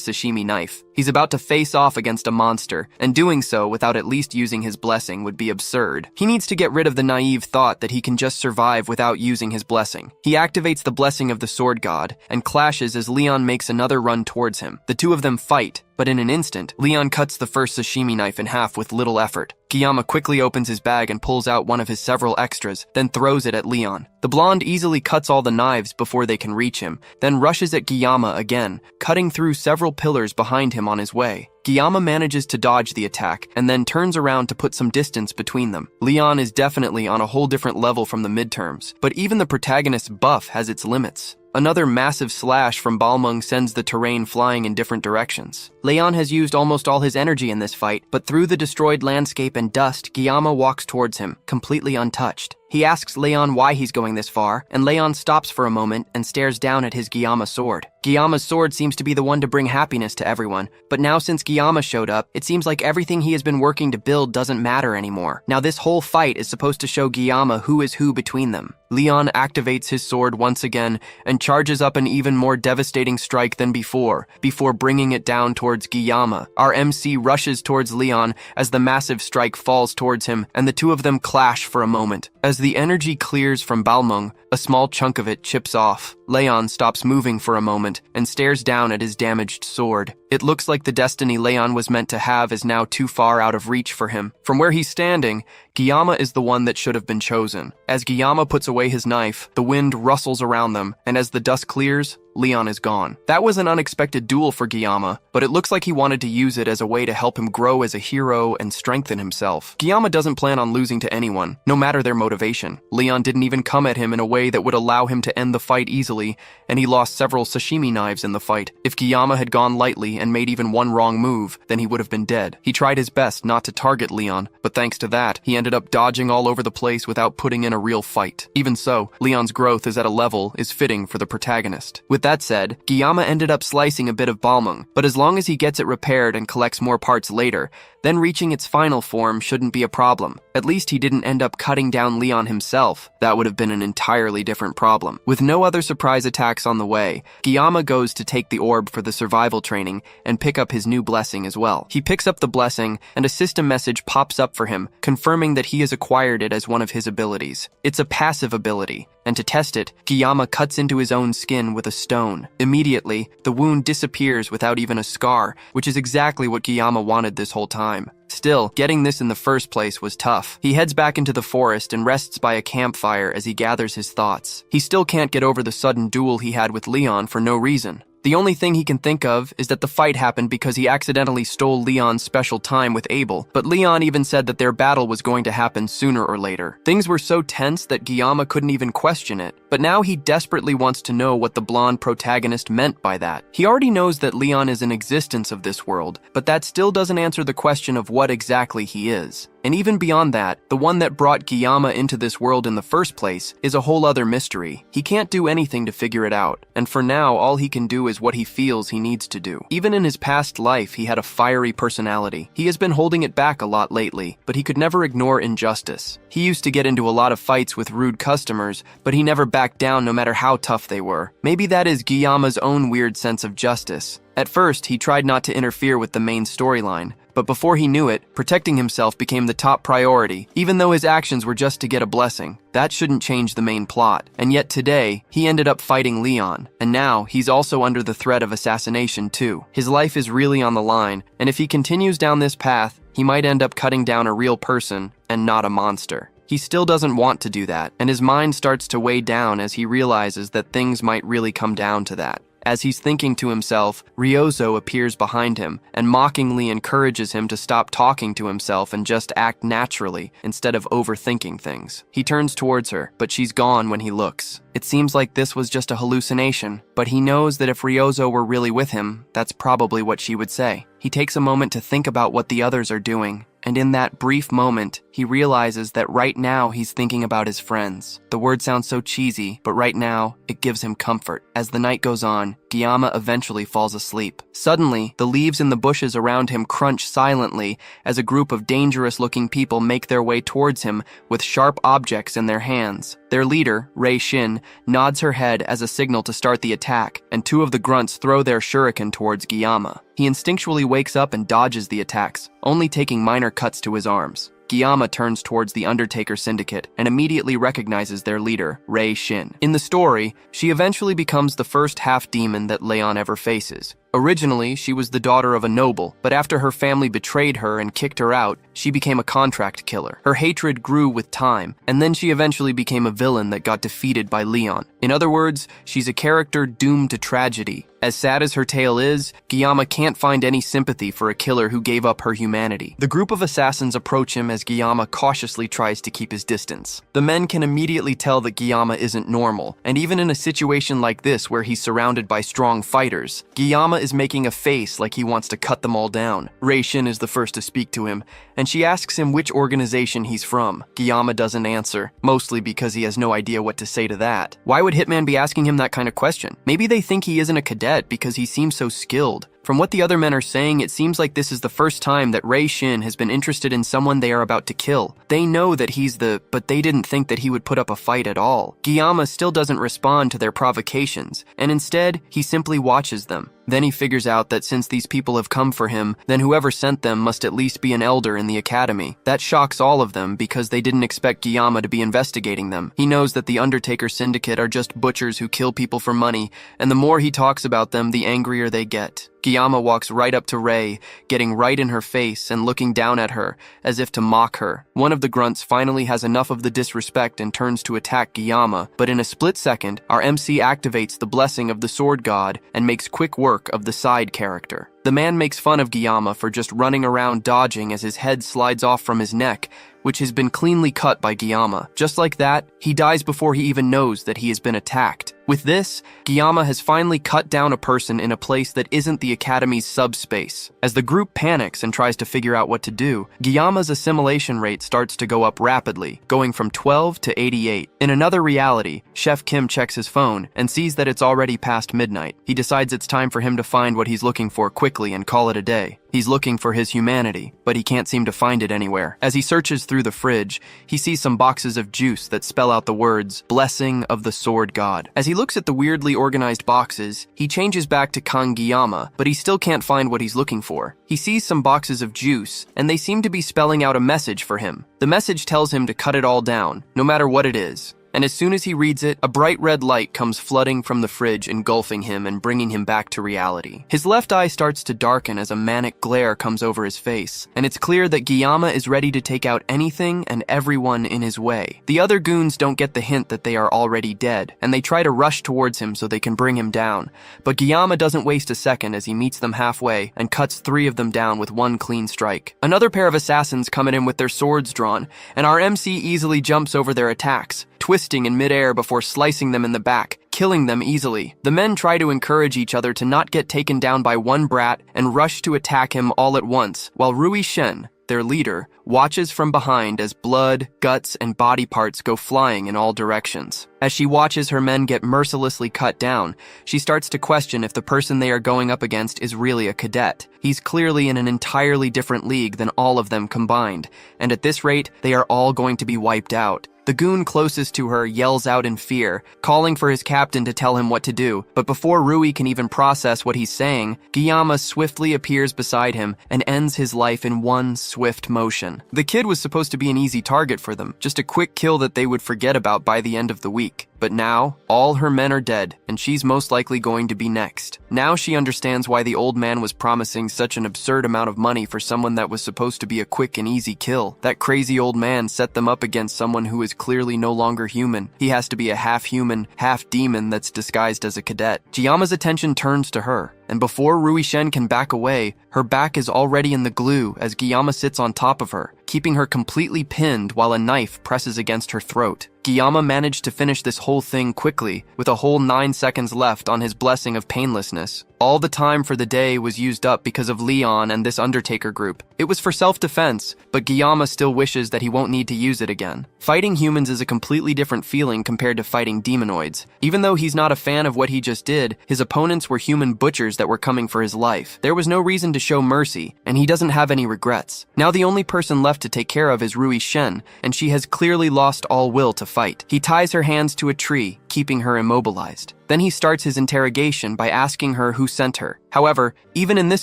sashimi knife. He's about to face off against a monster, and doing so without at least using his blessing would be absurd. He needs to get rid of the naive thought that he can just survive without using his blessing. He activates the blessing of the sword god and clashes as Leon makes another run towards him. The two of them fight, but in an instant, Leon cuts the first sashimi knife in half with little effort. Giyama quickly opens his bag and pulls out one of his several extras, then throws it at Leon. The blonde easily cuts all the knives before they can reach him, then rushes at Giyama again, cutting through several pillars behind him on his way. Giyama manages to dodge the attack and then turns around to put some distance between them. Leon is definitely on a whole different level from the midterms, but even the protagonist's buff has its limits. Another massive slash from Balmung sends the terrain flying in different directions. Leon has used almost all his energy in this fight, but through the destroyed landscape and dust, Giyama walks towards him, completely untouched. He asks Leon why he's going this far, and Leon stops for a moment and stares down at his Giyama sword. Giyama's sword seems to be the one to bring happiness to everyone, but now since Giyama showed up, it seems like everything he has been working to build doesn't matter anymore. Now this whole fight is supposed to show Giyama who is who between them. Leon activates his sword once again and charges up an even more devastating strike than before bringing it down towards Giyama. Our MC rushes towards Leon as the massive strike falls towards him, and the two of them clash for a moment. As the energy clears from Balmung, a small chunk of it chips off. Leon stops moving for a moment and stares down at his damaged sword. It looks like the destiny Leon was meant to have is now too far out of reach for him. From where he's standing, Giyama is the one that should have been chosen. As Giyama puts away his knife, the wind rustles around them, and as the dust clears, Leon is gone. That was an unexpected duel for Giyama, but it looks like he wanted to use it as a way to help him grow as a hero and strengthen himself. Giyama doesn't plan on losing to anyone, no matter their motivation. Leon didn't even come at him in a way that would allow him to end the fight easily, and he lost several sashimi knives in the fight. If Giyama had gone lightly and made even one wrong move, then he would have been dead. He tried his best not to target Leon, but thanks to that, he ended up dodging all over the place without putting in a real fight. Even so, Leon's growth is at a level is fitting for the protagonist. With that said, Giyama ended up slicing a bit of Balmung, but as long as he gets it repaired and collects more parts later, then reaching its final form shouldn't be a problem. At least he didn't end up cutting down Leon himself. That would have been an entirely different problem. With no other surprise attacks on the way, Giyama goes to take the orb for the survival training and pick up his new blessing as well. He picks up the blessing, and a system message pops up for him, confirming that he has acquired it as one of his abilities. It's a passive ability, and to test it, Giyama cuts into his own skin with a stone. Immediately, the wound disappears without even a scar, which is exactly what Giyama wanted this whole time. Still, getting this in the first place was tough. He heads back into the forest and rests by a campfire as he gathers his thoughts. He still can't get over the sudden duel he had with Leon for no reason. The only thing he can think of is that the fight happened because he accidentally stole Leon's special time with Abel, but Leon even said that their battle was going to happen sooner or later. Things were so tense that Giyama couldn't even question it, but now he desperately wants to know what the blonde protagonist meant by that. He already knows that Leon is an existence of this world, but that still doesn't answer the question of what exactly he is. And even beyond that, the one that brought Giyama into this world in the first place is a whole other mystery. He can't do anything to figure it out, and for now all he can do is what he feels he needs to do. Even in his past life, he had a fiery personality. He has been holding it back a lot lately, but he could never ignore injustice. He used to get into a lot of fights with rude customers, but he never backed down no matter how tough they were. Maybe that is Giyama's own weird sense of justice. At first, he tried not to interfere with the main storyline, but before he knew it, protecting himself became the top priority, even though his actions were just to get a blessing. That shouldn't change the main plot. And yet today, he ended up fighting Leon, and now he's also under the threat of assassination too. His life is really on the line, and if he continues down this path, he might end up cutting down a real person and not a monster. He still doesn't want to do that, and his mind starts to weigh down as he realizes that things might really come down to that. As he's thinking to himself, Ryozo appears behind him and mockingly encourages him to stop talking to himself and just act naturally instead of overthinking things. He turns towards her, but she's gone when he looks. It seems like this was just a hallucination, but he knows that if Ryozo were really with him, that's probably what she would say. He takes a moment to think about what the others are doing, and in that brief moment, he realizes that right now he's thinking about his friends. The word sounds so cheesy, but right now, it gives him comfort. As the night goes on, Giyama eventually falls asleep. Suddenly, the leaves in the bushes around him crunch silently as a group of dangerous-looking people make their way towards him with sharp objects in their hands. Their leader, Rei Shin, nods her head as a signal to start the attack, and two of the grunts throw their shuriken towards Giyama. He instinctually wakes up and dodges the attacks, only taking minor cuts to his arms. Giyama turns towards the Undertaker Syndicate and immediately recognizes their leader, Rei Shin. In the story, she eventually becomes the first half-demon that Leon ever faces. Originally, she was the daughter of a noble, but after her family betrayed her and kicked her out, she became a contract killer. Her hatred grew with time, and then she eventually became a villain that got defeated by Leon. In other words, she's a character doomed to tragedy. As sad as her tale is, Giyama can't find any sympathy for a killer who gave up her humanity. The group of assassins approach him as Giyama cautiously tries to keep his distance. The men can immediately tell that Giyama isn't normal, and even in a situation like this where he's surrounded by strong fighters, Giyama is making a face like he wants to cut them all down. Rei Shin is the first to speak to him, and she asks him which organization he's from. Giyama doesn't answer, mostly because he has no idea what to say to that. Why would Hitman be asking him that kind of question? Maybe they think he isn't a cadet because he seems so skilled. From what the other men are saying, it seems like this is the first time that Rei Shin has been interested in someone they are about to kill. They know that he's but they didn't think that he would put up a fight at all. Giyama still doesn't respond to their provocations, and instead, he simply watches them. Then he figures out that since these people have come for him, then whoever sent them must at least be an elder in the academy. That shocks all of them because they didn't expect Giyama to be investigating them. He knows that the Undertaker Syndicate are just butchers who kill people for money, and the more he talks about them, the angrier they get. Giyama walks right up to Rei, getting right in her face and looking down at her, as if to mock her. One of the grunts finally has enough of the disrespect and turns to attack Giyama, but in a split second, our MC activates the blessing of the sword god and makes quick work of the side character. The man makes fun of Giyama for just running around dodging as his head slides off from his neck, which has been cleanly cut by Giyama. Just like that, he dies before he even knows that he has been attacked. With this, Giyama has finally cut down a person in a place that isn't the Academy's subspace. As the group panics and tries to figure out what to do, Giyama's assimilation rate starts to go up rapidly, going from 12 to 88. In another reality, Chef Kim checks his phone and sees that it's already past midnight. He decides it's time for him to find what he's looking for quickly and call it a day. He's looking for his humanity, but he can't seem to find it anywhere. As he searches through the fridge, he sees some boxes of juice that spell out the words, "Blessing of the Sword God." As he looks at the weirdly organized boxes, he changes back to Kangiyama, but he still can't find what he's looking for. He sees some boxes of juice, and they seem to be spelling out a message for him. The message tells him to cut it all down, no matter what it is. And as soon as he reads it, a bright red light comes flooding from the fridge, engulfing him and bringing him back to reality. His left eye starts to darken as a manic glare comes over his face, and it's clear that Giyama is ready to take out anything and everyone in his way. The other goons don't get the hint that they are already dead, and they try to rush towards him so they can bring him down. But Giyama doesn't waste a second as he meets them halfway and cuts 3 of them down with one clean strike. Another pair of assassins come at him with their swords drawn, and our MC easily jumps over their attacks, twisting in midair before slicing them in the back, killing them easily. The men try to encourage each other to not get taken down by one brat and rush to attack him all at once, while Rui Shen, their leader, watches from behind as blood, guts, and body parts go flying in all directions. As she watches her men get mercilessly cut down, she starts to question if the person they are going up against is really a cadet. He's clearly in an entirely different league than all of them combined, and at this rate, they are all going to be wiped out. The goon closest to her yells out in fear, calling for his captain to tell him what to do, but before Rui can even process what he's saying, Giyama swiftly appears beside him and ends his life in one swift motion. The kid was supposed to be an easy target for them, just a quick kill that they would forget about by the end of the week. But now, all her men are dead, and she's most likely going to be next. Now she understands why the old man was promising such an absurd amount of money for someone that was supposed to be a quick and easy kill. That crazy old man set them up against someone who is clearly no longer human. He has to be a half-human, half-demon that's disguised as a cadet. Giyama's attention turns to her, and before Rui Shen can back away, her back is already in the glue as Giyama sits on top of her. keeping her completely pinned while a knife presses against her throat. Giyama managed to finish this whole thing quickly, with a whole 9 seconds left on his blessing of painlessness. All the time for the day was used up because of Leon and this Undertaker group. It was for self-defense, but Giyama still wishes that he won't need to use it again. Fighting humans is a completely different feeling compared to fighting demonoids. Even though he's not a fan of what he just did, his opponents were human butchers that were coming for his life. There was no reason to show mercy, and he doesn't have any regrets. Now the only person left to take care of is Rui Shen, and she has clearly lost all will to fight. He ties her hands to a tree, keeping her immobilized. Then he starts his interrogation by asking her who sent her. However, even in this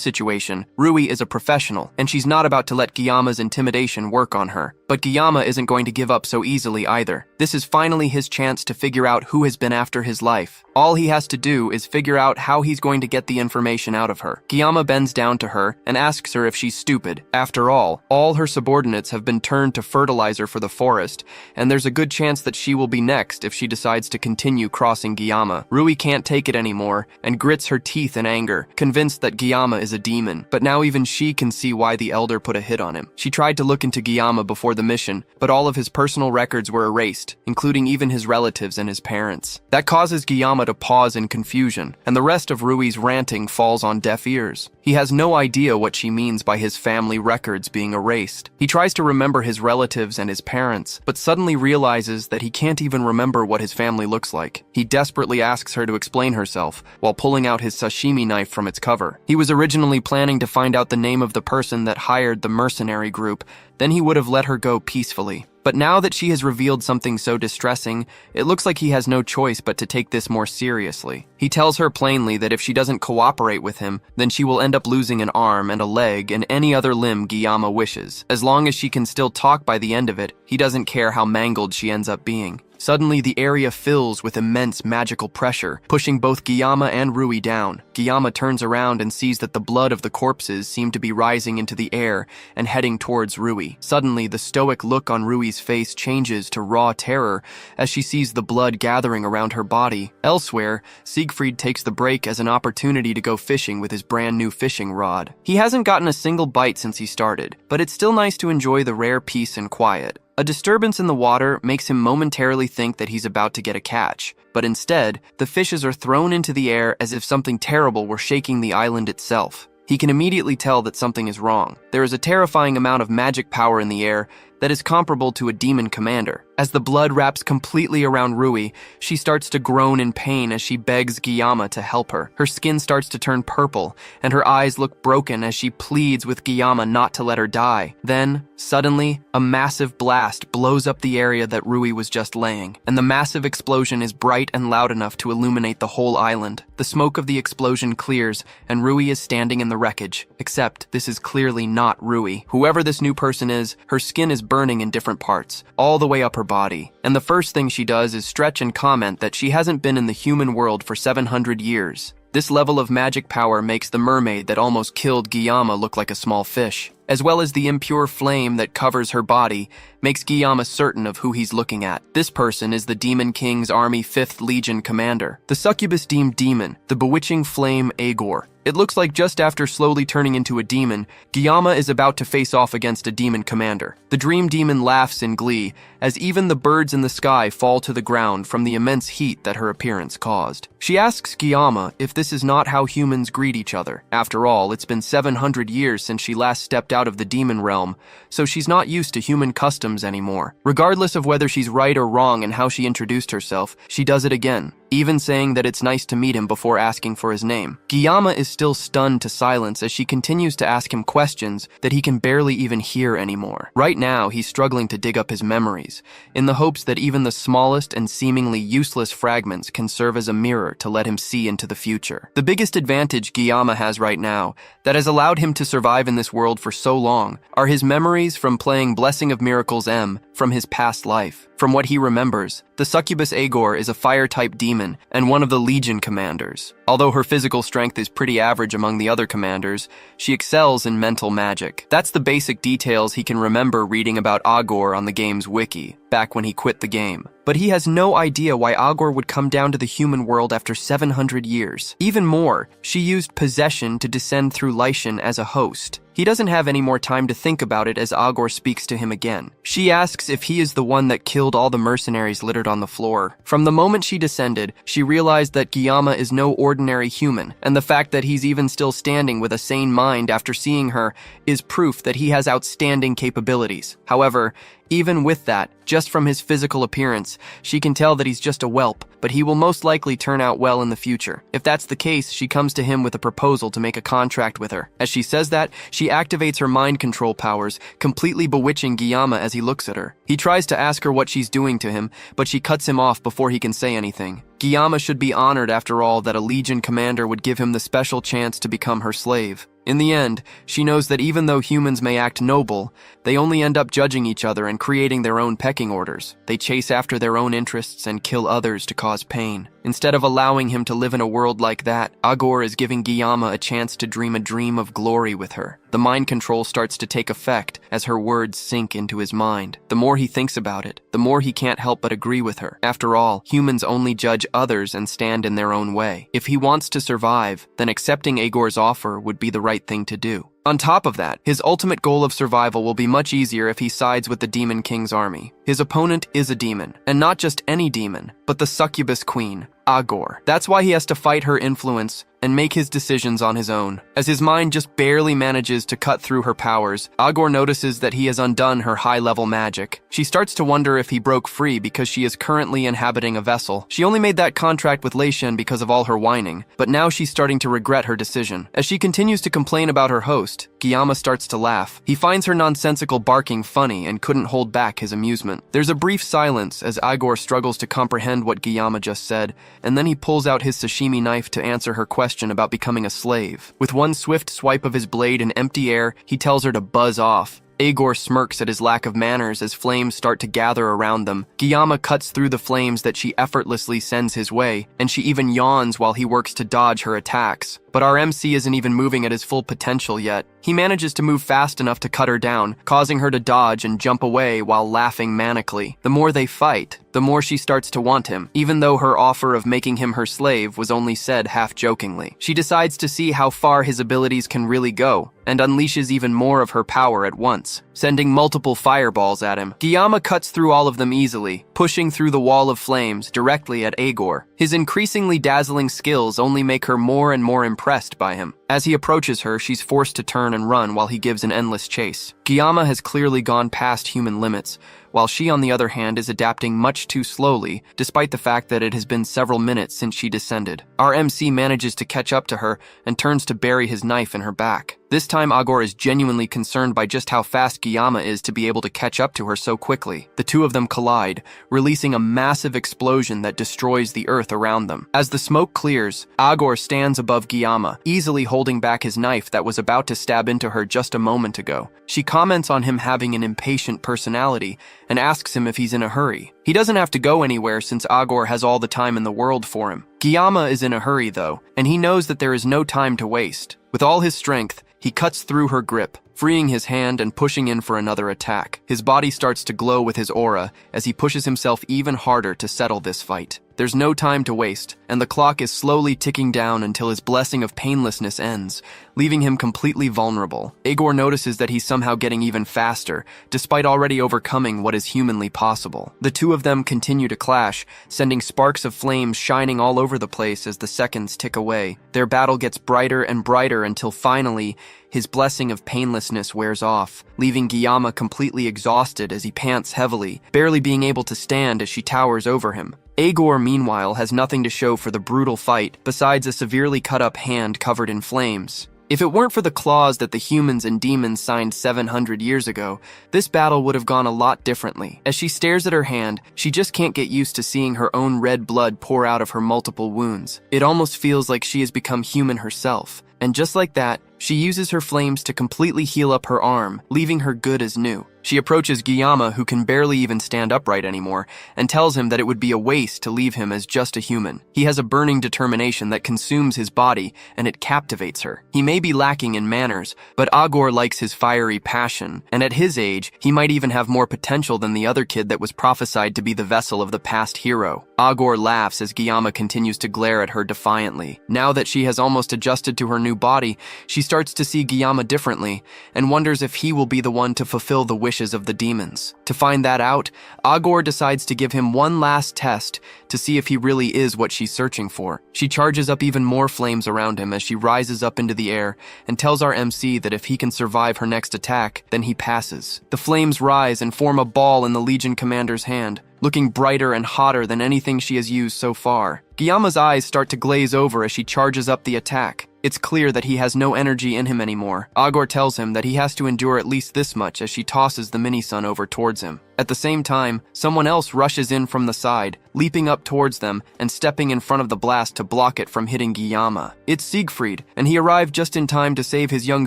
situation, Rui is a professional, and she's not about to let Giyama's intimidation work on her. But Giyama isn't going to give up so easily either. This is finally his chance to figure out who has been after his life. All he has to do is figure out how he's going to get the information out of her. Giyama bends down to her and asks her if she's stupid. After all her subordinates have been turned to fertilizer for the forest, and there's a good chance that she will be next if she decides to continue crossing Giyama. Rui can't take it anymore and grits her teeth in anger, convinced that Giyama is a demon. But now even she can see why the elder put a hit on him. She tried to look into Giyama before the mission, but all of his personal records were erased, including even his relatives and his parents. That causes Giyama to pause in confusion, and the rest of Rui's ranting falls on deaf ears. He has no idea what she means by his family records being erased. He tries to remember his relatives and his parents, but suddenly realizes that he can't even remember what his family looks like. He desperately asks her to explain herself, while pulling out his sashimi knife from its cover. He was originally planning to find out the name of the person that hired the mercenary group, then he would have let her go peacefully. But now that she has revealed something so distressing, it looks like he has no choice but to take this more seriously. He tells her plainly that if she doesn't cooperate with him, then she will end up losing an arm and a leg and any other limb Giyama wishes. As long as she can still talk by the end of it, he doesn't care how mangled she ends up being. Suddenly, the area fills with immense magical pressure, pushing both Giyama and Rui down. Giyama turns around and sees that the blood of the corpses seem to be rising into the air and heading towards Rui. Suddenly, the stoic look on Rui's face changes to raw terror as she sees the blood gathering around her body. Elsewhere, Siegfried takes the break as an opportunity to go fishing with his brand new fishing rod. He hasn't gotten a single bite since he started, but it's still nice to enjoy the rare peace and quiet. A disturbance in the water makes him momentarily think that he's about to get a catch, but instead, the fishes are thrown into the air as if something terrible were shaking the island itself. He can immediately tell that something is wrong. There is a terrifying amount of magic power in the air that is comparable to a demon commander. As the blood wraps completely around Rui, she starts to groan in pain as she begs Giyama to help her. Her skin starts to turn purple, and her eyes look broken as she pleads with Giyama not to let her die. Then, suddenly, a massive blast blows up the area that Rui was just laying, and the massive explosion is bright and loud enough to illuminate the whole island. The smoke of the explosion clears, and Rui is standing in the wreckage, except this is clearly not Rui. Whoever this new person is, her skin is burning in different parts, all the way up her body. And the first thing she does is stretch and comment that she hasn't been in the human world for 700 years. This level of magic power makes the mermaid that almost killed Giyama look like a small fish, as well as the impure flame that covers her body makes Giyama certain of who he's looking at. This person is the Demon King's Army 5th Legion commander, the succubus-deemed demon, the bewitching flame Agor. It looks like just after slowly turning into a demon, Giyama is about to face off against a demon commander. The dream demon laughs in glee, as even the birds in the sky fall to the ground from the immense heat that her appearance caused. She asks Giyama if this is not how humans greet each other. After all, it's been 700 years since she last stepped out of the demon realm, so she's not used to human customs anymore. Regardless of whether she's right or wrong in how she introduced herself, she does it again, even saying that it's nice to meet him before asking for his name. Giyama is still stunned to silence as she continues to ask him questions that he can barely even hear anymore. Right now, he's struggling to dig up his memories, in the hopes that even the smallest and seemingly useless fragments can serve as a mirror to let him see into the future. The biggest advantage Giyama has right now, that has allowed him to survive in this world for so long, are his memories from playing Blessing of Miracles M from his past life. From what he remembers, the succubus Agor is a fire-type demon and one of the Legion commanders. Although her physical strength is pretty average among the other commanders, she excels in mental magic. That's the basic details he can remember reading about Agor on the game's wiki, back when he quit the game. But he has no idea why Agor would come down to the human world after 700 years. Even more, she used possession to descend through Lyshan as a host. He doesn't have any more time to think about it as Agor speaks to him again. She asks if he is the one that killed all the mercenaries littered on the floor. From the moment she descended, she realized that Guillaume is no ordinary human, and the fact that he's even still standing with a sane mind after seeing her is proof that he has outstanding capabilities. However, even with that, just from his physical appearance, she can tell that he's just a whelp, but he will most likely turn out well in the future. If that's the case, she comes to him with a proposal to make a contract with her. As she says that, she activates her mind control powers, completely bewitching Guillaume as he looks at her. He tries to ask her what she's doing to him, but she cuts him off before he can say anything. Guillaume should be honored after all that a Legion commander would give him the special chance to become her slave. In the end, she knows that even though humans may act noble, they only end up judging each other and creating their own pecking orders. They chase after their own interests and kill others to cause pain. Instead of allowing him to live in a world like that, Agor is giving Guillaume a chance to dream a dream of glory with her. The mind control starts to take effect as her words sink into his mind. The more he thinks about it, the more he can't help but agree with her. After all, humans only judge others and stand in their own way. If he wants to survive, then accepting Agor's offer would be the right thing to do. On top of that, his ultimate goal of survival will be much easier if he sides with the Demon King's army. His opponent is a demon, and not just any demon, but the succubus queen, Agor. That's why he has to fight her influence and make his decisions on his own. As his mind just barely manages to cut through her powers, Agor notices that he has undone her high-level magic. She starts to wonder if he broke free because she is currently inhabiting a vessel. She only made that contract with Lei Shen because of all her whining, but now she's starting to regret her decision. As she continues to complain about her host, Guillaume starts to laugh. He finds her nonsensical barking funny and couldn't hold back his amusement. There's a brief silence as Agor struggles to comprehend what Guillaume just said, and then he pulls out his sashimi knife to answer her question about becoming a slave. With one swift swipe of his blade in empty air, he tells her to buzz off. Agor smirks at his lack of manners as flames start to gather around them. Guillaume cuts through the flames that she effortlessly sends his way, and she even yawns while he works to dodge her attacks. But our MC isn't even moving at his full potential yet. He manages to move fast enough to cut her down, causing her to dodge and jump away while laughing manically. The more they fight, the more she starts to want him, even though her offer of making him her slave was only said half-jokingly. She decides to see how far his abilities can really go, and unleashes even more of her power at once, sending multiple fireballs at him. Guillaume cuts through all of them easily, pushing through the wall of flames directly at Agor. His increasingly dazzling skills only make her more and more impressed by him. As he approaches her, she's forced to turn and run while he gives an endless chase. Guillaume has clearly gone past human limits, while she, on the other hand, is adapting much too slowly, despite the fact that it has been several minutes since she descended. Our MC manages to catch up to her and turns to bury his knife in her back. This time, Agor is genuinely concerned by just how fast Guillaume is to be able to catch up to her so quickly. The two of them collide, releasing a massive explosion that destroys the earth around them. As the smoke clears, Agor stands above Guillaume, easily holding back his knife that was about to stab into her just a moment ago. She comments on him having an impatient personality and asks him if he's in a hurry. He doesn't have to go anywhere since Agor has all the time in the world for him. Guillaume is in a hurry though, and he knows that there is no time to waste. With all his strength, he cuts through her grip, freeing his hand and pushing in for another attack. His body starts to glow with his aura as he pushes himself even harder to settle this fight. There's no time to waste, and the clock is slowly ticking down until his blessing of painlessness ends, leaving him completely vulnerable. Agor notices that he's somehow getting even faster, despite already overcoming what is humanly possible. The two of them continue to clash, sending sparks of flames shining all over the place as the seconds tick away. Their battle gets brighter and brighter until finally, his blessing of painlessness wears off, leaving Guillaume completely exhausted as he pants heavily, barely being able to stand as she towers over him. Agor, meanwhile, has nothing to show for the brutal fight besides a severely cut-up hand covered in flames. If it weren't for the clause that the humans and demons signed 700 years ago, this battle would have gone a lot differently. As she stares at her hand, she just can't get used to seeing her own red blood pour out of her multiple wounds. It almost feels like she has become human herself. And just like that, she uses her flames to completely heal up her arm, leaving her good as new. She approaches Guillaume, who can barely even stand upright anymore, and tells him that it would be a waste to leave him as just a human. He has a burning determination that consumes his body, and it captivates her. He may be lacking in manners, but Agor likes his fiery passion, and at his age, he might even have more potential than the other kid that was prophesied to be the vessel of the past hero. Agor laughs as Guillaume continues to glare at her defiantly. Now that she has almost adjusted to her new body, she starts to see Guillaume differently, and wonders if he will be the one to fulfill the wishes of the demons. To find that out, Agor decides to give him one last test to see if he really is what she's searching for. She charges up even more flames around him as she rises up into the air and tells our MC that if he can survive her next attack, then he passes. The flames rise and form a ball in the Legion commander's hand, looking brighter and hotter than anything she has used so far. Guillaume's eyes start to glaze over as she charges up the attack. It's clear that he has no energy in him anymore. Agor tells him that he has to endure at least this much as she tosses the mini-sun over towards him. At the same time, someone else rushes in from the side, leaping up towards them and stepping in front of the blast to block it from hitting Guillaume. It's Siegfried, and he arrived just in time to save his young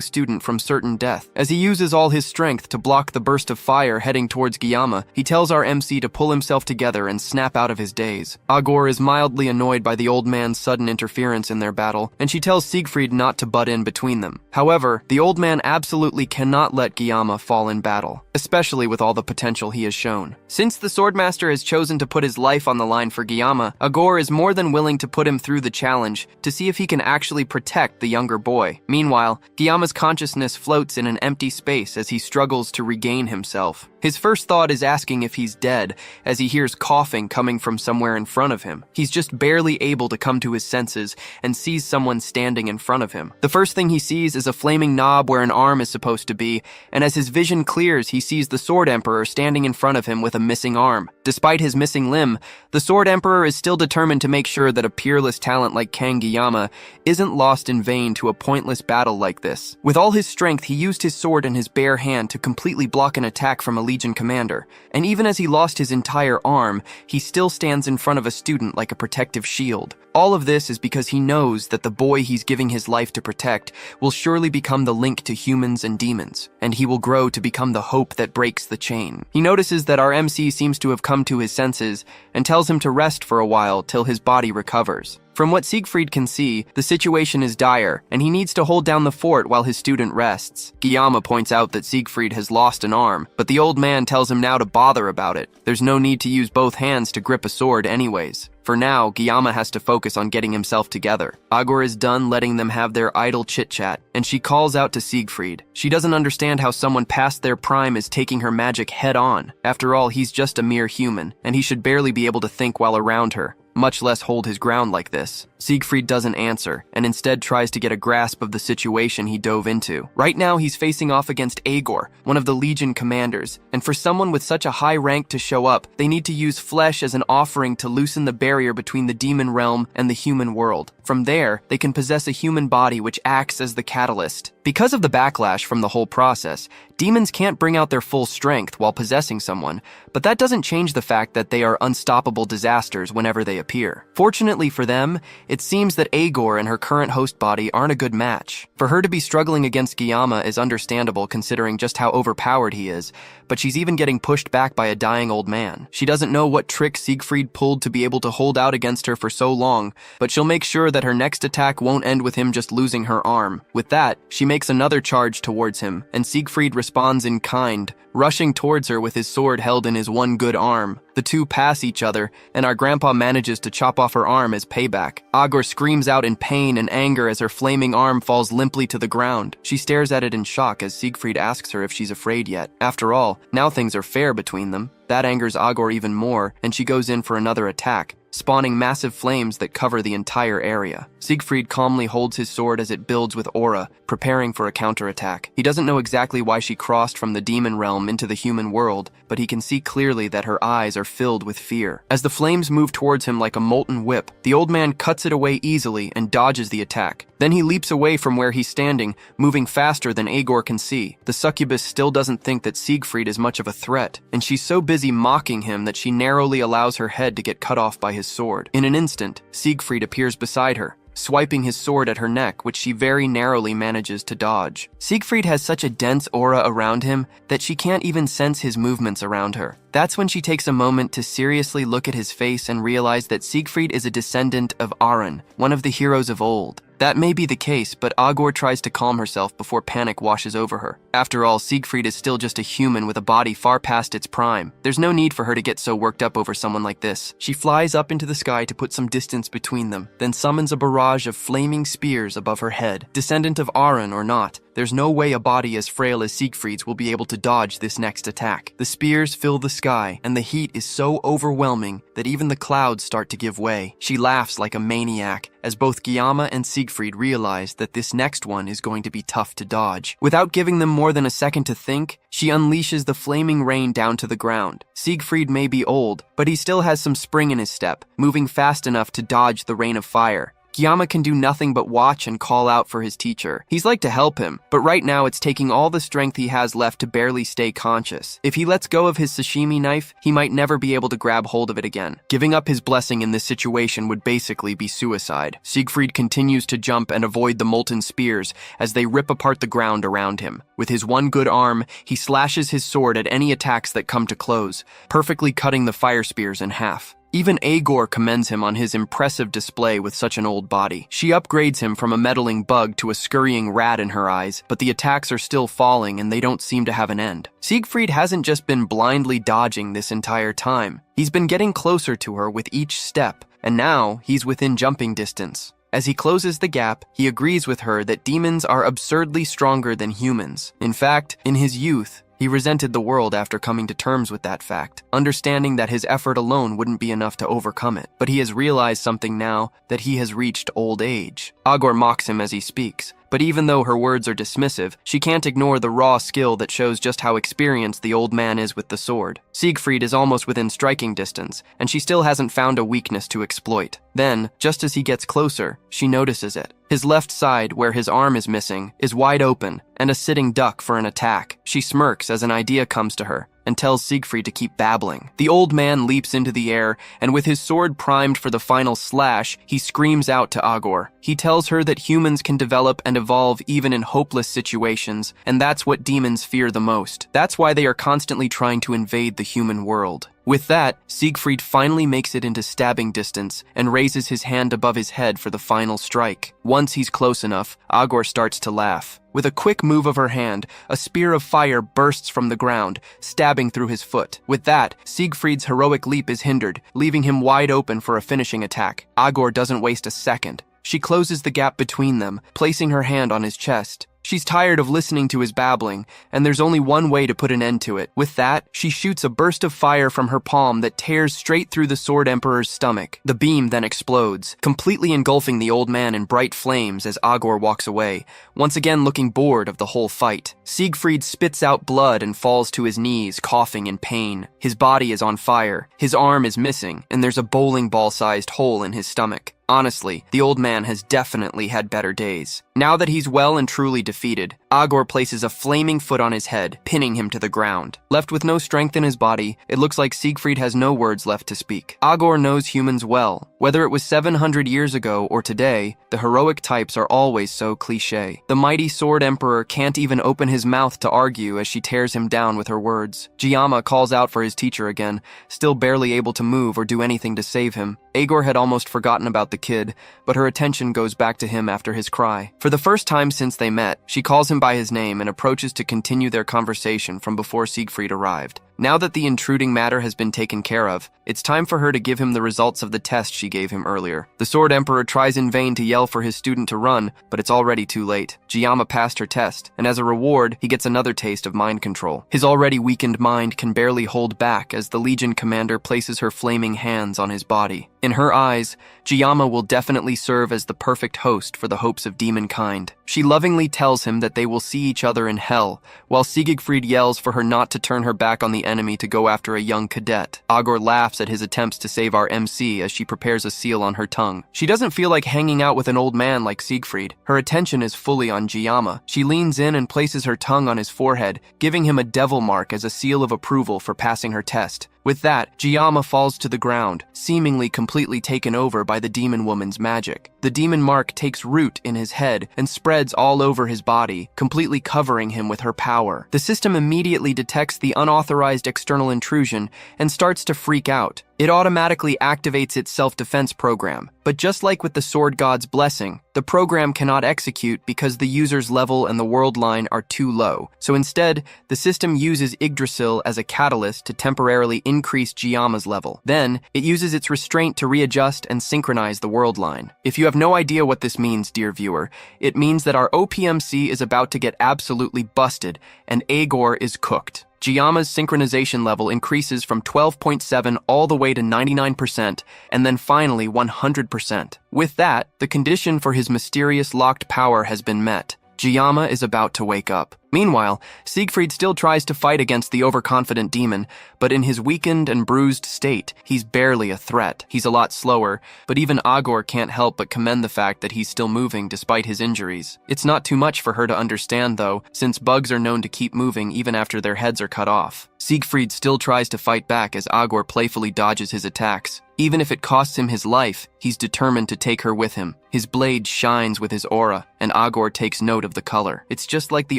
student from certain death. As he uses all his strength to block the burst of fire heading towards Guillaume, he tells our MC to pull himself together and snap out of his daze. Agor is mildly annoyed by the old man's sudden interference in their battle, and she tells Siegfried not to butt in between them. However, the old man absolutely cannot let Guillaume fall in battle, especially with all the potential he has shown. Since the Swordmaster has chosen to put his life on the line for Guillaume, Agor is more than willing to put him through the challenge to see if he can actually protect the younger boy. Meanwhile, Guillaume's consciousness floats in an empty space as he struggles to regain himself. His first thought is asking if he's dead, as he hears coughing coming from somewhere in front of him. He's just barely able to come to his senses and sees someone standing in front of him. The first thing he sees is a flaming knob where an arm is supposed to be, and as his vision clears, he sees the Sword Emperor standing in front of him with a missing arm. Despite his missing limb, the Sword Emperor is still determined to make sure that a peerless talent like Kang Guillaume isn't lost in vain to a pointless battle like this. With all his strength, he used his sword in his bare hand to completely block an attack from a Legion commander, and even as he lost his entire arm, he still stands in front of a student like a protective shield. All of this is because he knows that the boy he's giving his life to protect will surely become the link to humans and demons, and he will grow to become the hope that breaks the chain. He notices that our MC seems to have come to his senses and tells him to rest for a while till his body recovers. From what Siegfried can see, the situation is dire, and he needs to hold down the fort while his student rests. Guillaume points out that Siegfried has lost an arm, but the old man tells him now to bother about it. There's no need to use both hands to grip a sword anyways. For now, Guillaume has to focus on getting himself together. Agor is done letting them have their idle chit-chat, and she calls out to Siegfried. She doesn't understand how someone past their prime is taking her magic head-on. After all, he's just a mere human, and he should barely be able to think while around her, much less hold his ground like this. Siegfried doesn't answer, and instead tries to get a grasp of the situation he dove into. Right now, he's facing off against Agor, one of the Legion commanders, and for someone with such a high rank to show up, they need to use flesh as an offering to loosen the barrier between the demon realm and the human world. From there, they can possess a human body which acts as the catalyst. Because of the backlash from the whole process, demons can't bring out their full strength while possessing someone, but that doesn't change the fact that they are unstoppable disasters whenever they appear. Fortunately for them, it seems that Agor and her current host body aren't a good match. For her to be struggling against Guillaume is understandable considering just how overpowered he is, but she's even getting pushed back by a dying old man. She doesn't know what trick Siegfried pulled to be able to hold out against her for so long, but she'll make sure that her next attack won't end with him just losing her arm. With that, she makes another charge towards him, and Siegfried responds in kind, rushing towards her with his sword held in his one good arm. The two pass each other, and our grandpa manages to chop off her arm as payback. Agor screams out in pain and anger as her flaming arm falls limply to the ground. She stares at it in shock as Siegfried asks her if she's afraid yet. After all, now things are fair between them. That angers Agor even more, and she goes in for another attack, spawning massive flames that cover the entire area. Siegfried calmly holds his sword as it builds with aura, preparing for a counterattack. He doesn't know exactly why she crossed from the demon realm into the human world, but he can see clearly that her eyes are filled with fear. As the flames move towards him like a molten whip, the old man cuts it away easily and dodges the attack. Then he leaps away from where he's standing, moving faster than Agor can see. The succubus still doesn't think that Siegfried is much of a threat, and she's so busy mocking him that she narrowly allows her head to get cut off by his sword. In an instant, Siegfried appears beside her. swiping his sword at her neck, which she very narrowly manages to dodge. Siegfried has such a dense aura around him that she can't even sense his movements around her. That's when she takes a moment to seriously look at his face and realize that Siegfried is a descendant of Aron, one of the heroes of old. That may be the case, but Agor tries to calm herself before panic washes over her. After all, Siegfried is still just a human with a body far past its prime. There's no need for her to get so worked up over someone like this. She flies up into the sky to put some distance between them, then summons a barrage of flaming spears above her head. Descendant of Aron or not, there's no way a body as frail as Siegfried's will be able to dodge this next attack. The spears fill the sky, and the heat is so overwhelming that even the clouds start to give way. She laughs like a maniac as both Guillaume and Siegfried realize that this next one is going to be tough to dodge. Without giving them more than a second to think, she unleashes the flaming rain down to the ground. Siegfried may be old, but he still has some spring in his step, moving fast enough to dodge the rain of fire. Guillaume can do nothing but watch and call out for his teacher. He's like to help him, but right now it's taking all the strength he has left to barely stay conscious. If he lets go of his sashimi knife, he might never be able to grab hold of it again. Giving up his blessing in this situation would basically be suicide. Siegfried continues to jump and avoid the molten spears as they rip apart the ground around him. With his one good arm, he slashes his sword at any attacks that come to close, perfectly cutting the fire spears in half. Even Agor commends him on his impressive display with such an old body. She upgrades him from a meddling bug to a scurrying rat in her eyes, but the attacks are still falling and they don't seem to have an end. Siegfried hasn't just been blindly dodging this entire time. He's been getting closer to her with each step, and now he's within jumping distance. As he closes the gap, he agrees with her that demons are absurdly stronger than humans. In fact, in his youth, he resented the world after coming to terms with that fact, understanding that his effort alone wouldn't be enough to overcome it. But he has realized something now, that he has reached old age. Agor mocks him as he speaks, but even though her words are dismissive, she can't ignore the raw skill that shows just how experienced the old man is with the sword. Siegfried is almost within striking distance, and she still hasn't found a weakness to exploit. Then, just as he gets closer, she notices it. His left side, where his arm is missing, is wide open, and a sitting duck for an attack. She smirks as an idea comes to her, and tells Siegfried to keep babbling. The old man leaps into the air, and with his sword primed for the final slash, he screams out to Agor. He tells her that humans can develop and evolve even in hopeless situations, and that's what demons fear the most. That's why they are constantly trying to invade the human world. With that, Siegfried finally makes it into stabbing distance and raises his hand above his head for the final strike. Once he's close enough, Agor starts to laugh. With a quick move of her hand, a spear of fire bursts from the ground, stabbing through his foot. With that, Siegfried's heroic leap is hindered, leaving him wide open for a finishing attack. Agor doesn't waste a second. She closes the gap between them, placing her hand on his chest. She's tired of listening to his babbling, and there's only one way to put an end to it. With that, she shoots a burst of fire from her palm that tears straight through the Sword Emperor's stomach. The beam then explodes, completely engulfing the old man in bright flames as Agor walks away, once again looking bored of the whole fight. Siegfried spits out blood and falls to his knees, coughing in pain. His body is on fire, his arm is missing, and there's a bowling ball-sized hole in his stomach. Honestly, the old man has definitely had better days. Now that he's well and truly defeated, Agor places a flaming foot on his head, pinning him to the ground. Left with no strength in his body, it looks like Siegfried has no words left to speak. Agor knows humans well. Whether it was 700 years ago or today, the heroic types are always so cliché. The mighty Sword Emperor can't even open his mouth to argue as she tears him down with her words. Guillaume calls out for his teacher again, still barely able to move or do anything to save him. Agor had almost forgotten about the kid, but her attention goes back to him after his cry. For the first time since they met, she calls him by his name and approaches to continue their conversation from before Siegfried arrived. Now that the intruding matter has been taken care of, it's time for her to give him the results of the test she gave him earlier. The Sword Emperor tries in vain to yell for his student to run, but it's already too late. Guillaume passed her test, and as a reward, he gets another taste of mind control. His already weakened mind can barely hold back as the Legion commander places her flaming hands on his body. In her eyes, Guillaume will definitely serve as the perfect host for the hopes of demonkind. She lovingly tells him that they will see each other in hell, while Siegfried yells for her not to turn her back on the enemy to go after a young cadet. Agor laughs at his attempts to save our MC as she prepares a seal on her tongue. She doesn't feel like hanging out with an old man like Siegfried. Her attention is fully on Guillaume. She leans in and places her tongue on his forehead, giving him a devil mark as a seal of approval for passing her test. With that, Jiyama falls to the ground, seemingly completely taken over by the demon woman's magic. The demon mark takes root in his head and spreads all over his body, completely covering him with her power. The system immediately detects the unauthorized external intrusion and starts to freak out. It automatically activates its self-defense program, but just like with the Sword God's blessing, the program cannot execute because the user's level and the world line are too low. So instead, the system uses Yggdrasil as a catalyst to temporarily increase Jiyama's level. Then, it uses its restraint to readjust and synchronize the world line. If you have no idea what this means, dear viewer, it means that our OPMC is about to get absolutely busted, and Agor is cooked. Jiyama's synchronization level increases from 12.7 all the way to 99%, and then finally 100%. With that, the condition for his mysterious locked power has been met. Jiyama is about to wake up. Meanwhile, Siegfried still tries to fight against the overconfident demon, but in his weakened and bruised state, he's barely a threat. He's a lot slower, but even Agor can't help but commend the fact that he's still moving despite his injuries. It's not too much for her to understand, though, since bugs are known to keep moving even after their heads are cut off. Siegfried still tries to fight back as Agor playfully dodges his attacks. Even if it costs him his life, he's determined to take her with him. His blade shines with his aura, and Agor takes note of the color. It's just like the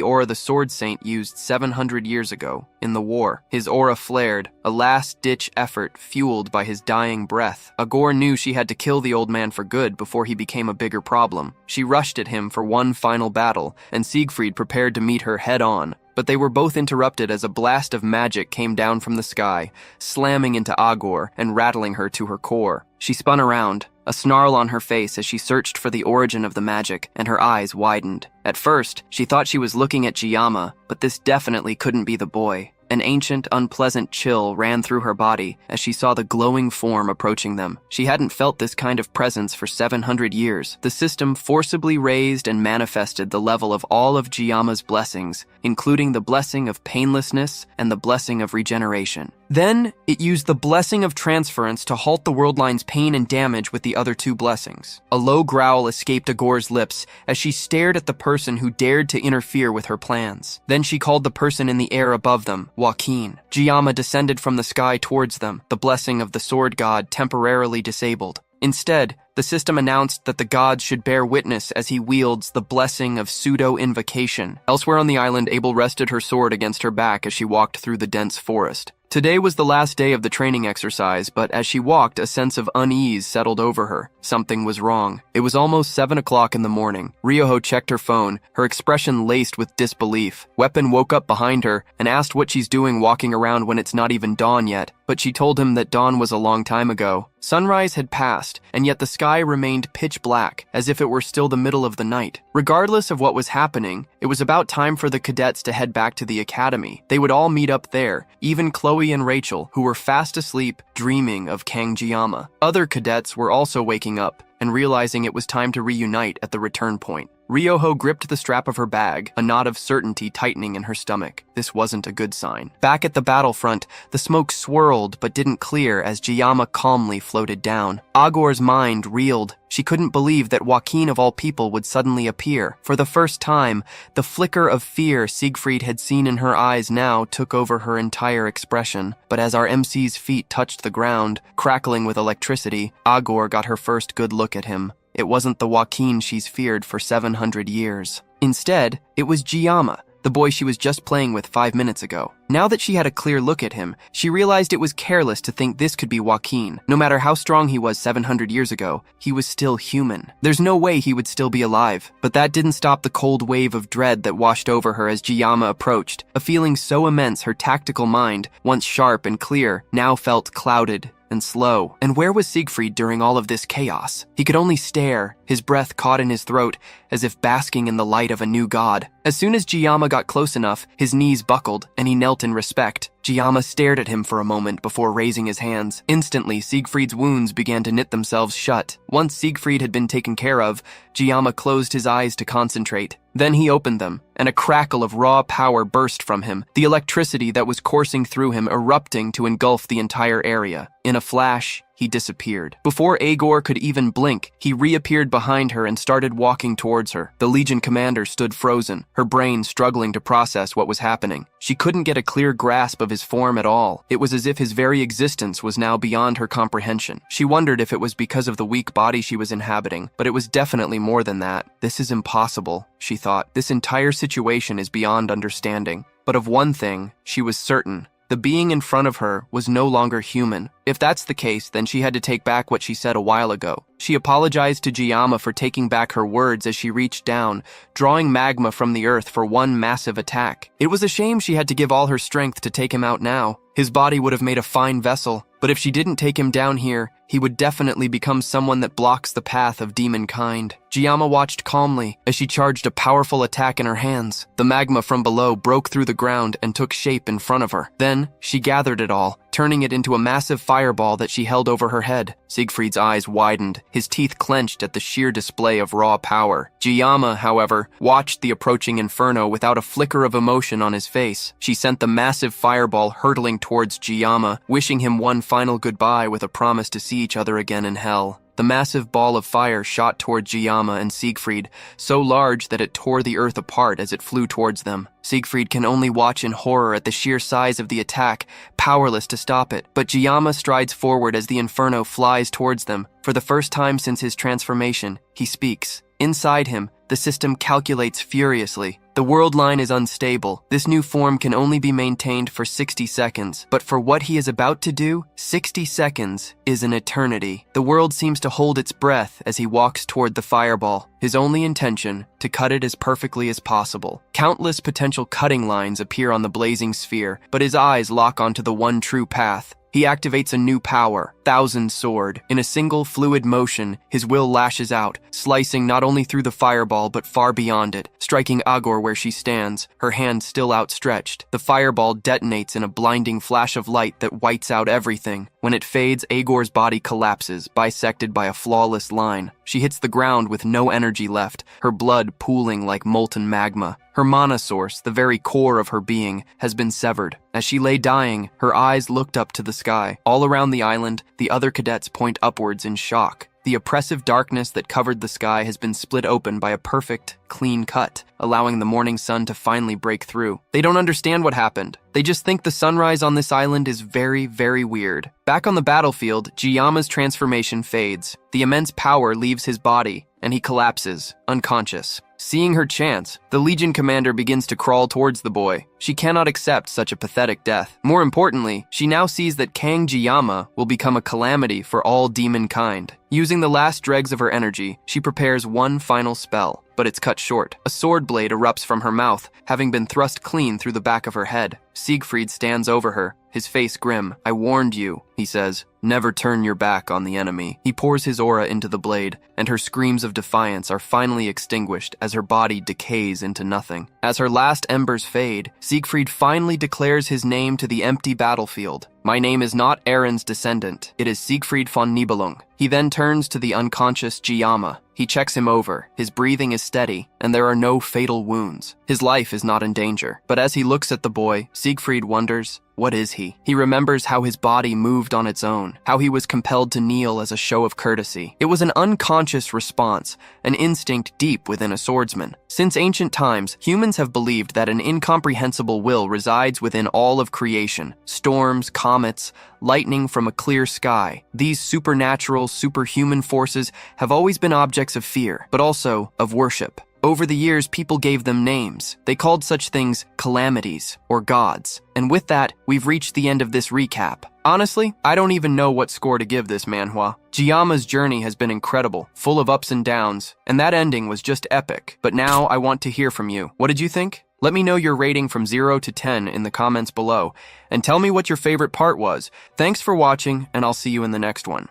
aura the Sword Saint used 700 years ago in the war. His aura flared, a last-ditch effort fueled by his dying breath. Agor knew she had to kill the old man for good before he became a bigger problem. She rushed at him for one final battle, and Siegfried prepared to meet her head-on. But they were both interrupted as a blast of magic came down from the sky, slamming into Agor and rattling her to her core. She spun around, a snarl on her face as she searched for the origin of the magic, and her eyes widened. At first, she thought she was looking at Jiyama, but this definitely couldn't be the boy. An ancient, unpleasant chill ran through her body as she saw the glowing form approaching them. She hadn't felt this kind of presence for 700 years. The system forcibly raised and manifested the level of all of Jiyama's blessings, including the blessing of painlessness and the blessing of regeneration. Then, it used the blessing of transference to halt the world line's pain and damage with the other two blessings. A low growl escaped Agor's lips as she stared at the person who dared to interfere with her plans. Then she called the person in the air above them, Joaquin. Jiyama descended from the sky towards them, the blessing of the sword god temporarily disabled. Instead, the system announced that the gods should bear witness as he wields the blessing of pseudo-invocation. Elsewhere on the island, Abel rested her sword against her back as she walked through the dense forest. Today was the last day of the training exercise, but as she walked, a sense of unease settled over her. Something was wrong. It was almost 7 o'clock in the morning. Ryoho checked her phone, her expression laced with disbelief. Weapon woke up behind her and asked what she's doing walking around when it's not even dawn yet, but she told him that dawn was a long time ago. Sunrise had passed, and yet the sky remained pitch black, as if it were still the middle of the night. Regardless of what was happening, it was about time for the cadets to head back to the academy. They would all meet up there, even Chloe and Rachel, who were fast asleep, dreaming of Kang Jiyama. Other cadets were also waking up and realizing it was time to reunite at the return point. Ryoho gripped the strap of her bag, a knot of certainty tightening in her stomach. This wasn't a good sign. Back at the battlefront, the smoke swirled but didn't clear as Jiyama calmly floated down. Agor's mind reeled. She couldn't believe that Joaquin of all people would suddenly appear. For the first time, the flicker of fear Siegfried had seen in her eyes now took over her entire expression. But as our MC's feet touched the ground, crackling with electricity, Agor got her first good look at him. It wasn't the Joaquin she's feared for 700 years. Instead, it was Jiyama, the boy she was just playing with 5 minutes ago. Now that she had a clear look at him, she realized it was careless to think this could be Joaquin. No matter how strong he was 700 years ago, he was still human. There's no way he would still be alive. But that didn't stop the cold wave of dread that washed over her as Jiyama approached, a feeling so immense her tactical mind, once sharp and clear, now felt clouded and slow. And where was Siegfried during all of this chaos? He could only stare, his breath caught in his throat, as if basking in the light of a new god. As soon as Jiyama got close enough, his knees buckled, and he knelt in respect. Jiyama stared at him for a moment before raising his hands. Instantly, Siegfried's wounds began to knit themselves shut. Once Siegfried had been taken care of, Jiyama closed his eyes to concentrate. Then he opened them, and a crackle of raw power burst from him, the electricity that was coursing through him erupting to engulf the entire area. In a flash, he disappeared. Before Aegor could even blink, he reappeared behind her and started walking towards her. The Legion commander stood frozen, her brain struggling to process what was happening. She couldn't get a clear grasp of his form at all. It was as if his very existence was now beyond her comprehension. She wondered if it was because of the weak body she was inhabiting, but it was definitely more than that. This is impossible, she thought. This entire situation is beyond understanding. But of one thing, she was certain. The being in front of her was no longer human. If that's the case, then she had to take back what she said a while ago. She apologized to Jiyama for taking back her words as she reached down, drawing magma from the earth for one massive attack. It was a shame she had to give all her strength to take him out now. His body would have made a fine vessel, but if she didn't take him down here, he would definitely become someone that blocks the path of demon kind. Jiyama watched calmly as she charged a powerful attack in her hands. The magma from below broke through the ground and took shape in front of her. Then, she gathered it all, turning it into a massive fireball that she held over her head. Siegfried's eyes widened, his teeth clenched at the sheer display of raw power. Jiyama, however, watched the approaching inferno without a flicker of emotion on his face. She sent the massive fireball hurtling towards Jiyama, wishing him one final goodbye with a promise to see each other again in hell. The massive ball of fire shot toward Jiyama and Siegfried, so large that it tore the earth apart as it flew towards them. Siegfried can only watch in horror at the sheer size of the attack, powerless to stop it. But Jiyama strides forward as the inferno flies towards them. For the first time since his transformation, he speaks. Inside him, the system calculates furiously. The world line is unstable. This new form can only be maintained for 60 seconds. But for what he is about to do, 60 seconds is an eternity. The world seems to hold its breath as he walks toward the fireball. His only intention, to cut it as perfectly as possible. Countless potential cutting lines appear on the blazing sphere, but his eyes lock onto the one true path. He activates a new power, Thousand Sword. In a single fluid motion, his will lashes out, slicing not only through the fireball but far beyond it, striking Aegor where she stands, her hand still outstretched. The fireball detonates in a blinding flash of light that whites out everything. When it fades, Aegor's body collapses, bisected by a flawless line. She hits the ground with no energy left, her blood pooling like molten magma. Her mana source, the very core of her being, has been severed. As she lay dying, her eyes looked up to the sky. All around the island, the other cadets point upwards in shock. The oppressive darkness that covered the sky has been split open by a perfect, clean cut, allowing the morning sun to finally break through. They don't understand what happened. They just think the sunrise on this island is very, very weird. Back on the battlefield, Jiyama's transformation fades. The immense power leaves his body, and he collapses, unconscious. Seeing her chance, the Legion commander begins to crawl towards the boy. She cannot accept such a pathetic death. More importantly, she now sees that Kang Jiyama will become a calamity for all demon kind. Using the last dregs of her energy, she prepares one final spell, but it's cut short. A sword blade erupts from her mouth, having been thrust clean through the back of her head. Siegfried stands over her, his face grim. "I warned you," he says. "Never turn your back on the enemy." He pours his aura into the blade, and her screams of defiance are finally extinguished as her body decays into nothing. As her last embers fade, Siegfried finally declares his name to the empty battlefield. "My name is not Aaron's descendant. It is Siegfried von Nibelung." He then turns to the unconscious Jiyama. He checks him over. His breathing is steady, and there are no fatal wounds. His life is not in danger. But as he looks at the boy, Siegfried wonders, what is he? He remembers how his body moved on its own, how he was compelled to kneel as a show of courtesy. It was an unconscious response, an instinct deep within a swordsman. Since ancient times, humans have believed that an incomprehensible will resides within all of creation. Storms, comets, lightning from a clear sky. These supernatural, superhuman forces have always been objects of fear, but also of worship. Over the years, people gave them names. They called such things calamities or gods. And with that, we've reached the end of this recap. Honestly, I don't even know what score to give this manhwa. Jiyama's journey has been incredible, full of ups and downs, and that ending was just epic. But now I want to hear from you. What did you think? Let me know your rating from 0 to 10 in the comments below, and tell me what your favorite part was. Thanks for watching, and I'll see you in the next one.